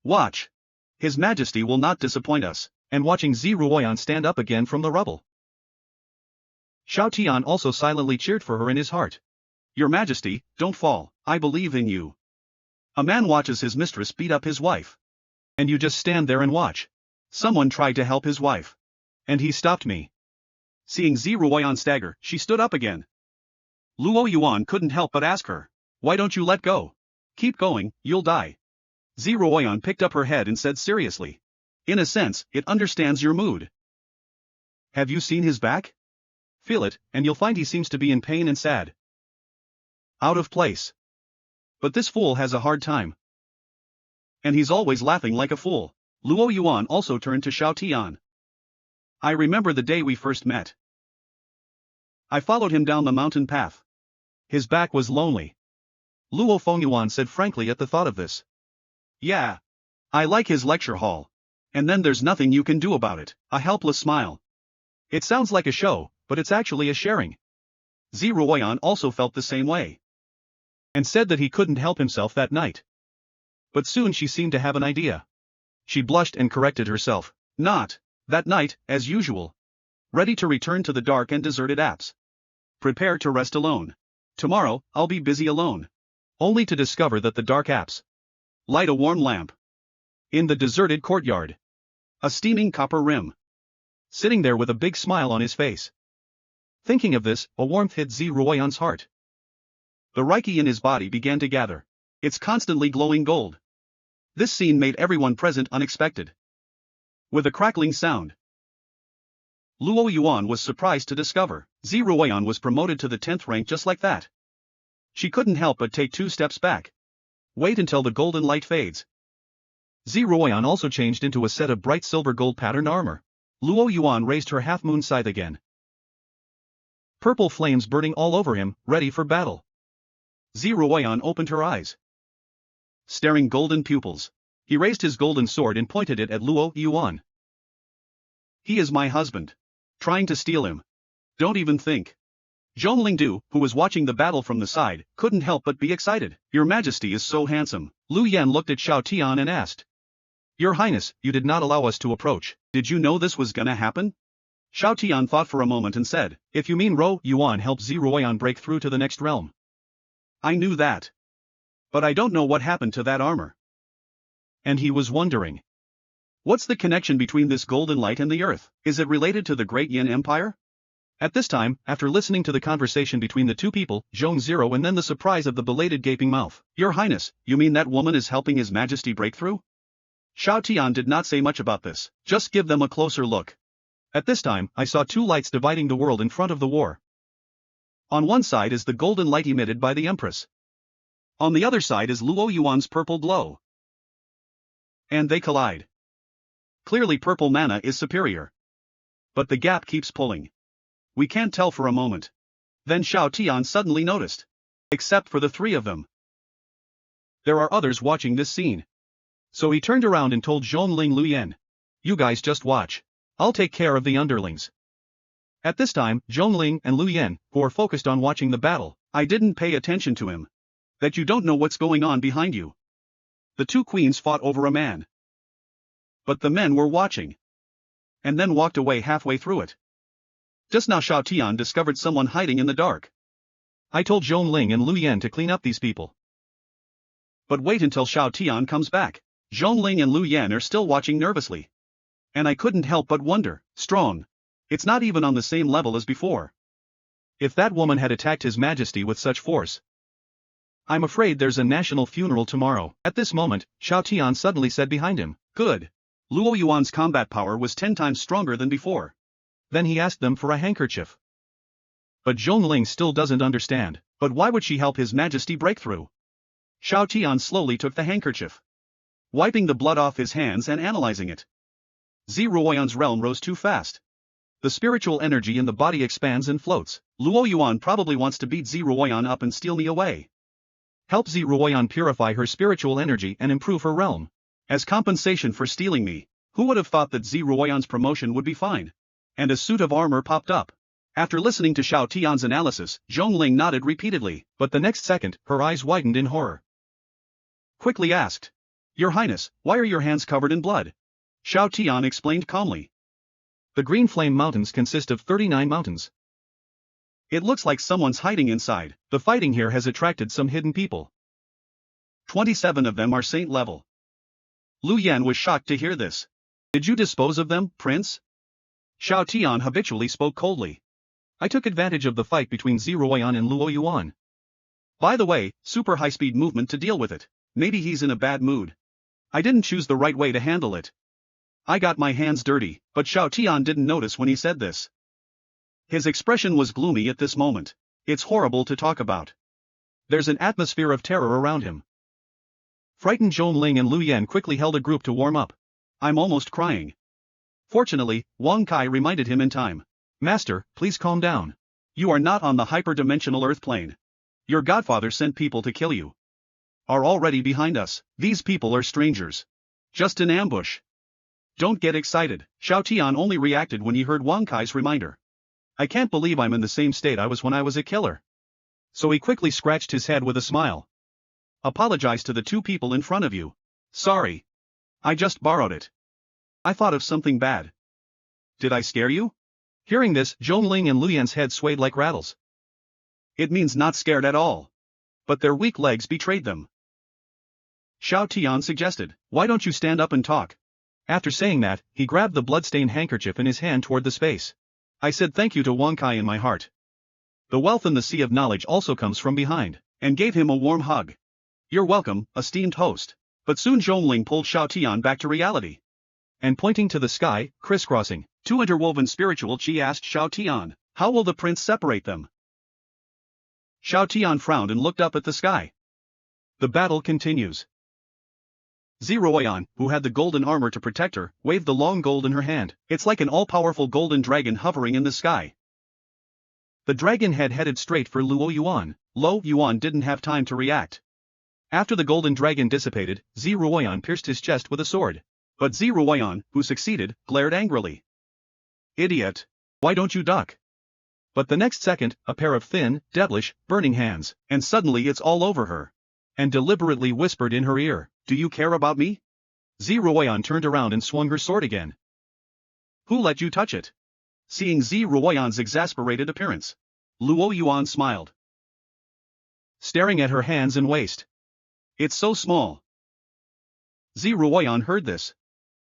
"Watch. His Majesty will not disappoint us." And watching Ziruoyan stand up again from the rubble, Xiao Tian also silently cheered for her in his heart. "Your Majesty, don't fall, I believe in you." A man watches his mistress beat up his wife. And you just stand there and watch. Someone tried to help his wife. And he stopped me. Seeing Ziruoyan stagger, she stood up again. Luo Yuan couldn't help but ask her, "Why don't you let go? Keep going, you'll die." Ziruoyan picked up her head and said seriously, "In a sense, it understands your mood. Have you seen his back? Feel it, and you'll find he seems to be in pain and sad. Out of place. But this fool has a hard time. And he's always laughing like a fool." Luo Yuan also turned to Xiao Tian. "I remember the day we first met. I followed him down the mountain path. His back was lonely." Luo Fengyuan said frankly at the thought of this. "Yeah. I like his lecture hall. And then there's nothing you can do about it." A helpless smile. "It sounds like a show, but it's actually a sharing." Ziruoyan also felt the same way. And said that he couldn't help himself that night. But soon she seemed to have an idea. She blushed and corrected herself. "Not that night, as usual. Ready to return to the dark and deserted apps. Prepare to rest alone. Tomorrow, I'll be busy alone." Only to discover that the dark apps light a warm lamp. In the deserted courtyard. A steaming copper rim. Sitting there with a big smile on his face. Thinking of this, a warmth hit Ziruoyan's heart. The Reiki in his body began to gather. It's constantly glowing gold. This scene made everyone present unexpected. With a crackling sound, Luo Yuan was surprised to discover Ziruoyan was promoted to the 10th rank just like that. She couldn't help but take 2 steps back. Wait until the golden light fades. Ziruoyan also changed into a set of bright silver gold patterned armor. Luo Yuan raised her half-moon scythe again. Purple flames burning all over him, ready for battle. Ziruoyan opened her eyes. Staring golden pupils. He raised his golden sword and pointed it at Luo Yuan. "He is my husband. Trying to steal him. Don't even think." Zhongling Du, who was watching the battle from the side, couldn't help but be excited. "Your Majesty is so handsome." Lu Yan looked at Xiao Tian and asked, "Your Highness, you did not allow us to approach. Did you know this was gonna happen?" Xiao Tian thought for a moment and said, "If you mean Luo Yuan helped Ziruoyan break through to the next realm. I knew that. But I don't know what happened to that armor." And he was wondering, what's the connection between this golden light and the earth? Is it related to the Great Yin Empire? At this time, after listening to the conversation between the two people, Zhong Zero and then the surprise of the belated gaping mouth. "Your Highness, you mean that woman is helping His Majesty break through?" Xiao Tian did not say much about this. "Just give them a closer look. At this time, I saw 2 lights dividing the world in front of the war. On one side is the golden light emitted by the Empress. On the other side is Luo Yuan's purple glow. And they collide. Clearly purple mana is superior. But the gap keeps pulling. We can't tell for a moment." Then Xiao Tian suddenly noticed. Except for the 3 of them, there are others watching this scene. So he turned around and told Zhongling Lu Yan, "You guys just watch. I'll take care of the underlings." At this time, Zhongling and Lu Yan, who are focused on watching the battle, "I didn't pay attention to him. That you don't know what's going on behind you." The 2 queens fought over a man. But the men were watching. And then walked away halfway through it. Just now Xiao Tian discovered someone hiding in the dark. I told Zhongling and Lu Yan to clean up these people. But wait until Xiao Tian comes back. Zhongling and Lu Yan are still watching nervously. And I couldn't help but wonder, strong. It's not even on the same level as before. If that woman had attacked His Majesty with such force, I'm afraid there's a national funeral tomorrow. At this moment, Xiao Tian suddenly said behind him, "Good. Luo Yuan's combat power was 10 times stronger than before. Then he asked them for a handkerchief. But Zhongling still doesn't understand. But why would she help His Majesty break through? Xiao Tian slowly took the handkerchief, wiping the blood off his hands and analyzing it. Ziruoyan's realm rose too fast. The spiritual energy in the body expands and floats. Luo Yuan probably wants to beat Ziruoyan up and steal me away. Help Ziruoyan purify her spiritual energy and improve her realm. As compensation for stealing me, who would have thought that Ziruoyan's promotion would be fine? And a suit of armor popped up. After listening to Xiao Tian's analysis, Zhongling nodded repeatedly, but the next second, her eyes widened in horror. Quickly asked, "Your Highness, why are your hands covered in blood?" Xiao Tian explained calmly. The Green Flame Mountains consist of 39 mountains. It looks like someone's hiding inside. The fighting here has attracted some hidden people. 27 of them are saint level. Lu Yan was shocked to hear this. Did you dispose of them, Prince? Xiao Tian habitually spoke coldly. I took advantage of the fight between Ziruoyan and Luo Yuan. By the way, super high-speed movement to deal with it. Maybe he's in a bad mood. I didn't choose the right way to handle it. I got my hands dirty, but Xiao Tian didn't notice when he said this. His expression was gloomy at this moment. It's horrible to talk about. There's an atmosphere of terror around him. Frightened Zhongling and Lu Yan quickly held a group to warm up. I'm almost crying. Fortunately, Wang Kai reminded him in time. Master, please calm down. You are not on the hyperdimensional earth plane. Your godfather sent people to kill you. Are already behind us. These people are strangers. Just an ambush. Don't get excited. Xiao Tian only reacted when he heard Wang Kai's reminder. I can't believe I'm in the same state I was when I was a killer. So he quickly scratched his head with a smile. Apologize to the two people in front of you. Sorry. I just borrowed it. I thought of something bad. Did I scare you? Hearing this, Zhongling and Lu Yan's heads swayed like rattles. It means not scared at all. But their weak legs betrayed them. Xiao Tian suggested, why don't you stand up and talk? After saying that, he grabbed the blood-stained handkerchief in his hand toward the space. I said thank you to Wang Kai in my heart. The wealth in the sea of knowledge also comes from behind, and gave him a warm hug. You're welcome, esteemed host. But soon Zhongling pulled Xiao Tian back to reality. And pointing to the sky, crisscrossing, two interwoven spiritual chi asked Xiao Tian, how will the prince separate them? Xiao Tian frowned and looked up at the sky. The battle continues. Ziruoyan, who had the golden armor to protect her, waved the long gold in her hand. It's like an all-powerful golden dragon hovering in the sky. The dragon head headed straight for Luo Yuan. Luo Yuan didn't have time to react. After the golden dragon dissipated, Ziruoyan pierced his chest with a sword. But Ziruoyan, who succeeded, glared angrily. Idiot! Why don't you duck? But the next second, a pair of thin, devilish, burning hands, and suddenly it's all over her. And deliberately whispered in her ear, do you care about me? Ziruoyan turned around and swung her sword again. Who let you touch it? Seeing Ziruoyan's exasperated appearance, Luo Yuan smiled, staring at her hands and waist. It's so small. Ziruoyan heard this.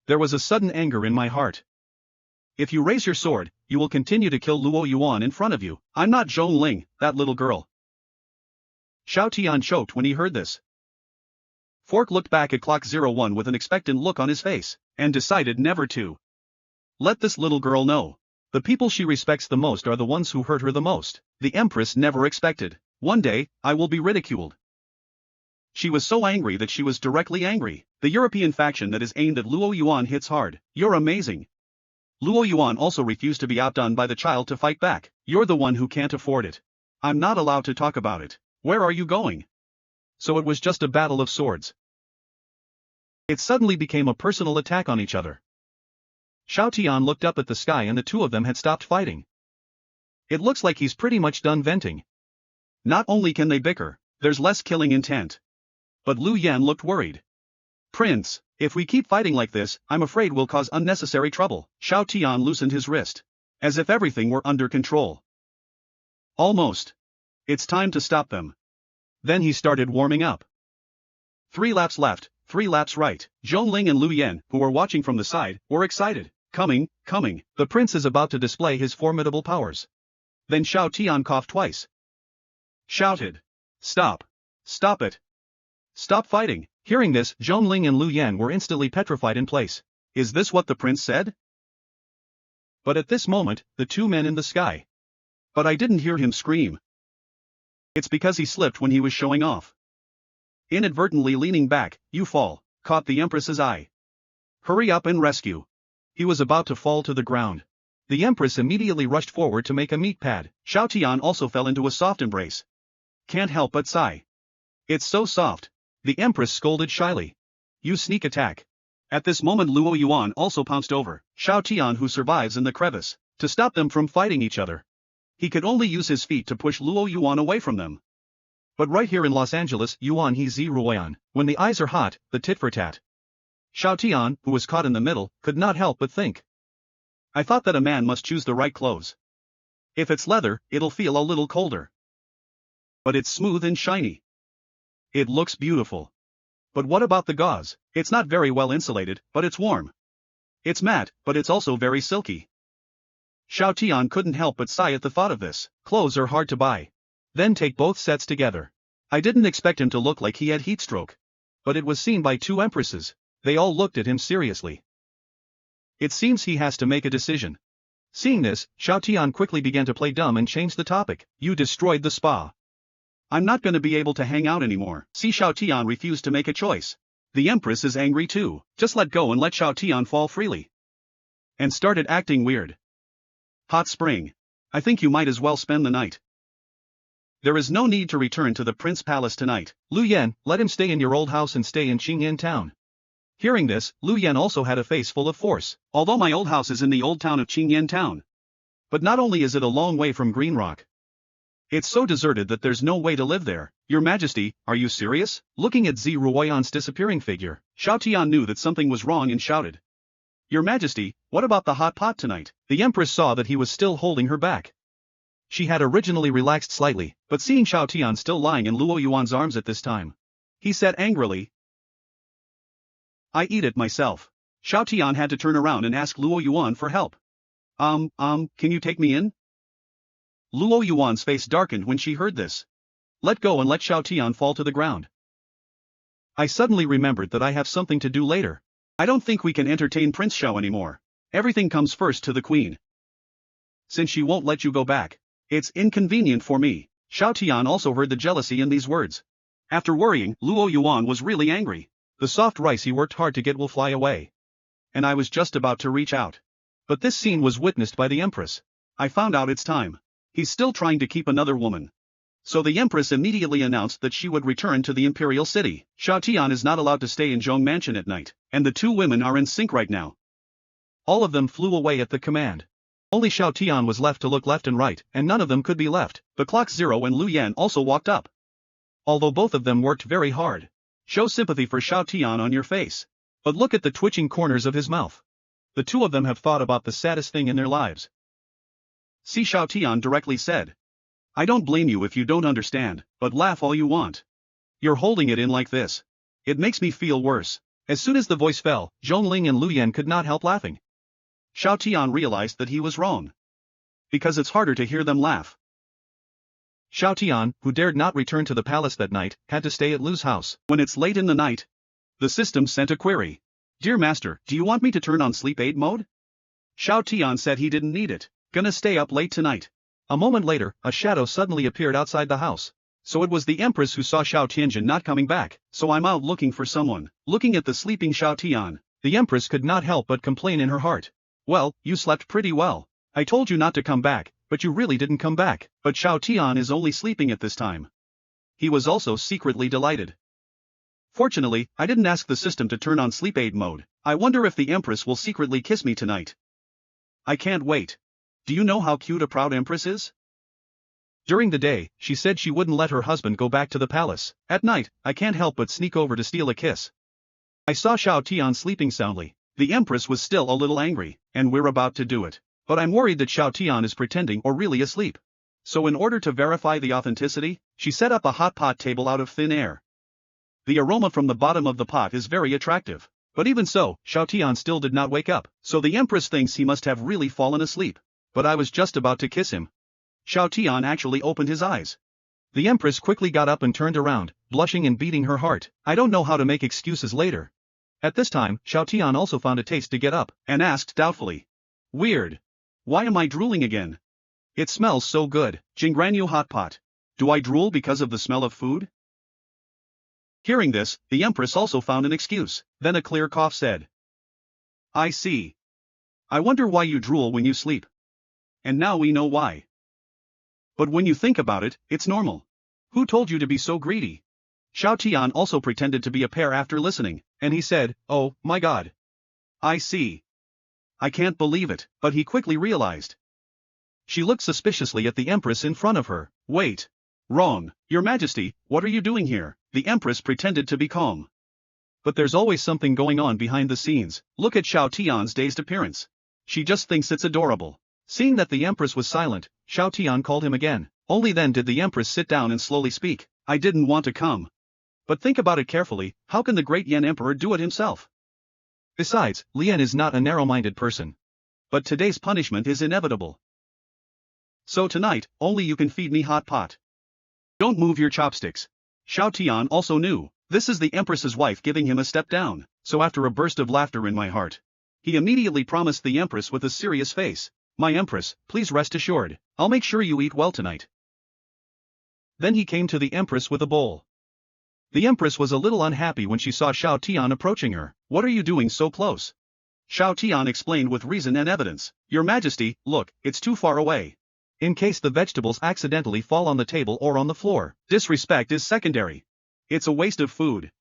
There was a sudden anger in my heart. If you raise your sword, you will continue to kill Luo Yuan in front of you. I'm not Zhongling, that little girl. Xiao Tian choked when he heard this. Fork looked back at clock 01 with an expectant look on his face, and decided never to let this little girl know. The people she respects the most are the ones who hurt her the most. The Empress never expected. One day, I will be ridiculed. She was so angry that she was directly angry. The European faction that is aimed at Luo Yuan hits hard. You're amazing. Luo Yuan also refused to be outdone by the child to fight back. You're the one who can't afford it. I'm not allowed to talk about it. Where are you going? So it was just a battle of swords. It suddenly became a personal attack on each other. Xiao Tian looked up at the sky and the two of them had stopped fighting. It looks like he's pretty much done venting. Not only can they bicker, there's less killing intent. But Lu Yan looked worried. Prince, if we keep fighting like this, I'm afraid we'll cause unnecessary trouble. Xiao Tian loosened his wrist, as if everything were under control. Almost. It's time to stop them. Then he started warming up. 3 laps left, 3 laps right. Zhongling and Lu Yan, who were watching from the side, were excited. Coming, the prince is about to display his formidable powers. Then Xiao Tian coughed twice. Shouted. Stop. Stop it. Stop fighting. Hearing this, Zhongling and Lu Yan were instantly petrified in place. Is this what the prince said? But at this moment, the two men in the sky. But I didn't hear him scream. It's because he slipped when he was showing off. Inadvertently leaning back, you fall, caught the Empress's eye. Hurry up and rescue. He was about to fall to the ground. The Empress immediately rushed forward to make a meat pad. Shaotian also fell into a soft embrace. Can't help but sigh. It's so soft. The Empress scolded shyly. You sneak attack. At this moment Luo Yuan also pounced over Shaotian, who survives in the crevice, to stop them from fighting each other. He could only use his feet to push Luo Yuan away from them. But right here in Los Angeles, Yuan he zi ruoyan, when the eyes are hot, the tit for tat. Shaotian, who was caught in the middle, could not help but think. I thought that a man must choose the right clothes. If it's leather, it'll feel a little colder. But it's smooth and shiny. It looks beautiful. But what about the gauze? It's not very well insulated, but it's warm. It's matte, but it's also very silky. Shaotian couldn't help but sigh at the thought of this. Clothes are hard to buy. Then take both sets together. I didn't expect him to look like he had heat stroke. But it was seen by two empresses. They all looked at him seriously. It seems he has to make a decision. Seeing this, Shaotian quickly began to play dumb and changed the topic. You destroyed the spa. I'm not going to be able to hang out anymore. See, Shaotian refused to make a choice. The Empress is angry too. Just let go and let Shaotian fall freely. And started acting weird. Hot spring. I think you might as well spend the night. There is no need to return to the Prince Palace tonight. Lu Yan, let him stay in your old house and stay in Qingyan town. Hearing this, Lu Yan also had a face full of force. Although my old house is in the old town of Qingyan town. But not only is it a long way from Green Rock. It's so deserted that there's no way to live there. Your Majesty, are you serious? Looking at Zi Ruoyan's disappearing figure, Shaotian knew that something was wrong and shouted. Your Majesty, what about the hot pot tonight? The Empress saw that he was still holding her back. She had originally relaxed slightly, but seeing Shaotian still lying in Luo Yuan's arms at this time, he said angrily, I eat it myself. Shaotian had to turn around and ask Luo Yuan for help. Can you take me in? Luo Yuan's face darkened when she heard this. Let go and let Shaotian fall to the ground. I suddenly remembered that I have something to do later. I don't think we can entertain Prince Shao anymore. Everything comes first to the queen. Since she won't let you go back, it's inconvenient for me. Shaotian also heard the jealousy in these words. After worrying, Luo Yuan was really angry. The soft rice he worked hard to get will fly away. And I was just about to reach out. But this scene was witnessed by the Empress. I found out it's time. He's still trying to keep another woman. So the Empress immediately announced that she would return to the Imperial City. Shaotian is not allowed to stay in Zhong Mansion at night, and the two women are in sync right now. All of them flew away at the command. Only Shaotian was left to look left and right, and none of them could be left. The clock 0 and Lu Yan also walked up. Although both of them worked very hard. Show sympathy for Shaotian on your face. But look at the twitching corners of his mouth. The two of them have thought about the saddest thing in their lives. See, Shaotian directly said. I don't blame you if you don't understand, but laugh all you want. You're holding it in like this. It makes me feel worse. As soon as the voice fell, Zhongling and Lu Yan could not help laughing. Shaotian realized that he was wrong. Because it's harder to hear them laugh. Shaotian, who dared not return to the palace that night, had to stay at Lu's house. When it's late in the night, the system sent a query. Dear Master, do you want me to turn on sleep aid mode? Shaotian said he didn't need it. Gonna stay up late tonight. A moment later, a shadow suddenly appeared outside the house. So it was the Empress who saw Shao Tianjin not coming back. So I'm out looking for someone. Looking at the sleeping Shaotian, the Empress could not help but complain in her heart. Well, you slept pretty well. I told you not to come back, but you really didn't come back. But Shaotian is only sleeping at this time. He was also secretly delighted. Fortunately, I didn't ask the system to turn on sleep aid mode. I wonder if the Empress will secretly kiss me tonight. I can't wait. Do you know how cute a proud Empress is? During the day, she said she wouldn't let her husband go back to the palace. At night, I can't help but sneak over to steal a kiss. I saw Shaotian sleeping soundly. The Empress was still a little angry, and we're about to do it. But I'm worried that Shaotian is pretending or really asleep. So in order to verify the authenticity, she set up a hot pot table out of thin air. The aroma from the bottom of the pot is very attractive. But even so, Shaotian still did not wake up, so the Empress thinks he must have really fallen asleep. But I was just about to kiss him. Shaotian actually opened his eyes. The Empress quickly got up and turned around, blushing and beating her heart. I don't know how to make excuses later. At this time, Shaotian also found a taste to get up, and asked doubtfully. Weird. Why am I drooling again? It smells so good, Jingranyu hot pot. Do I drool because of the smell of food? Hearing this, the Empress also found an excuse, then a clear cough said. I see. I wonder why you drool when you sleep. And now we know why. But when you think about it, it's normal. Who told you to be so greedy? Xiao Tian also pretended to be a pear after listening, and he said, oh, my god. I see. I can't believe it, but he quickly realized. She looked suspiciously at the Empress in front of her. Wait. Wrong, Your Majesty, what are you doing here? The Empress pretended to be calm. But there's always something going on behind the scenes. Look at Xiao Tian's dazed appearance. She just thinks it's adorable. Seeing that the Empress was silent, Xiao Tian called him again. Only then did the Empress sit down and slowly speak. I didn't want to come. But think about it carefully, how can the great Yan Emperor do it himself? Besides, Lian is not a narrow-minded person. But today's punishment is inevitable. So tonight, only you can feed me hot pot. Don't move your chopsticks. Xiao Tian also knew, this is the Empress's wife giving him a step down, so after a burst of laughter in my heart, he immediately promised the Empress with a serious face, my Empress, please rest assured, I'll make sure you eat well tonight. Then he came to the Empress with a bowl. The Empress was a little unhappy when she saw Xiao Tian approaching her. What are you doing so close? Xiao Tian explained with reason and evidence. Your Majesty, look, it's too far away. In case the vegetables accidentally fall on the table or on the floor, disrespect is secondary. It's a waste of food.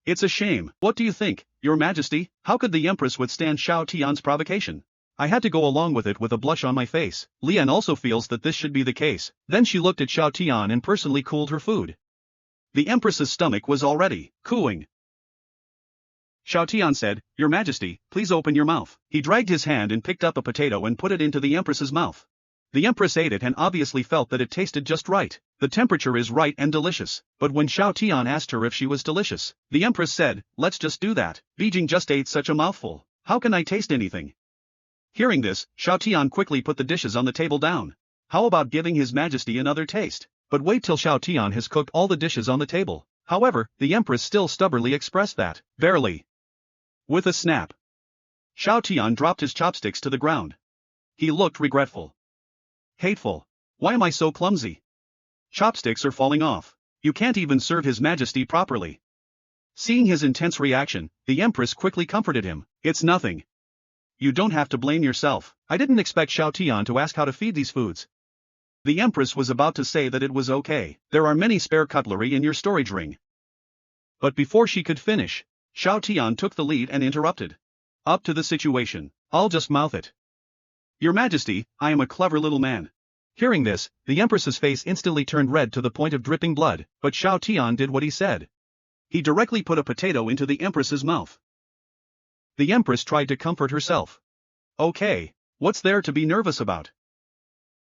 It's a shame. What do you think, Your Majesty? How could the Empress withstand Xiao Tian's provocation? I had to go along with it with a blush on my face. Lian also feels that this should be the case. Then she looked at Xiao Tian and personally cooled her food. The Empress's stomach was already cooing. Xiao Tian said, Your Majesty, please open your mouth. He dragged his hand and picked up a potato and put it into the Empress's mouth. The Empress ate it and obviously felt that it tasted just right. The temperature is right and delicious. But when Xiao Tian asked her if she was delicious, the Empress said, let's just do that. Beijing just ate such a mouthful. How can I taste anything? Hearing this, Xiao Tian quickly put the dishes on the table down. How about giving His Majesty another taste? But wait till Xiao Tian has cooked all the dishes on the table. However, the Empress still stubbornly expressed that, barely. With a snap, Xiao Tian dropped his chopsticks to the ground. He looked regretful. Hateful. Why am I so clumsy? Chopsticks are falling off. You can't even serve His Majesty properly. Seeing his intense reaction, the Empress quickly comforted him. It's nothing. You don't have to blame yourself. I didn't expect Xiao Tian to ask how to feed these foods. The Empress was about to say that it was okay. There are many spare cutlery in your storage ring. But before she could finish, Xiao Tian took the lead and interrupted. Up to the situation. I'll just mouth it. Your Majesty, I am a clever little man. Hearing this, the Empress's face instantly turned red to the point of dripping blood, but Xiao Tian did what he said. He directly put a potato into the Empress's mouth. The Empress tried to comfort herself. Okay, what's there to be nervous about?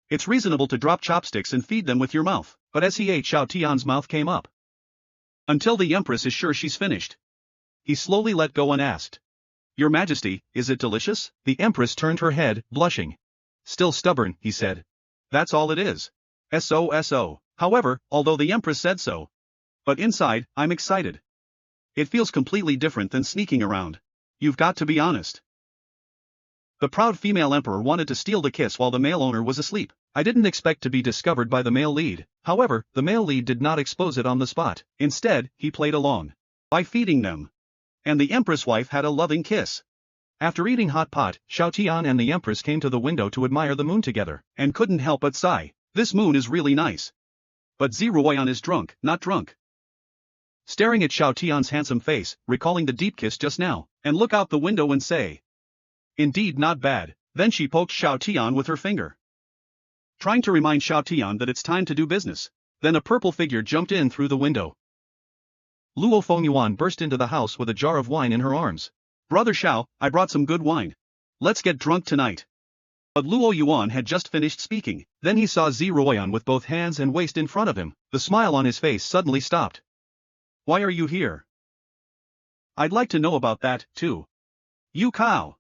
It's reasonable to drop chopsticks and feed them with your mouth, but as he ate, Xiao Tian's mouth came up. Until the Empress is sure she's finished. He slowly let go and asked. Your Majesty, is it delicious? The Empress turned her head, blushing. Still stubborn, he said. That's all it is. So. However, although the Empress said so. But inside, I'm excited. It feels completely different than sneaking around. You've got to be honest. The proud female emperor wanted to steal the kiss while the male owner was asleep. I didn't expect to be discovered by the male lead. However, the male lead did not expose it on the spot. Instead, he played along. By feeding them. And the Empress wife had a loving kiss. After eating hot pot, Xiao Tian and the Empress came to the window to admire the moon together, and couldn't help but sigh. This moon is really nice. But Ziruoyan is drunk, not drunk. Staring at Xiao Tian's handsome face, recalling the deep kiss just now, and look out the window and say. Indeed not bad. Then she poked Xiao Tian with her finger. Trying to remind Xiao Tian that it's time to do business. Then a purple figure jumped in through the window. Luo Fengyuan burst into the house with a jar of wine in her arms. Brother Xiao, I brought some good wine. Let's get drunk tonight. But Luo Yuan had just finished speaking. Then he saw Ziruoyan with both hands and waist in front of him. The smile on his face suddenly stopped. Why are you here? I'd like to know about that, too. You cow.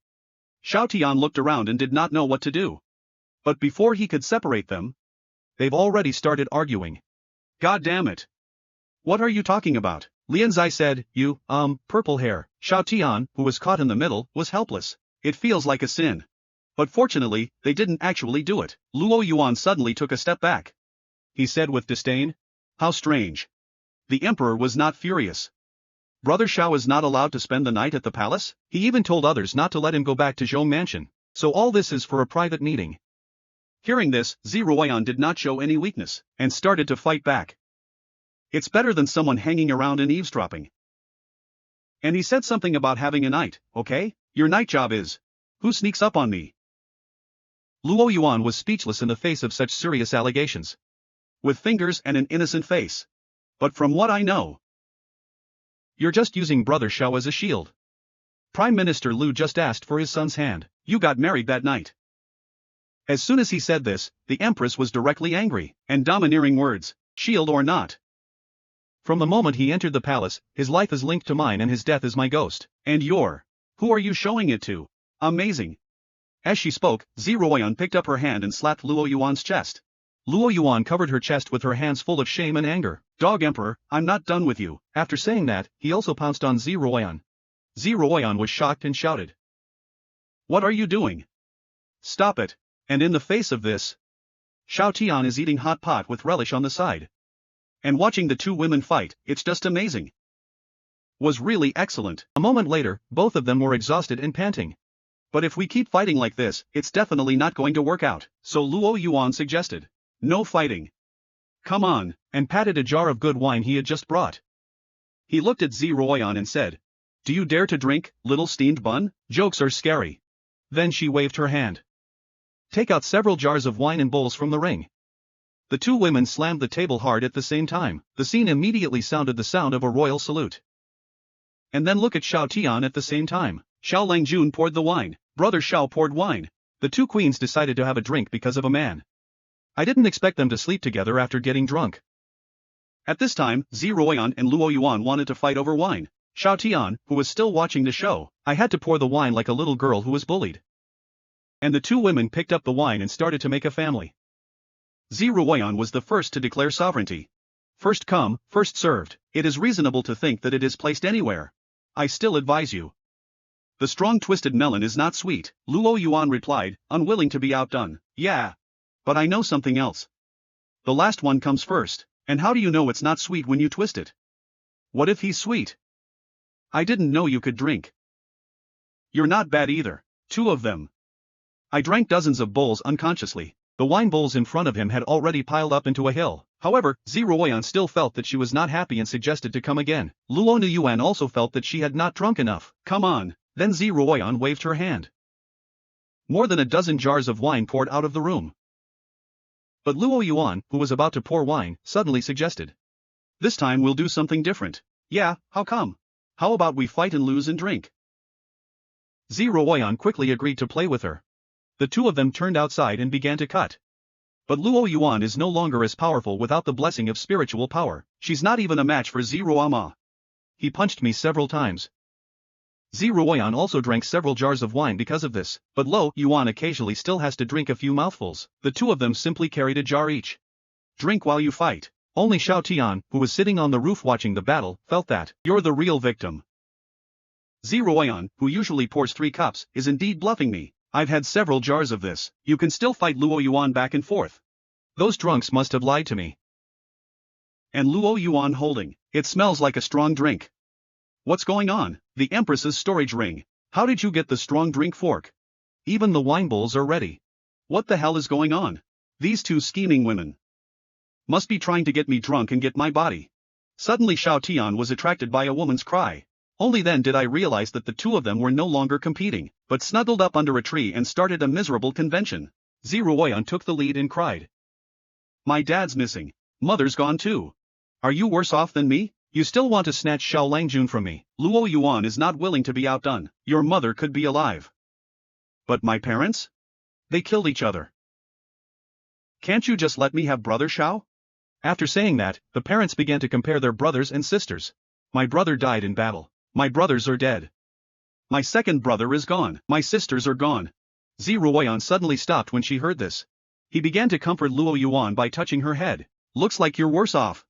Xiao Tian looked around and did not know what to do. But before he could separate them, they've already started arguing. God damn it. What are you talking about? Lianzai said, purple hair. Xiao Tian, who was caught in the middle, was helpless. It feels like a sin. But fortunately, they didn't actually do it. Luo Yuan suddenly took a step back. He said with disdain. How strange. The emperor was not furious. Brother Shao is not allowed to spend the night at the palace? He even told others not to let him go back to Zhou Mansion. So all this is for a private meeting. Hearing this, Ziruoyan did not show any weakness, and started to fight back. It's better than someone hanging around and eavesdropping. And he said something about having a night, okay? Your night job is. Who sneaks up on me? Luo Yuan was speechless in the face of such serious allegations. With fingers and an innocent face. But from what I know, you're just using Brother Shao as a shield. Prime Minister Lu just asked for his son's hand. You got married that night. As soon as he said this, the Empress was directly angry, and domineering words, shield or not. From the moment he entered the palace, his life is linked to mine and his death is my ghost. And who are you showing it to? Amazing. As she spoke, Ziruoyan picked up her hand and slapped Luo Yuan's chest. Luo Yuan covered her chest with her hands full of shame and anger. Dog Emperor, I'm not done with you. After saying that, he also pounced on Ziruoyan. Ziruoyan was shocked and shouted. What are you doing? Stop it. And in the face of this, Shao Tian is eating hot pot with relish on the side. And watching the two women fight, it's just amazing. Was really excellent. A moment later, both of them were exhausted and panting. But if we keep fighting like this, it's definitely not going to work out, so Luo Yuan suggested. No fighting. Come on, and patted a jar of good wine he had just brought. He looked at Ziruoyan and said, do you dare to drink, little steamed bun? Jokes are scary. Then she waved her hand. Take out several jars of wine and bowls from the ring. The two women slammed the table hard at the same time. The scene immediately sounded the sound of a royal salute. And then look at Shao Tian at the same time. Xiao Langjun poured the wine. Brother Shao poured wine. The two queens decided to have a drink because of a man. I didn't expect them to sleep together after getting drunk. At this time, Ziruoyan and Luo Yuan wanted to fight over wine. Shao Tian, who was still watching the show, I had to pour the wine like a little girl who was bullied. And the two women picked up the wine and started to make a family. Ziruoyan was the first to declare sovereignty. First come, first served. It is reasonable to think that it is placed anywhere. I still advise you. The strong twisted melon is not sweet, Luo Yuan replied, unwilling to be outdone. Yeah. But I know something else. The last one comes first, and how do you know it's not sweet when you twist it? What if he's sweet? I didn't know you could drink. You're not bad either. Two of them. I drank dozens of bowls unconsciously. The wine bowls in front of him had already piled up into a hill. However, Ziruoyan still felt that she was not happy and suggested to come again. Luo Yuan also felt that she had not drunk enough. Come on. Then Ziruoyan waved her hand. More than a dozen jars of wine poured out of the room. But Luo Yuan, who was about to pour wine, suddenly suggested. This time we'll do something different. Yeah, how come? How about we fight and lose and drink? Ziruoyan quickly agreed to play with her. The two of them turned outside and began to cut. But Luo Yuan is no longer as powerful without the blessing of spiritual power. She's not even a match for Ziruoama. He punched me several times. Ziruoyan also drank several jars of wine because of this, but Luo Yuan occasionally still has to drink a few mouthfuls. The two of them simply carried a jar each. Drink while you fight. Only Shao Tian, who was sitting on the roof watching the battle, felt that. You're the real victim. Ziruoyan, who usually pours 3 cups, is indeed bluffing me. I've had several jars of this. You can still fight Luo Yuan back and forth. Those drunks must have lied to me. And Luo Yuan holding. It smells like a strong drink. What's going on? The Empress's storage ring. How did you get the strong drink fork? Even the wine bowls are ready. What the hell is going on? These two scheming women must be trying to get me drunk and get my body. Suddenly Shao Tian was attracted by a woman's cry. Only then did I realize that the two of them were no longer competing, but snuggled up under a tree and started a miserable convention. Ziruoyan took the lead and cried. My dad's missing. Mother's gone too. Are you worse off than me? You still want to snatch Xiao Langjun from me. Luo Yuan is not willing to be outdone. Your mother could be alive. But my parents? They killed each other. Can't you just let me have brother Xiao? After saying that, the parents began to compare their brothers and sisters. My brother died in battle. My brothers are dead. My second brother is gone. My sisters are gone. Ziruoyan suddenly stopped when she heard this. He began to comfort Luo Yuan by touching her head. Looks like you're worse off.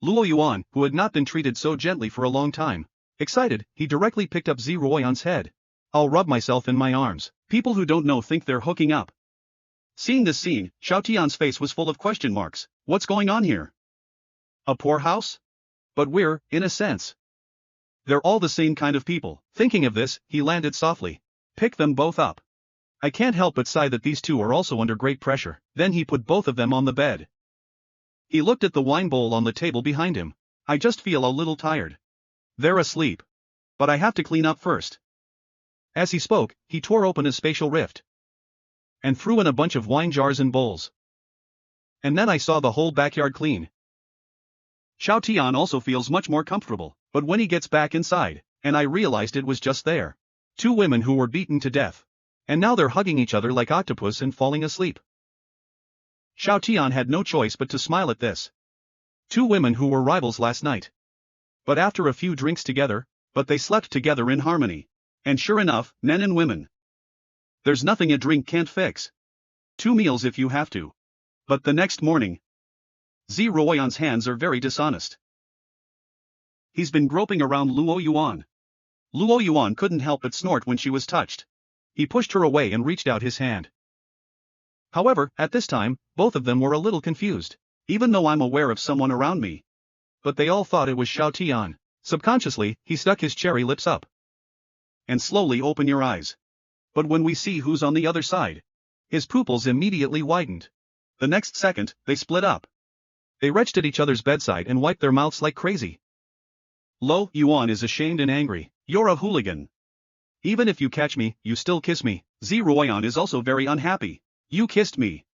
Luo Yuan, who had not been treated so gently for a long time. Excited, he directly picked up Ziruoyan's head. I'll rub myself in my arms. People who don't know think they're hooking up. Seeing this scene, Xiaotian's face was full of question marks. What's going on here? A poorhouse? But we're, in a sense. They're all the same kind of people. Thinking of this, he landed softly. Pick them both up. I can't help but sigh that these two are also under great pressure. Then he put both of them on the bed. He looked at the wine bowl on the table behind him. I just feel a little tired. They're asleep. But I have to clean up first. As he spoke, he tore open his spatial rift and threw in a bunch of wine jars and bowls. And then I saw the whole backyard clean. Xiaotian also feels much more comfortable, but when he gets back inside, and I realized it was just there. Two women who were beaten to death. And now they're hugging each other like octopus and falling asleep. Xiaotian had no choice but to smile at this. Two women who were rivals last night. But after a few drinks together, they slept together in harmony. And sure enough, men and women. There's nothing a drink can't fix. 2 meals if you have to. But the next morning, Ziruoyan's hands are very dishonest. He's been groping around Luo Yuan. Luo Yuan couldn't help but snort when she was touched. He pushed her away and reached out his hand. However, at this time, both of them were a little confused, even though I'm aware of someone around me. But they all thought it was Xiaotian. Subconsciously, he stuck his cherry lips up. And slowly open your eyes. But when we see who's on the other side, his pupils immediately widened. The next second, they split up. They retched at each other's bedside and wiped their mouths like crazy. Luo Yuan is ashamed and angry. You're a hooligan. Even if you catch me, you still kiss me. Ziruoyan is also very unhappy. You kissed me.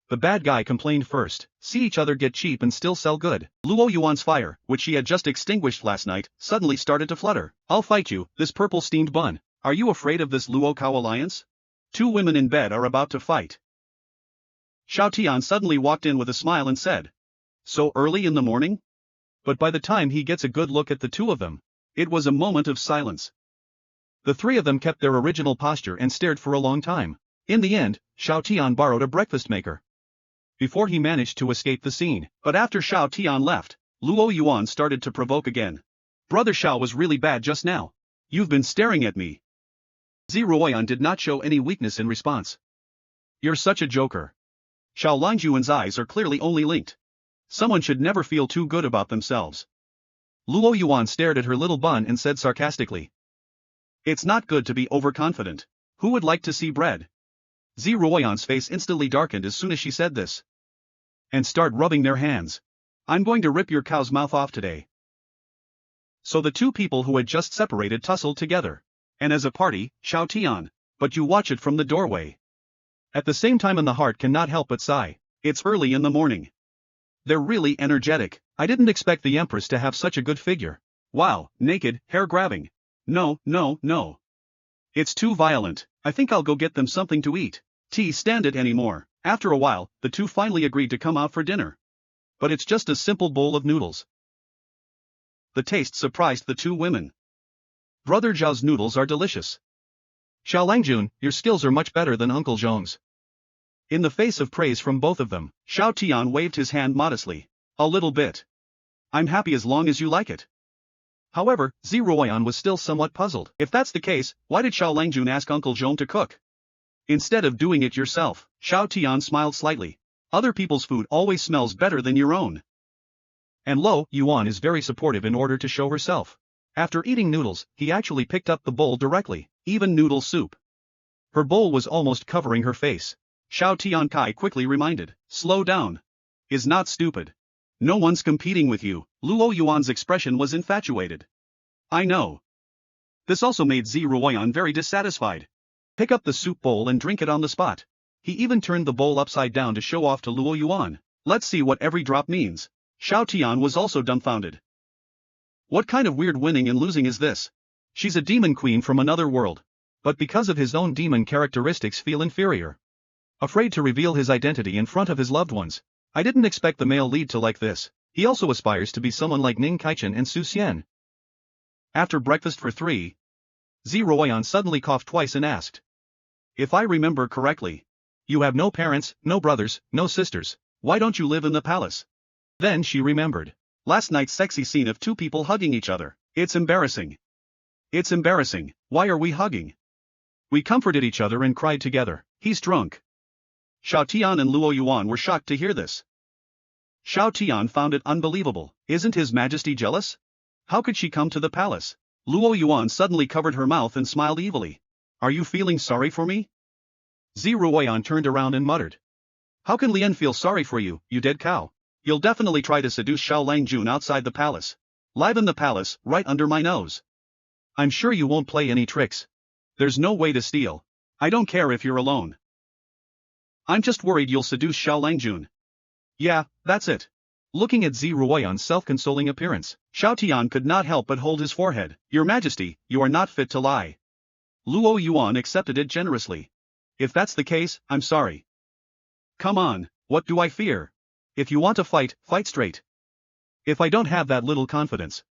The bad guy complained first. See each other get cheap and still sell good. Luo Yuan's fire, which she had just extinguished last night, suddenly started to flutter. I'll fight you, this purple steamed bun. Are you afraid of this Luo Cow alliance? Two women in bed are about to fight. Xiaotian suddenly walked in with a smile and said, so early in the morning? But by the time he gets a good look at the two of them, it was a moment of silence. The three of them kept their original posture and stared for a long time. In the end, Xiaotian borrowed a breakfast maker before he managed to escape the scene. But after Xiaotian left, Luo Yuan started to provoke again. Brother Xiao was really bad just now. You've been staring at me. Ziruoyan did not show any weakness in response. You're such a joker. Xiao Langjuan's eyes are clearly only linked. Someone should never feel too good about themselves. Luo Yuan stared at her little bun and said sarcastically. It's not good to be overconfident. Who would like to see bread? Ziruoyan's face instantly darkened as soon as she said this. And start rubbing their hands. I'm going to rip your cow's mouth off today. So the two people who had just separated tussled together. And as a party, Xiaotian, but you watch it from the doorway. At the same time, and the heart cannot help but sigh. It's early in the morning. They're really energetic. I didn't expect the Empress to have such a good figure. Wow, naked, hair-grabbing. No, no, no. It's too violent. I think I'll go get them something to eat. Stand it anymore. After a while, the two finally agreed to come out for dinner. But it's just a simple bowl of noodles. The taste surprised the two women. Brother Zhao's noodles are delicious. Xiao Langjun, your skills are much better than Uncle Zhong's. In the face of praise from both of them, Xiaotian waved his hand modestly. A little bit. I'm happy as long as you like it. However, Ziruoyan was still somewhat puzzled. If that's the case, why did Xiao Langjun ask Uncle Zhong to cook? Instead of doing it yourself, Xiaotian smiled slightly. Other people's food always smells better than your own. And Luo Yuan is very supportive in order to show herself. After eating noodles, he actually picked up the bowl directly, even noodle soup. Her bowl was almost covering her face. Xiaotian Kai quickly reminded, slow down. Is not stupid. No one's competing with you. Luo Yuan's expression was infatuated. I know. This also made Ziruoyan very dissatisfied. Pick up the soup bowl and drink it on the spot. He even turned the bowl upside down to show off to Luo Yuan. Let's see what every drop means. Xiaotian was also dumbfounded. What kind of weird winning and losing is this? She's a demon queen from another world, but because of his own demon characteristics feel inferior. Afraid to reveal his identity in front of his loved ones. I didn't expect the male lead to like this. He also aspires to be someone like Ning Kaichen and Su Xian. After breakfast for 3, Ziruoyan suddenly coughed twice and asked. If I remember correctly, you have no parents, no brothers, no sisters. Why don't you live in the palace? Then she remembered. Last night's sexy scene of two people hugging each other. It's embarrassing. It's embarrassing. Why are we hugging? We comforted each other and cried together. He's drunk. Xiao Tian and Luo Yuan were shocked to hear this. Xiao Tian found it unbelievable. Isn't His Majesty jealous? How could she come to the palace? Luo Yuan suddenly covered her mouth and smiled evilly. Are you feeling sorry for me? Ziruoyan turned around and muttered. How can Lian feel sorry for you, you dead cow? You'll definitely try to seduce Xiao Langjun outside the palace. Live in the palace, right under my nose. I'm sure you won't play any tricks. There's no way to steal. I don't care if you're alone. I'm just worried you'll seduce Xiao Langjun. Yeah, that's it. Looking at Ziruoyan's self-consoling appearance, Xiao Tian could not help but hold his forehead. Your Majesty, you are not fit to lie. Luo Yuan accepted it generously. If that's the case, I'm sorry. Come on, what do I fear? If you want to fight, fight straight. If I don't have that little confidence,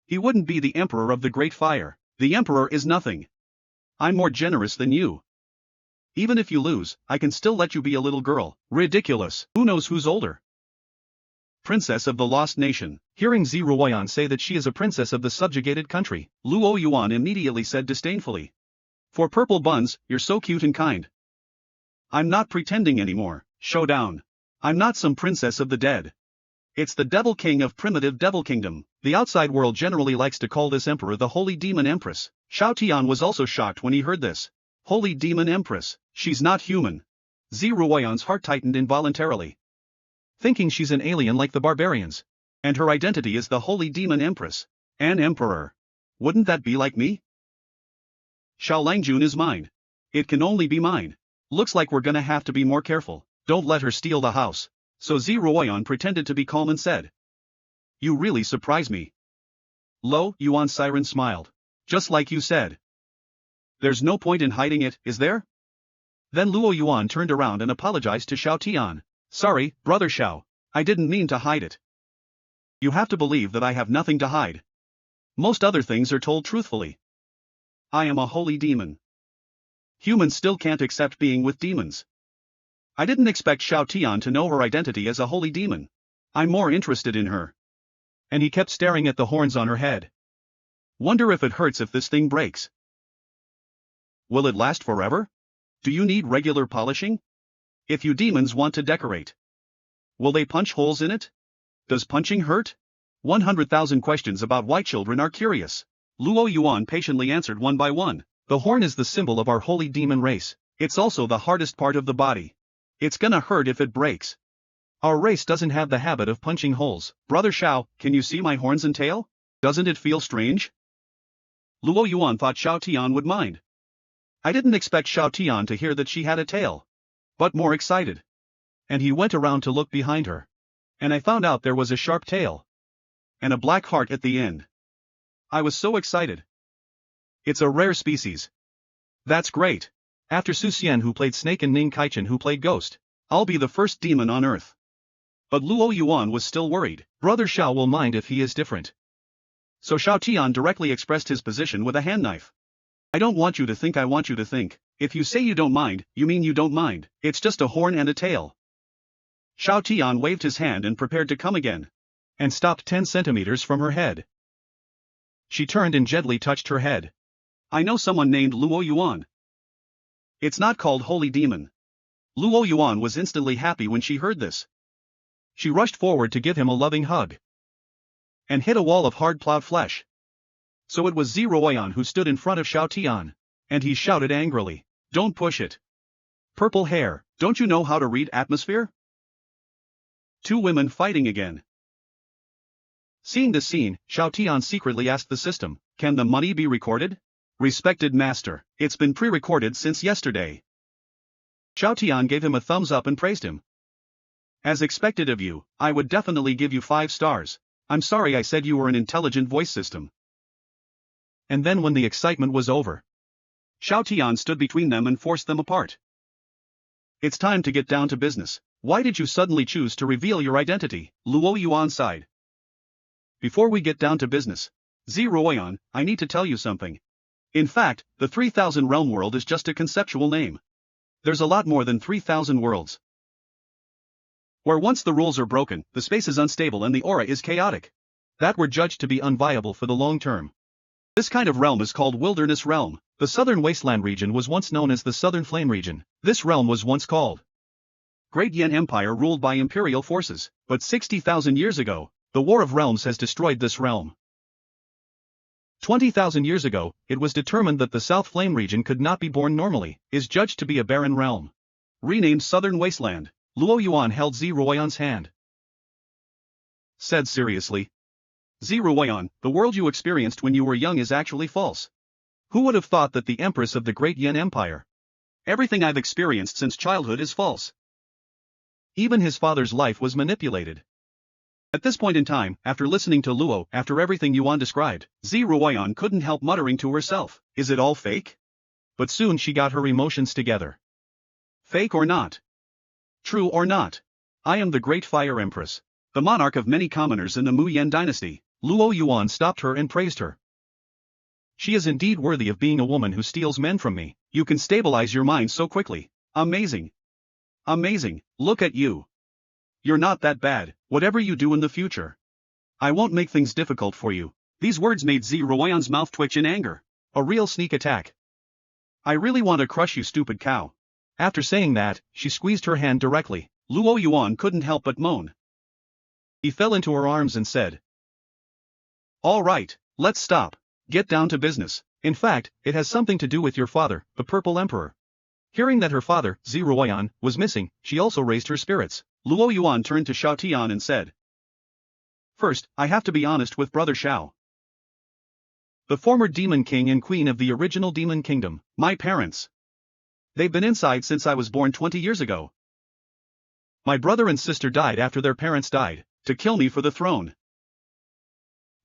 he wouldn't be the Emperor of the Great Fire. The Emperor is nothing. I'm more generous than you. Even if you lose, I can still let you be a little girl. Ridiculous. Who knows who's older? Princess of the Lost Nation. Hearing Ziruoyan say that she is a princess of the subjugated country, Luo Yuan immediately said disdainfully. For purple buns, you're so cute and kind. I'm not pretending anymore. Showdown. I'm not some princess of the dead. It's the Devil King of primitive Devil Kingdom. The outside world generally likes to call this emperor the Holy Demon Empress. Xiao Tian was also shocked when he heard this. Holy Demon Empress. She's not human. Ziruoyan's heart tightened involuntarily. Thinking she's an alien like the barbarians. And her identity is the Holy Demon Empress. An emperor. Wouldn't that be like me? Xiao Langjun is mine. It can only be mine. Looks like we're gonna have to be more careful. Don't let her steal the house. So Ziruoyan pretended to be calm and said. You really surprise me. Lo, Yuan Siren smiled. Just like you said. There's no point in hiding it, is there? Then Luo Yuan turned around and apologized to Xiao Tian. Sorry, brother Xiao. I didn't mean to hide it. You have to believe that I have nothing to hide. Most other things are told truthfully. I am a holy demon. Humans still can't accept being with demons. I didn't expect Xiao Tian to know her identity as a holy demon. I'm more interested in her. And he kept staring at the horns on her head. Wonder if it hurts if this thing breaks. Will it last forever? Do you need regular polishing? If you demons want to decorate, will they punch holes in it? Does punching hurt? 100,000 questions about why children are curious. Luo Yuan patiently answered one by one. The horn is the symbol of our holy demon race. It's also the hardest part of the body. It's gonna hurt if it breaks. Our race doesn't have the habit of punching holes. Brother Xiao, can you see my horns and tail? Doesn't it feel strange? Luo Yuan thought Xiao Tian would mind. I didn't expect Xiao Tian to hear that she had a tail. But more excited. And he went around to look behind her. And I found out there was a sharp tail. And a black heart at the end. I was so excited. It's a rare species. That's great. After Su Xian who played Snake and Ning Kaichen who played Ghost, I'll be the first demon on Earth. But Luo Yuan was still worried. Brother Xiao will mind if he is different. So Xiao Tian directly expressed his position with a hand knife. I don't want you to think, I want you to think. If you say you don't mind, you mean you don't mind. It's just a horn and a tail. Xiao Tian waved his hand and prepared to come again. And stopped 10 centimeters from her head. She turned and gently touched her head. I know someone named Luo Yuan. It's not called Holy Demon. Luo Yuan was instantly happy when she heard this. She rushed forward to give him a loving hug. And hit a wall of hard plowed flesh. So it was Ziruoyan who stood in front of Xiao Tian. And he shouted angrily. Don't push it. Purple hair, don't you know how to read atmosphere? Two women fighting again. Seeing this scene, Xiao Tian secretly asked the system, can the money be recorded? Respected master, it's been pre-recorded since yesterday. Xiao Tian gave him a thumbs up and praised him. As expected of you, I would definitely give you 5 stars. I'm sorry I said you were an intelligent voice system. And then when the excitement was over, Xiao Tian stood between them and forced them apart. It's time to get down to business. Why did you suddenly choose to reveal your identity? Luo Yuan sighed. Before we get down to business, Ziruoyan, I need to tell you something. In fact, the 3000 realm world is just a conceptual name. There's a lot more than 3000 worlds. Where once the rules are broken, the space is unstable and the aura is chaotic. That were judged to be unviable for the long term. This kind of realm is called Wilderness Realm. The southern wasteland region was once known as the Southern Flame region. This realm was once called Great Yen Empire, ruled by imperial forces, but 60,000 years ago, the War of Realms has destroyed this realm. 20,000 years ago, it was determined that the South Flame region could not be born normally, is judged to be a barren realm. Renamed Southern Wasteland, Luo Yuan held Zi Ruoyan's hand. Said seriously, Zi Ruoyan, the world you experienced when you were young is actually false. Who would have thought that the Empress of the Great Yen Empire? Everything I've experienced since childhood is false. Even his father's life was manipulated. At this point in time, after listening to Luo, after everything Yuan described, Zi Ruoyan couldn't help muttering to herself, is it all fake? But soon she got her emotions together. Fake or not? True or not? I am the Great Fire Empress, the monarch of many commoners in the Mu Yen dynasty. Luo Yuan stopped her and praised her. She is indeed worthy of being a woman who steals men from me. You can stabilize your mind so quickly. Amazing. Amazing, look at you. You're not that bad, whatever you do in the future. I won't make things difficult for you. These words made Zi Ruoyan's mouth twitch in anger. A real sneak attack. I really want to crush you, stupid cow. After saying that, she squeezed her hand directly. Luo Yuan couldn't help but moan. He fell into her arms and said, all right, let's stop. Get down to business. In fact, it has something to do with your father, the Purple Emperor. Hearing that her father, Zi Ruoyan, was missing, she also raised her spirits. Luo Yuan turned to Shao Tian and said, first, I have to be honest with Brother Shao. The former Demon King and Queen of the original Demon Kingdom, my parents. They've been inside since I was born 20 years ago. My brother and sister died after their parents died, to kill me for the throne.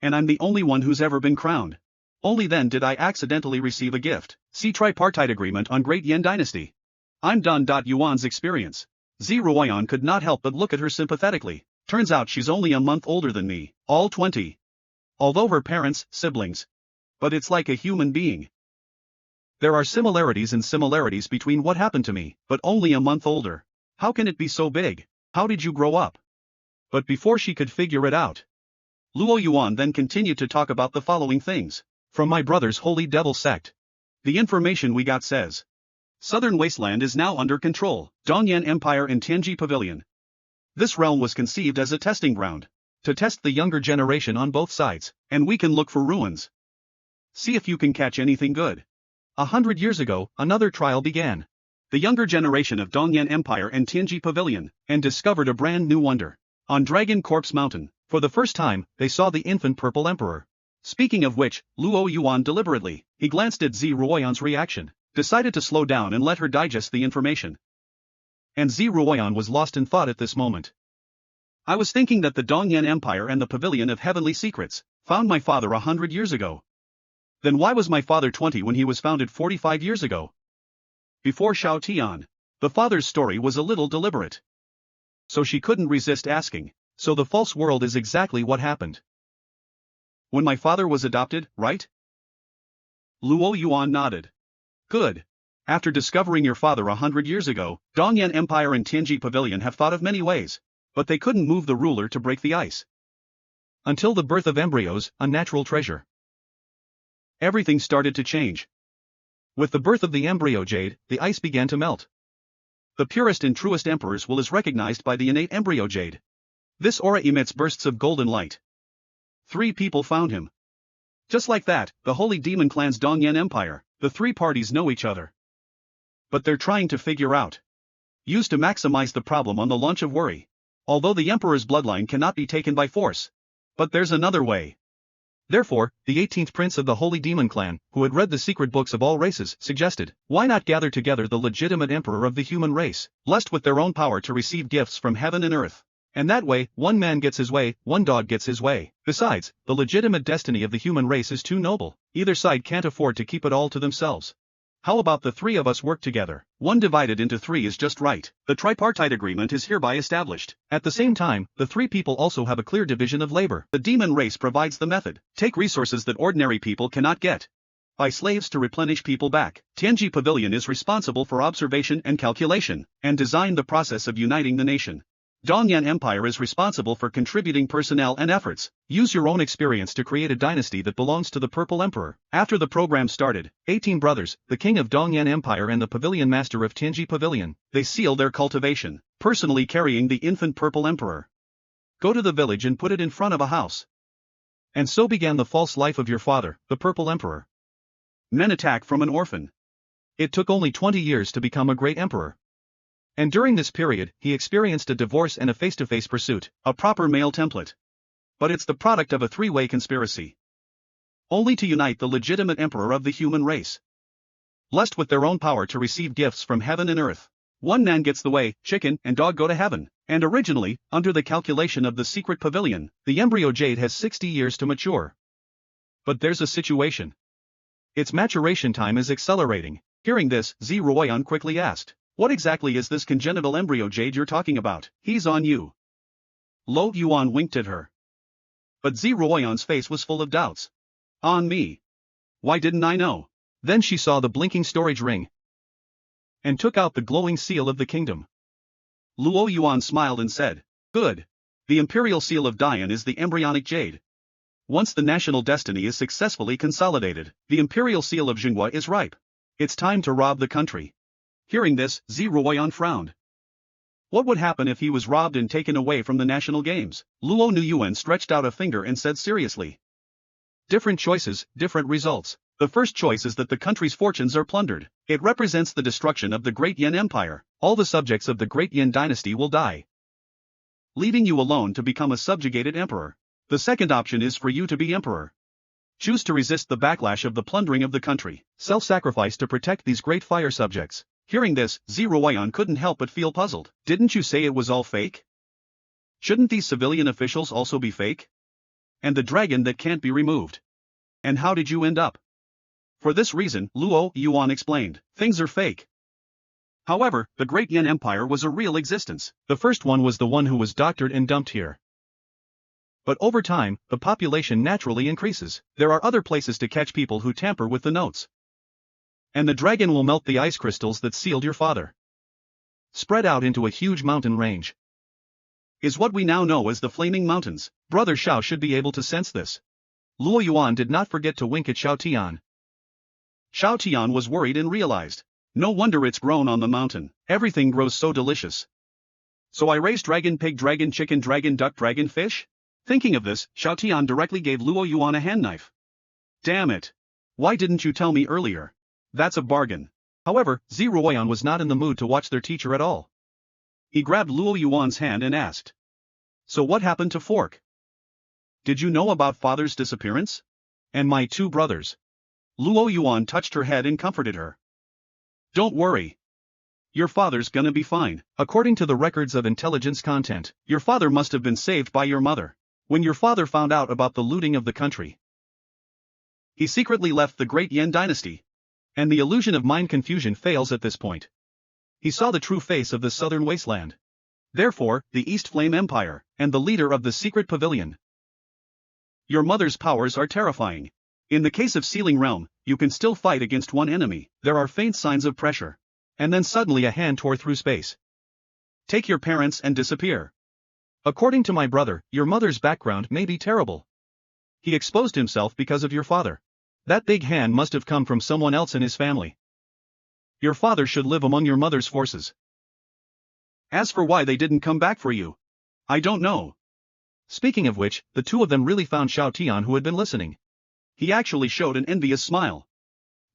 And I'm the only one who's ever been crowned. Only then did I accidentally receive a gift. See Tripartite Agreement on Great Yen Dynasty. I'm done. Yuan's experience. Zi Ruoyan could not help but look at her sympathetically. Turns out she's only a month older than me, all 20. Although her parents, siblings. But it's like a human being. There are similarities and similarities between what happened to me, but only a month older. How can it be so big? How did you grow up? But before she could figure it out, Luo Yuan then continued to talk about the following things. From my brother's holy devil sect. The information we got says Southern Wasteland is now under control. Dongyan Empire and Tianji Pavilion. This realm was conceived as a testing ground. To test the younger generation on both sides, and we can look for ruins. See if you can catch anything good. 100 years ago, another trial began. The younger generation of Dongyan Empire and Tianji Pavilion, and discovered a brand new wonder. On Dragon Corpse Mountain, for the first time, they saw the infant Purple Emperor. Speaking of which, Luo Yuan deliberately, he glanced at Zi Ruoyan's reaction, decided to slow down and let her digest the information. And Zi Ruoyan was lost in thought at this moment. I was thinking that the Dongyan Empire and the Pavilion of Heavenly Secrets found my father 100 years ago. Then why was my father 20 when he was founded 45 years ago? Before Shao Tian, the father's story was a little deliberate. So she couldn't resist asking, so the false world is exactly what happened. When my father was adopted, right? Luo Yuan nodded. Good. After discovering your father 100 years ago, Dongyan Empire and Tianji Pavilion have thought of many ways, but they couldn't move the ruler to break the ice. Until the birth of embryos, a natural treasure. Everything started to change. With the birth of the embryo jade, the ice began to melt. The purest and truest emperor's will is recognized by the innate embryo jade. This aura emits bursts of golden light. 3 people found him. Just like that, the Holy Demon Clan's Dongyan Empire, the 3 parties know each other. But they're trying to figure out. Used to maximize the problem on the launch of worry. Although the Emperor's bloodline cannot be taken by force. But there's another way. Therefore, the 18th prince of the Holy Demon Clan, who had read the secret books of all races, suggested, why not gather together the legitimate emperor of the human race, blessed with their own power to receive gifts from heaven and earth. And that way, one man gets his way, one dog gets his way. Besides, the legitimate destiny of the human race is too noble. Either side can't afford to keep it all to themselves. How about the 3 of us work together? 1 divided into 3 is just right. The tripartite agreement is hereby established. At the same time, the 3 people also have a clear division of labor. The demon race provides the method. Take resources that ordinary people cannot get. Buy slaves to replenish people back. Tianji Pavilion is responsible for observation and calculation, and design the process of uniting the nation. Dongyan Empire is responsible for contributing personnel and efforts. Use your own experience to create a dynasty that belongs to the Purple Emperor. After the program started, 18 brothers, the king of Dongyan Empire and the pavilion master of Tianji Pavilion, they seal their cultivation, personally carrying the infant Purple Emperor. Go to the village and put it in front of a house. And so began the false life of your father, the Purple Emperor. Men attack from an orphan. It took only 20 years to become a great emperor. And during this period, he experienced a divorce and a face-to-face pursuit, a proper male template. But it's the product of a three-way conspiracy. Only to unite the legitimate emperor of the human race. Blessed with their own power to receive gifts from heaven and earth. One man gets the way, chicken and dog go to heaven. And originally, under the calculation of the secret pavilion, the embryo jade has 60 years to mature. But there's a situation. Its maturation time is accelerating. Hearing this, Zi Ruoyan quickly asked, "What exactly is this congenital embryo jade you're talking about?" "He's on you." Lo Yuan winked at her. But Zi Ruoyan's face was full of doubts. "On me? Why didn't I know?" Then she saw the blinking storage ring and took out the glowing seal of the kingdom. Luo Yuan smiled and said, "Good. The imperial seal of Dian is the embryonic jade. Once the national destiny is successfully consolidated, the imperial seal of Jinghua is ripe. It's time to rob the country." Hearing this, Zi Ruoyan frowned. What would happen if he was robbed and taken away from the national games? Luo Nuyuan stretched out a finger and said seriously. Different choices, different results. The first choice is that the country's fortunes are plundered. It represents the destruction of the Great Yin Empire. All the subjects of the Great Yin dynasty will die, leaving you alone to become a subjugated emperor. The second option is for you to be emperor. Choose to resist the backlash of the plundering of the country. Self-sacrifice to protect these great fire subjects. Hearing this, Zi Ruoyan couldn't help but feel puzzled. Didn't you say it was all fake? Shouldn't these civilian officials also be fake? And the dragon that can't be removed. And how did you end up? For this reason, Luo Yuan explained, things are fake. However, the Great Yin Empire was a real existence. The first one was the one who was doctored and dumped here. But over time, the population naturally increases. There are other places to catch people who tamper with the notes. And the dragon will melt the ice crystals that sealed your father. Spread out into a huge mountain range. Is what we now know as the Flaming Mountains. Brother Shao should be able to sense this. Luo Yuan did not forget to wink at Shao Tian. Shao Tian was worried and realized. No wonder it's grown on the mountain. Everything grows so delicious. So I raised dragon pig, dragon chicken, dragon duck, dragon fish? Thinking of this, Shao Tian directly gave Luo Yuan a hand knife. Damn it. Why didn't you tell me earlier? That's a bargain. However, Zi Ruoyan was not in the mood to watch their teacher at all. He grabbed Luo Yuan's hand and asked. So what happened to Fork? Did you know about father's disappearance? And my two brothers? Luo Yuan touched her head and comforted her. Don't worry. Your father's gonna be fine. According to the records of intelligence content, your father must have been saved by your mother. When your father found out about the looting of the country, he secretly left the Great Yin dynasty. And the illusion of mind confusion fails at this point. He saw the true face of the southern wasteland. Therefore, the East Flame Empire, and the leader of the secret pavilion. Your mother's powers are terrifying. In the case of Sealing Realm, you can still fight against one enemy. There are faint signs of pressure. And then suddenly a hand tore through space. Take your parents and disappear. According to my brother, your mother's background may be terrible. He exposed himself because of your father. That big hand must have come from someone else in his family. Your father should live among your mother's forces. As for why they didn't come back for you, I don't know. Speaking of which, the two of them really found Shao Tian, who had been listening. He actually showed an envious smile.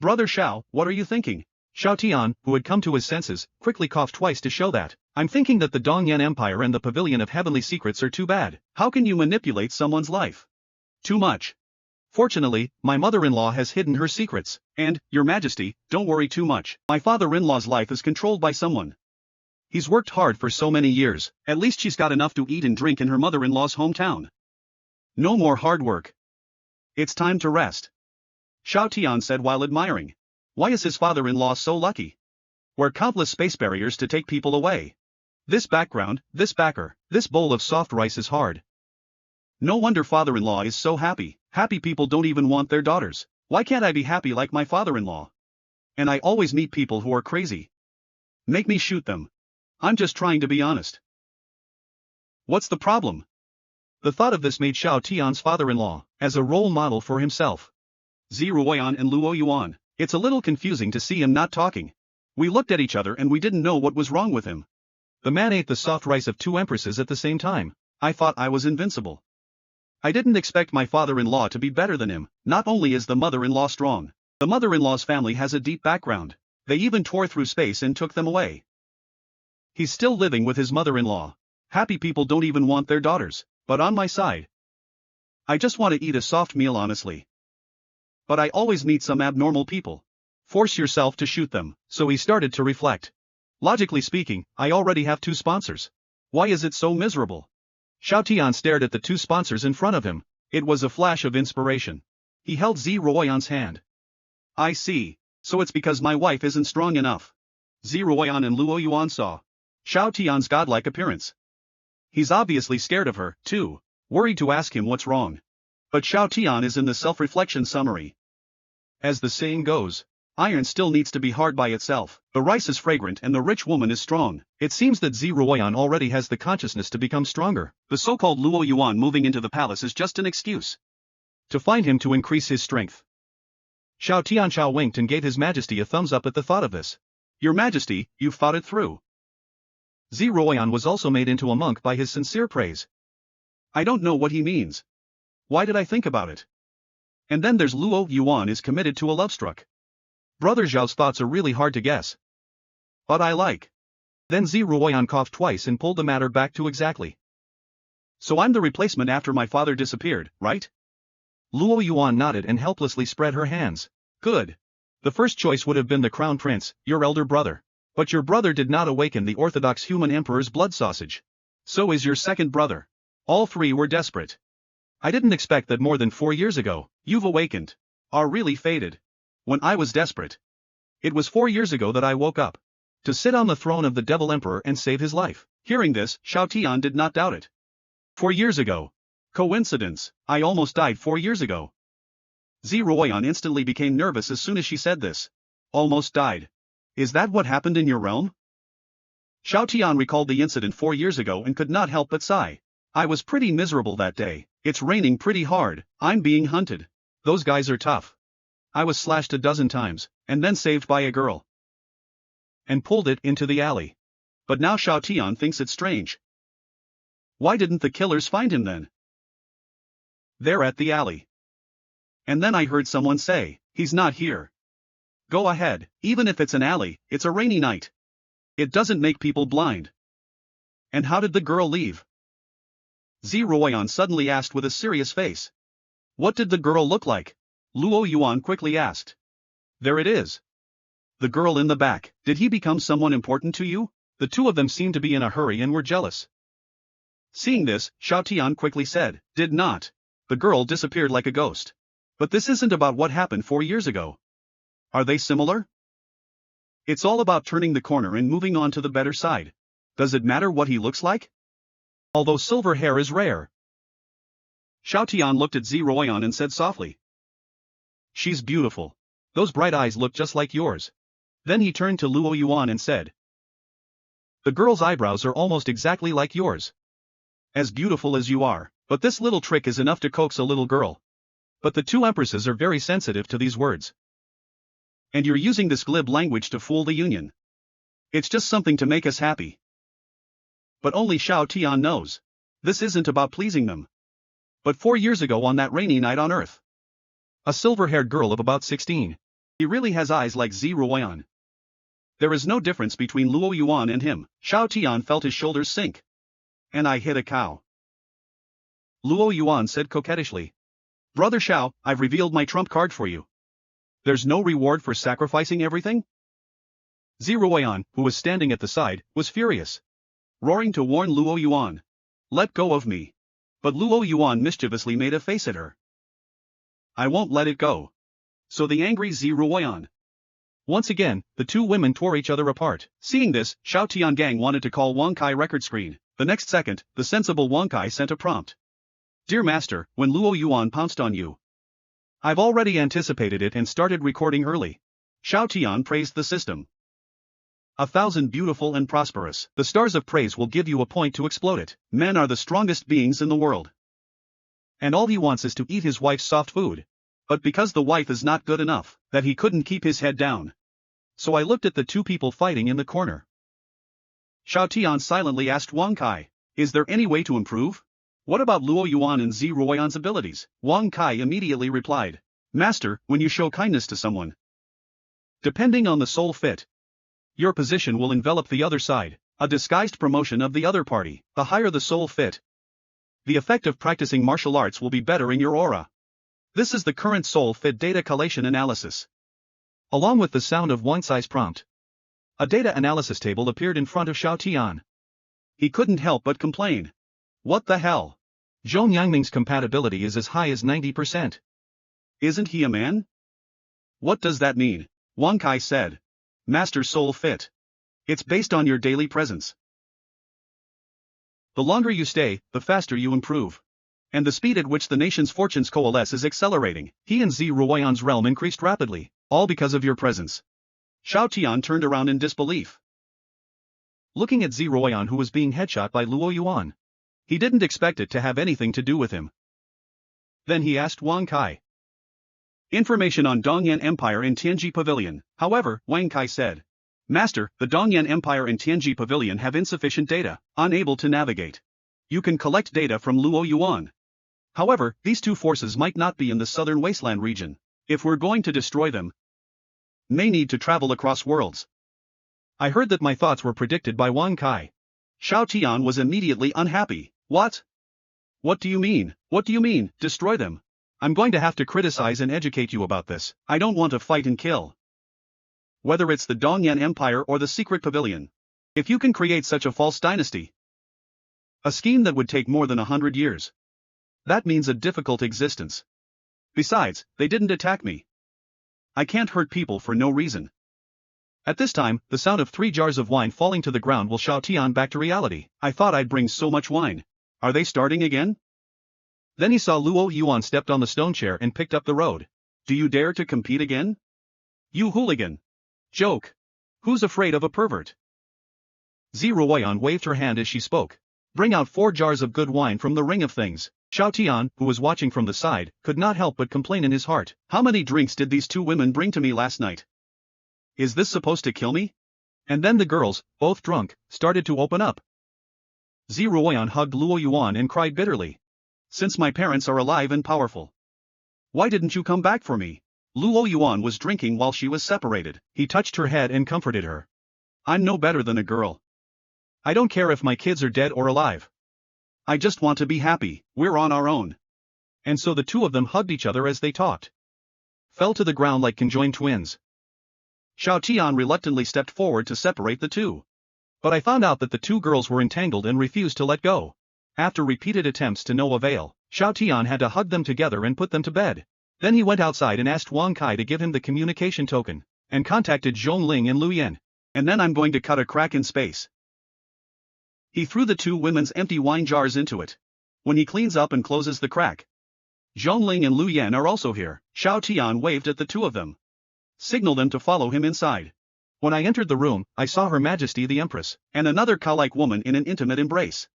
Brother Shao, what are you thinking? Shao Tian, who had come to his senses, quickly coughed twice to show that. I'm thinking that the Dongyan Empire and the Pavilion of Heavenly Secrets are too bad. How can you manipulate someone's life? Too much. Fortunately, my mother-in-law has hidden her secrets, and, Your Majesty, don't worry too much. My father-in-law's life is controlled by someone. He's worked hard for so many years, at least she's got enough to eat and drink in her mother-in-law's hometown. No more hard work. It's time to rest. Shao Tian said while admiring. Why is his father-in-law so lucky? Where countless space barriers to take people away. This background, this backer, this bowl of soft rice is hard. No wonder father-in-law is so happy. Happy people don't even want their daughters. Why can't I be happy like my father-in-law? And I always meet people who are crazy. Make me shoot them. I'm just trying to be honest. What's the problem? The thought of this made Xiao Tian's father-in-law as a role model for himself. Ziruoyan and Luo Yuan. It's a little confusing to see him not talking. We looked at each other and we didn't know what was wrong with him. The man ate the soft rice of two empresses at the same time. I thought I was invincible. I didn't expect my father-in-law to be better than him. Not only is the mother-in-law strong, the mother-in-law's family has a deep background. They even tore through space and took them away. He's still living with his mother-in-law. Happy people don't even want their daughters, but on my side, I just want to eat a soft meal honestly. But I always meet some abnormal people. Force yourself to shoot them. So he started to reflect. Logically speaking, I already have 2 sponsors. Why is it so miserable? Xiao Tian stared at the 2 sponsors in front of him. It was a flash of inspiration. He held Ziruoyan's hand. I see. So it's because my wife isn't strong enough. Ziruoyan and Luo Yuan saw Xiao Tian's godlike appearance. He's obviously scared of her, too, worried to ask him what's wrong. But Xiao Tian is in the self-reflection summary. As the saying goes, iron still needs to be hard by itself. The rice is fragrant and the rich woman is strong. It seems that Ziruoyan already has the consciousness to become stronger. The so-called Luo Yuan moving into the palace is just an excuse to find him to increase his strength. Xiao Tianchao winked and gave His Majesty a thumbs up at the thought of this. Your Majesty, you've thought it through. Ziruoyan was also made into a monk by his sincere praise. I don't know what he means. Why did I think about it? And then there's Luo Yuan is committed to a love-struck. Brother Zhao's thoughts are really hard to guess. But I like. Then Ziruoyan coughed twice and pulled the matter back to exactly. So I'm the replacement after my father disappeared, right? Luo Yuan nodded and helplessly spread her hands. Good. The first choice would have been the crown prince, your elder brother. But your brother did not awaken the orthodox human emperor's blood sausage. So is your second brother. All 3 were desperate. I didn't expect that more than 4 years ago, you've awakened. Are really faded. When I was desperate. It was 4 years ago that I woke up. To sit on the throne of the devil emperor and save his life. Hearing this, Xiao Tian did not doubt it. 4 years ago. Coincidence, I almost died 4 years ago. Ziruoyan instantly became nervous as soon as she said this. Almost died. Is that what happened in your realm? Xiao Tian recalled the incident 4 years ago and could not help but sigh. I was pretty miserable that day. It's raining pretty hard. I'm being hunted. Those guys are tough. I was slashed a dozen times, and then saved by a girl. And pulled it into the alley. But now Xiao Tian thinks it's strange. Why didn't the killers find him then? They're at the alley. And then I heard someone say, he's not here. Go ahead, even if it's an alley, it's a rainy night. It doesn't make people blind. And how did the girl leave? Ziruoyan suddenly asked with a serious face. What did the girl look like? Luo Yuan quickly asked. There it is. The girl in the back. Did he become someone important to you? The 2 of them seemed to be in a hurry and were jealous. Seeing this, Xiao Tian quickly said, did not. The girl disappeared like a ghost. But this isn't about what happened 4 years ago. Are they similar? It's all about turning the corner and moving on to the better side. Does it matter what he looks like? Although silver hair is rare. Xiao Tian looked at Ziruoyan and said softly. She's beautiful. Those bright eyes look just like yours. Then he turned to Luo Yuan and said. The girl's eyebrows are almost exactly like yours. As beautiful as you are, but this little trick is enough to coax a little girl. But the 2 empresses are very sensitive to these words. And you're using this glib language to fool the union. It's just something to make us happy. But only Xiao Tian knows. This isn't about pleasing them. But 4 years ago on that rainy night on Earth. A silver-haired girl of about 16. He really has eyes like Ziruoyan. There is no difference between Luo Yuan and him. Xiao Tian felt his shoulders sink. And I hit a cow. Luo Yuan said coquettishly. Brother Xiao, I've revealed my trump card for you. There's no reward for sacrificing everything? Ziruoyan, who was standing at the side, was furious. Roaring to warn Luo Yuan. Let go of me. But Luo Yuan mischievously made a face at her. I won't let it go. So the angry Ziruoyan. Once again, the 2 women tore each other apart. Seeing this, Xiao Tiangang wanted to call Wang Kai record screen. The next second, the sensible Wang Kai sent a prompt. Dear Master, when Luo Yuan pounced on you. I've already anticipated it and started recording early. Xiao Tian praised the system. 1,000 beautiful and prosperous. The stars of praise will give you a point to explode it. Men are the strongest beings in the world. And all he wants is to eat his wife's soft food. But because the wife is not good enough, that he couldn't keep his head down. So I looked at the two people fighting in the corner. Xiao Tian silently asked Wang Kai, "Is there any way to improve? What about Luo Yuan and Zi Ruoyan's abilities?" Wang Kai immediately replied, "Master, when you show kindness to someone, depending on the soul fit, your position will envelop the other side, a disguised promotion of the other party. The higher the soul fit, the effect of practicing martial arts will be better in your aura. This is the current soul fit data collation analysis." Along with the sound of Wang Cai's prompt, a data analysis table appeared in front of Xiao Tian. He couldn't help but complain. What the hell? Zhong Yangming's compatibility is as high as 90%. Isn't he a man? What does that mean? Wang Kai said. Master soul fit. It's based on your daily presence. The longer you stay, the faster you improve. And the speed at which the nation's fortunes coalesce is accelerating. He and Zi Ruoyan's realm increased rapidly, all because of your presence. Xiao Tian turned around in disbelief, looking at Zi Ruoyan, who was being headshot by Luo Yuan. He didn't expect it to have anything to do with him. Then he asked Wang Kai. Information on Dongyan Empire in Tianji Pavilion. However, Wang Kai said, Master, the Dongyan Empire and Tianji Pavilion have insufficient data, unable to navigate. You can collect data from Luo Yuan. However, these two forces might not be in the southern wasteland region. If we're going to destroy them, may need to travel across worlds. I heard that my thoughts were predicted by Wang Kai. Xiao Tian was immediately unhappy. What? What do you mean? What do you mean, destroy them? I'm going to have to criticize and educate you about this. I don't want to fight and kill. Whether it's the Dongyan Empire or the secret pavilion. If you can create such a false dynasty, a scheme that would take more than 100 years. That means a difficult existence. Besides, they didn't attack me. I can't hurt people for no reason. At this time, the sound of 3 jars of wine falling to the ground will Xiao Tian back to reality. I thought I'd bring so much wine. Are they starting again? Then he saw Luo Yuan stepped on the stone chair and picked up the road. Do you dare to compete again? You hooligan. Joke. Who's afraid of a pervert? Zi Ruoyan waved her hand as she spoke. Bring out 4 jars of good wine from the ring of things. Xiao Tian, who was watching from the side, could not help but complain in his heart. How many drinks did these 2 women bring to me last night? Is this supposed to kill me? And then the girls, both drunk, started to open up. Zi Ruoyan hugged Luo Yuan and cried bitterly. Since my parents are alive and powerful, why didn't you come back for me? Luo Yuan was drinking while she was separated. He touched her head and comforted her. I'm no better than a girl. I don't care if my kids are dead or alive. I just want to be happy. We're on our own. And so the two of them hugged each other as they talked. Fell to the ground like conjoined twins. Xiao Tian reluctantly stepped forward to separate the two. But I found out that the 2 girls were entangled and refused to let go. After repeated attempts to no avail, Xiao Tian had to hug them together and put them to bed. Then he went outside and asked Wang Kai to give him the communication token, and contacted Zhongling and Lu Yan. And then I'm going to cut a crack in space. He threw the 2 women's empty wine jars into it. When he cleans up and closes the crack. Zhongling and Lu Yan are also here. Xiao Tian waved at the 2 of them. Signaled them to follow him inside. When I entered the room, I saw Her Majesty the Empress, and another cow-like woman in an intimate embrace.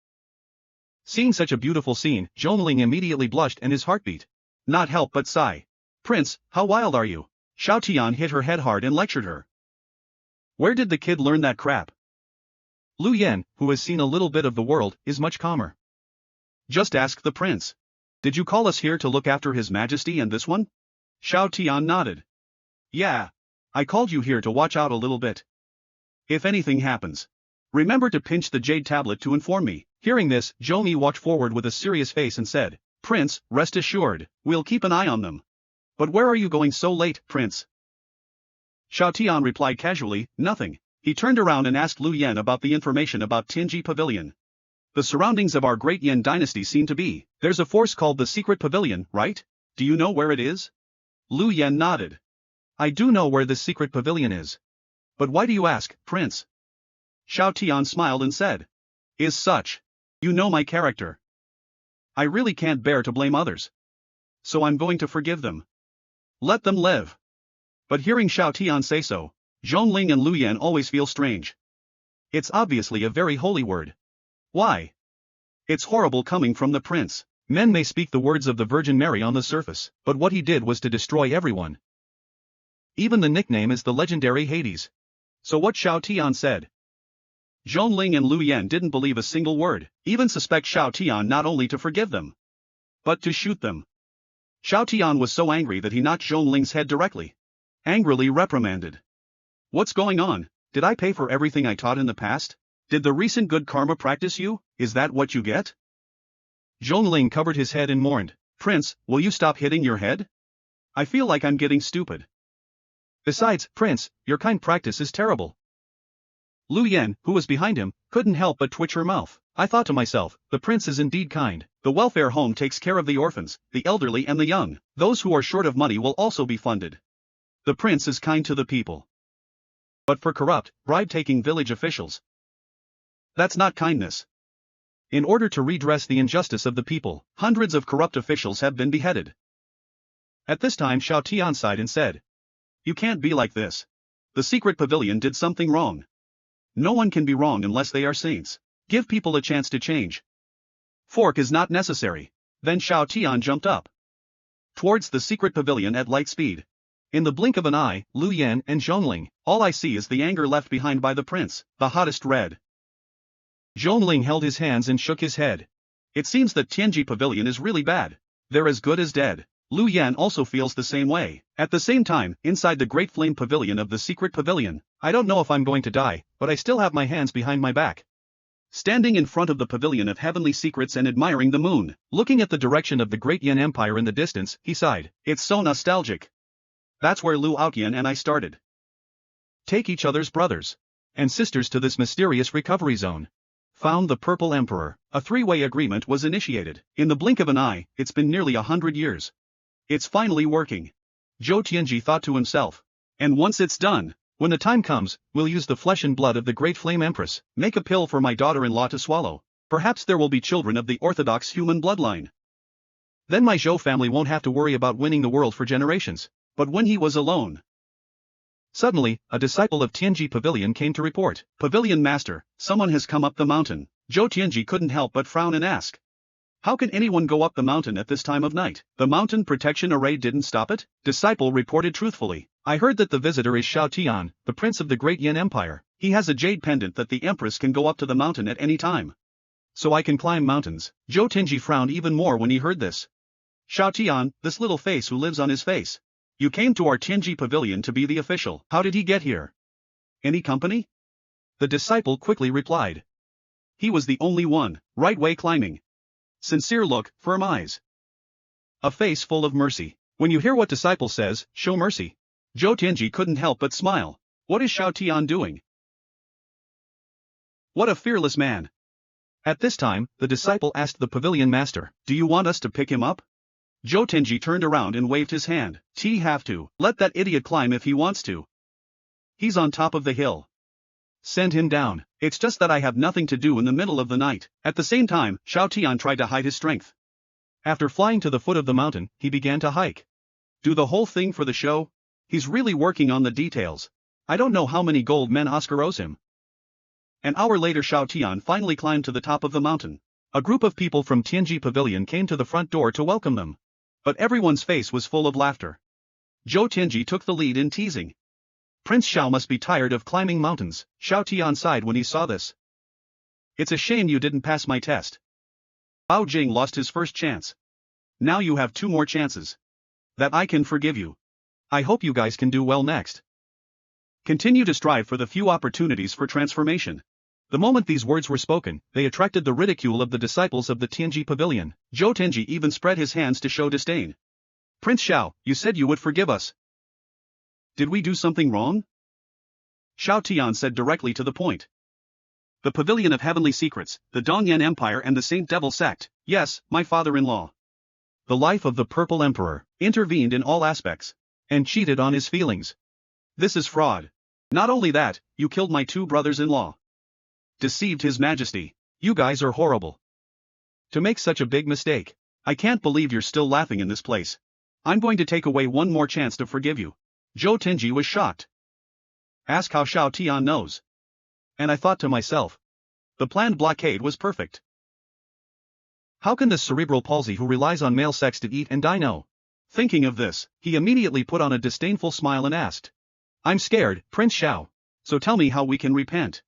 Seeing such a beautiful scene, Zhongling immediately blushed and his heart beat. Not help but sigh. Prince, how wild are you? Xiao Tian hit her head hard and lectured her. Where did the kid learn that crap? Lu Yan, who has seen a little bit of the world, is much calmer. Just ask the prince. Did you call us here to look after His Majesty and this one? Xiao Tian nodded. Yeah. I called you here to watch out a little bit. If anything happens, remember to pinch the jade tablet to inform me. Hearing this, Zhongyi walked forward with a serious face and said, Prince, rest assured, we'll keep an eye on them. But where are you going so late, Prince? Xiao Tian replied casually, nothing. He turned around and asked Lu Yan about the information about Tianji Pavilion. The surroundings of our great Yan dynasty seem to be. There's a force called the Secret Pavilion, right? Do you know where it is? Lu Yan nodded. I do know where this secret pavilion is. But why do you ask, Prince? Xiao Tian smiled and said. Is such. You know my character. I really can't bear to blame others. So I'm going to forgive them. Let them live. But hearing Xiao Tian say so, Zhongling and Lu Yan always feel strange. It's obviously a very holy word. Why? It's horrible coming from the prince. Men may speak the words of the Virgin Mary on the surface, but what he did was to destroy everyone. Even the nickname is the legendary Hades. So what Xiao Tian said. Zhongling and Lu Yan didn't believe a single word, even suspect Xiao Tian not only to forgive them, but to shoot them. Xiao Tian was so angry that he knocked Zhongling's head directly. Angrily reprimanded. What's going on? Did I pay for everything I taught in the past? Did the recent good karma practice you? Is that what you get? Zhongling covered his head and mourned. Prince, will you stop hitting your head? I feel like I'm getting stupid. Besides, Prince, your kind practice is terrible. Lu Yan, who was behind him, couldn't help but twitch her mouth. I thought to myself, the prince is indeed kind. The welfare home takes care of the orphans, the elderly and the young. Those who are short of money will also be funded. The prince is kind to the people. But for corrupt, bribe-taking village officials, that's not kindness. In order to redress the injustice of the people, hundreds of corrupt officials have been beheaded. At this time Xiao Tian sighed and said, you can't be like this. The secret pavilion did something wrong. No one can be wrong unless they are saints. Give people a chance to change. Fork is not necessary. Then Xiao Tian jumped up towards the secret pavilion at light speed. In the blink of an eye, Lu Yan and Zhongling, all I see is the anger left behind by the prince, the hottest red. Zhongling held his hands and shook his head. It seems that Tianji Pavilion is really bad. They're as good as dead. Lu Yan also feels the same way. At the same time, inside the Great Flame Pavilion of the Secret Pavilion, I don't know if I'm going to die, but I still have my hands behind my back. Standing in front of the Pavilion of Heavenly Secrets and admiring the moon, looking at the direction of the Great Yan Empire in the distance, he sighed. It's so nostalgic. That's where Lu Outyan and I started. Take each other's brothers and sisters to this mysterious recovery zone. Found the Purple Emperor. A three-way agreement was initiated. In the blink of an eye, it's been nearly 100 years. It's finally working. Zhou Tianji thought to himself. And once it's done, when the time comes, we'll use the flesh and blood of the Great Flame Empress, make a pill for my daughter-in-law to swallow. Perhaps there will be children of the orthodox human bloodline. Then my Zhou family won't have to worry about winning the world for generations. But when he was alone, suddenly, a disciple of Tianji Pavilion came to report. Pavilion Master, someone has come up the mountain. Zhou Tianji couldn't help but frown and ask. How can anyone go up the mountain at this time of night? The mountain protection array didn't stop it? Disciple reported truthfully. I heard that the visitor is Xiao Tian, the prince of the Great Yan Empire. He has a jade pendant that the Empress can go up to the mountain at any time. So I can climb mountains. Zhou Tianji frowned even more when he heard this. Xiao Tian, this little face who lives on his face. You came to our Tianji Pavilion to be the official. How did he get here? Any company? The disciple quickly replied. He was the only one, right way climbing. Sincere look, firm eyes. A face full of mercy. When you hear what disciple says, show mercy. Zhou Tianji couldn't help but smile. What is Xiao Tian doing? What a fearless man. At this time, the disciple asked the pavilion master, do you want us to pick him up? Zhou Tianji turned around and waved his hand. Have to. Let that idiot climb if he wants to. He's on top of the hill. Send him down. It's just that I have nothing to do in the middle of the night. At the same time, Xiao Tian tried to hide his strength. After flying to the foot of the mountain, he began to hike. Do the whole thing for the show? He's really working on the details. I don't know how many gold men Oscar owes him. An hour later Xiao Tian finally climbed to the top of the mountain. A group of people from Tianji Pavilion came to the front door to welcome them. But everyone's face was full of laughter. Zhou Tianji took the lead in teasing. Prince Xiao must be tired of climbing mountains. Xiao Tian sighed when he saw this. It's a shame you didn't pass my test. Bao Jing lost his first chance. Now you have 2 more chances. That I can forgive you. I hope you guys can do well next. Continue to strive for the few opportunities for transformation. The moment these words were spoken, they attracted the ridicule of the disciples of the Tianji Pavilion. Zhou Tianji even spread his hands to show disdain. Prince Xiao, you said you would forgive us. Did we do something wrong? Xiao Tian said directly to the point. The Pavilion of Heavenly Secrets, the Dongyan Empire and the Saint Devil Sect, yes, my father-in-law. The life of the Purple Emperor, intervened in all aspects, and cheated on his feelings. This is fraud. Not only that, you killed my 2 brothers-in-law. Deceived His Majesty. You guys are horrible. To make such a big mistake. I can't believe you're still laughing in this place. I'm going to take away one more chance to forgive you. Zhou Tianji was shocked. Ask how Xiao Tian knows. And I thought to myself. The planned blockade was perfect. How can this cerebral palsy who relies on male sex to eat and die know? Thinking of this, he immediately put on a disdainful smile and asked. I'm scared, Prince Xiao. So tell me how we can repent.